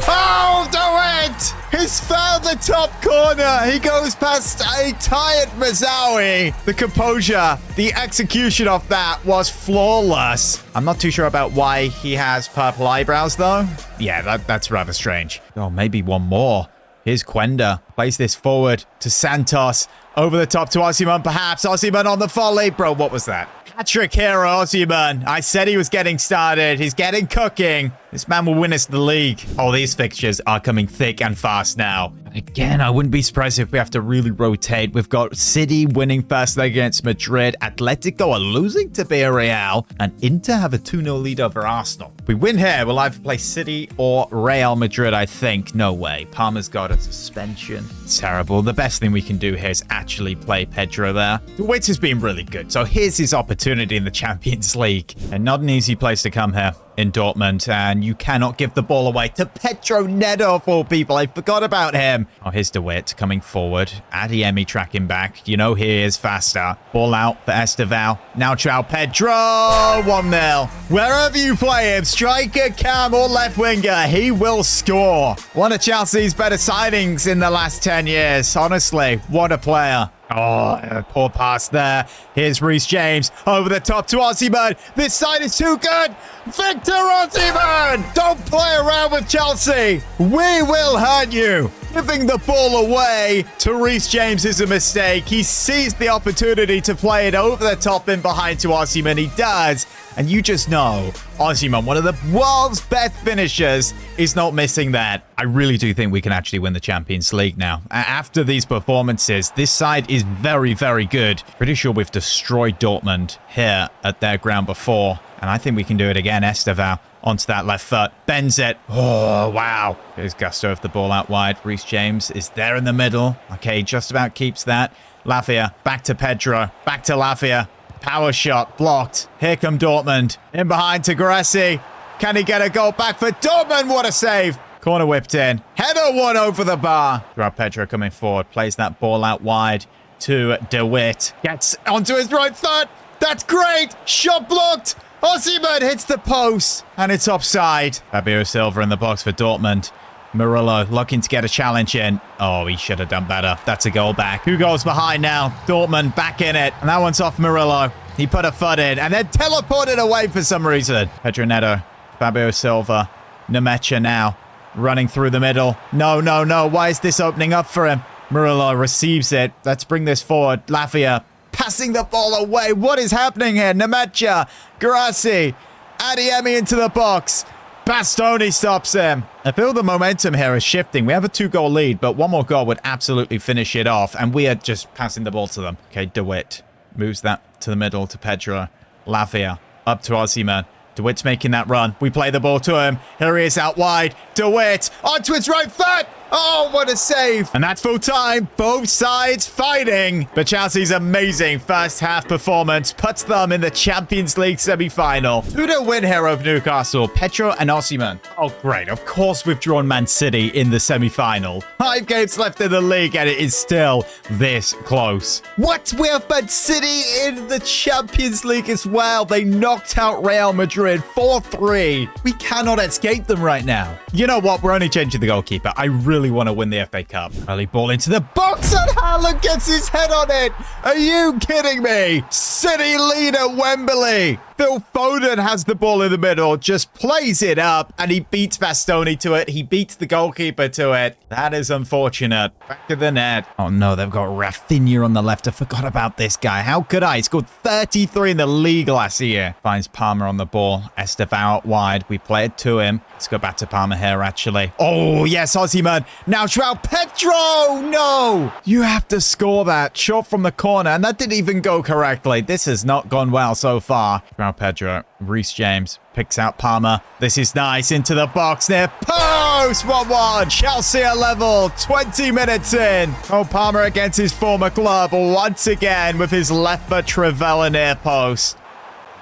[SPEAKER 1] Oh, DeWitt! He's found the top corner. He goes past a tired Mazawi. The composure, the execution of that was flawless. I'm not too sure about why he has purple eyebrows, though. Yeah, that's rather strange. Oh, maybe one more. Here's Quenda. Plays this forward to Santos. Over the top to Osimhen, perhaps. Osimhen on the volley. Bro, what was that? Hat-trick hero, Osimhen. I said he was getting started. He's getting cooking. This man will win us the league. Oh, these fixtures are coming thick and fast now. Again, I wouldn't be surprised if we have to really rotate. We've got City winning first leg against Madrid. Atletico are losing to Villarreal. And Inter have a 2-0 lead over Arsenal. If we win here, we'll either play City or Real Madrid, I think. No way. Palmer's got a suspension. It's terrible. The best thing we can do here is actually play Pedro there. DeWitt has been really good. So here's his opportunity in the Champions League. And not an easy place to come here in Dortmund, and you cannot give the ball away to Pedro Neto, of all people. I forgot about him. Oh, here's DeWitt coming forward. Adeyemi tracking back. You know he is faster. Ball out for Esteval. Now João Pedro. 1-0. Wherever you play him, striker, cam, or left winger, he will score. One of Chelsea's better signings in the last 10 years. Honestly, what a player. Oh, poor pass there. Here's Reece James over the top to Osimhen. This side is too good. Victor Osimhen! Don't play around with Chelsea. We will hurt you. Giving the ball away to Reece James is a mistake. He sees the opportunity to play it over the top and behind to Osimhen. He does. And you just know, Osimhen, one of the world's best finishers, is not missing that. I really do think we can actually win the Champions League now. After these performances, this side is very, very good. Pretty sure we've destroyed Dortmund here at their ground before. And I think we can do it again. Esteval onto that left foot. Bends it. Oh, wow. Here's Gusto with the ball out wide. Reece James is there in the middle. Okay, just about keeps that. Lavia, back to Pedro. Back to Lavia. Power shot blocked. Here come Dortmund. In behind to Grassi. Can he get a goal back for Dortmund? What a save. Corner whipped in. Header one over the bar. João Pedro coming forward. Plays that ball out wide to DeWitt. Gets onto his right foot. That's great. Shot blocked. Osimhen hits the post. And it's offside. Fabio Silva in the box for Dortmund. Murillo looking to get a challenge in. Oh, he should have done better. That's a goal back. 2 goals behind now. Dortmund back in it. And that one's off Murillo. He put a foot in and then teleported away for some reason. Pedro Neto. Fabio Silva. Nemecha now. Running through the middle. No, no, no. Why is this opening up for him? Murillo receives it. Let's bring this forward. Lavia passing the ball away. What is happening here? Nemecha. Grassi. Adeyemi into the box. Bastoni stops him. I feel the momentum here is shifting. We have a 2-goal lead, but one more goal would absolutely finish it off, and we are just passing the ball to them. Okay, DeWitt moves that to the middle to Pedro. Lavia up to Osimhen. DeWitt's making that run. We play the ball to him. Here he is out wide. DeWitt onto his right foot. Oh, what a save. And that's full time. Both sides fighting. But Chelsea's amazing first half performance puts them in the Champions League semi-final. 2-0 win here over Newcastle. Pedro and Osimhen. Oh, great. Of course we've drawn Man City in the semi-final. 5 games left in the league and it is still this close. What? We have Man City in the Champions League as well. They knocked out Real Madrid 4-3. We cannot escape them right now. You know what? We're only changing the goalkeeper. I really want to win the FA Cup. Early ball into the box and Haaland gets his head on it. Are you kidding me? City lead at Wembley. Phil Foden has the ball in the middle, just plays it up, and he beats Bastoni to it. He beats the goalkeeper to it. That is unfortunate. Back to the net. Oh no, they've got Rafinha on the left. I forgot about this guy. How could I? He scored 33 in the league last year. Finds Palmer on the ball. Estevao out wide. We play it to him. Let's go back to Palmer here, actually. Oh, yes, Osimhen. Now João Pedro. No. You have to score that. Shot from the corner, and that didn't even go correctly. This has not gone well so far. João Pedro. Reece James picks out Palmer. This is nice. Into the box near post. 1-1. Chelsea are level. 20 minutes in. Oh, Palmer against his former club once again with his left foot Trivela near post.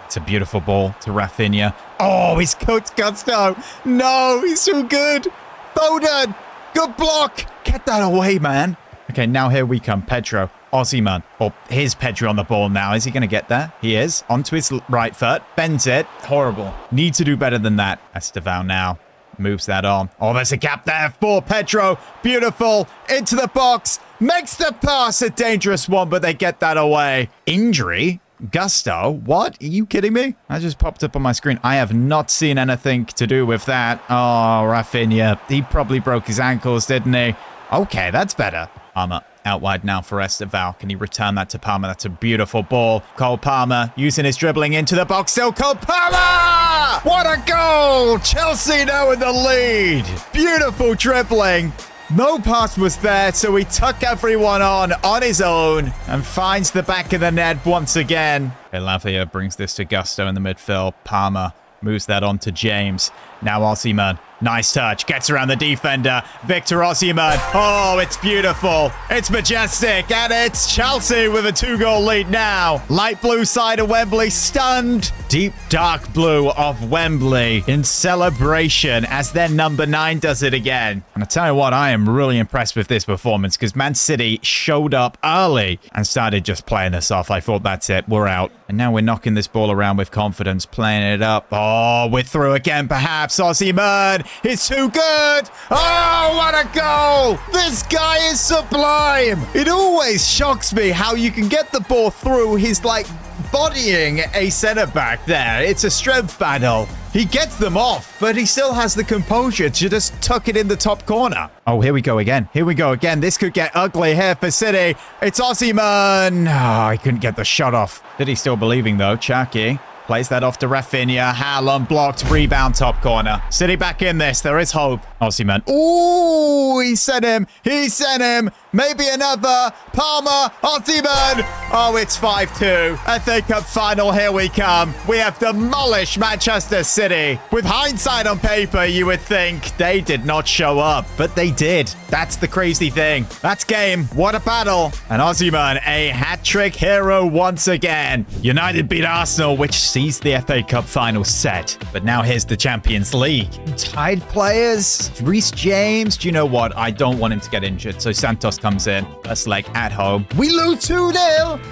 [SPEAKER 1] It's a beautiful ball to Rafinha. Oh, he's cooked Gusto. No, he's too good. Foden. Good block. Get that away, man. Okay, now here we come. Pedro. Osimhen. Oh, here's Pedro on the ball now. Is he going to get there? He is. Onto his right foot. Bends it. Horrible. Need to do better than that. Estevao now moves that on. Oh, there's a gap there for Pedro. Beautiful. Into the box. Makes the pass. A dangerous one, but they get that away. Injury? Gusto? What? Are you kidding me? That just popped up on my screen. I have not seen anything to do with that. Oh, Rafinha. He probably broke his ankles, didn't he? Okay, that's better. Palmer out wide now for Esteval. Can he return that to Palmer? That's a beautiful ball. Cole Palmer using his dribbling into the box. Still Cole Palmer! What a goal! Chelsea now in the lead. Beautiful dribbling. No pass was there, so he took everyone on his own and finds the back of the net once again. Lavia brings this to Gusto in the midfield. Palmer moves that on to James. Now Osimhen. Nice touch. Gets around the defender. Victor Osimhen. Oh, it's beautiful. It's majestic. And it's Chelsea with a 2-goal lead now. Light blue side of Wembley stunned. Deep dark blue of Wembley in celebration as their number 9 does it again. And I tell you what, I am really impressed with this performance because Man City showed up early and started just playing us off. I thought, that's it. We're out. And now we're knocking this ball around with confidence, playing it up. Oh, we're through again, perhaps. Osimhen. It's too good. Oh, what a goal. This guy is sublime. It always shocks me how you can get the ball through his, like, bodying a centre-back there. It's a strength battle. He gets them off, but he still has the composure to just tuck it in the top corner. Oh, here we go again. Here we go again. This could get ugly here for City. It's Osimhen. Oh, he couldn't get the shot off. Did he still believing, though? Chucky plays that off to Rafinha. Haaland blocked. Rebound top corner. City back in this. There is hope. Osimhen. Ooh, he sent him. He sent him. Maybe another. Palmer. Osimhen. Oh, it's 5-2. FA Cup final. Here we come. We have demolished Manchester City. With hindsight on paper, you would think they did not show up, but they did. That's the crazy thing. That's game. What a battle. And Osimhen, a hat-trick hero once again. United beat Arsenal, which sees the FA Cup final set. But now here's the Champions League. Tied players. Reece James. Do you know what? I don't want him to get injured, so Santos comes in. First leg at home. We lose 2-0,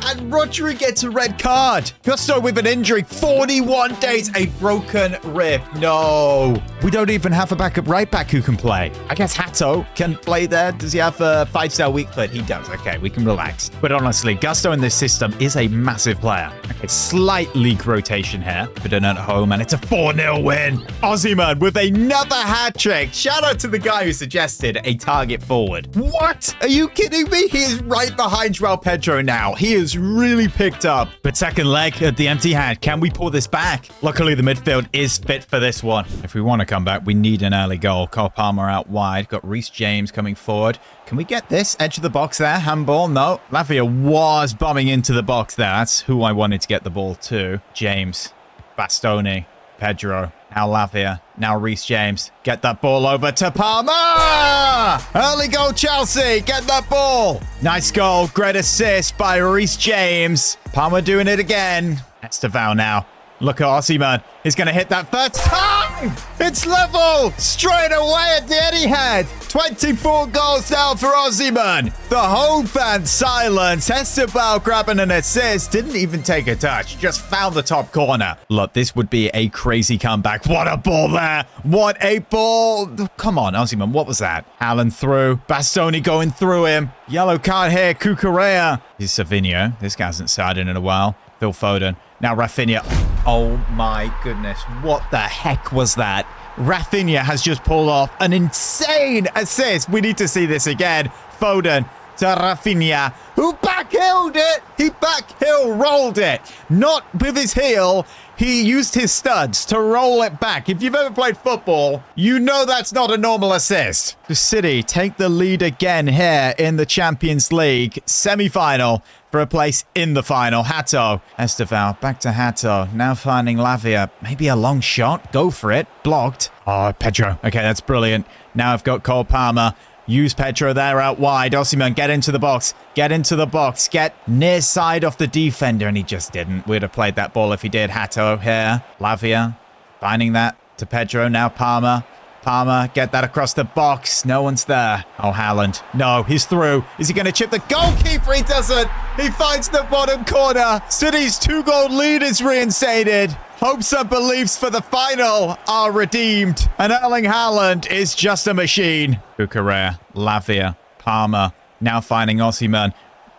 [SPEAKER 1] and Rodri gets a red card. Gusto with an injury. 41 days. A broken rib. No. We don't even have a backup right back who can play. I guess Hato can play there. Does he have a 5-star weak foot? He does. Okay, we can relax. But honestly, Gusto in this system is a massive player. Okay, slight league rotation here. But at home, and it's a 4-0 win. Osimhen with another hat trick. Shout out to the guy who suggested a target forward. What? Are you kidding me? He is right behind Joao Pedro now. He is really picked up. But second leg at the empty hand. Can we pull this back? Luckily, the midfield is fit for this one. If we want to come back, we need an early goal. Cole Palmer out wide. Got Reece James coming forward. Can we get this? Edge of the box there. Handball. No. Lavia was bombing into the box there. That's who I wanted to get the ball to. James. Bastoni. Pedro. Now Lavia. Now Reece James. Get that ball over to Palmer! Early goal, Chelsea. Get that ball. Nice goal. Great assist by Reece James. Palmer doing it again. Esteval now. Look at Osimhen. He's going to hit that first time. It's level. Straight away at the Etihad. 24 goals down for Osimhen. The home fan silence. Esteval grabbing an assist. Didn't even take a touch. Just found the top corner. Look, this would be a crazy comeback. What a ball there. What a ball. Come on, Osimhen. What was that? Haaland through. Bastoni going through him. Yellow card here. Cucurella. Here's Savinho. This guy hasn't started in a while. Phil Foden. Now Rafinha. Oh my goodness. What the heck was that? Rafinha has just pulled off an insane assist. We need to see this again. Foden to Rafinha, who backhilled it. He backhill rolled it. Not with his heel. He used his studs to roll it back. If you've ever played football, you know that's not a normal assist. The City take the lead again here in the Champions League semi-final for a place in the final. Hato. Esteval. Back to Hato. Now finding Lavia. Maybe a long shot. Go for it. Blocked. Oh, Pedro. Okay, that's brilliant. Now I've got Cole Palmer. Use Pedro there out wide. Osimhen, get into the box. Get into the box. Get near side off the defender. And he just didn't. We'd have played that ball if he did. Hato here. Lavia. Finding that to Pedro. Now Palmer. Palmer, get that across the box. No one's there. Oh, Haaland. No, he's through. Is he going to chip the goalkeeper? He doesn't. He finds the bottom corner. City's 2-goal lead is reinstated. Hopes and beliefs for the final are redeemed. And Erling Haaland is just a machine. Cucurella, Lavia, Palmer. Now finding Osimhen.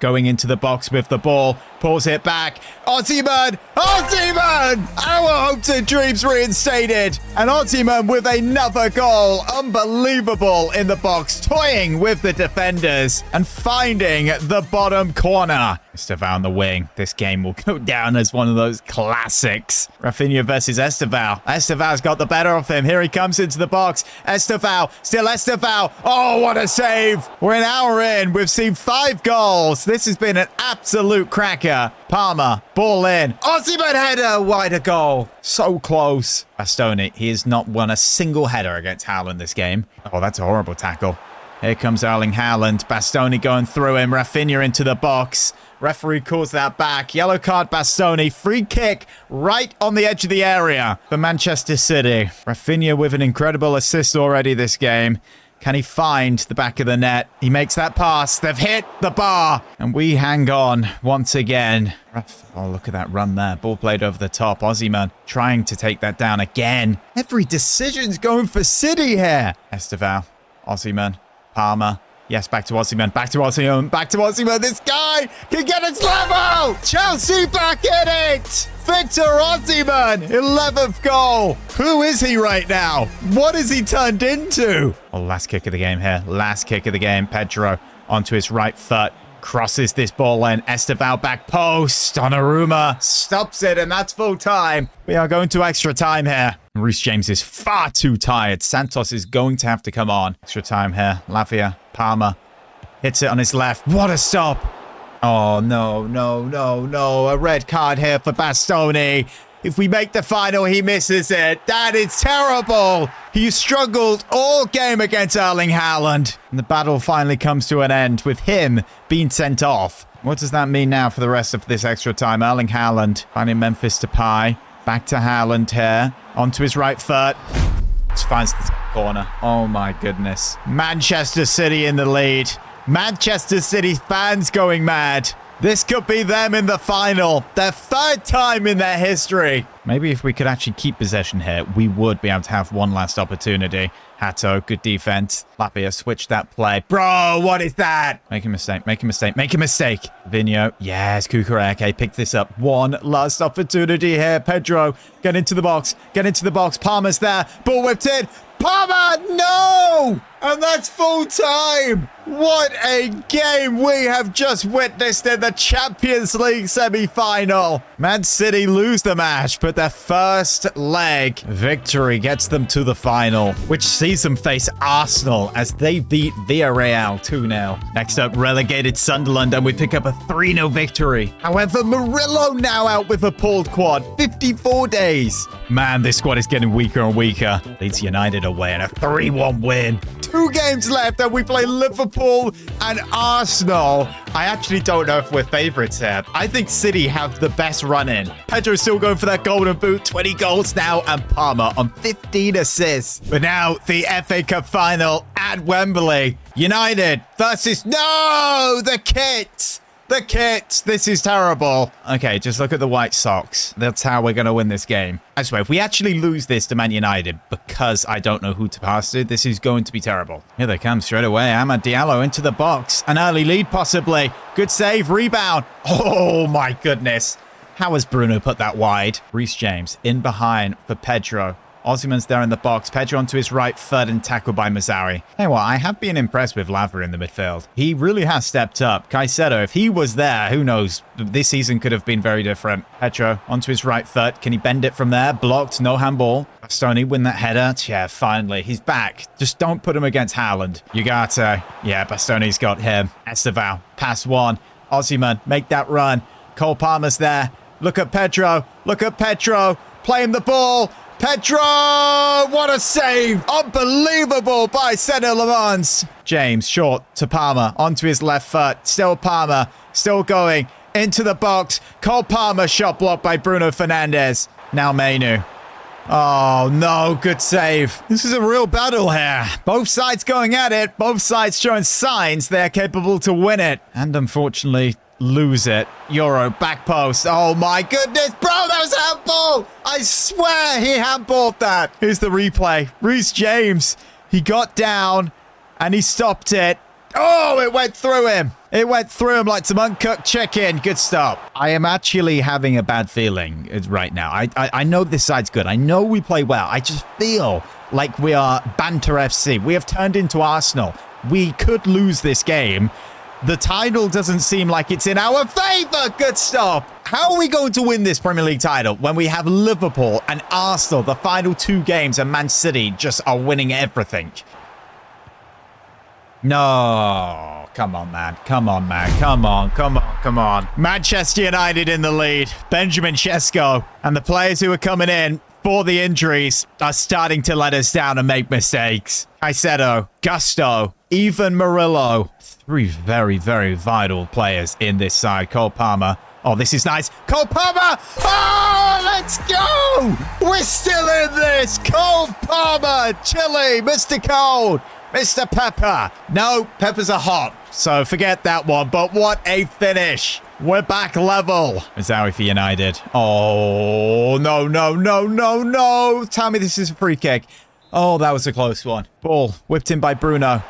[SPEAKER 1] going into the box with the ball. Pulls it back. Osimhen! Osimhen! Our hopes and dreams reinstated. And Osimhen with another goal. Unbelievable in the box. Toying with the defenders and finding the bottom corner. Estevao on the wing. This game will go down as one of those classics. Rafinha versus Estevao. Estevao's got the better of him. Here he comes into the box. Estevao. Still Estevao. Oh, what a save. We're an hour in. We've seen 5 goals. This has been an absolute cracker. Palmer, ball in. Osimhen header, wider goal. So close. Bastoni, he has not won a single header against Haaland this game. Oh, that's a horrible tackle. Here comes Erling Haaland. Bastoni going through him. Rafinha into the box. Referee calls that back. Yellow card Bastoni. Free kick right on the edge of the area for Manchester City. Rafinha with an incredible assist already this game. Can he find the back of the net? He makes that pass. They've hit the bar. And we hang on once again. Oh, look at that run there. Ball played over the top. Osimhen trying to take that down again. Every decision's going for City here. Estevao. Osimhen. Palmer. Yes, back to Osimhen. Back to Osimhen. Back to Osimhen. This guy can get his level. Chelsea back in it. Victor Osimhen, 11th goal. Who is he right now? What has he turned into? Oh, last kick of the game here. Last kick of the game. Pedro onto his right foot. Crosses this ball in. Estevao back post. Donnarumma stops it, and that's full time. We are going to extra time here. Reece James is far too tired. Santos is going to have to come on. Extra time here. Lavia, Palmer hits it on his left. What a stop. Oh, no, no, no, no. A red card here for Bastoni. If we make the final, he misses it. That is terrible. He struggled all game against Erling Haaland. And the battle finally comes to an end with him being sent off. What does that mean now for the rest of this extra time? Erling Haaland finding Memphis Depay. Back to Haaland here. Onto his right foot. Just finds the corner. Oh my goodness. Manchester City in the lead. Manchester City fans going mad. This could be them in the final. Their 3rd time in their history. Maybe if we could actually keep possession here, we would be able to have one last opportunity. Hato, good defense. Lapia, switch that play. Bro, what is that? Make a mistake, make a mistake, make a mistake. Vinho, yes, Kukureke, pick this up. One last opportunity here. Pedro, get into the box, get into the box. Palmer's there, ball whipped in. Palmer, no! And that's full time. What a game we have just witnessed in the Champions League semi-final. Man City lose the match, but their first leg victory gets them to the final, which sees them face Arsenal as they beat Villarreal 2-0. Next up, relegated Sunderland, and we pick up a 3-0 victory. However, Murillo now out with a pulled quad, 54 days. Man, this squad is getting weaker and weaker. Leeds United away and a 3-1 win. 2 games left and we play Liverpool and Arsenal. I actually don't know if we're favourites here. I think City have the best run in. Pedro's still going for that golden boot. 20 goals now, and Palmer on 15 assists. But now the FA Cup final at Wembley. United versus... No! The kit! The kit. This is terrible. Okay, just look at the White Sox. That's how we're going to win this game. I swear, if we actually lose this to Man United because I don't know who to pass to, this is going to be terrible. Here they come straight away. Amad Diallo into the box. An early lead, possibly. Good save. Rebound. Oh, my goodness. How has Bruno put that wide? Reece James in behind for Pedro. Osimhen's there in the box. Pedro onto his right foot and tackled by Mazzari. Hey, well, I have been impressed with Lavia in the midfield. He really has stepped up. Caicedo, if he was there, who knows? This season could have been very different. Pedro onto his right foot. Can he bend it from there? Blocked. No handball. Bastoni win that header. Yeah, finally. He's back. Just don't put him against Haaland. Ugarte. Yeah, Bastoni's got him. Estevao. Pass one. Osimhen. Make that run. Cole Palmer's there. Look at Pedro. Look at Pedro. Playing the ball. Pedro! What a save! Unbelievable by Senna Lamans. James short to Palmer. Onto his left foot. Still Palmer. Still going. Into the box. Cole Palmer shot blocked by Bruno Fernandes. Now Mainu. Oh, no. Good save. This is a real battle here. Both sides going at it. Both sides showing signs they're capable to win it. And unfortunately... lose it. Euro back post. Oh my goodness, bro, that was handball. I swear he handballed that. Here's the replay. Reece James, he got down and he stopped it. Oh, it went through him. It went through him like some uncooked chicken. Good stop. I am actually having a bad feeling right now. I know this side's good. I know we play well. I just feel like we are Banter FC. We have turned into Arsenal. We could lose this game. The title doesn't seem like it's in our favour. Good stop. How are we going to win this Premier League title when we have Liverpool and Arsenal, the final 2 games, and Man City just are winning everything? No. Come on, man. Come on, man. Come on. Come on. Come on. Manchester United in the lead. Benjamin Sesko and the players who are coming in for the injuries are starting to let us down and make mistakes. Caicedo, Gusto, even Murillo. 3 very, very vital players in this side. Cole Palmer. Oh, this is nice. Cole Palmer! Oh, let's go! We're still in this! Cole Palmer! Chile! Mr. Cold! Mr. Pepper! No, peppers are hot, so forget that one. But what a finish! We're back level. Mazawi for United. Oh, no, no, no, no, no! Tell me this is a free kick. Oh, that was a close one. Ball whipped in by Bruno.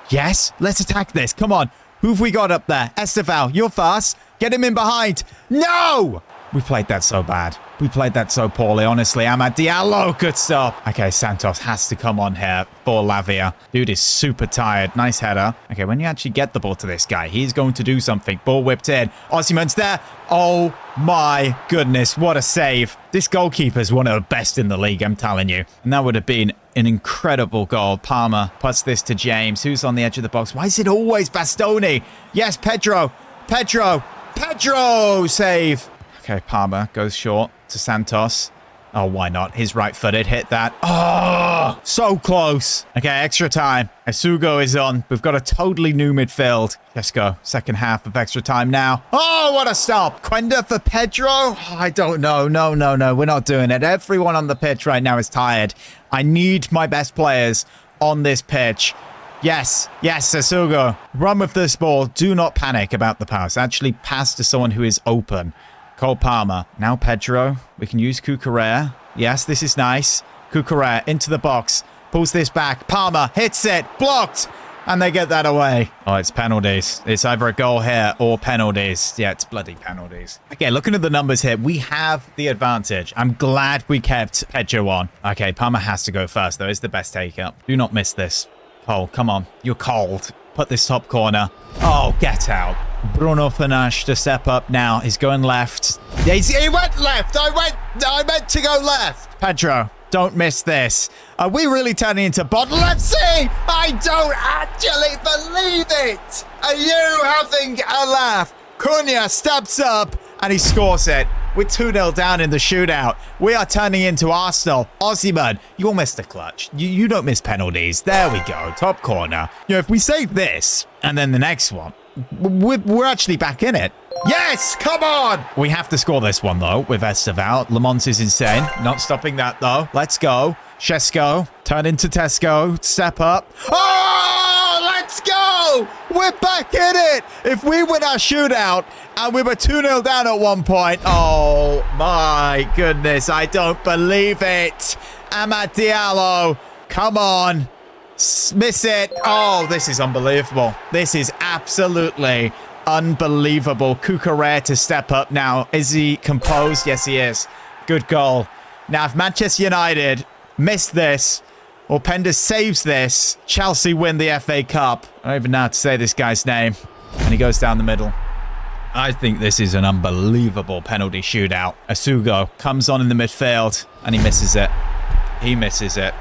[SPEAKER 1] Yes, let's attack this. Come on. Who've we got up there? Esteval, you're fast. Get him in behind. No! We played that so bad. We played that so poorly, honestly. Amad Diallo, good stop. Okay, Santos has to come on here for Lavia. Dude is super tired. Nice header. Okay, when you actually get the ball to this guy, he's going to do something. Ball whipped in. Osimhen's there. Oh my goodness, what a save. This goalkeeper's one of the best in the league, I'm telling you. And that would have been an incredible goal. Palmer puts this to James, who's on the edge of the box. Why is it always Bastoni? Yes, Pedro. Pedro. Pedro, save. Okay, Palmer goes short to Santos. Oh, why not? He's right-footed. Hit that. Oh, so close. Okay, extra time. Esugo is on. We've got a totally new midfield. Let's go. Second half of extra time now. Oh, what a stop. Quenda for Pedro? Oh, I don't know. No, no, no. We're not doing it. Everyone on the pitch right now is tired. I need my best players on this pitch. Yes, yes, Esugo. Run with this ball. Do not panic about the pass. Actually pass to someone who is open. Cole Palmer. Now Pedro. We can use Cucurella. Yes, this is nice. Cucurella into the box. Pulls this back. Palmer hits it. Blocked. And they get that away. Oh, it's penalties. It's either a goal here or penalties. Yeah, it's bloody penalties. Okay, looking at the numbers here, we have the advantage. I'm glad we kept Pedro on. Okay, Palmer has to go first, though. It's the best take-up. Do not miss this. Cole, come on. You're cold. Put this top corner. Oh, get out. Bruno Fernandes to step up now. He's going left. He went left. I meant to go left. Pedro, don't miss this. Are we really turning into Bottle FC? I don't actually believe it. Are you having a laugh? Cunha steps up and he scores it. We're 2-0 down in the shootout. We are turning into Arsenal. Osimhen, you almost a clutch. You don't miss penalties. There we go. Top corner. You know, if we save this and then the next one, we're actually back in it. Yes, come on. We have to score this one, though, with Esteval. Lamont is insane. Not stopping that, though. Let's go. Shesko, turn into Tesco. Step up. Oh, let's go. We're back in it. If we win our shootout and we were 2-0 down at one point. Oh, my goodness. I don't believe it. Amad Diallo. Come on. Miss it. Oh, this is unbelievable. This is absolutely unbelievable. Cucurella to step up now. Is he composed? Yes, he is. Good goal. Now, if Manchester United miss this, or Pender saves this, Chelsea win the FA Cup. I don't even know how to say this guy's name. And he goes down the middle. I think this is an unbelievable penalty shootout. Esugo comes on in the midfield, and he misses it. He misses it.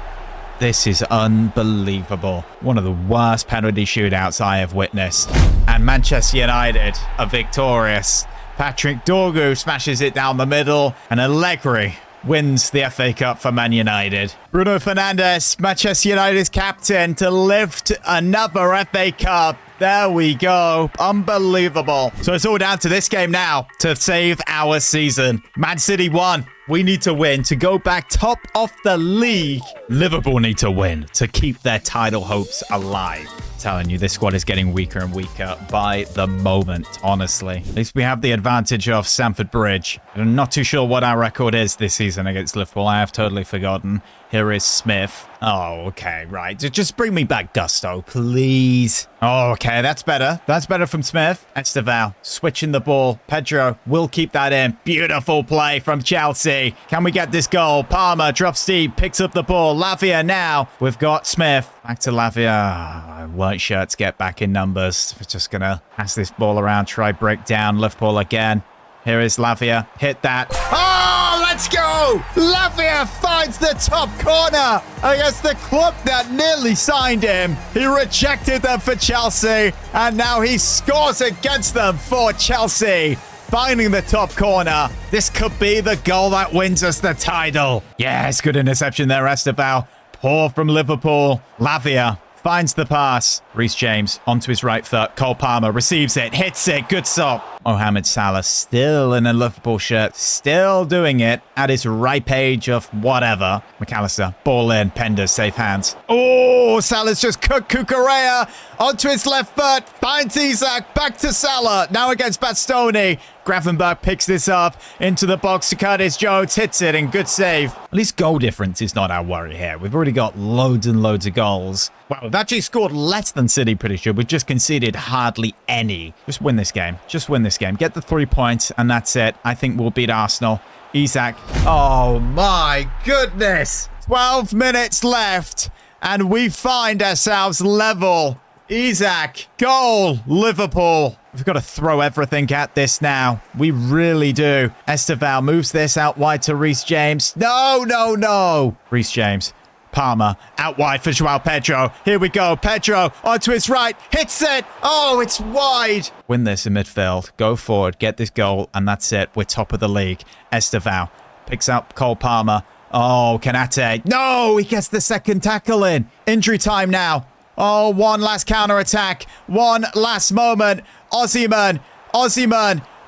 [SPEAKER 1] This is unbelievable. One of the worst penalty shootouts I have witnessed. And Manchester United are victorious. Patrick Dorgu smashes it down the middle. And Allegri wins the FA Cup for Man United. Bruno Fernandes, Manchester United's captain, to lift another FA Cup. There we go. Unbelievable. So it's all down to this game now to save our season. Man City won. We need to win to go back top of the league. Liverpool need to win to keep their title hopes alive. I'm telling you, this squad is getting weaker and weaker by the moment, honestly. At least we have the advantage of Stamford Bridge. I'm not too sure what our record is this season against Liverpool. I have totally forgotten. Here is Smith. Oh, okay, right. Just bring me back Gusto, please. Oh, okay, that's better. That's better from Smith. Esteval switching the ball. Pedro will keep that in. Beautiful play from Chelsea. Can we get this goal? Palmer drops deep, picks up the ball. Lavia now. We've got Smith. Back to Lavia. White shirts get back in numbers. We're just going to pass this ball around, try break down Liverpool again. Here is Lavia. Hit that. Oh, let's go! Lavia finds the top corner against the club that nearly signed him. He rejected them for Chelsea, and now he scores against them for Chelsea. Finding the top corner. This could be the goal that wins us the title. Yes, good interception there, Esteval. Poor from Liverpool. Lavia finds the pass. Reece James onto his right foot. Cole Palmer receives it, hits it. Good stop. Mohamed Salah still in a Liverpool shirt, still doing it at his ripe age of whatever. McAllister, ball in, Penders, safe hands. Oh, Salah's just cooked Cucurella onto his left foot, finds Isak, back to Salah, now against Bastoni. Gravenberch picks this up into the box to Curtis Jones, hits it, and good save. At least goal difference is not our worry here. We've already got loads and loads of goals. Wow, we've actually scored less than City, pretty sure. We've just conceded hardly any. Just win this game. Just win this game. Get the 3 points, and that's it. I think we'll beat Arsenal. Isak. Oh, my goodness. 12 minutes left, and we find ourselves level. Isak. Goal. Liverpool. We've got to throw everything at this now. We really do. Esteval moves this out wide to Reece James. No. Reece James. Palmer out wide for Joao Pedro. Here we go. Pedro onto his right. Hits it. Oh, it's wide. Win this in midfield. Go forward. Get this goal. And that's it. We're top of the league. Esteval picks up Cole Palmer. Oh, Kanate. No, he gets the second tackle in. Injury time now. Oh, one last counter attack. One last moment. Osimhen.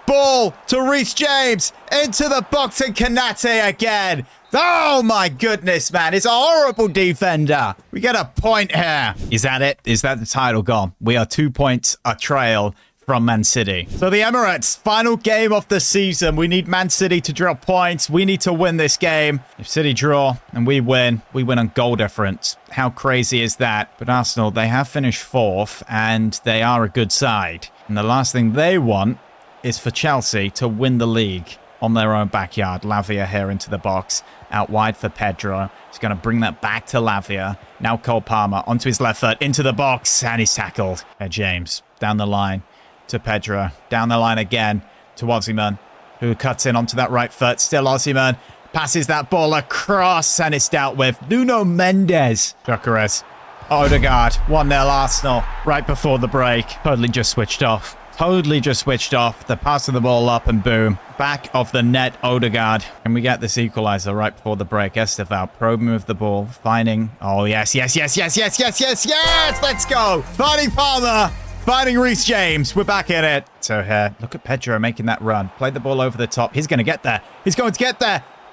[SPEAKER 1] Ball to Reece James. Into the box and Kanate again. Oh my goodness, man. It's a horrible defender. We get a point here. Is that it? Is that the title gone? We are 2 points a trail from Man City. So the Emirates, final game of the season. We need Man City to drop points. We need to win this game. If City draw and we win on goal difference. How crazy is that? But Arsenal, they have finished fourth and they are a good side. And the last thing they want is for Chelsea to win the league on their own backyard. Lavia here into the box. Out wide for Pedro. He's going to bring that back to Lavia. Now Cole Palmer onto his left foot. Into the box. And he's tackled. James down the line to Pedro. Down the line again to Osimhen, who cuts in onto that right foot. Still Osimhen. Passes that ball across. And it's dealt with. Nuno Mendes. Gyökeres. Odegaard. 1-0 Arsenal. Right before the break. Totally just switched off. They're passing the ball up and boom. Back of the net, Odegaard. And we get this equalizer right before the break. Esteval probing with the ball. Finding. Oh, yes. Let's go. Finding Palmer. Finding Reece James. We're back in it. So here, look at Pedro making that run. Played the ball over the top. He's going to get there.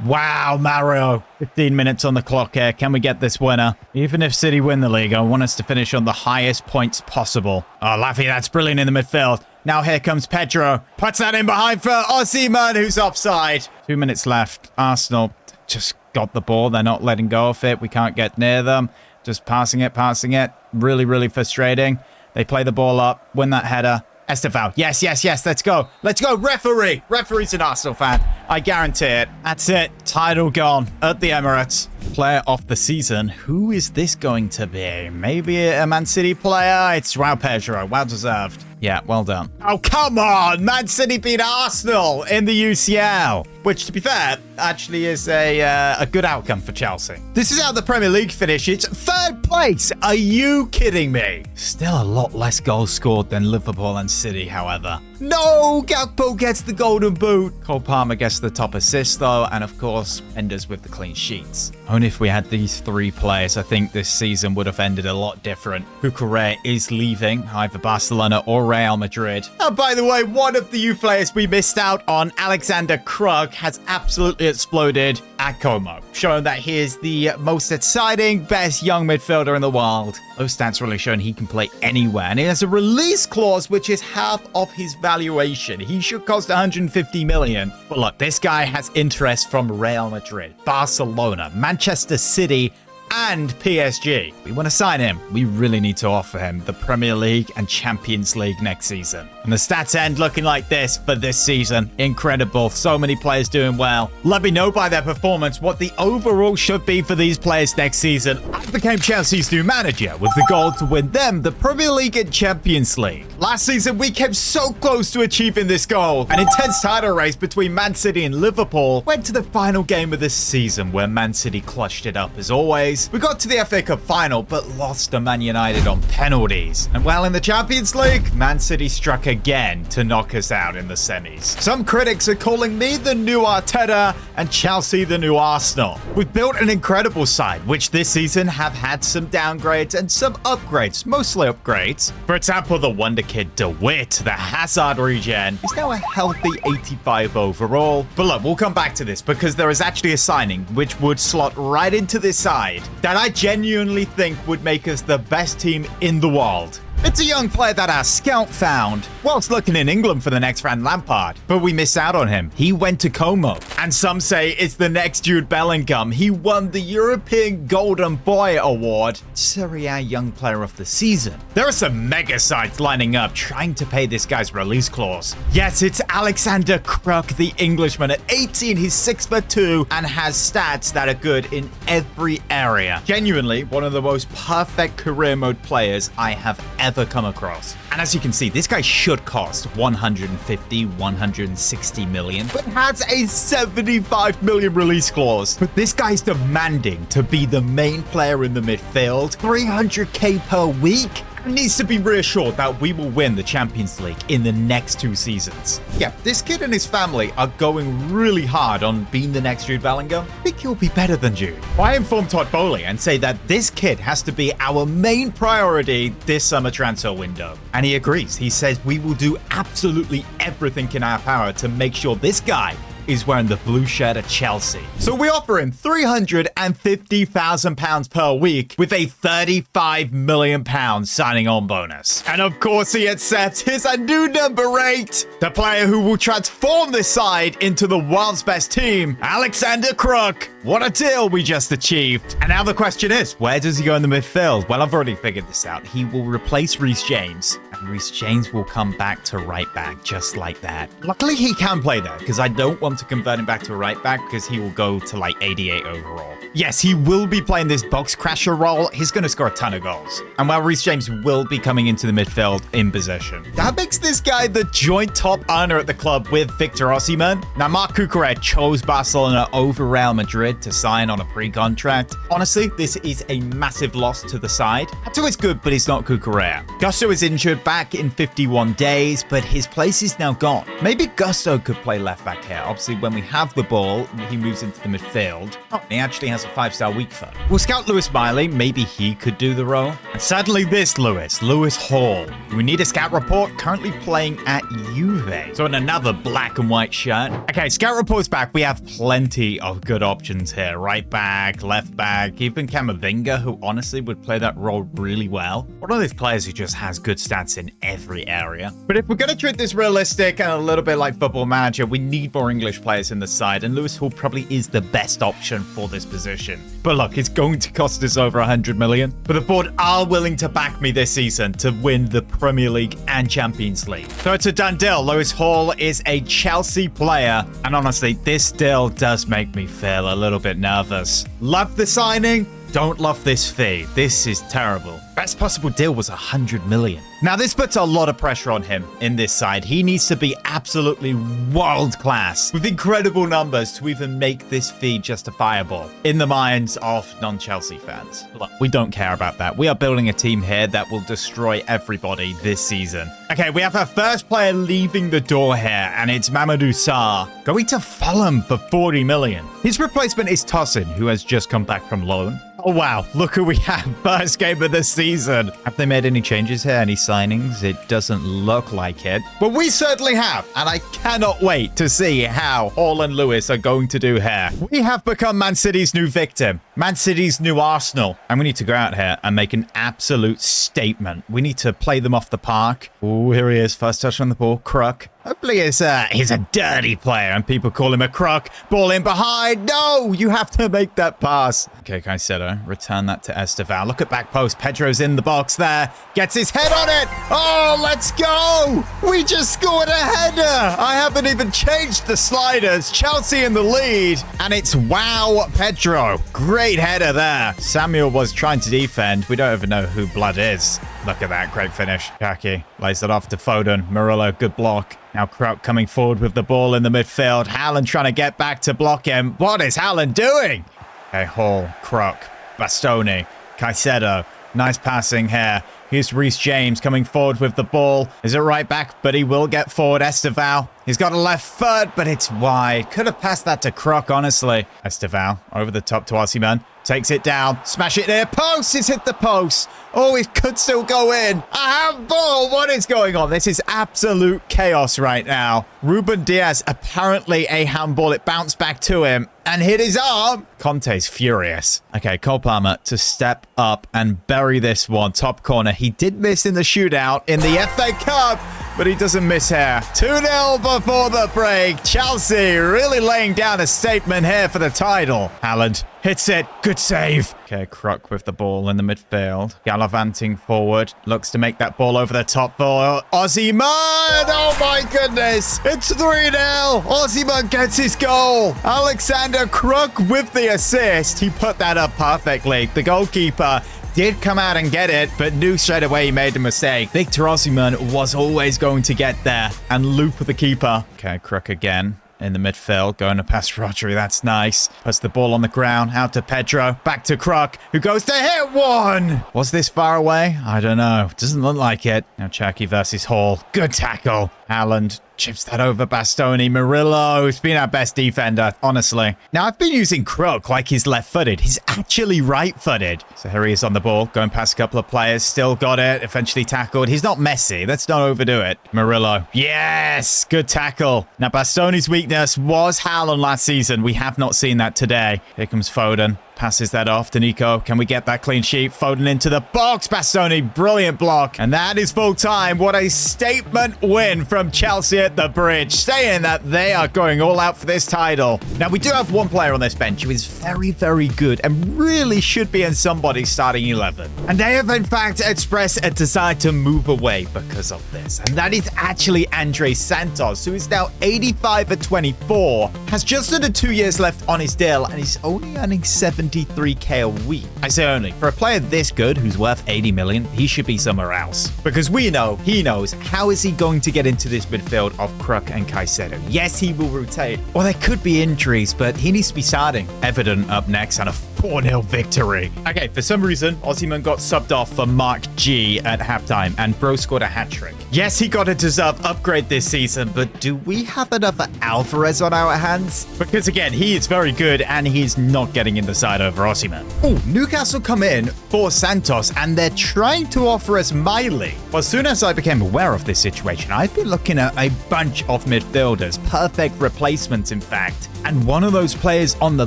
[SPEAKER 1] Wow, Mario. 15 minutes on the clock here. Can we get this winner? Even if City win the league, I want us to finish on the highest points possible. Oh, Laffy, that's brilliant in the midfield. Now here comes Pedro. Puts that in behind for Osimhen, who's offside. 2 minutes left. Arsenal just got the ball. They're not letting go of it. We can't get near them. Just passing it. Really, really frustrating. They play the ball up. Win that header. Esteval. Yes. Let's go. Referee. Referee's an Arsenal fan. I guarantee it. That's it. Title gone at the Emirates. Player of the season. Who is this going to be? Maybe a Man City player? It's Joao Pedro. Well deserved. Yeah, well done. Oh, come on. Man City beat Arsenal in the UCL. Which, to be fair, actually is a good outcome for Chelsea. This is how the Premier League finished. It's third place. Are you kidding me? Still a lot less goals scored than Liverpool and City, however. No, Gakpo gets the golden boot. Cole Palmer gets the top assist, though. And, of course, Enders with the clean sheets. Only if we had these three players, I think this season would have ended a lot different. Cucurella is leaving, either Barcelona or Real Madrid. And by the way, one of the youth players we missed out on, Alexander Krug, has absolutely exploded at Como, showing that he is the most exciting, best young midfielder in the world. Those stats really showing he can play anywhere, and he has a release clause which is half of his valuation. He should cost 150 million. But look, this guy has interest from Real Madrid, Barcelona, Manchester City, and PSG. We want to sign him. We really need to offer him the Premier League and Champions League next season. And the stats end looking like this for this season. Incredible. So many players doing well. Let me know by their performance what the overall should be for these players next season. I became Chelsea's new manager with the goal to win them the Premier League and Champions League. Last season, we came so close to achieving this goal. An intense title race between Man City and Liverpool went to the final game of this season where Man City clutched it up as always. We got to the FA Cup final but lost to Man United on penalties. And while in the Champions League, Man City struck again to knock us out in the semis. Some critics are calling me the new Arteta and Chelsea the new Arsenal. We've built an incredible side, which this season have had some downgrades and some upgrades, mostly upgrades. For example, the wonder kid De Witt, the Hazard regen, is now a healthy 85 overall. But look, we'll come back to this because there is actually a signing which would slot right into this side that I genuinely think would make us the best team in the world. It's a young player that our scout found whilst looking in England for the next Frank Lampard, but we missed out on him. He went to Como, and some say it's the next Jude Bellingham. He won the European Golden Boy Award, Serie A Young Player of the Season. There are some mega sides lining up trying to pay this guy's release clause. Yes, it's Alexander Kruk, the Englishman. At 18, he's 6'2" and has stats that are good in every area. Genuinely, one of the most perfect career mode players I have ever come across. And as you can see, this guy should cost 150, 160 million, but has a 75 million release clause. But this guy's demanding to be the main player in the midfield, 300k per week. Needs to be reassured that we will win the Champions League in the next 2 seasons. Yeah, this kid and his family are going really hard on being the next Jude Bellingham. I think he'll be better than Jude. I informed Todd Bowley and say that this kid has to be our main priority this summer transfer window. And he agrees. He says we will do absolutely everything in our power to make sure this guy is wearing the blue shirt at Chelsea. So we offer him £350,000 per week with a £35 million signing on bonus. And of course he accepts. Here's a new number 8, the player who will transform this side into the world's best team, Alexander Kruk. What a deal we just achieved. And now the question is, where does he go in the midfield? Well, I've already figured this out. He will replace Reece James, and Reece James will come back to right back just like that. Luckily, he can play there because I don't want to convert him back to a right back because he will go to like 88 overall. Yes, he will be playing this box crasher role. He's going to score a ton of goals. And while Reece James will be coming into the midfield in possession. That makes this guy the joint top earner at the club with Victor Osimhen. Now, Marc Cucurella chose Barcelona over Real Madrid to sign on a pre-contract. Honestly, this is a massive loss to the side. Hato is good, but he's not Cucurella. Gusto is injured back in 51 days, but his place is now gone. Maybe Gusto could play left back here. Obviously, when we have the ball, he moves into the midfield. Oh, he actually has a 5-star weak foot. We'll scout Lewis Miley. Maybe he could do the role. And suddenly this Lewis Hall. We need a scout report, currently playing at Juve. So in another black and white shirt. Okay, scout report's back. We have plenty of good options here. Right back, left back, even Camavinga, who honestly would play that role really well. One of these players who just has good stats in every area. But if we're going to treat this realistic and a little bit like Football Manager, we need more English players in the side, and Lewis Hall probably is the best option for this position. But look, it's going to cost us over 100 million. But the board are willing to back me this season to win the Premier League and Champions League. So it's a done deal. Lewis Hall is a Chelsea player. And honestly, this deal does make me feel a little bit nervous. Love the signing. Don't love this fee. This is terrible. Best possible deal was 100 million. Now, this puts a lot of pressure on him in this side. He needs to be absolutely world class with incredible numbers to even make this fee justifiable in the minds of non-Chelsea fans. Look, we don't care about that. We are building a team here that will destroy everybody this season. Okay, we have our first player leaving the door here, and it's Mamadou Sarr going to Fulham for 40 million. His replacement is Tosin, who has just come back from loan. Oh, wow. Look who we have. First game of the season. season. Have they made any changes here? Any signings? It doesn't look like it. But we certainly have. And I cannot wait to see how Hall and Lewis are going to do here. We have become Man City's new victim. Man City's new Arsenal. And we need to go out here and make an absolute statement. We need to play them off the park. Oh, here he is. First touch on the ball. Crook. Hopefully he's a dirty player and people call him a crook. Ball in behind. No, you have to make that pass. Okay, Caicedo, return that to Esteval. Look at back post. Pedro's in the box there. Gets his head on it. Oh, let's go. We just scored a header. I haven't even changed the sliders. Chelsea in the lead. And it's wow, Pedro. Great header there. Samuel was trying to defend. We don't even know who Blood is. Look at that. Great finish. Kaki lays it off to Foden. Murillo, good block. Now Kraut coming forward with the ball in the midfield. Haaland trying to get back to block him. What is Haaland doing? Okay, Hall, Kruk, Bastoni, Caicedo. Nice passing here. Here's Reece James coming forward with the ball. Is it right back? But he will get forward. Esteval. He's got a left foot, but it's wide. Could have passed that to Kruk, honestly. Esteval over the top to Osimhen. Takes it down. Smash it near post. It's hit the post. Oh, it could still go in. A handball. What is going on? This is absolute chaos right now. Ruben Diaz, apparently a handball. It bounced back to him and hit his arm. Conte's furious. Okay, Cole Palmer to step up and bury this one. Top corner. He did miss in the shootout in the FA Cup, but he doesn't miss here. 2-0 before the break. Chelsea really laying down a statement here for the title. Haaland hits it. Good save. Okay, Kruk with the ball in the midfield. Gallivanting forward. Looks to make that ball over the top for Osimhen. Oh my goodness. It's 3-0. Osimhen gets his goal. Alexander Kruk with the assist. He put that up perfectly. The goalkeeper did come out and get it, but knew straight away he made a mistake. Victor Osimhen was always going to get there and loop the keeper. Okay, Kruk again in the midfield, going to pass Rodri. That's nice. Puts the ball on the ground, out to Pedro, back to Kruk, who goes to hit one. Was this far away? I don't know. Doesn't look like it. Now Chucky versus Hall. Good tackle. Haaland chips that over Bastoni. Murillo, who's been our best defender, honestly. Now, I've been using Kruk like he's left-footed. He's actually right-footed. So here he is on the ball, going past a couple of players. Still got it. Eventually tackled. He's not Messi. Let's not overdo it. Murillo. Yes! Good tackle. Now, Bastoni's weakness was Haaland last season. We have not seen that today. Here comes Foden. Passes that off to Nico. Can we get that clean sheet? Foden into the box. Bastoni, brilliant block. And that is full time. What a statement win from Chelsea at the bridge, saying that they are going all out for this title. Now, we do have one player on this bench who is very, very good and really should be in somebody's starting 11. And they have, in fact, expressed a desire to move away because of this. And that is actually Andre Santos, who is now 85 at 24, has just under 2 years left on his deal, and he's only earning 73k a week. I say only. For a player this good, who's worth 80 million, he should be somewhere else. Because we know, he knows, how is he going to get into this midfield of Kruk and Caicedo? Yes, he will rotate. Or there could be injuries, but he needs to be starting. Everton up next and a 4-0 victory. Okay, for some reason, Osimhen got subbed off for Mark G at halftime, and Bro scored a hat-trick. Yes, he got a deserved upgrade this season, but do we have another Alvarez on our hands? Because again, he is very good, and he's not getting in the side over Osimhen. Oh, Newcastle come in for Santos, and they're trying to offer us Miley. Well, as soon as I became aware of this situation, I've been looking at a bunch of midfielders, perfect replacements, in fact. And one of those players on the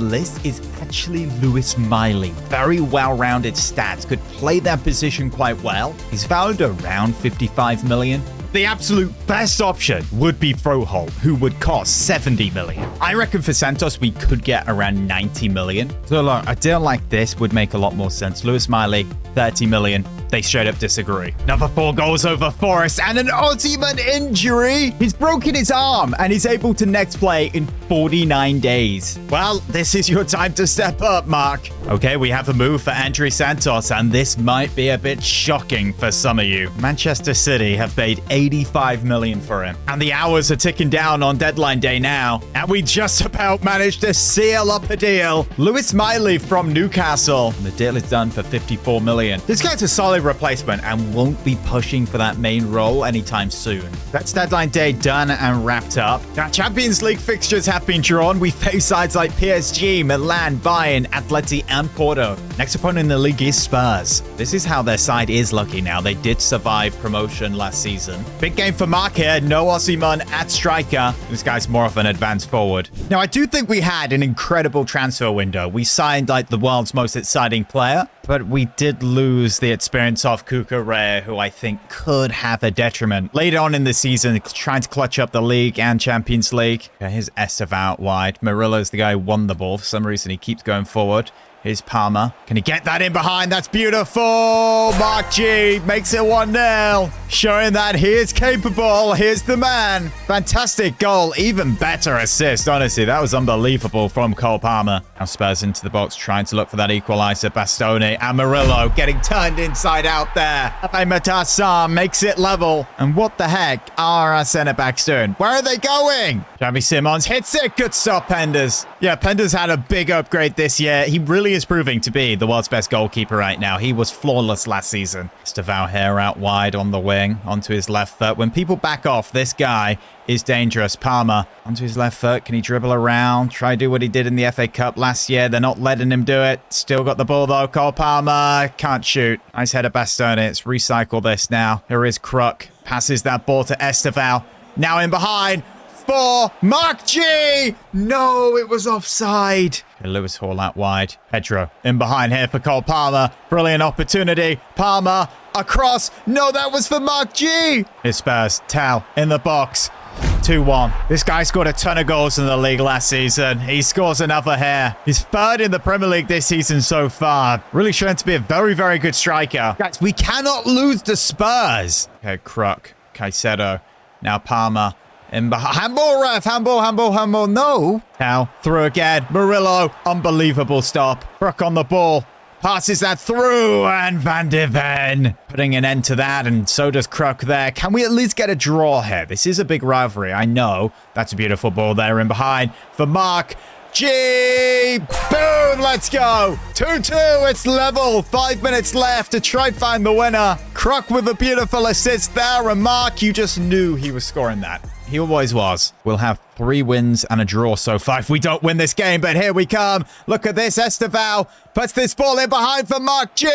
[SPEAKER 1] list is actually Lewis Miley. Very well-rounded stats, could play that position quite well. He's valued around 55 million. The absolute best option would be Froholt, who would cost 70 million. I reckon for Santos, we could get around 90 million. So look, a deal like this would make a lot more sense. Lewis Miley, 30 million. They straight up disagree. Another 4 goals over Forest and an Osimhen injury. He's broken his arm and he's able to next play in 49 days. Well, this is your time to step up, Mark. Okay, we have a move for Andre Santos, and this might be a bit shocking for some of you. Manchester City have paid 85 million for him. And the hours are ticking down on deadline day now. And we just about managed to seal up a deal. Lewis Miley from Newcastle. The deal is done for 54 million. This guy's a solid replacement and won't be pushing for that main role anytime soon. That's deadline day done and wrapped up. Now, Champions League fixtures have been drawn. We face sides like PSG, Milan, Bayern, Atleti, and Porto. Next opponent in the league is Spurs. This is how their side is lucky now. They did survive promotion last season. Big game for Mark here. No Osimhen at striker. This guy's more of an advanced forward. Now, I do think we had an incredible transfer window. We signed like the world's most exciting player, but we did lose the experience of Cucurella, who I think could have a detriment. Later on in the season, trying to clutch up the league and Champions League. Okay, here's Esteve out wide. Murillo's the guy who won the ball. For some reason, he keeps going forward. Here's Palmer. Can he get that in behind? That's beautiful. Mark G makes it 1-0. Showing that he is capable. Here's the man. Fantastic goal. Even better assist. Honestly, that was unbelievable from Cole Palmer. Now Spurs into the box, trying to look for that equalizer. Bastoni and Murillo getting turned inside out there. Matasam makes it level. And what the heck are our centre-backs doing? Where are they going? Xavi Simons hits it. Good stop, Penders. Yeah, Penders had a big upgrade this year. He really is proving to be the world's best goalkeeper right now. He was flawless last season. Stavao here out wide on the wing, onto his left foot. When people back off, this guy is dangerous. Palmer onto his left foot. Can he dribble around? Try to do what he did in the FA Cup last year. They're not letting him do it. Still got the ball though. Cole Palmer can't shoot. Nice header, Bastoni. Let's recycle this now. Here is Kruk. Passes that ball to Estevao. Now in behind for Mark G. No, it was offside. Okay, Lewis Hall out wide. Pedro in behind here for Cole Palmer. Brilliant opportunity. Palmer across. No, that was for Mark G. Here's Spurs. Tal in the box. 2-1. This guy scored a ton of goals in the league last season. He scores another here. He's third in the Premier League this season so far. Really showing to be a very, very good striker. Guys, we cannot lose to Spurs. Okay, Kruk. Caicedo. Now Palmer. In behind. Handball, ref. Handball. No. Now, through again. Murillo. Unbelievable stop. Kruk on the ball. Passes that through, and Van de Ven putting an end to that, and so does Kruk there. Can we at least get a draw here? This is a big rivalry, I know. That's a beautiful ball there in behind for Mark G. Boom, let's go. 2-2, it's level. 5 minutes left to try and find the winner. Kruk with a beautiful assist there, and Mark, you just knew he was scoring that. He always was. We'll have 3 wins and a draw so far if we don't win this game, but here we come. Look at this. Estevao puts this ball in behind for Mark G.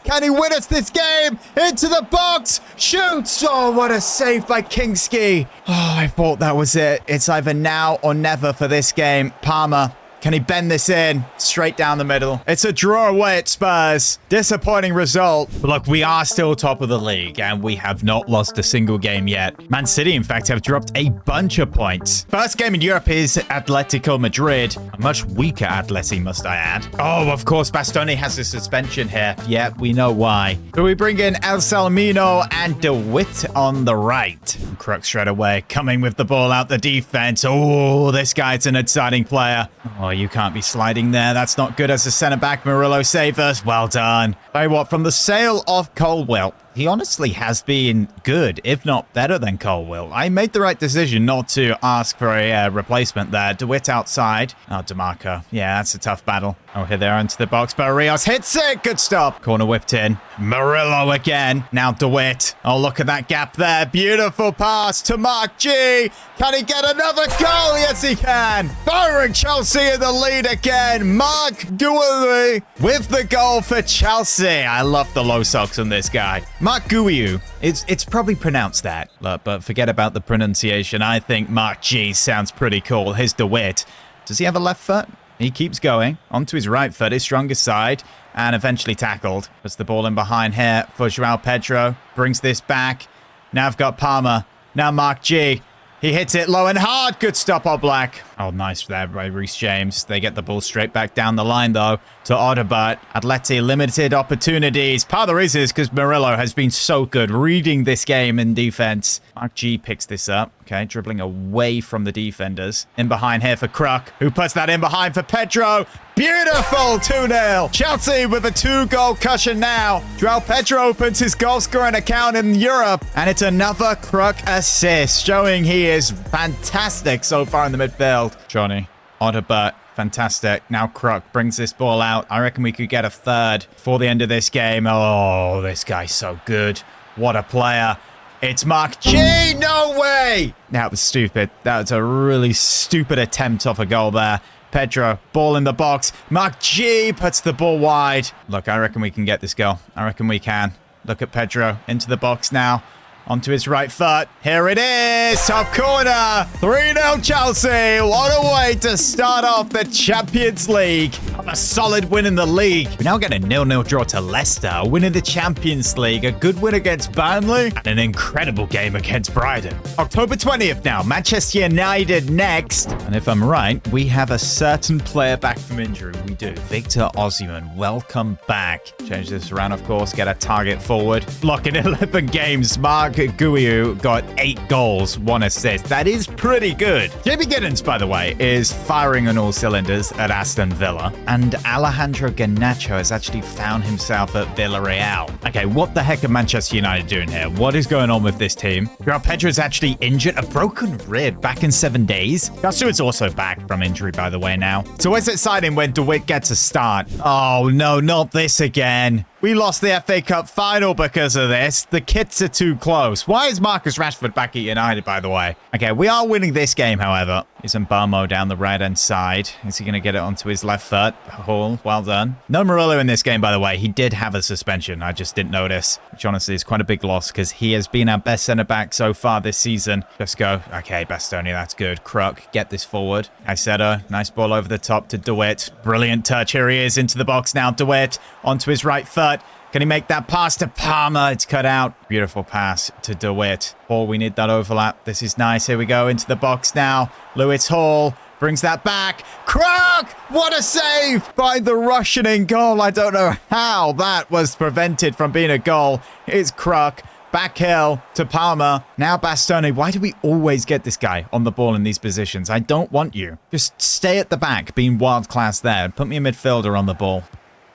[SPEAKER 1] Can he win us this game? Into the box. Shoots. Oh, what a save by Kingski. Oh, I thought that was it. It's either now or never for this game. Palmer. Can he bend this in? Straight down the middle. It's a draw away at Spurs. Disappointing result. But look, we are still top of the league, and we have not lost a single game yet. Man City, in fact, have dropped a bunch of points. First game in Europe is Atletico Madrid. A much weaker Atleti, must I add. Oh, of course, Bastoni has a suspension here. Yeah, we know why. So we bring in El Salmino and DeWitt on the right. Kruk straight away, coming with the ball out the defense. Oh, this guy's an exciting player. Oh, you can't be sliding there. That's not good as a centre-back. Murillo save us. Well done. Tell you what, from the sale of Colwill, he honestly has been good, if not better than Colwill. I made the right decision not to ask for a replacement there. DeWitt outside. Oh, DeMarco. Yeah, that's a tough battle. Oh, here they are into the box. Barrios hits it. Good stop. Corner whipped in. Murillo again. Now DeWitt. Oh, look at that gap there. Beautiful pass to Mark G. Can he get another goal? Yes, he can. Firing Chelsea in the lead again. Mark Guiu with the goal for Chelsea. I love the low socks on this guy. Mark Guiu. It's probably pronounced that, but forget about the pronunciation. I think Mark G sounds pretty cool. Here's DeWitt. Does he have a left foot? He keeps going onto his right foot, his strongest side, and eventually tackled. Puts the ball in behind here for João Pedro. Brings this back. Now I've got Palmer. Now Mark G. He hits it low and hard. Good stop, Oblak. Oh, nice there by Reece James. They get the ball straight back down the line, though, to Odegaard. Atleti limited opportunities. Part of the reason is because Murillo has been so good reading this game in defense. Mark G picks this up. Okay, dribbling away from the defenders. In behind here for Kruk, who puts that in behind for Pedro. Beautiful 2-0. Chelsea with a 2-goal cushion now. João Pedro opens his goal-scoring account in Europe. And it's another Kruk assist, showing he is fantastic so far in the midfield. Johnny, Odegaard, fantastic. Now Kruk brings this ball out. I reckon we could get a third before the end of this game. Oh, this guy's so good. What a player. It's Mark G. No way. That was stupid. That was a really stupid attempt off a goal there. Pedro, ball in the box. Mark G puts the ball wide. Look, I reckon we can get this goal. I reckon we can. Look at Pedro into the box now. Onto his right foot. Here it is. Top corner. 3-0 Chelsea. What a way to start off the Champions League. A solid win in the league. We now get a 0-0 draw to Leicester. Win in the Champions League. A good win against Burnley. And an incredible game against Brighton. October 20th now. Manchester United next. And if I'm right, we have a certain player back from injury. We do. Victor Osimhen. Welcome back. Change this around, of course. Get a target forward. Look, in 11 games, Mark Guiu got 8 goals, 1 assist. That is pretty good. Jamie Giddens, by the way, is firing on all cylinders at Aston Villa. And Alejandro Garnacho has actually found himself at Villarreal. Okay, what the heck are Manchester United doing here? What is going on with this team? João Pedro is actually injured. A broken rib back in 7 days. Stewart's also back from injury, by the way, now. It's always exciting when DeWitt gets a start. Oh, no, not this again. We lost the FA Cup final because of this. The kits are too close. Why is Marcus Rashford back at United, by the way? Okay, we are winning this game, however. Here's Mbamo down the right-hand side. Is he going to get it onto his left foot? Hall, well done. No Murillo in this game, by the way. He did have a suspension. I just didn't notice, which honestly is quite a big loss because he has been our best centre-back so far this season. Just go. Okay, Bastoni, that's good. Kruk, get this forward. Caicedo, nice ball over the top to DeWitt. Brilliant touch. Here he is into the box now. DeWitt onto his right foot. Can he make that pass to Palmer? It's cut out. Beautiful pass to DeWitt. Oh, we need that overlap. This is nice. Here we go into the box now. Lewis Hall brings that back. Kruk! What a save by the Russian in goal. I don't know how that was prevented from being a goal. It's Kruk. Back heel to Palmer. Now Bastoni. Why do we always get this guy on the ball in these positions? I don't want you. Just stay at the back, being world class there. Put me a midfielder on the ball.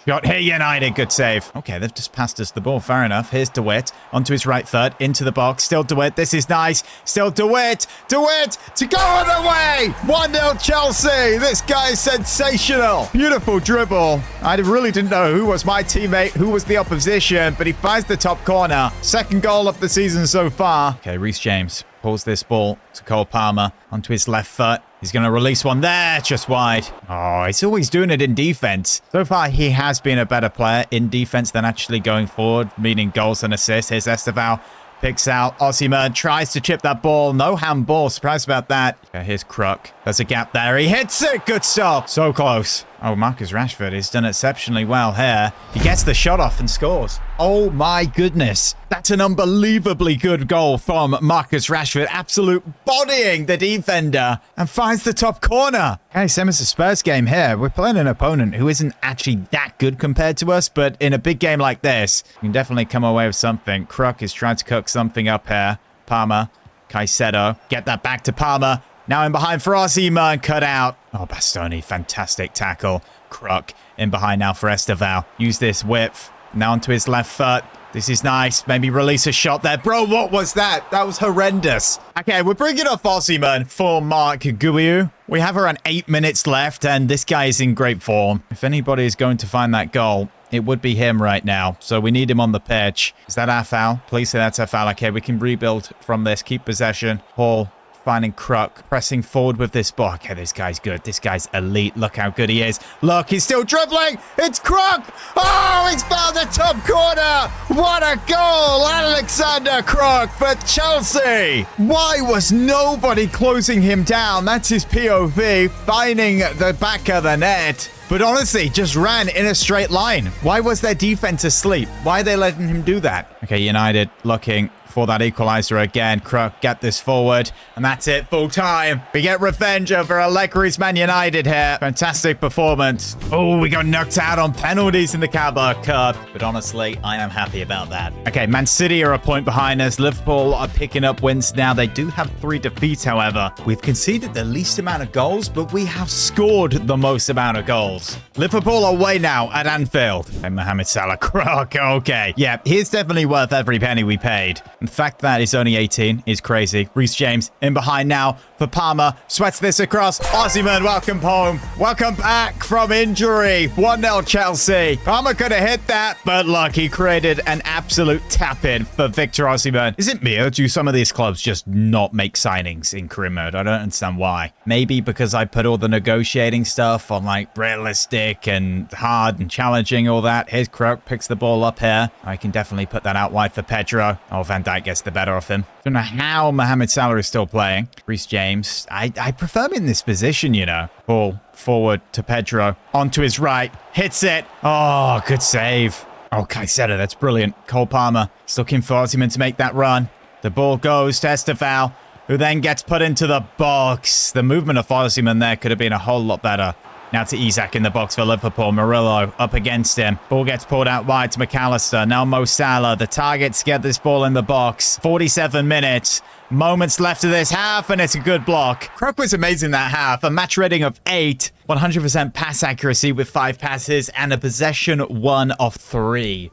[SPEAKER 1] Shot here, United. Good save. Okay, they've just passed us the ball. Fair enough. Here's DeWitt onto his right foot, into the box. Still DeWitt. This is nice. Still DeWitt. DeWitt to go on the way. 1-0 Chelsea. This guy is sensational. Beautiful dribble. I really didn't know who was my teammate, who was the opposition, but he finds the top corner. Second goal of the season so far. Okay, Reece James pulls this ball to Cole Palmer onto his left foot. He's going to release one there, just wide. Oh, he's always doing it in defense. So far, he has been a better player in defense than actually going forward, meaning goals and assists. Here's Esteval. Picks out Osimhen, tries to chip that ball. No handball. Surprised about that. Okay, here's Kruk. There's a gap there. He hits it. Good stop. So close. Oh, Marcus Rashford has done exceptionally well here. He gets the shot off and scores. Oh my goodness. That's an unbelievably good goal from Marcus Rashford. Absolute bodying the defender and finds the top corner. Okay, same as the Spurs game here. We're playing an opponent who isn't actually that good compared to us, but in a big game like this, you can definitely come away with something. Kruk is trying to cook something up here. Palmer, Caicedo, get that back to Palmer. Now in behind for Osimhen, cut out. Oh, Bastoni, fantastic tackle. Kruk in behind now for Esteval. Use this width. Now onto his left foot. This is nice. Maybe release a shot there. Bro, what was that? That was horrendous. Okay, we're bringing off Osimhen for Mark Guiu. We have around 8 minutes left, and this guy is in great form. If anybody is going to find that goal, it would be him right now. So we need him on the pitch. Is that our foul? Please say that's our foul. Okay, we can rebuild from this. Keep possession. Hall finding Kruk, pressing forward with this ball. Okay, this guy's good. This guy's elite. Look how good he is. Look, he's still dribbling. It's Kruk. Oh, he's found the top corner. What a goal. Alexander Kruk for Chelsea. Why was nobody closing him down? That's his POV, finding the back of the net. but honestly, just ran in a straight line. Why was their defense asleep? Why are they letting him do that? Okay, United looking for that equalizer again. Crook, get this forward. And that's it, full time. We get revenge over Allegri's Man United here. Fantastic performance. Oh, we got knocked out on penalties in the Carabao Cup. But honestly, I am happy about that. Okay, Man City are a point behind us. Liverpool are picking up wins now. They do have 3 defeats, however. We've conceded the least amount of goals, but we have scored the most amount of goals. Liverpool away now at Anfield. And Mohamed Salah. Crook, okay. Yeah, he's definitely worth every penny we paid. The fact that he's only 18 is crazy. Reece James in behind now for Palmer. Sweats this across. Osimhen, welcome home. Welcome back from injury. 1-0 Chelsea. Palmer could have hit that, but look, he created an absolute tap-in for Victor Osimhen. Is it me, or do some of these clubs just not make signings in career mode? I don't understand why. Maybe because I put all the negotiating stuff on like realistic and hard and challenging, all that. Here's Crook, picks the ball up here. I can definitely put that out wide for Pedro. Oh, Van Dijk gets the better of him. Don't know how Mohamed Salah is still playing. Reece James. I prefer him in this position, you know. Ball forward to Pedro. Onto his right. Hits it. Oh, good save. Oh, Caicedo, that's brilliant. Cole Palmer is looking for Osimhen to make that run. The ball goes to Estevao, who then gets put into the box. The movement of Osimhen there could have been a whole lot better. Now to Isak in the box for Liverpool. Murillo up against him. Ball gets pulled out wide to McAllister. Now Mo Salah. The targets get this ball in the box. 47 minutes. Moments left of this half, and it's a good block. Crook was amazing that half. A match rating of 8. 100% pass accuracy with 5 passes, and a possession 1 of 3.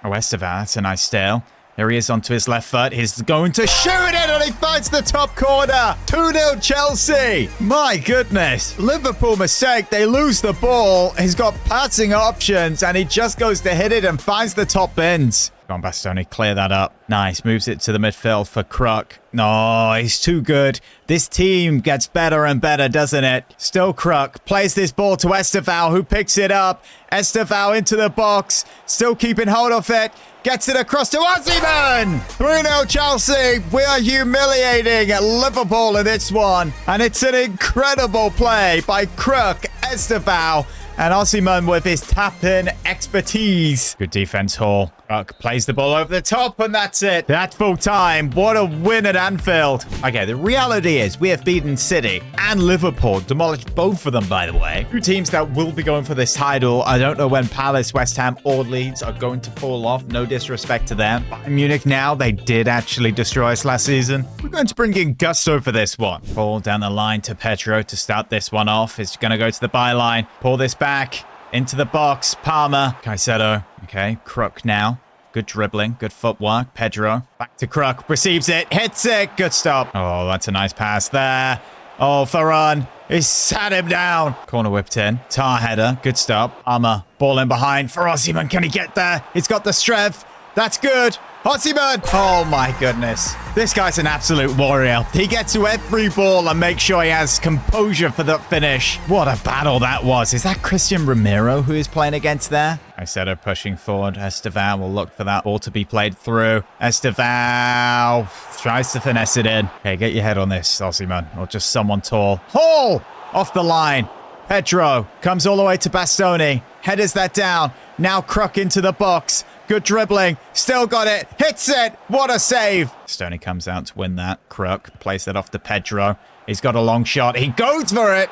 [SPEAKER 1] Oh, Estevao. That's a nice steal. Here he is onto his left foot. He's going to shoot it, and he finds the top corner. 2-0 Chelsea. My goodness. Liverpool mistake. They lose the ball. He's got passing options, and he just goes to hit it and finds the top bins. Go on, Bastoni. Clear that up. Nice. Moves it to the midfield for Crook. No, he's too good. This team gets better and better, doesn't it? Still Crook. Plays this ball to Estevao, who picks it up. Estevao into the box. Still keeping hold of it. Gets it across to Osimhen! 3-0 Chelsea. We are humiliating Liverpool in this one. And it's an incredible play by Crook, Estevao, and Osimhen with his tap-in expertise. Good defense, Hall. Crook plays the ball over the top, and that's it. That's full time. What a win at Anfield. Okay, the reality is we have beaten City and Liverpool. Demolished both of them, by the way. 2 teams that will be going for this title. I don't know when Palace, West Ham, or Leeds are going to fall off. No disrespect to them. Bayern Munich now, they did actually destroy us last season. We're going to bring in gusto for this one. Ball down the line to Pedro to start this one off. It's going to go to the byline. Pull this back into the box. Palmer. Caicedo. Okay, Crook now. Good dribbling, good footwork. Pedro back to Crook, receives it, hits it. Good stop. Oh, that's a nice pass there. Oh, Varane. He sat him down. Corner whipped in. Tar header. Good stop. Palmer. Ball in behind for Osimhen. Can he get there? He's got the strength. That's good. Osimhen. Oh, my goodness. This guy's an absolute warrior. He gets to every ball and makes sure he has composure for the finish. What a battle that was. Is that Christian Romero who is playing against there? Caicedo pushing forward. Estevao will look for that ball to be played through. Estevao tries to finesse it in. Okay, get your head on this, Osimhen, or just someone tall. Hall off the line. Pedro comes all the way to Bastoni. Headers that down. Now Crook into the box. Good dribbling. Still got it. Hits it. What a save. Stoney comes out to win that. Crook plays that off to Pedro. He's got a long shot. He goes for it.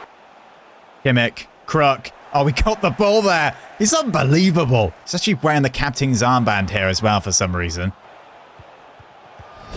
[SPEAKER 1] Kimmich. Crook. Oh, we got the ball there. He's unbelievable. He's actually wearing the captain's armband here as well for some reason.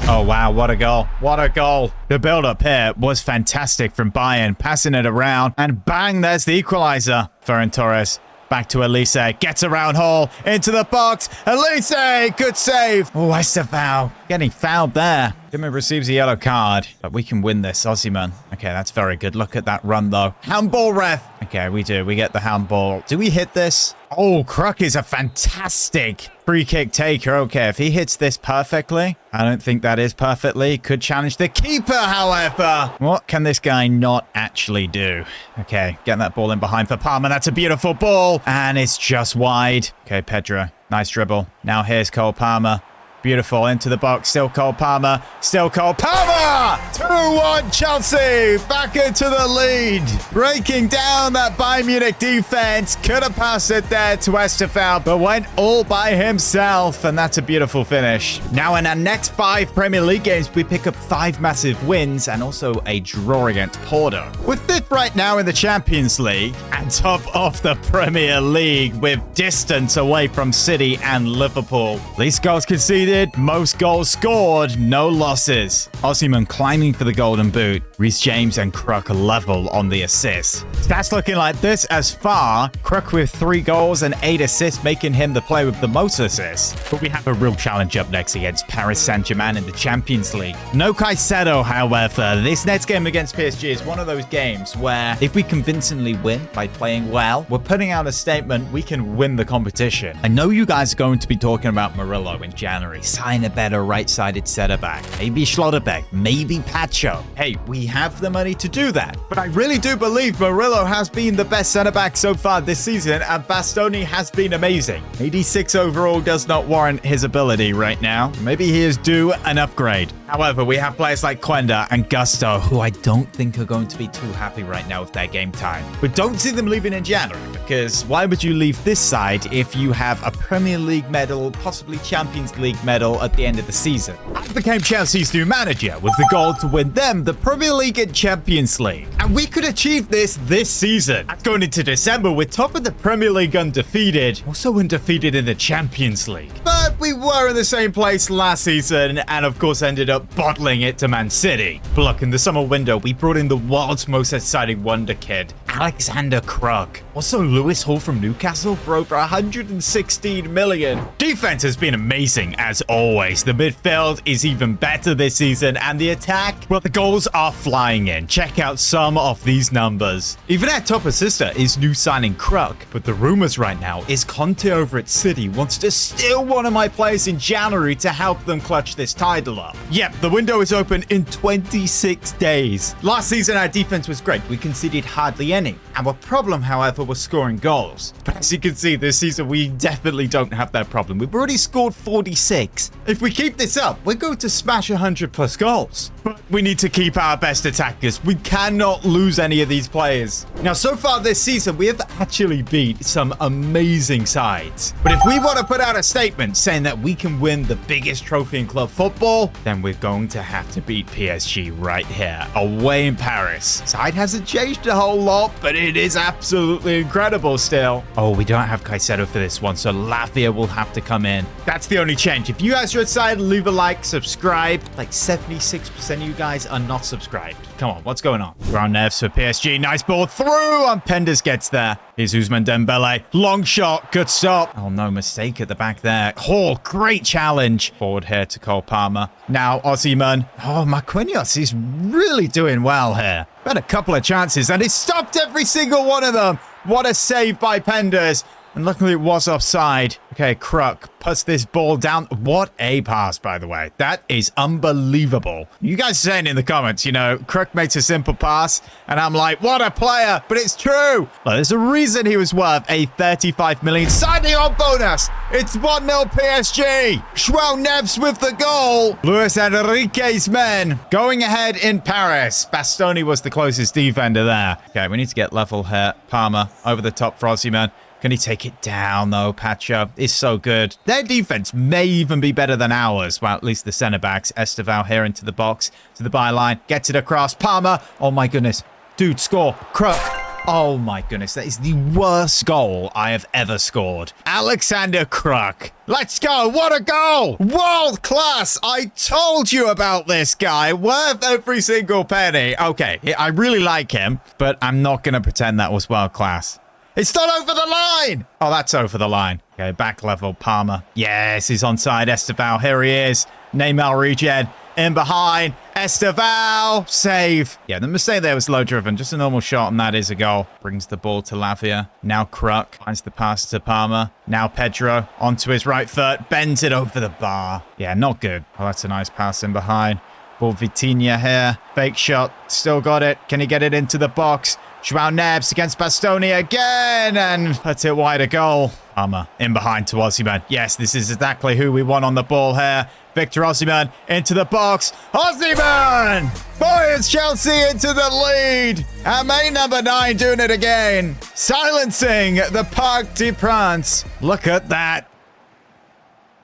[SPEAKER 1] Oh, wow. What a goal. What a goal. The build-up here was fantastic from Bayern. Passing it around. And bang, there's the equalizer. Ferran Torres. Back to Elise. Gets around Hall. Into the box. Elise. Good save. Oh, Estevao. Getting fouled there. Timmy receives a yellow card. But we can win this. Osimhen. Okay, that's very good. Look at that run, though. Handball ref. Okay, we do. We get the handball. Do we hit this? Oh, Crook is a fantastic free kick taker. Okay, if he hits this perfectly, I don't think that is perfectly. Could challenge the keeper, however. What can this guy not actually do? Okay, getting that ball in behind for Palmer. That's a beautiful ball. And it's just wide. Okay, Pedro. Nice dribble. Now here's Cole Palmer. Beautiful. Into the box. Still Cole Palmer. Still Cole Palmer. Palmer! 2-1 Chelsea, back into the lead. Breaking down that Bayern Munich defense. Could have passed it there to Estefan, but went all by himself, and that's a beautiful finish. Now in our next 5 Premier League games, we pick up 5 massive wins and also a draw against Porto. We're 5th right now in the Champions League and top of the Premier League with distance away from City and Liverpool. Least goals conceded, most goals scored, no losses. Osimhen climbing for the golden boot. Reece James and Kruk level on the assists. Stats looking like this as far. Kruk with 3 goals and 8 assists, making him the player with the most assists. But we have a real challenge up next against Paris Saint-Germain in the Champions League. No Caicedo, however. This next game against PSG is one of those games where if we convincingly win by playing well, we're putting out a statement we can win the competition. I know you guys are going to be talking about Murillo in January. Sign a better right-sided centre-back. Maybe Schlotterbeck, maybe Pacho. Hey, we have the money to do that. But I really do believe Murillo has been the best centre-back so far this season, and Bastoni has been amazing. 86 overall does not warrant his ability right now. Maybe he is due an upgrade. However, we have players like Quenda and Gusto, who I don't think are going to be too happy right now with their game time. But don't see them leaving in January, because why would you leave this side if you have a Premier League medal, possibly Champions League medal at the end of the season? I became Chelsea's new manager with the goal to win them the Premier League and Champions League. And we could achieve this season. Going into December, we're top of the Premier League undefeated, also undefeated in the Champions League. But we were in the same place last season and of course ended up bottling it to Man City. But look, in the summer window, we brought in the world's most exciting wonder kid, Alexander Kruk. Also Lewis Hall from Newcastle for over 116 million. Defense has been amazing as always. The midfield is even better this season, and the attack, well, the goals are flying in. Check out some of these numbers. Even our top assister is new signing Kruk, but the rumors right now is Conte over at City wants to steal one of my players in January to help them clutch this title up. Yep, the window is open in 26 days. Last season, our defense was great. We conceded hardly any. Our problem, however, was scoring goals. But as you can see, this season, we definitely don't have that problem. We've already scored 46. If we keep this up, we're going to smash 100 plus goals. But we need to keep our best attackers. We cannot lose any of these players. Now, so far this season, we have actually beat some amazing sides. But if we want to put out a statement saying that we can win the biggest trophy in club football, then we're going to have to beat PSG right here, away in Paris. Side hasn't changed a whole lot, but it is absolutely incredible still. Oh, we don't have Caicedo for this one, so Lavia will have to come in. That's the only change. If you guys are excited, leave a like, subscribe. Like 76% of you guys are not subscribed. Come on, what's going on? Ground nerves for PSG. Nice ball through, and Penders gets there. Here's Ousmane Dembele. Long shot. Good stop. Oh, no mistake at the back there. Oh, great challenge. Forward here to Cole Palmer. Now, Osimhen. Oh, Marquinhos is really doing well here. Had a couple of chances, and he stopped every single one of them. What a save by Penders. And luckily it was offside. Okay, Kruk puts this ball down. What a pass, by the way. That is unbelievable. You guys are saying in the comments, you know, Kruk makes a simple pass, and I'm like, what a player. But it's true. Look, there's a reason he was worth a 35 million signing on bonus. It's 1-0 PSG. João Neves with the goal. Luis Enrique's men going ahead in Paris. Bastoni was the closest defender there. Okay, we need to get level here. Palmer over the top for Osimhen. Can he take it down, though? Pacha is so good. Their defense may even be better than ours. Well, at least the centre-backs. Esteval here into the box, to the byline. Gets it across. Palmer. Oh, my goodness. Dude, score. Kruk. Oh, my goodness. That is the worst goal I have ever scored. Alexander Kruk. Let's go. What a goal. World class. I told you about this guy. Worth every single penny. Okay, I really like him, but I'm not going to pretend that was world class. It's not over the line. Oh, that's over the line. Okay, back level, Palmer. Yes, he's onside. Esteval, here he is. Neymar regen. In behind. Esteval. Save. Yeah, the mistake there was low driven. Just a normal shot, and that is a goal. Brings the ball to Lavia. Now Kruk. Finds the pass to Palmer. Now Pedro. Onto his right foot. Bends it over the bar. Yeah, not good. Oh, that's a nice pass in behind. For Vitinha here. Fake shot. Still got it. Can he get it into the box? João Neves against Bastoni again. And puts it wide, a goal. Palmer in behind to Osimhen. Yes, this is exactly who we want on the ball here. Victor Osimhen into the box. Osimhen! Fires Chelsea into the lead. And main number 9 doing it again. Silencing the Parc des Princes. Look at that.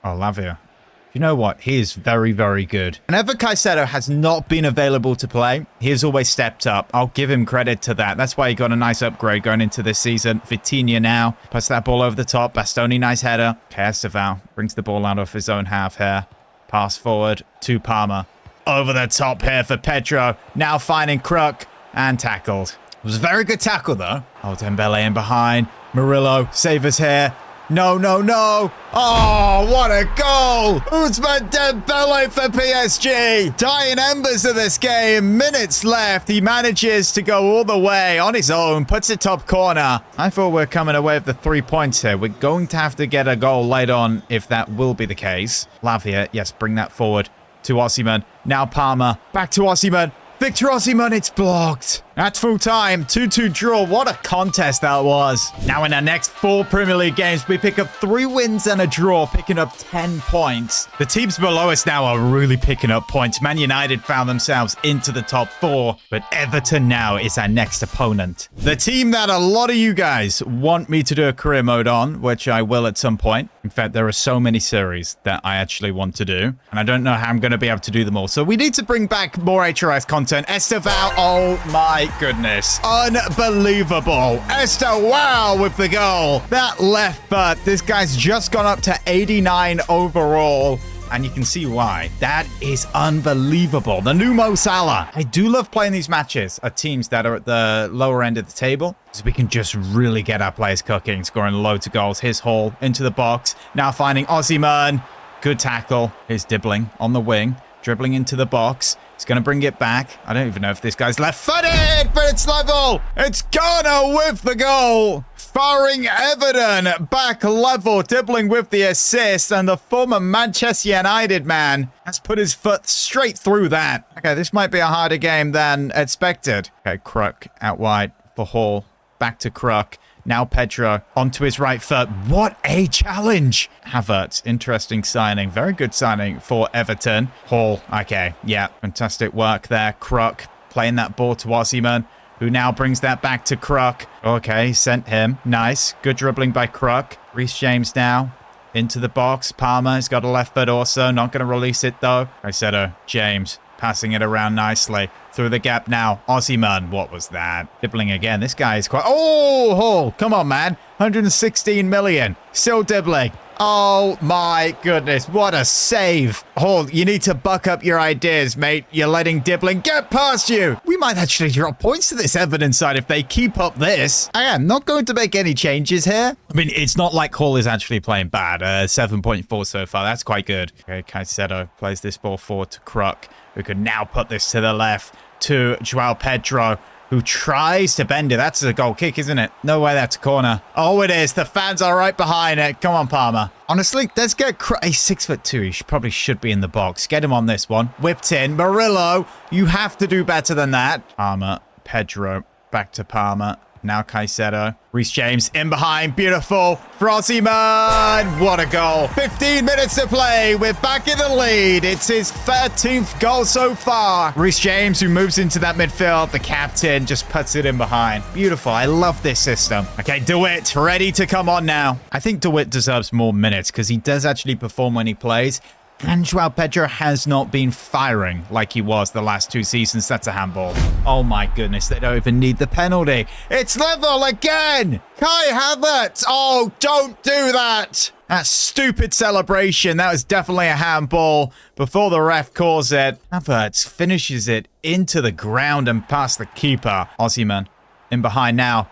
[SPEAKER 1] Oh, Lavia. You know what? He is very, very good. Whenever Caicedo has not been available to play, he has always stepped up. I'll give him credit to that. That's why he got a nice upgrade going into this season. Vitinha now puts that ball over the top. Bastoni, nice header. Esteval brings the ball out of his own half here. Pass forward to Palmer. Over the top here for Pedro. Now finding Kruk and tackled. It was a very good tackle, though. Oh, Dembele in behind. Murillo, save us here. No, no, no. Oh, what a goal. Ousmane Dembele for PSG. Dying embers of this game. Minutes left. He manages to go all the way on his own. Puts it top corner. I thought we're coming away with the 3 points here. We're going to have to get a goal late on if that will be the case. Lavia, yes, bring that forward to Osimhen. Now Palmer. Back to Osimhen. Victor Osimhen, it's blocked. At full time, 2-2 draw. What a contest that was. Now in our next 4 Premier League games, we pick up 3 wins and a draw, picking up 10 points. The teams below us now are really picking up points. Man United found themselves into the top 4, but Everton now is our next opponent. The team that a lot of you guys want me to do a career mode on, which I will at some point. In fact, there are so many series that I actually want to do, and I don't know how I'm going to be able to do them all. So we need to bring back more HRS content. Esteval, oh my goodness. Unbelievable. Esteval with the goal. That left foot. This guy's just gone up to 89 overall. And you can see why. That is unbelievable. The new Mo Salah. I do love playing these matches at teams that are at the lower end of the table, so we can just really get our players cooking, scoring loads of goals. Here's Hall into the box. Now finding Osimhen. Good tackle. Here's Dibbling on the wing. Dribbling into the box. He's going to bring it back. I don't even know if this guy's left-footed, but it's level. It's Garner with the goal. Firing Everton back level. Dibbling with the assist. And the former Manchester United man has put his foot straight through that. Okay, this might be a harder game than expected. Okay, Kruk out wide for Hall. Back to Kruk. Now Pedro onto his right foot. What a challenge. Havertz, interesting signing. Very good signing for Everton. Hall, okay, yeah, fantastic work there. Kruk playing that ball to Osimhen, who now brings that back to Kruk. Okay, sent him. Nice. Good dribbling by Kruk. Reece James now into the box. Palmer has got a left foot also. Not going to release it though. Caicedo, James. Passing it around nicely. Through the gap now. Osimhen. What was that? Dibbling again. This guy is quite... Oh, Hall. Come on, man. 116 million. Still dibbling. Oh, my goodness. What a save. Hall, you need to buck up your ideas, mate. You're letting Dibbling get past you. We might actually drop points to this Everton side if they keep up this. I am not going to make any changes here. I mean, it's not like Hall is actually playing bad. 7.4 so far. That's quite good. Okay, Caicedo plays this ball forward to Kruk, who can now put this to the left to João Pedro, who tries to bend it. That's a goal kick, isn't it? No way that's a corner. Oh, it is. The fans are right behind it. Come on, Palmer. Honestly, let's get... He's 6'2". He probably should be in the box. Get him on this one. Whipped in. Murillo, you have to do better than that. Palmer, Pedro, back to Palmer. Now Caicedo. Reece James in behind. Beautiful. For Osimhen. What a goal. 15 minutes to play. We're back in the lead. It's his 13th goal so far. Reece James, who moves into that midfield. The captain just puts it in behind. Beautiful. I love this system. Okay, DeWitt ready to come on now. I think DeWitt deserves more minutes because he does actually perform when he plays. And João Pedro has not been firing like he was the last 2 seasons. That's a handball. Oh my goodness, they don't even need the penalty. It's level again. Kai Havertz. Oh, don't do that. That stupid celebration. That was definitely a handball before the ref calls it. Havertz finishes it into the ground and past the keeper. Osimhen in behind now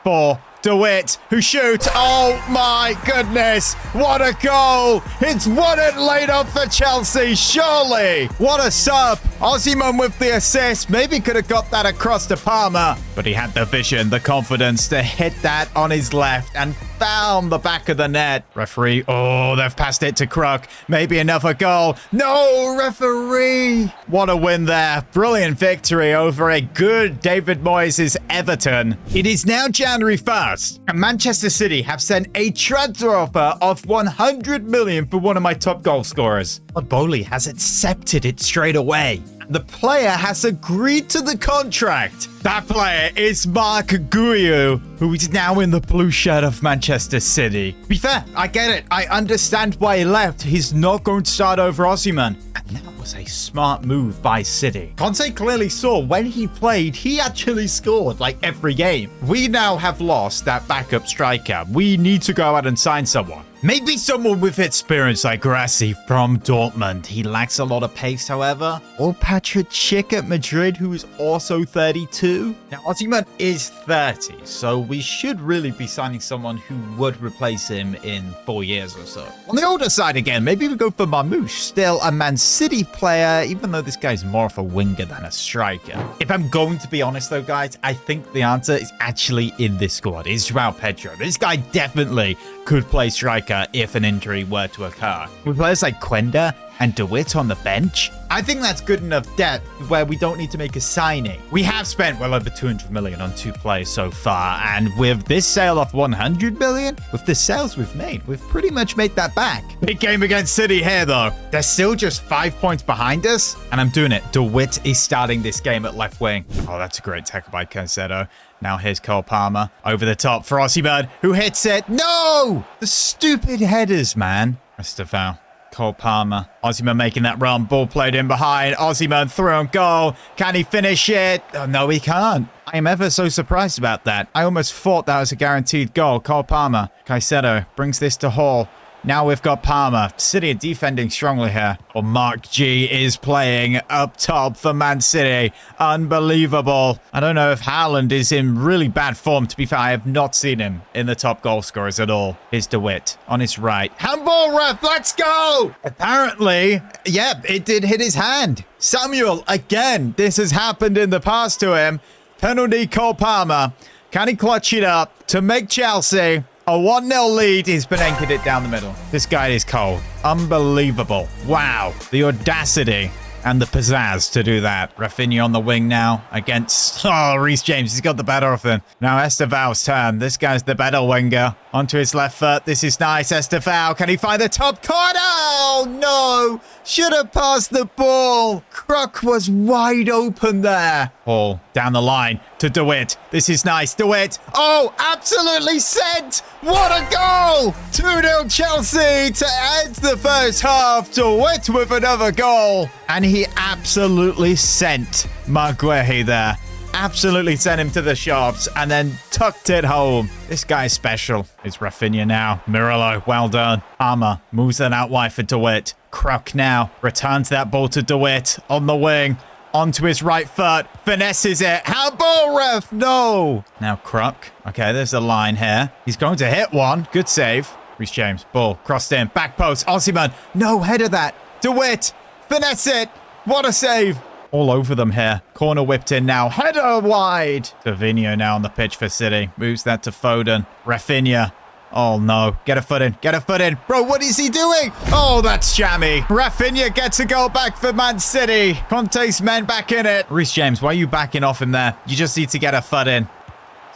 [SPEAKER 1] for DeWitt, who shoots. Oh my goodness. What a goal. It's won it laid up for Chelsea, surely. What a sub. Osimhen with the assist. Maybe could have got that across to Palmer, but he had the vision, the confidence to hit that on his left and found the back of the net. Referee, oh, they've passed it to Kruk. Maybe another goal. No, referee. What a win there. Brilliant victory over a good David Moyes' Everton. It is now January 1st, and Manchester City have sent a transfer offer of 100 million for one of my top goal scorers. But Bowley has accepted it straight away. The player has agreed to the contract. That player is Mark Guiu, who is now in the blue shirt of Manchester City. To be fair, I get it. I understand why he left. He's not going to start over Osimhen. And that was a smart move by City. Conte clearly saw when he played, he actually scored like every game. We now have lost that backup striker. We need to go out and sign someone. Maybe someone with experience like Grassi from Dortmund. He lacks a lot of pace, however. Or Patrick Schick at Madrid, who is also 32. Now, Osimhen is 30, so we should really be signing someone who would replace him in 4 years or so. On the older side again, maybe we go for Marmoush, still a Man City player, even though this guy's more of a winger than a striker. If I'm going to be honest though, guys, I think the answer is actually in this squad. It's João Pedro. This guy definitely could play striker if an injury were to occur. With players like Quenda and DeWitt on the bench, I think that's good enough depth where we don't need to make a signing. We have spent well over 200 million on 2 players so far, and with this sale of 100 million, with the sales we've made, we've pretty much made that back. Big game against City here though. They're still just 5 points behind us, and I'm doing it. DeWitt is starting this game at left wing. Oh, that's a great tackle by Caicedo. Now here's Cole Palmer over the top for Osimhen, who hits it. No! The stupid headers, man. That's the foul. Cole Palmer. Osimhen making that run. Ball played in behind. Osimhen through on goal. Can he finish it? Oh, no, he can't. I am ever so surprised about that. I almost thought that was a guaranteed goal. Cole Palmer. Caicedo brings this to Hall. Now we've got Palmer. City are defending strongly here. Well, Mark G is playing up top for Man City. Unbelievable. I don't know if Haaland is in really bad form. To be fair, I have not seen him in the top goal scorers at all. Here's DeWitt on his right. Handball ref, let's go! Apparently, yeah, it did hit his hand. Samuel, again, this has happened in the past to him. Penalty, Cole Palmer. Can he clutch it up to make Chelsea a 1-0 lead? He's been anchored it down the middle. This guy is cold. Unbelievable. Wow. The audacity and the pizzazz to do that. Rafinha on the wing now against... Oh, Reece James. He's got the better of him. Now Esteval's turn. This guy's the better winger. Onto his left foot. This is nice. Esteval. Can he find the top corner? Oh, no. Should have passed the ball. Kruk was wide open there. Ball down the line to DeWitt. This is nice. DeWitt. Oh, absolutely sent. What a goal. 2-0 Chelsea to end the first half. DeWitt with another goal. And he absolutely sent Maguire there. Absolutely sent him to the shops and then tucked it home. This guy's special. It's Rafinha now. Mirillo, well done. Palmer moves that out wide for DeWitt. Kruk now returns that ball to DeWitt on the wing. Onto his right foot. Finesses it. Handball ref. No. Now Kruk. Okay, there's a line here. He's going to hit one. Good save. Reece James. Ball crossed in. Back post. Osimhen. No header that. DeWitt. Finesse it. What a save. All over them here. Corner whipped in now. Header wide. Savinho now on the pitch for City. Moves that to Foden. Rafinha. Oh, no. Get a foot in. Get a foot in. Bro, what is he doing? Oh, that's jammy. Rafinha gets a goal back for Man City. Conte's men back in it. Reece James, why are you backing off him there? You just need to get a foot in.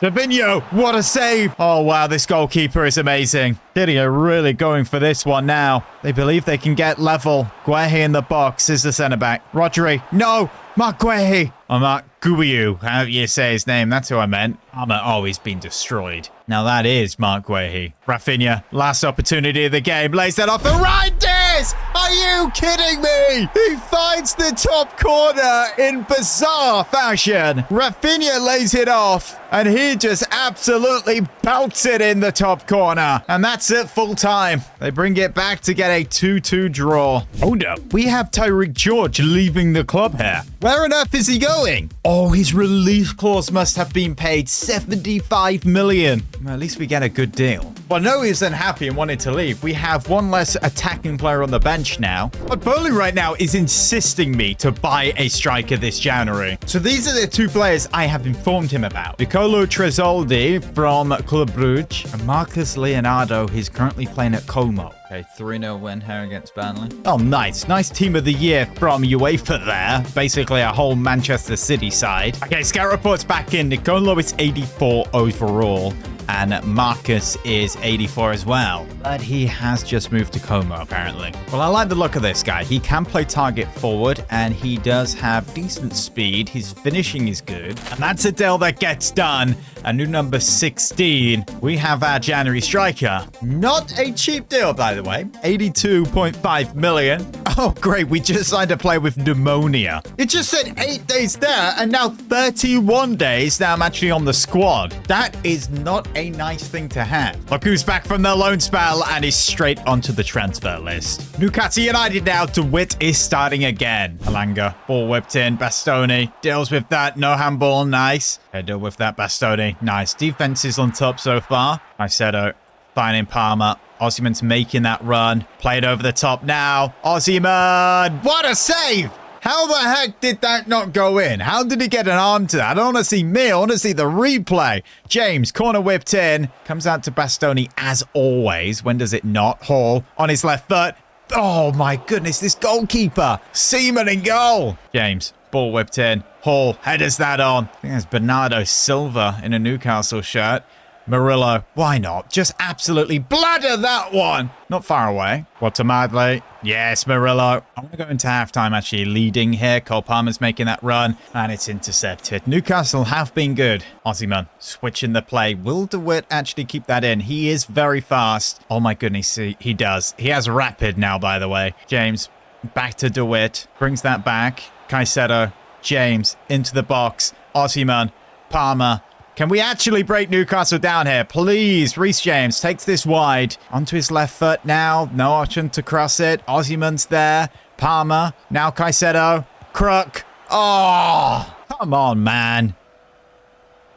[SPEAKER 1] Savinho, what a save. Oh, wow, this goalkeeper is amazing. City are really going for this one now. They believe they can get level. Guehi in the box is the centre-back. Rodri, no, Mark Guehi. Or Mark Guiu, however you say his name. That's who I meant. Armour always been destroyed. Now that is Mark Guehi. Rafinha, last opportunity of the game. Lays that off the right. this? Are you kidding me? He finds the top corner in bizarre fashion. Rafinha lays it off, and he just absolutely belts it in the top corner. And that's it, full time. They bring it back to get a 2-2 draw. Oh no, we have Tyreek George leaving the club here. Where on earth is he going? Oh, his release clause must have been paid 75 million. Well, at least we get a good deal. Well, no, he's unhappy and wanted to leave. We have one less attacking player on the bench now. But Burnley right now is insisting me to buy a striker this January. So these are the two players I have informed him about. Nicolo Tresoldi from Club Brugge and Marcus Leonardo. He's currently playing at Como.
[SPEAKER 2] Okay, 3-0 win here against Burnley.
[SPEAKER 1] Oh, nice. Nice team of the year from UEFA there. Basically a whole Manchester City side. Okay, scout report's back in. Nicolo is 84 overall. And Marcus is 84 as well. But he has just moved to Como, apparently. Well, I like the look of this guy. He can play target forward, and he does have decent speed. His finishing is good. And that's a deal that gets done. A new number 16. We have our January striker. Not a cheap deal, by the way. 82.5 million. Oh, great. We just signed a player with pneumonia. It just said 8 days there, and now 31 days. Now I'm actually on the squad. That is not a nice thing to have. Look who's back from the loan spell and is straight onto the transfer list. Newcastle United now. DeWitt is starting again. Alanga, ball whipped in. Bastoni deals with that. No handball. Nice. Okay, deal with that. Bastoni. Nice. Defense is on top so far. Caicedo finding Palmer. Osimhen's making that run. Played over the top now. Osimhen. What a save! How the heck did that not go in? How did he get an arm to that? I don't want to see me. I want to see the replay. James, corner whipped in. Comes out to Bastoni as always. When does it not? Hall on his left foot. Oh my goodness, this goalkeeper. Seaman in goal. James, ball whipped in. Hall headers that on. I think that's Bernardo Silva in a Newcastle shirt. Murillo, why not? Just absolutely bladder that one. Not far away. Watanabe. Yes, Murillo. I'm going to go into halftime actually leading here. Cole Palmer's making that run, and it's intercepted. Newcastle have been good. Osimhen switching the play. Will DeWitt actually keep that in? He is very fast. Oh my goodness, he does. He has rapid now, by the way. James, back to DeWitt. Brings that back. Caicedo. James, into the box. Osimhen. Palmer. Can we actually break Newcastle down here? Please. Reece James takes this wide. Onto his left foot now. No option to cross it. Osimhen's there. Palmer. Now Caicedo. Crook. Oh, come on, man.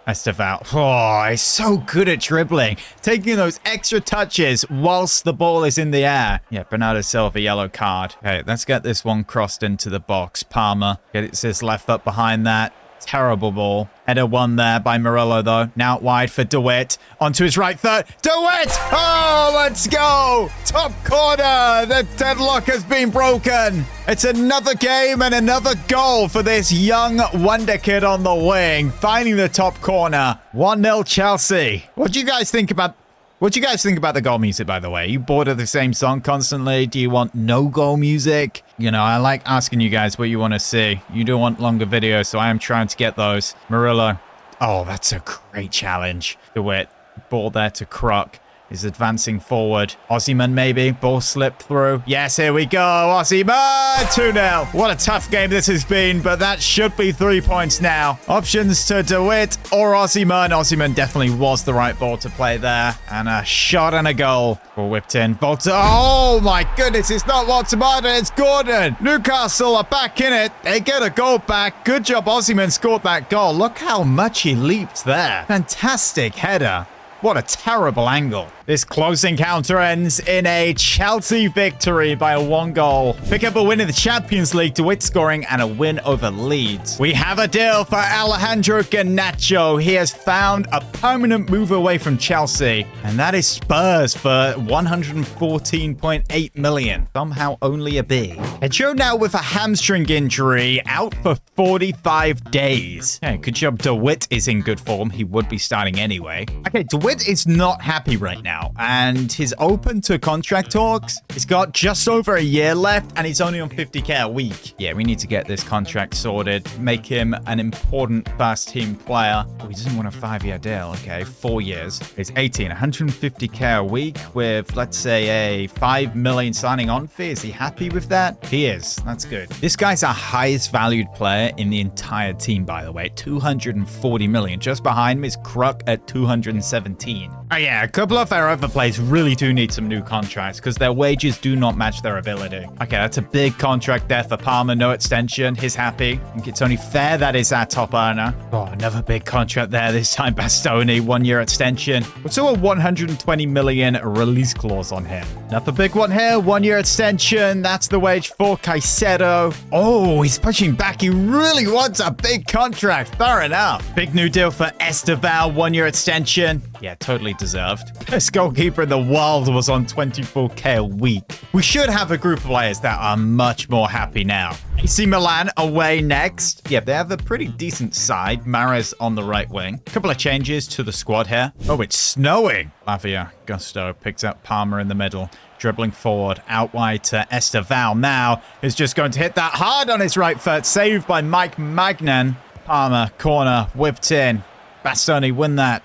[SPEAKER 1] Estevao. Oh, he's so good at dribbling. Taking those extra touches whilst the ball is in the air. Yeah, Bernardo Silva, yellow card. Okay, let's get this one crossed into the box. Palmer. Gets his left foot behind that. Terrible ball. Header one there by Murillo, though. Now wide for DeWitt. Onto his right foot. DeWitt! Oh, let's go! Top corner! The deadlock has been broken. It's another game and another goal for this young wonder kid on the wing. Finding the top corner. 1-0 Chelsea. What do you guys think about... What do you guys think about the goal music, by the way? Are you bored of the same song constantly? Do you want no goal music? You know, I like asking you guys what you want to see. You do want longer videos, so I am trying to get those. Murillo. Oh, that's a great challenge. DeWitt. Ball there to Crook. Is advancing forward. Osimhen maybe. Ball slipped through. Yes, here we go. Osimhen! 2-0. What a tough game this has been, but that should be 3 points now. Options to DeWitt or Osimhen. Osimhen definitely was the right ball to play there. And a shot and a goal. Ball whipped in. Volta. Oh my goodness, it's not Watanabe, it's Gordon. Newcastle are back in it. They get a goal back. Good job Osimhen scored that goal. Look how much he leaped there. Fantastic header. What a terrible angle. This close encounter ends in a Chelsea victory by 1 goal. Pick up a win in the Champions League, DeWitt scoring, and a win over Leeds. We have a deal for Alejandro Garnacho. He has found a permanent move away from Chelsea, and that is Spurs for 114.8 million. Somehow only a B. Pedro now with a hamstring injury, out for 45 days. Yeah, good job DeWitt is in good form. He would be starting anyway. Okay, DeWitt is not happy right now. now, and he's open to contract talks. He's got just over a year left, and he's only on 50k a week. Yeah, we need to get this contract sorted, make him an important first-team player. Oh, he doesn't want a 5-year deal. Okay, 4 years. He's 18, 150k a week with, let's say, a 5 million signing on fee. Is he happy with that? He is. That's good. This guy's our highest valued player in the entire team, by the way, 240 million. Just behind him is Kruk at 217. Oh yeah, a couple of our other players really do need some new contracts because their wages do not match their ability. Okay, that's a big contract there for Palmer. No extension. He's happy. I think it's only fair that is our top earner. Oh, another big contract there. This time Bastoni, 1-year extension. What's a 120 million release clause on him? Another big one here. 1-year extension. That's the wage for Caicedo. Oh, he's pushing back. He really wants a big contract. Fair enough. Big new deal for Esteval. 1-year extension. Yeah, totally deserved. Best goalkeeper in the world was on 24k a week. We should have a group of players that are much more happy now. AC Milan away next. Yeah, they have a pretty decent side. Mahrez on the right wing. A couple of changes to the squad here. Oh, it's snowing. Lavia Gusto picks up Palmer in the middle. Dribbling forward, out wide to Esteval. Now is just going to hit that hard on his right foot. Saved by Mike Magnan. Palmer, corner, whipped in. Bastoni win that.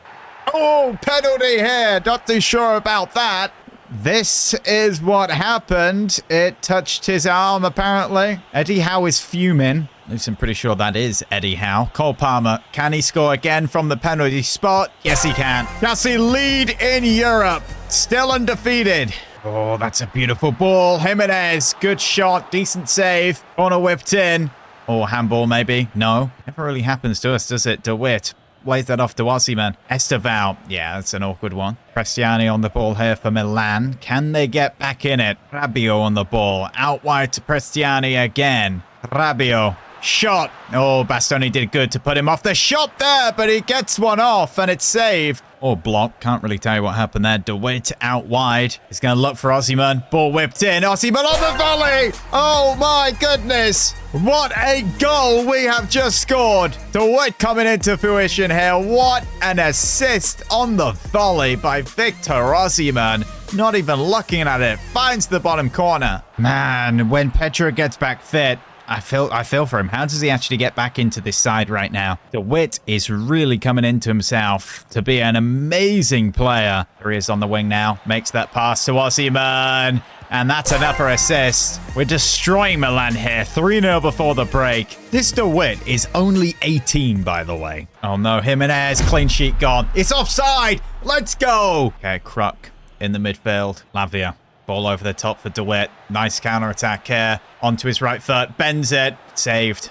[SPEAKER 1] Oh, penalty here. Not too sure about that. This is what happened. It touched his arm, apparently. Eddie Howe is fuming. At least I'm pretty sure that is Eddie Howe. Cole Palmer, can he score again from the penalty spot? Yes, he can. Chelsea lead in Europe. Still undefeated. Oh, that's a beautiful ball. Jimenez, good shot, decent save. Corner whipped in. Or handball, maybe. No. Never really happens to us, does it? DeWitt plays that off to Osimhen. Esteval. Yeah, that's an awkward one. Prestiani on the ball here for Milan. Can they get back in it? Rabiot on the ball. Out wide to Prestiani again. Rabiot. Shot. Oh, Bastoni did good to put him off the shot there, but he gets one off and it's saved. Or block. Can't really tell you what happened there. DeWitt out wide. He's going to look for Osimhen. Ball whipped in. Osimhen on the volley. Oh, my goodness. What a goal we have just scored. DeWitt coming into fruition here. What an assist on the volley by Victor Osimhen. Not even looking at it. Finds the bottom corner. Man, when Petra gets back fit, I feel for him. How does he actually get back into this side right now? DeWitt is really coming into himself to be an amazing player. There he is on the wing now. Makes that pass to Osimhen. And that's another assist. We're destroying Milan here. 3-0 before the break. This DeWitt is only 18, by the way. Oh no, Jimenez. Clean sheet gone. It's offside. Let's go. Okay, Kruk in the midfield. Lavia. Ball over the top for DeWitt. Nice counter-attack here. Onto his right foot. Bends it. Saved.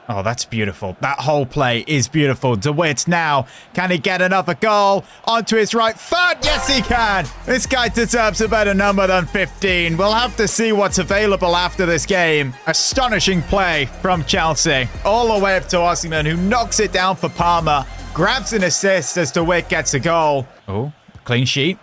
[SPEAKER 1] Oh, that's beautiful. That whole play is beautiful. DeWitt now. Can he get another goal? Onto his right foot. Yes, he can. This guy deserves a better number than 15. We'll have to see what's available after this game. Astonishing play from Chelsea. All the way up to Osimhen, who knocks it down for Palmer. Grabs an assist as DeWitt gets a goal. Oh, clean sheet.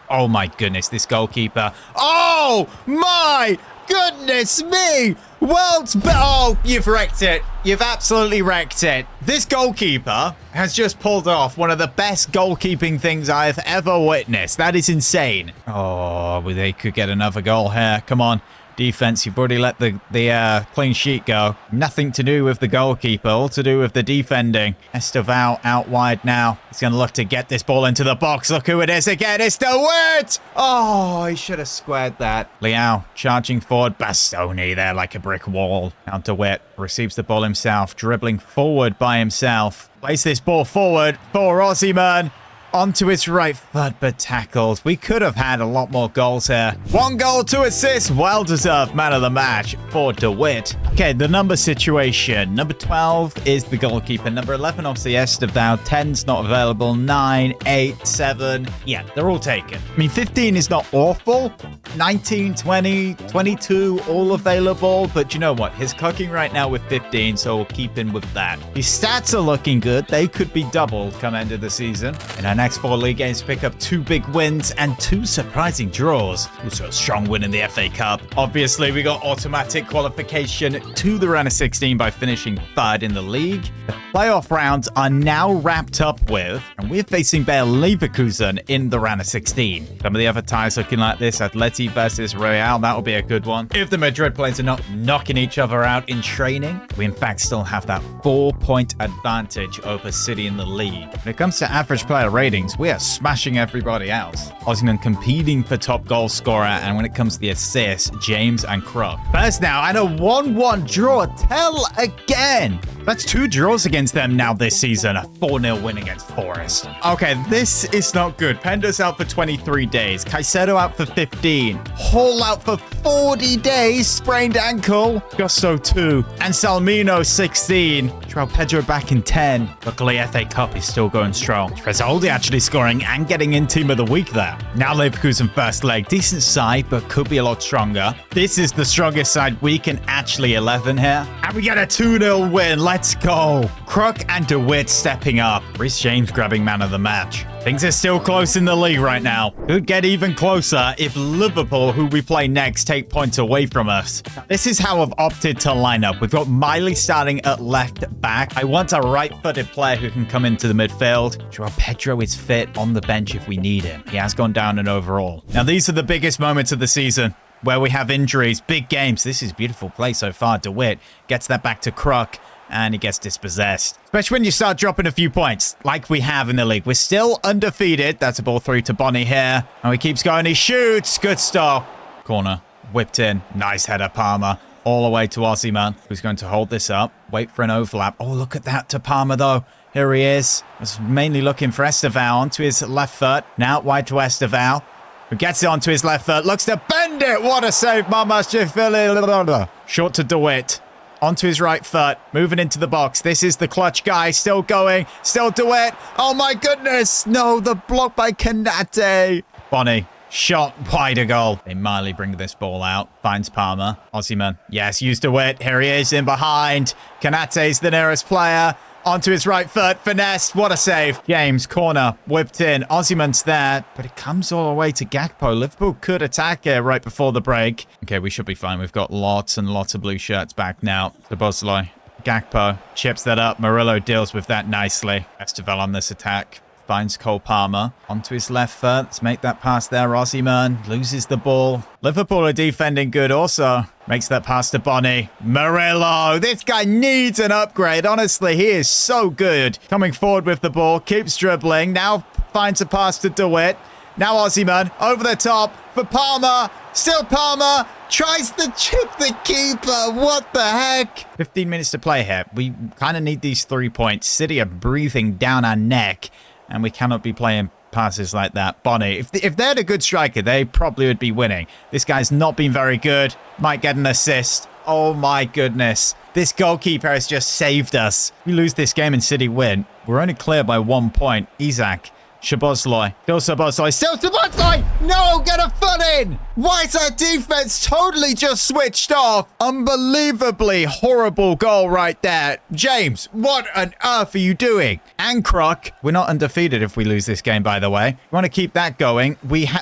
[SPEAKER 1] Oh, my goodness, this goalkeeper. Oh, my goodness me. Oh, you've wrecked it. You've absolutely wrecked it. This goalkeeper has just pulled off one of the best goalkeeping things I've ever witnessed. That is insane. Oh, well, they could get another goal here. Come on. Defense, you've already let the clean sheet go. Nothing to do with the goalkeeper, all to do with the defending. Esteval out wide now. He's going to look to get this ball into the box. Look who it is again. It's DeWitt! Oh, he should have squared that. Leao charging forward. Bastoni there like a brick wall. Now DeWitt receives the ball himself, dribbling forward by himself. Plays this ball forward for Osimhen. Onto his right foot, but tackled. We could have had a lot more goals here. 1 goal, 2 assists. Well-deserved man of the match for DeWitt. Okay, the number situation. Number 12 is the goalkeeper. Number 11, obviously, Esteval. 10's not available. 9, 8, 7. Yeah, they're all taken. I mean, 15 is not awful. 19, 20, 22, all available. But you know what? He's cooking right now with 15, so we'll keep in with that. His stats are looking good. They could be doubled come end of the season. And I next 4 league games to pick up 2 big wins and 2 surprising draws. Also a strong win in the FA Cup. Obviously, we got automatic qualification to the round of 16 by finishing 3rd in the league. The playoff rounds are now wrapped up with, and we're facing Bayer Leverkusen in the round of 16. Some of the other ties looking like this: Atleti versus Real. That'll be a good one. If the Madrid players are not knocking each other out in training, we in fact still have that 4-point advantage over City in the league. When it comes to average player ratings, we are smashing everybody else. Osimhen competing for top goal scorer, and when it comes to the assists, James and Kruk. First now, and a 1-1 draw. Tell again. That's 2 draws against them now this season. A 4-0 win against Forest. Okay, this is not good. Penda's out for 23 days. Caicedo out for 15. Hall out for 40 days. Sprained ankle. Gusto 2. And Salmino 16. Joao Pedro back in 10. Luckily, FA Cup is still going strong. Tresoldi actually scoring and getting in Team of the Week there. Now Leverkusen first leg. Decent side, but could be a lot stronger. This is the strongest side we can actually 11 here. And we get a 2-0 win. Let's go. Kruk and DeWitt stepping up. Reece James grabbing man of the match. Things are still close in the league right now. Could get even closer if Liverpool, who we play next, take points away from us. This is how I've opted to line up. We've got Miley starting at left back. I want a right-footed player who can come into the midfield. Joao Pedro is fit on the bench if we need him. He has gone down in overall. Now, these are the biggest moments of the season where we have injuries, big games. This is beautiful play so far. DeWitt gets that back to Kruk, and he gets dispossessed. Especially when you start dropping a few points, like we have in the league. We're still undefeated. That's a ball through to Bonnie here. And he keeps going. He shoots. Good stop. Corner. Whipped in. Nice header, Palmer. All the way to Osimhen, who's going to hold this up. Wait for an overlap. Oh, look at that to Palmer, though. Here he is. Was mainly looking for Estevao onto his left foot. Now wide to Estevao, who gets it onto his left foot. Looks to bend it. What a save, Mamas Jifili. Short to DeWitt. Onto his right foot, moving into the box. This is the clutch guy, still going, still DeWitt. Oh my goodness, no, the block by Kanate. Bonnie, shot wide a goal. They mildly bring this ball out, finds Palmer. Osimhen, yes, use DeWitt. Here he is in behind. Kanate's the nearest player. Onto his right foot, finesse, what a save. James, corner, whipped in. Osimhen's there, but it comes all the way to Gakpo. Liverpool could attack it right before the break. Okay, we should be fine. We've got lots and lots of blue shirts back now. Szoboszlai, Gakpo chips that up. Murillo deals with that nicely. Estevao on this attack. Finds Cole Palmer. Onto his left foot. Let's make that pass there. Osimhen loses the ball. Liverpool are defending good also. Makes that pass to Bonnie. Murillo. This guy needs an upgrade. Honestly, he is so good. Coming forward with the ball. Keeps dribbling. Now finds a pass to DeWitt. Now Osimhen over the top for Palmer. Still Palmer. Tries to chip the keeper. What the heck? 15 minutes to play here. We kind of need these 3 points. City are breathing down our neck, and we cannot be playing passes like that. Bonnie, if they're a good striker, they probably would be winning. This guy's not been very good. Might get an assist. Oh my goodness. This goalkeeper has just saved us. We lose this game and City win. We're only clear by 1 point. Isak. Szoboszlai. Still Szoboszlai. Still Szoboszlai! No! Get a foot in! Why is our defense totally just switched off? Unbelievably horrible goal right there. James, what on earth are you doing? And Kruk. We're not undefeated if we lose this game, by the way. We want to keep that going.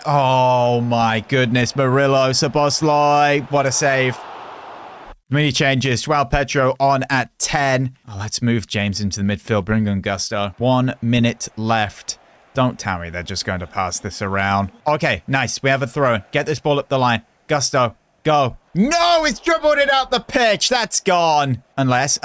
[SPEAKER 1] Oh my goodness. Murillo, Szoboszlai. What a save. Many changes. Joao Pedro on at 10. Oh, let's move James into the midfield. Bring on Gusto. 1 minute left. Don't tell me they're just going to pass this around. Okay, nice. We have a throw. Get this ball up the line. Gusto, go. No, it's dribbled it out the pitch. That's gone. Unless,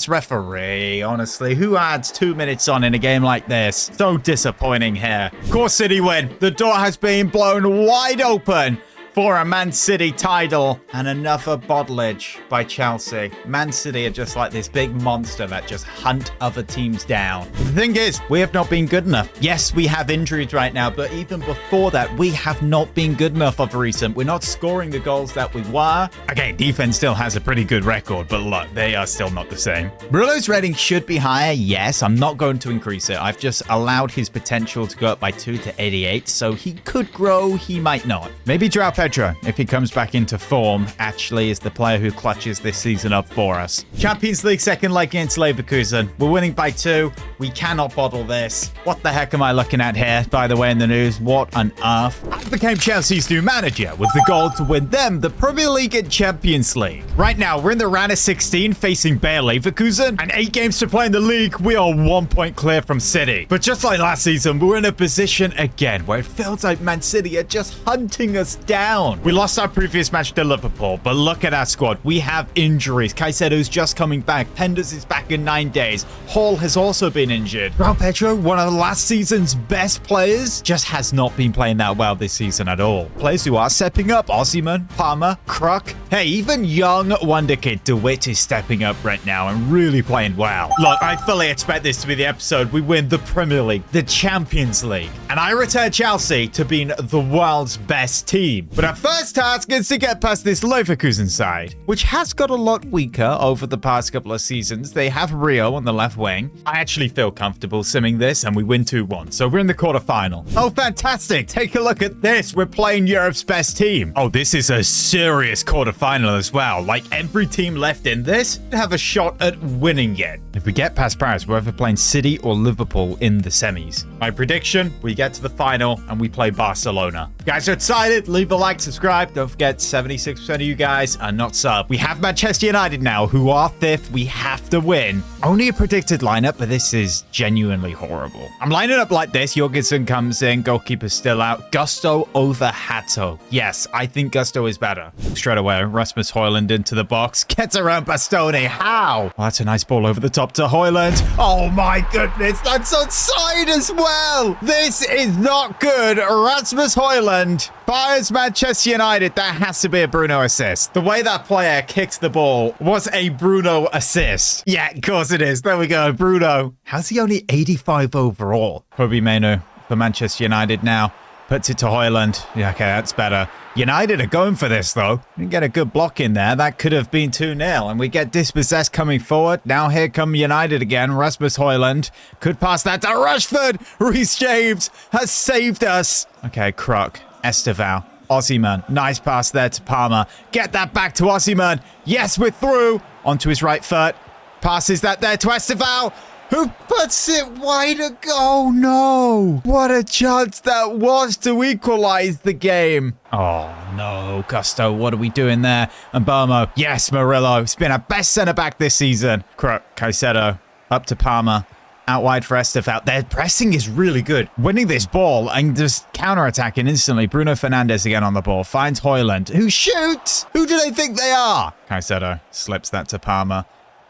[SPEAKER 1] referee, honestly, who adds 2 minutes on in a game like this? So disappointing here. Of course, City win. The door has been blown wide open for a Man City title and another bottlage by Chelsea. Man City are just like this big monster that just hunt other teams down. The thing is, we have not been good enough. Yes, we have injuries right now, but even before that, we have not been good enough of recent. We're not scoring the goals that we were. Okay, defense still has a pretty good record, but look, they are still not the same. Murillo's rating should be higher. Yes, I'm not going to increase it. I've just allowed his potential to go up by 2 to 88, so he could grow, he might not. Maybe Joao Pedro, if he comes back into form, actually is the player who clutches this season up for us. Champions League second leg against Leverkusen. We're winning by 2. We cannot bottle this. What the heck am I looking at here, by the way, in the news? What on earth? I became Chelsea's new manager with the goal to win them the Premier League and Champions League. Right now, we're in the round of 16 facing Bayer Leverkusen, and 8 games to play in the league. We are 1 point clear from City. But just like last season, we're in a position again where it feels like Man City are just hunting us down. We lost our previous match to Liverpool, but look at our squad. We have injuries. Caicedo's just coming back. Penders is back in 9 days. Hall has also been injured. João Pedro, one of last season's best players, just has not been playing that well this season at all. Players who are stepping up: Osimhen, Palmer, Kruk. Hey, even young wonder kid DeWitt is stepping up right now and really playing well. Look, I fully expect this to be the episode we win the Premier League, the Champions League, and I return Chelsea to being the world's best team. But our first task is to get past this Leverkusen side, which has got a lot weaker over the past couple of seasons. They have Rio on the left wing. I actually feel comfortable simming this, and we win 2-1. So we're in the quarterfinal. Oh, fantastic. Take a look at this. We're playing Europe's best team. Oh, this is a serious quarterfinal as well. Like, every team left in this have a shot at winning it. If we get past Paris, we're either playing City or Liverpool in the semis. My prediction, we get to the final and we play Barcelona. If you guys are excited, leave a like, subscribe. Don't forget, 76% of you guys are not sub. We have Manchester United now, who are 5th. We have to win. Only a predicted lineup, but this is genuinely horrible. I'm lining up like this. Jorgensen comes in, goalkeeper's still out. Gusto over Hato. Yes, I think Gusto is better. Straight away, Rasmus Højlund into the box. Gets around Bastoni. How? Oh, that's a nice ball over the top to Højlund. Oh my goodness, that's onside as well. This is not good. Rasmus Højlund fires Manchester United. That has to be a Bruno assist. The way that player kicked the ball was a Bruno assist. Yeah, of course it is. There we go, Bruno. How's he only 85 overall? Kobe Mainoo for Manchester United now. Puts it to Højlund. Yeah, okay, that's better. United are going for this, though. We get a good block in there. That could have been 2-0. And we get dispossessed coming forward. Now here come United again. Rasmus Højlund could pass that to Rashford. Reece James has saved us. Okay, Kruk. Esteval. Osimhen. Nice pass there to Palmer. Get that back to Osimhen. Yes, we're through. Onto his right foot. Passes that there to Esteval, who puts it wide. Oh no! What a chance that was to equalize the game. Oh no, Gusto, what are we doing there? And Bomo, yes, Murillo. It's been our best centre-back this season. Kruk, Caicedo, up to Palmer. Out wide for Esteval. Their pressing is really good. Winning this ball and just counter-attacking instantly. Bruno Fernandes again on the ball. Finds Højlund, who shoots. Who do they think they are? Caicedo slips that to Palmer.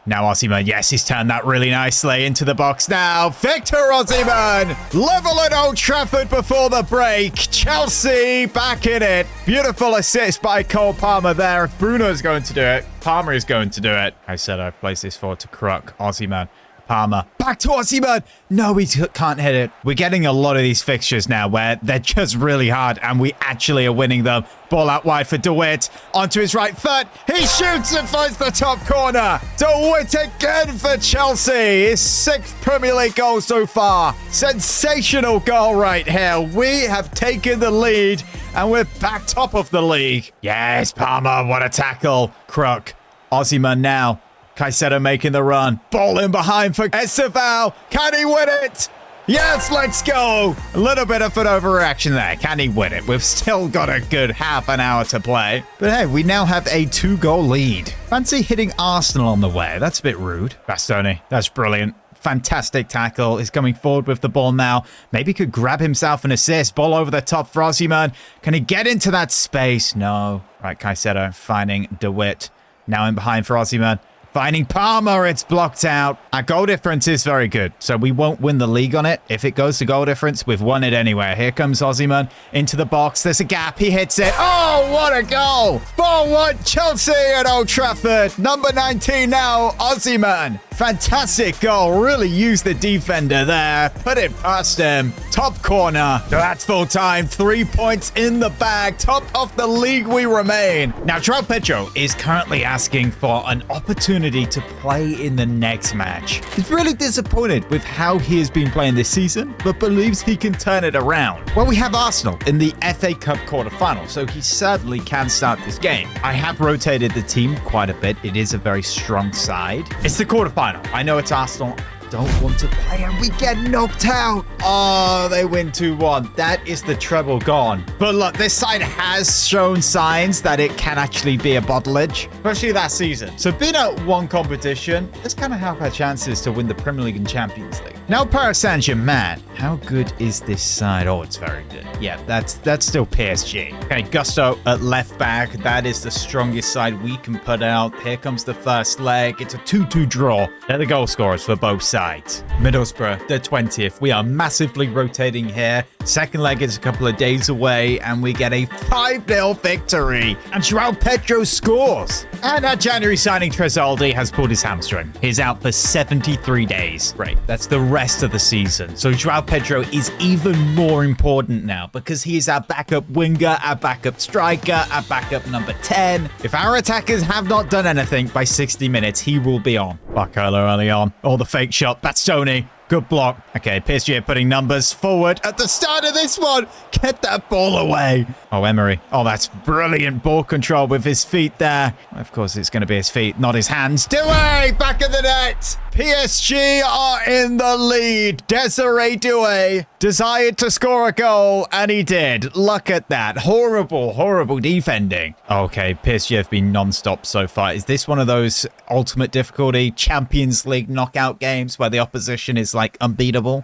[SPEAKER 1] Now Osimhen, yes, he's turned that really nicely into the box now. Victor Osimhen, level at Old Trafford before the break. Chelsea back in it. Beautiful assist by Cole Palmer there. If Bruno's going to do it, Palmer is going to do it. Caicedo plays this forward to Kruk. Osimhen. Palmer. Back to Osimhen. No, he can't hit it. We're getting a lot of these fixtures now where they're just really hard and we actually are winning them. Ball out wide for DeWitt. Onto his right foot. He shoots and finds the top corner. DeWitt again for Chelsea. His 6th Premier League goal so far. Sensational goal right here. We have taken the lead and we're back top of the league. Yes, Palmer. What a tackle. Kruk. Osimhen now. Caicedo making the run. Ball in behind for Esteval. Can he win it? Yes, let's go. A little bit of an overreaction there. Can he win it? We've still got a good half an hour to play. But hey, we now have a 2-goal lead. Fancy hitting Arsenal on the way. That's a bit rude. Bastoni, that's brilliant. Fantastic tackle. He's coming forward with the ball now. Maybe could grab himself an assist. Ball over the top for Osimhen. Can he get into that space? No. Right, Caicedo finding DeWitt. Now in behind for Osimhen. Finding Palmer, it's blocked out. Our goal difference is very good, so we won't win the league on it. If it goes to goal difference, we've won it anyway. Here comes Osimhen into the box. There's a gap. He hits it. Oh, what a goal. 4-1 Chelsea at Old Trafford. Number 19 now, Osimhen. Fantastic goal. Really used the defender there. Put it past him. Top corner. So that's full time. 3 points in the bag. Top of the league we remain. Now, João Pedro is currently asking for an opportunity opportunity to play in the next match. He's really disappointed with how he has been playing this season, but believes he can turn it around. Well, we have Arsenal in the FA Cup quarter-final, so he certainly can start this game. I have rotated the team quite a bit. It is a very strong side. It's the quarter-final. I know it's Arsenal. Don't want to play and we get knocked out. Oh, they win 2-1. That is the treble gone. But look, this side has shown signs that it can actually be a bottlage, especially that season. So being at one competition, this kind of help our chances to win the Premier League and Champions League. Now, Paris Saint-Germain. How good is this side? Oh, it's very good. Yeah, that's still PSG. Okay, Gusto at left back. That is the strongest side we can put out. Here comes the first leg. It's a 2-2 draw. They're the goal scorers for both sides. Middlesbrough, the 20th. We are massively rotating here. Second leg is a couple of days away, and we get a 5-0 victory. And Joao Pedro scores. And our January signing, Tresoldi, has pulled his hamstring. He's out for 73 days. Right, that's the rest of the season. So Joao Pedro is even more important now because he is our backup winger, our backup striker, our backup number 10. If our attackers have not done anything by 60 minutes, he will be on. Barcola early on. Oh, the fake shot. Bastoni. Good block. Okay, PSG are putting numbers forward at the start of this one. Get that ball away. Oh, Emery. Oh, that's brilliant ball control with his feet there. Of course, it's going to be his feet, not his hands. Doué, back of the net. PSG are in the lead. Desiree Doué desired to score a goal, and he did. Look at that. Horrible, horrible defending. Okay, PSG have been non-stop so far. Is this one of those ultimate difficulty Champions League knockout games where the opposition is like unbeatable?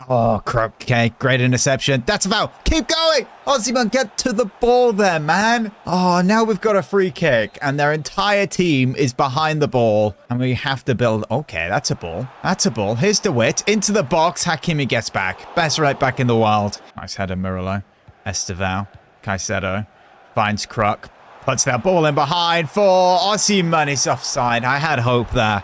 [SPEAKER 1] Oh, crap. Okay, great interception. That's a foul. Keep going. Osimhen, get to the ball there, man. Oh, now we've got a free kick and their entire team is behind the ball and we have to build. Okay, that's a ball. That's a ball. Here's DeWitt into the box. Hakimi gets back. Best right back in the world. Nice header, Murillo. Estevao. Caicedo finds Kruk. Puts that ball in behind for Osimhen. He's offside. I had hope there.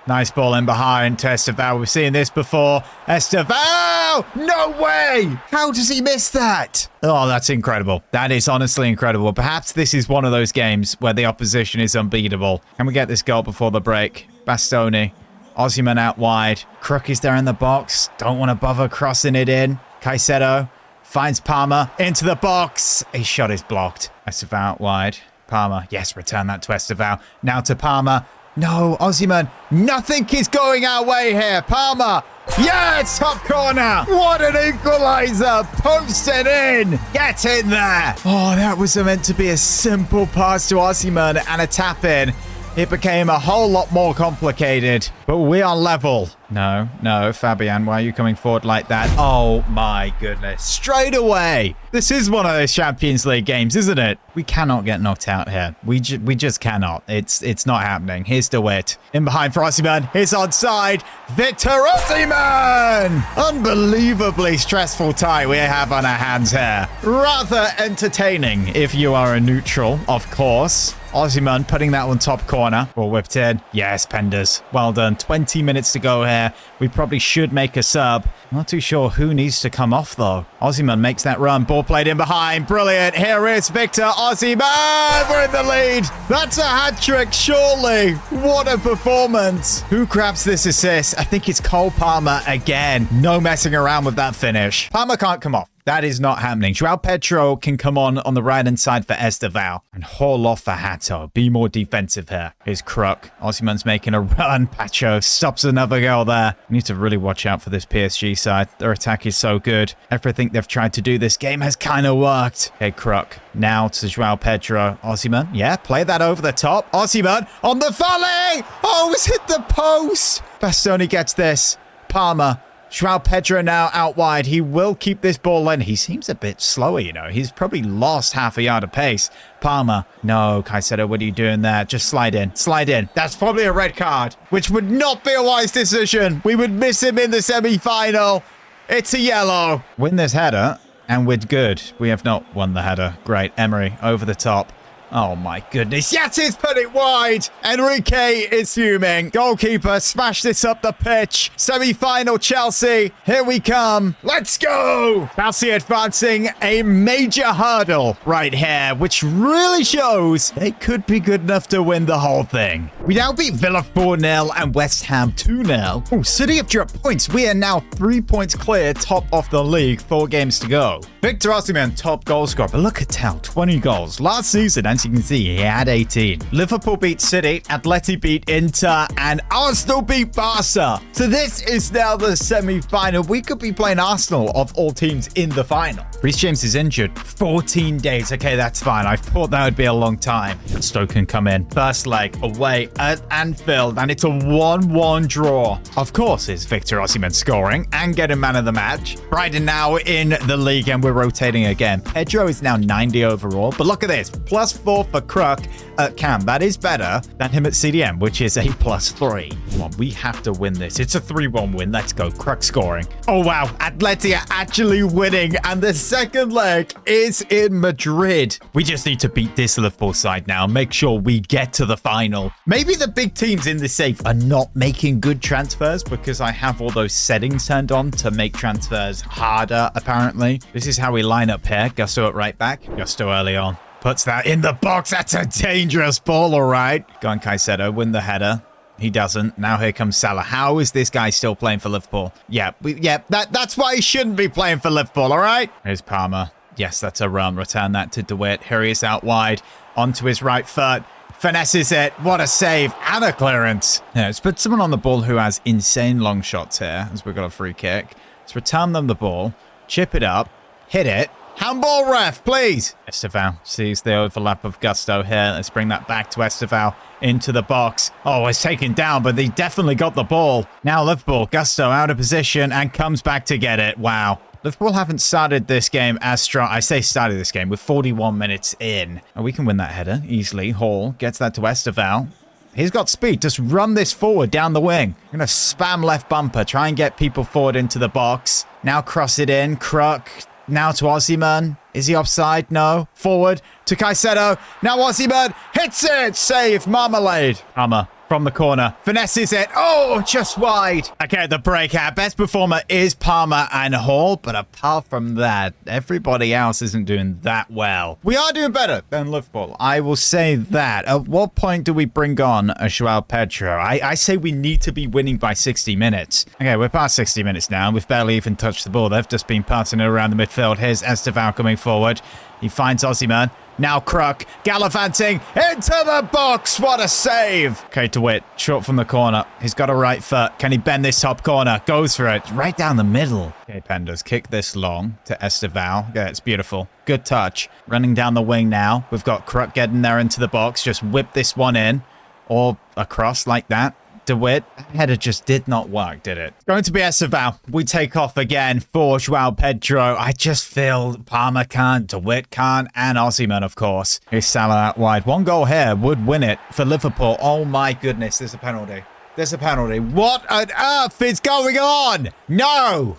[SPEAKER 1] Nice ball in behind to Estevao. We've seen this before. Estevao! No way! How does he miss that? Oh, that's incredible. That is honestly incredible. Perhaps this is one of those games where the opposition is unbeatable. Can we get this goal before the break? Bastoni. Osimhen out wide. Kruk is there in the box. Don't want to bother crossing it in. Caicedo. Finds Palmer into the box. His shot is blocked. Estevao out wide. Palmer. Yes, return that to Estevao. Now to Palmer. No, Osimhen. Nothing is going our way here. Palmer. Yes, top corner. What an equalizer. Post it in. Get in there. Oh, that was meant to be a simple pass to Osimhen and a tap in. It became a whole lot more complicated, but we are level. No, Fabian, why are you coming forward like that? Oh my goodness. Straight away. This is one of those Champions League games, isn't it? We cannot get knocked out here. We just cannot. It's not happening. Here's DeWitt. In behind for Osimhen. He's onside. Victor Osimhen! Unbelievably stressful tie we have on our hands here. Rather entertaining if you are a neutral, of course. Osimhen putting that on top corner. Ball whipped in. Yes, Penders. Well done. 20 minutes to go here. We probably should make a sub. Not too sure who needs to come off, though. Osimhen makes that run. Ball played in behind. Brilliant. Here is Victor Osimhen. We're in the lead. That's a hat-trick, surely. What a performance. Who grabs this assist? I think it's Cole Palmer again. No messing around with that finish. Palmer can't come off. That is not happening. Joao Pedro can come on the right-hand side for Estevao and haul off for Hato. Be more defensive here. Here's Kruk. Osimhen's making a run. Pacho stops another goal there. We need to really watch out for this PSG side. Their attack is so good. Everything they've tried to do this game has kind of worked. Okay, Kruk. Now to Joao Pedro. Osimhen. Yeah, play that over the top. Osimhen on the volley. Oh, it's hit the post. Bastoni gets this. Palmer. Joao Pedro now out wide. He will keep this ball in. He seems a bit slower, you know. He's probably lost half a yard of pace. Palmer. No, Caicedo, what are you doing there? Just slide in. Slide in. That's probably a red card, which would not be a wise decision. We would miss him in the semi-final. It's a yellow. Win this header, and we're good. We have not won the header. Great. Emery over the top. Oh my goodness. Yes, he's put it wide. Enrique is fuming. Goalkeeper smashed this up the pitch. Semi-final Chelsea. Here we come. Let's go. Chelsea advancing a major hurdle right here, which really shows they could be good enough to win the whole thing. We now beat Villa 4-0 and West Ham 2-0. Oh, City have dropped points. We are now 3 points clear, top of the league, 4 games to go. Victor Osimhen, top goal scorer. But look at how 20 goals. Last season, as you can see, he had 18. Liverpool beat City, Atleti beat Inter, and Arsenal beat Barca. So this is now the semi-final. We could be playing Arsenal of all teams in the final. Reece James is injured. 14 days. Okay, that's fine. I thought that would be a long time. Stoke can come in. First leg away at Anfield, and it's a 1-1 draw. Of course, it's Victor Osimhen scoring and getting man of the match. Brighton now in the league, and we're rotating again. Pedro is now 90 overall, but look at this. +4 for Crook at Cam. That is better than him at CDM, which is a +3. Come on, we have to win this. It's a 3-1 win. Let's go. Crook scoring. Oh, wow. Atleti are actually winning, and the second leg is in Madrid. We just need to beat this Liverpool side now. Make sure we get to the final. Maybe the big teams in the safe are not making good transfers because I have all those settings turned on to make transfers harder, apparently. This is how we line up here. Gusto at right back. Gusto early on. Puts that in the box. That's a dangerous ball, all right. Go on, Caicedo. Win the header. He doesn't. Now here comes Salah. How is this guy still playing for Liverpool? That's why he shouldn't be playing for Liverpool, all right? Here's Palmer. Yes, that's a run. Return that to DeWitt. Here he is out wide. Onto his right foot. Finesses it. What a save and a clearance. Yeah, let's put someone on the ball who has insane long shots here as we've got a free kick. Let's return them the ball. Chip it up. Hit it. Handball ref, please. Esteval sees the overlap of Gusto here. Let's bring that back to Esteval into the box. Oh, it's taken down, but they definitely got the ball. Now Liverpool, Gusto out of position and comes back to get it. Wow. Liverpool haven't started this game as strong. I say started this game with 41 minutes in. And we can win that header easily. Hall gets that to Esteval. He's got speed. Just run this forward down the wing. I'm going to spam left bumper. Try and get people forward into the box. Now cross it in. Crook. Now to Osimhen. Is he offside? No. Forward to Caicedo. Now Osimhen hits it. Save. Marmalade. Palmer from the corner. Finesses it. Oh, just wide. Okay, the breakout. Best performer is Palmer and Hall. But apart from that, everybody else isn't doing that well. We are doing better than Liverpool. I will say that. At what point do we bring on a Joao Pedro? I say we need to be winning by 60 minutes. Okay, we're past 60 minutes now. We've barely even touched the ball. They've just been passing it around the midfield. Here's Esteval coming forward. He finds Osimhen. Now Crook gallivanting into the box. What a save. Okay, DeWitt, short from the corner. He's got a right foot. Can he bend this top corner? Goes for it. Right down the middle. Okay, Penders, kick this long to Esteval. Yeah, it's beautiful. Good touch. Running down the wing now. We've got Crook getting there into the box. Just whip this one in. Or across like that. DeWitt. Header just did not work, did it? It's going to be Esteval. We take off again for Joao Pedro. I just feel Palmer can't, DeWitt can't, and Osimhen, of course. Here's Salah out wide. One goal here would win it for Liverpool. Oh my goodness, there's a penalty. There's a penalty. What on earth is going on? No!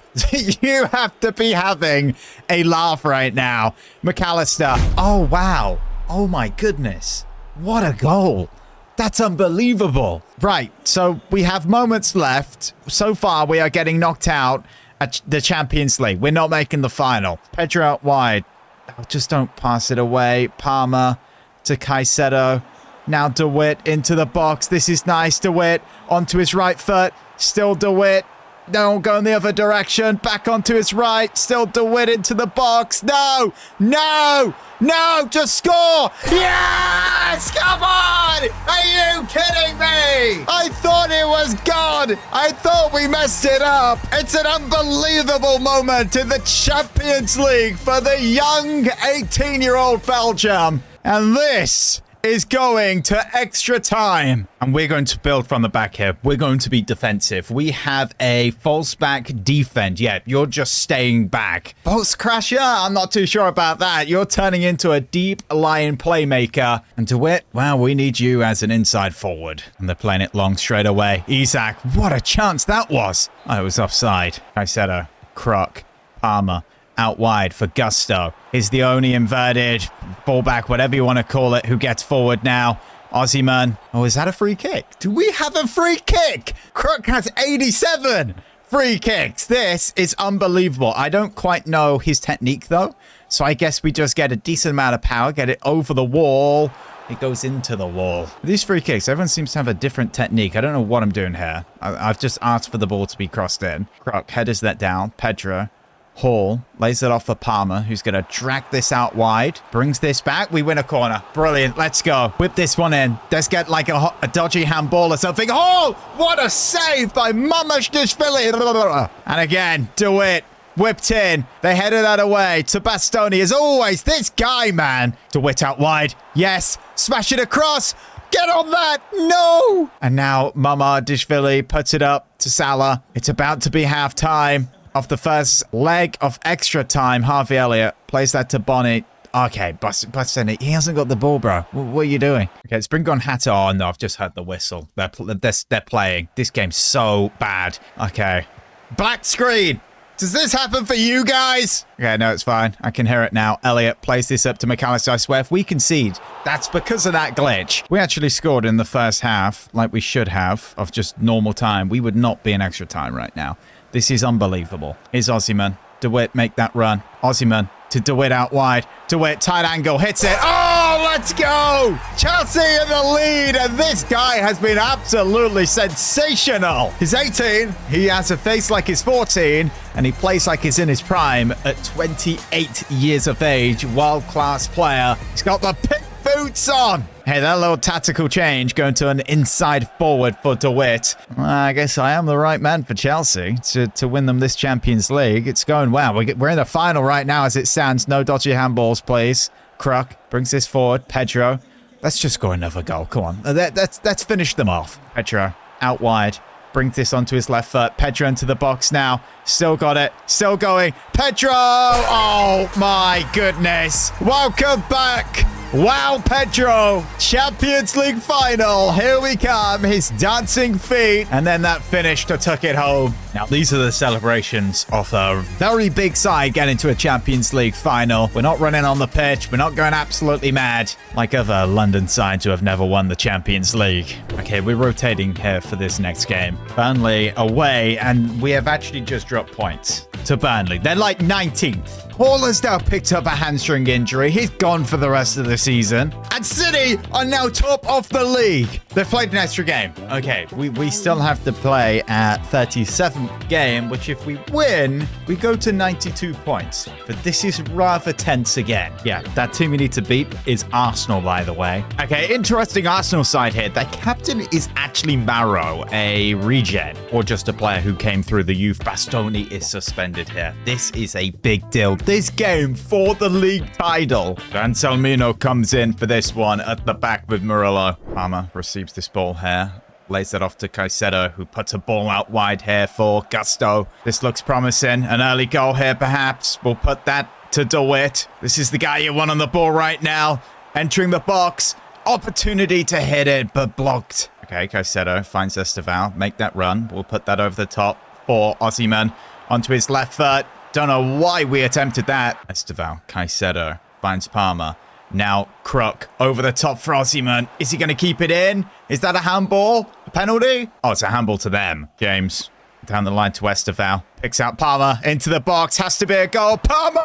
[SPEAKER 1] You have to be having a laugh right now. McAllister. Oh, wow. Oh my goodness. What a goal. That's unbelievable. Right, so we have moments left. So far, we are getting knocked out at the Champions League. We're not making the final. Pedro out wide. Oh, just don't pass it away. Palmer to Caicedo. Now DeWitt into the box. This is nice. DeWitt onto his right foot. Still DeWitt. Don't go in the other direction. Back onto his right. Still DeWitt into the box. No! No! No! Just score! Yes! Come on! Are you kidding me? I thought it was gone. I thought we messed it up. It's an unbelievable moment in the Champions League for the young 18-year-old Belgium. And this is going to extra time. And we're going to build from the back here. We're going to be defensive. We have a false back defense. Yeah, you're just staying back. Post crasher? I'm not too sure about that. You're turning into a deep lying playmaker. And DeWitt, well, we need you as an inside forward. And they're playing it long straight away. Isak, what a chance that was. Oh, it was offside. Caicedo, Crook, Palmer. out wide for Gusto. He's the only inverted fullback, whatever you want to call it, who gets forward now. Osimhen. Oh, is that a free kick? Do we have a free kick? Crook has 87 free kicks. This is unbelievable. I don't quite know his technique, though. So I guess we just get a decent amount of power, get it over the wall. It goes into the wall. These free kicks, everyone seems to have a different technique. I don't know what I'm doing here. I've just asked for the ball to be crossed in. Crook headers that down. Pedro. Hall lays it off for Palmer, who's going to drag this out wide. Brings this back. We win a corner. Brilliant. Let's go. Whip this one in. Let's get like a dodgy handball or something. Oh, what a save by Mamashishvili. And again, do it. Whipped in. They headed that away to Bastoni. As always, this guy, man. DeWitt out wide. Yes. Smash it across. Get on that. No. And now Mamashishvili puts it up to Salah. It's about to be half time. Off the first leg of extra time, Harvey Elliott plays that to Bonnie. Okay, Bastoni, he hasn't got the ball, bro. What are you doing? Okay, it's been gone Hatter. Oh, no, I've just heard the whistle. They're playing. This game's so bad. Okay. Black screen. Does this happen for you guys? Okay, no, it's fine. I can hear it now. Elliott plays this up to McAllister. I swear, if we concede, that's because of that glitch. We actually scored in the first half, like we should have, of just normal time. We would not be in extra time right now. This is unbelievable. Here's Osimhen. DeWitt make that run. Osimhen to DeWitt out wide. DeWitt, tight angle, hits it. Oh, let's go! Chelsea in the lead, and this guy has been absolutely sensational. He's 18, he has a face like he's 14, and he plays like he's in his prime at 28 years of age. World-class player. He's got the pit boots on. Hey, that little tactical change going to an inside forward for DeWitt. Well, I guess I am the right man for Chelsea to win them this Champions League. It's going well. We're in the final right now as it stands. No dodgy handballs, please. Crook brings this forward. Pedro. Let's just score another goal. Come on. Let's finish them off. Pedro out wide. Brings this onto his left foot. Pedro into the box now. Still got it. Still going. Pedro! Oh, my goodness. Welcome back. Wow, Pedro. Champions League final. Here we come. His dancing feet. And then that finish to tuck it home. Now, these are the celebrations of a very big side getting to a Champions League final. We're not running on the pitch. We're not going absolutely mad like other London sides who have never won the Champions League. Okay, we're rotating here for this next game. Burnley away, and we have actually just dropped points to Burnley. They're like 19th. Hall has now picked up a hamstring injury. He's gone for the rest of the season. And City are now top of the league. They've played an extra game. Okay, we still have to play at 37th game, which if we win, we go to 92 points. But this is rather tense again. Yeah, that team we need to beat is Arsenal, by the way. Okay, interesting Arsenal side here. Their captain is actually Maro, a regen, or just a player who came through the youth. Bastoni is suspended here. This is a big deal. This game for the league title. Anselmino comes in for this one at the back with Murillo. Palmer receives this ball here. Lays it off to Caicedo, who puts a ball out wide here for Gusto. This looks promising. An early goal here, perhaps. We'll put that to DeWitt. This is the guy you want on the ball right now. Entering the box. Opportunity to hit it, but blocked. Okay, Caicedo finds Esteval. Make that run. We'll put that over the top for Osimhen. Onto his left foot. Don't know why we attempted that. Esteval, Caicedo finds Palmer. Now Crook over the top for Osimhen. Is he going to keep it in? Is that a handball? A penalty? Oh, it's a handball to them. James down the line to Esteval. Picks out Palmer into the box. Has to be a goal. Palmer!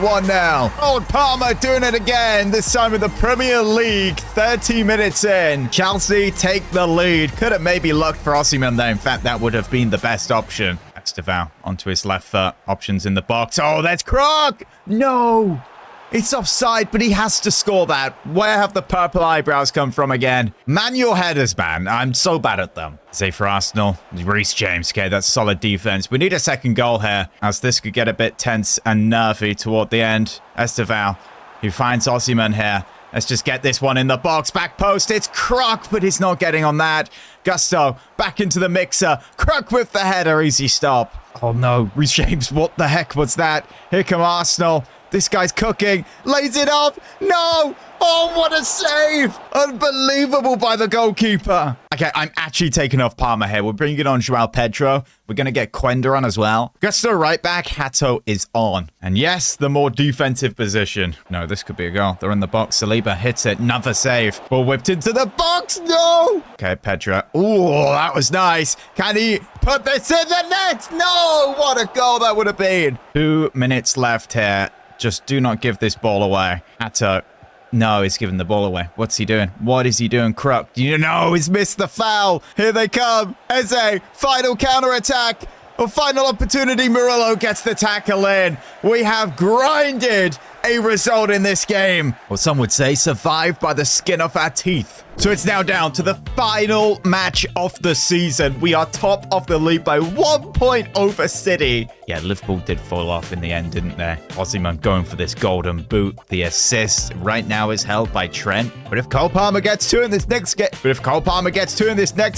[SPEAKER 1] 1-0. Old Palmer doing it again. This time in the Premier League. 30 minutes in. Chelsea take the lead. Could have maybe looked for Osimhen there. In fact, that would have been the best option. Esteval onto his left foot. Options in the box. Oh, that's Crook! No! It's offside, but he has to score that. Where have the purple eyebrows come from again? Manual headers, man. I'm so bad at them. Save for Arsenal. Reece James. Okay, that's solid defense. We need a second goal here, as this could get a bit tense and nervy toward the end. Esteval, who finds Osimhen here. Let's just get this one in the box. Back post. It's Crook, but he's not getting on that. Gusto back into the mixer. Crook with the header. Easy stop. Oh, no. Reece James, what the heck was that? Here come Arsenal. This guy's cooking. Lays it off. No. Oh, what a save. Unbelievable by the goalkeeper. Okay, I'm actually taking off Palmer here. We're bringing on João Pedro. We're going to get Quenda on as well. Gusto right back. Hato is on. And yes, the more defensive position. No, this could be a goal. They're in the box. Saliba hits it. Another save. Ball whipped into the box. No. Okay, Pedro. Oh, that was nice. Can he put this in the net? No. What a goal that would have been. 2 minutes left here. Just do not give this ball away. Hato. No, he's giving the ball away. What's he doing? What is he doing? Kruk. You know, he's missed the foul. Here they come. Eze, final counter-attack. A final opportunity. Murillo gets the tackle in. We have grinded a result in this game. Or some would say survived by the skin of our teeth. So it's now down to the final match of the season. We are top of the league by 1 point over City. Yeah, Liverpool did fall off in the end, didn't they? Osimhen going for this golden boot. The assist right now is held by Trent. But if Cole Palmer gets two in this next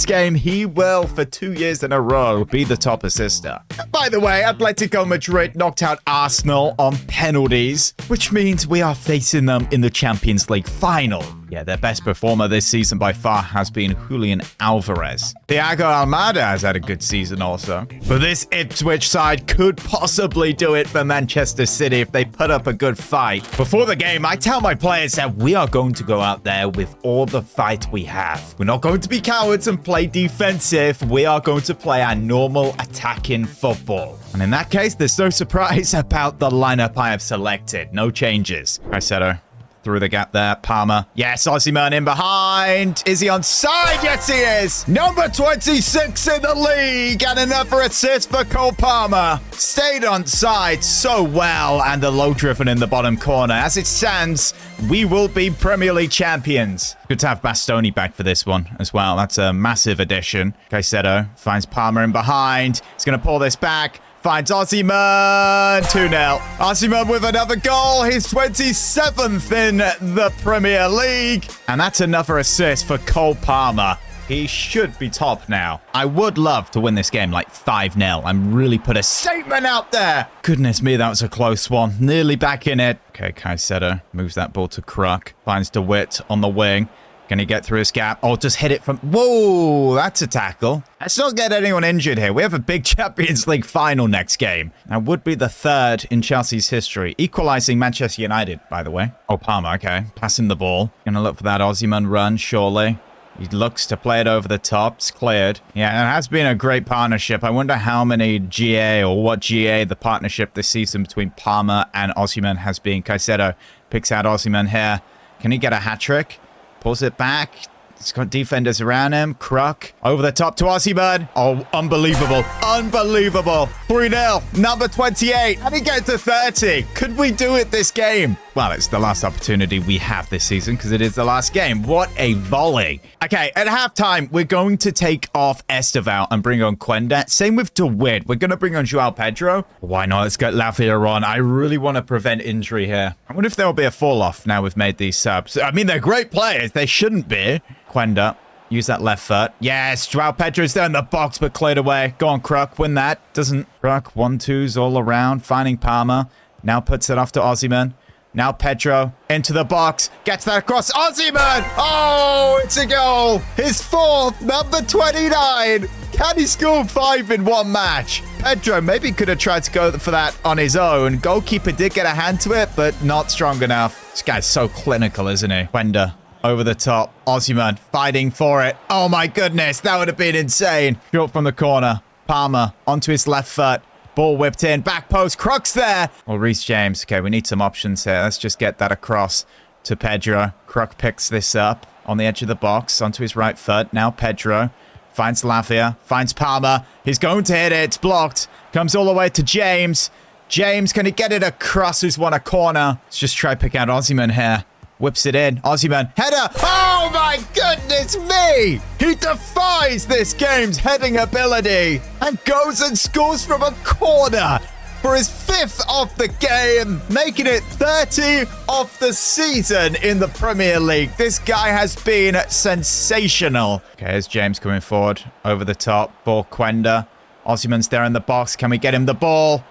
[SPEAKER 1] game, he will, for 2 years in a row, be the top assister. By the way, Atletico Madrid knocked out Arsenal on penalties, which means we are facing them in the Champions League final. Yeah, their best performer this season by far has been Julian Alvarez. Thiago Almada has had a good season also. But this Ipswich side could possibly do it for Manchester City if they put up a good fight. Before the game, I tell my players that we are going to go out there with all the fight we have. We're not going to be cowards and play defensive. We are going to play our normal attacking football. And in that case, there's no surprise about the lineup I have selected. No changes. Caicedo. Through the gap there. Palmer. Yes, Osimhen in behind. Is he onside? Yes, he is. Number 26 in the league. And another assist for Cole Palmer. Stayed onside so well. And the low driven in the bottom corner. As it stands, we will be Premier League champions. Good to have Bastoni back for this one as well. That's a massive addition. Caicedo finds Palmer in behind. He's going to pull this back. Finds Osimhen. 2-0. Osimhen with another goal. His 27th in the Premier League. And that's another assist for Cole Palmer. He should be top now. I would love to win this game like 5-0 and really put a statement out there. Goodness me, that was a close one. Nearly back in it. Okay, Caicedo moves that ball to Kruk. Finds DeWitt on the wing. Can he get through his gap? Oh, just hit it from... Whoa, that's a tackle. Let's not get anyone injured here. We have a big Champions League final next game. That would be the third in Chelsea's history. Equalising Manchester United, by the way. Oh, Palmer, okay. Passing the ball. Gonna look for that Osimhen run, surely. He looks to play it over the top. It's cleared. Yeah, it has been a great partnership. I wonder how many GA or what GA the partnership this season between Palmer and Osimhen has been. Caicedo picks out Osimhen here. Can he get a hat-trick? Pulls it back. He's got defenders around him. Kruk over the top to Osimhen. Oh, unbelievable. Unbelievable. 3-0. Number 28. How did he get to 30? Could we do it this game? Well, it's the last opportunity we have this season because it is the last game. What a volley. Okay, at halftime, we're going to take off Esteval and bring on Quenda. Same with DeWitt. We're going to bring on João Pedro. Why not? Let's get Lavia on. I really want to prevent injury here. I wonder if there will be a fall-off now we've made these subs. I mean, they're great players. They shouldn't be. Quenda. Use that left foot. Yes, João Pedro's there in the box, but cleared away. Go on, Kruk. Win that. Doesn't. Kruk, 1-2s all around. Finding Palmer. Now puts it off to Osimhen. Now Pedro into the box. Gets that across. Osimhen! Oh, it's a goal. His fourth, number 29. Can he score 5 in one match? Pedro maybe could have tried to go for that on his own. Goalkeeper did get a hand to it, but not strong enough. This guy's so clinical, isn't he? Quenda. Over the top. Osimhen fighting for it. Oh my goodness, that would have been insane. Short from the corner. Palmer onto his left foot. Ball whipped in. Back post. Kruk's there. Well, Reece James. Okay, we need some options here. Let's just get that across to Pedro. Kruk picks this up on the edge of the box onto his right foot. Now Pedro finds Lavia. Finds Palmer. He's going to hit it. It's blocked. Comes all the way to James. James, can he get it across? Who's won a corner? Let's just try pick out Osimhen here. Whips it in. Osimhen. Header. Oh my goodness me. He defies this game's heading ability and goes and scores from a corner for his 5th of the game, making it 30 of the season in the Premier League. This guy has been sensational. Okay, here's James coming forward over the top for Quenda. Osimhen's there in the box. Can we get him the ball?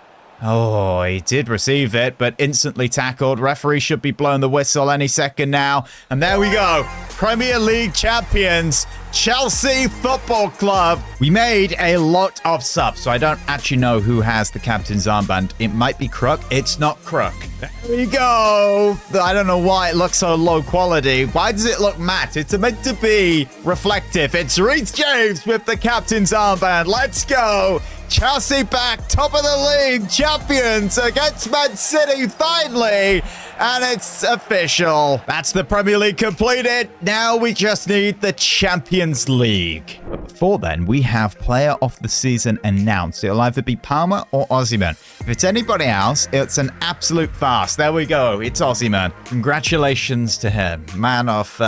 [SPEAKER 1] Oh, he did receive it, but instantly tackled. Referee should be blowing the whistle any second now. And there we go. Premier League champions, Chelsea Football Club. We made a lot of subs, so I don't actually know who has the captain's armband. It might be Crook. It's not Crook. There we go. I don't know why it looks so low quality. Why does it look matte? It's meant to be reflective. It's Reece James with the captain's armband. Let's go. Chelsea back, top of the league, champions against Man City finally. And it's official. That's the Premier League completed. Now we just need the Champions League. But before then, we have player of the season announced. It'll either be Palmer or Osimhen. If it's anybody else, it's an absolute farce. There we go. It's Osimhen. Congratulations to him. Man of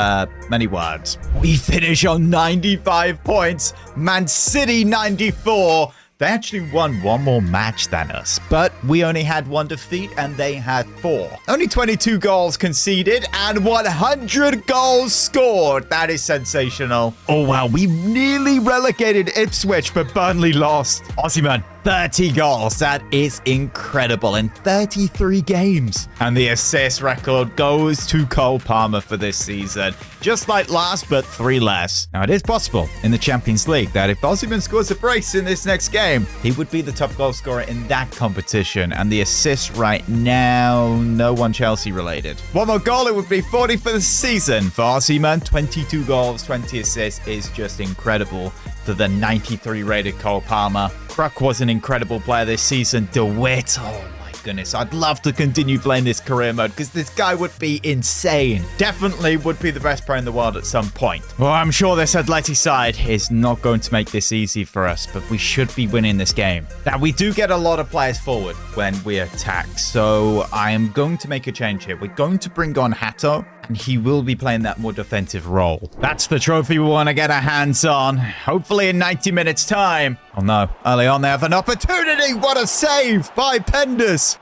[SPEAKER 1] many words. We finish on 95 points. Man City 94. They actually won one more match than us, but we only had one defeat and they had 4. Only 22 goals conceded and 100 goals scored. That is sensational. Oh, wow. We nearly relegated Ipswich, but Burnley lost. Osimhen, 30 goals. That is incredible in 33 games. And the assist record goes to Cole Palmer for this season. Just like last, but 3 less. Now, it is possible in the Champions League that if Osimhen scores a brace in this next game, he would be the top goal scorer in that competition. And the assists right now, no one Chelsea related. One more goal, it would be 40 for the season. For Osimhen, 22 goals, 20 assists is just incredible. For the 93 rated Cole Palmer. Crook was an incredible player this season. DeWitt, oh my goodness. I'd love to continue playing this career mode because this guy would be insane. Definitely would be the best player in the world at some point. Well, I'm sure this Atleti side is not going to make this easy for us, but we should be winning this game. Now, we do get a lot of players forward when we attack, so I am going to make a change here. We're going to bring on Hato, and he will be playing that more defensive role. That's the trophy we want to get our hands on. Hopefully in 90 minutes time. Oh no, early on they have an opportunity. What a save by Penders.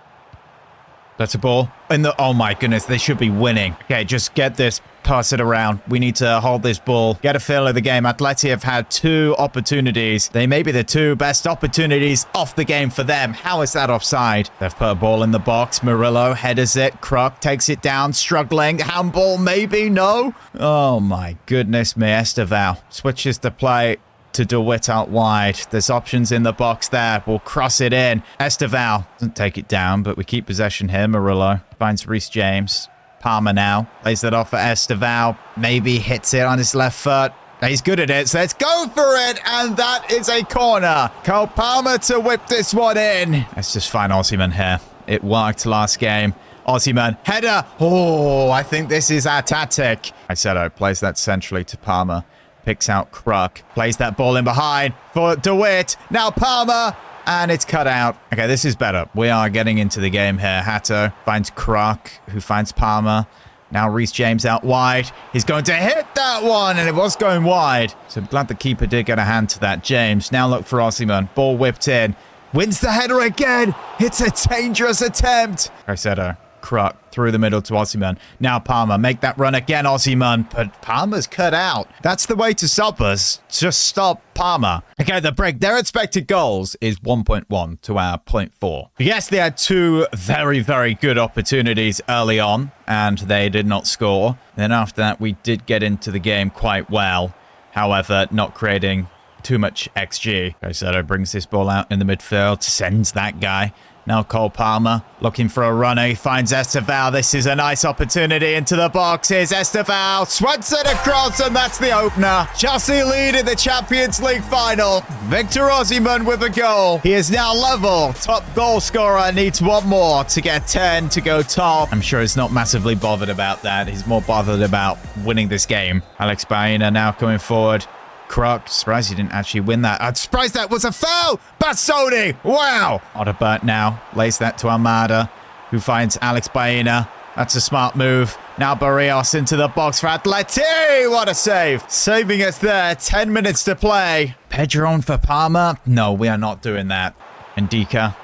[SPEAKER 1] That's a ball in the, oh my goodness, they should be winning. Okay, just get this, pass it around. We need to hold this ball, get a feel of the game. Atleti have had 2 opportunities. They may be the 2 best opportunities off the game for them. How is that offside? They've put a ball in the box. Murillo headers it. Crook takes it down, struggling. Handball, maybe, no? Oh my goodness me. Estevao switches the play to DeWitt out wide. There's options in the box there. We'll cross it in. Estevao doesn't take it down, but we keep possession here. Murillo finds Reece James. Palmer now plays that off for Estevao. Maybe hits it on his left foot. He's good at it, so let's go for it. And that is a corner. Cole Palmer to whip this one in. Let's just find Osimhen here. It worked last game. Osimhen, header. Oh, I think this is our tactic. Caicedo plays that centrally to Palmer. Picks out Crook. Plays that ball in behind for DeWitt. Now Palmer. And it's cut out. Okay, this is better. We are getting into the game here. Hato finds Crook, who finds Palmer. Now Reece James out wide. He's going to hit that one, and it was going wide. So I'm glad the keeper did get a hand to that. James, now look for Osimhen. Ball whipped in. Wins the header again. It's a dangerous attempt. Caicedo. Crook through the middle to Osimhen. Now Palmer, make that run again, Osimhen, but Palmer's cut out. That's the way to stop us. Just stop Palmer. Okay, the break. Their expected goals is 1.1 to our 0.4. Yes, they had 2 very, very good opportunities early on, and they did not score. Then after that, we did get into the game quite well. However, not creating too much XG. Caicedo brings this ball out in the midfield, sends that guy. Now Cole Palmer looking for a runner. He finds Estevao. This is a nice opportunity into the box. Here's Estevao. Swats it across, and that's the opener. Chelsea lead in the Champions League final. Victor Osimhen with a goal. He is now level. Top goal scorer needs 1 more to get 10 to go top. I'm sure he's not massively bothered about that. He's more bothered about winning this game. Alex Baena now coming forward. Crook, surprised he didn't actually win that. I'm surprised that was a foul! Bastoni! Wow! Odegaard now lays that to Almada, who finds Alex Baena. That's a smart move. Now Barrios into the box for Atleti! What a save! Saving us there. 10 minutes to play. Pedro for Palmer? No, we are not doing that. Ndika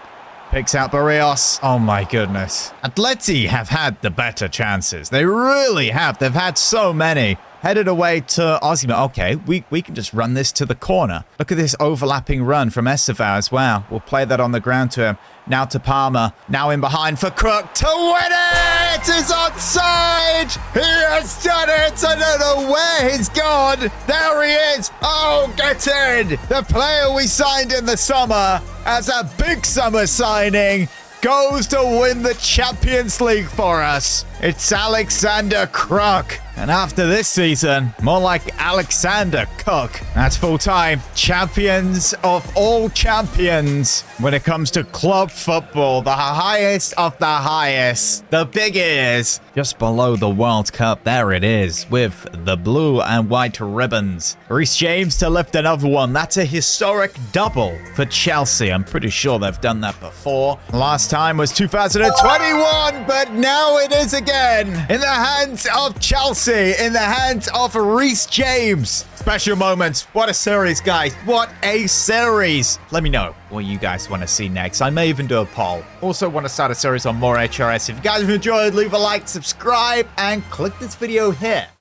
[SPEAKER 1] picks out Barrios. Oh my goodness. Atleti have had the better chances. They really have. They've had so many. Headed away to Osimhen. Okay, we can just run this to the corner. Look at this overlapping run from Estevao as well. We'll play that on the ground to him. Now to Palmer. Now in behind for Crook to win it! He's onside! He has done it! I don't know where he's gone. There he is! Oh, get in! The player we signed in the summer as a big summer signing goes to win the Champions League for us. It's Alexander Crook. And after this season, more like Alexander Cook. That's full time. Champions of all champions when it comes to club football. The highest of the highest. The big ears. Just below the World Cup. There it is with the blue and white ribbons. Reece James to lift another one. That's a historic double for Chelsea. I'm pretty sure they've done that before. Last time was 2021, but now it is again in the hands of Chelsea. In the hands of Reece James. Special moments. What a series, guys. What a series. Let me know what you guys want to see next. I may even do a poll. Also want to start a series on more HRS. If you guys have enjoyed, leave a like, subscribe, and click this video here.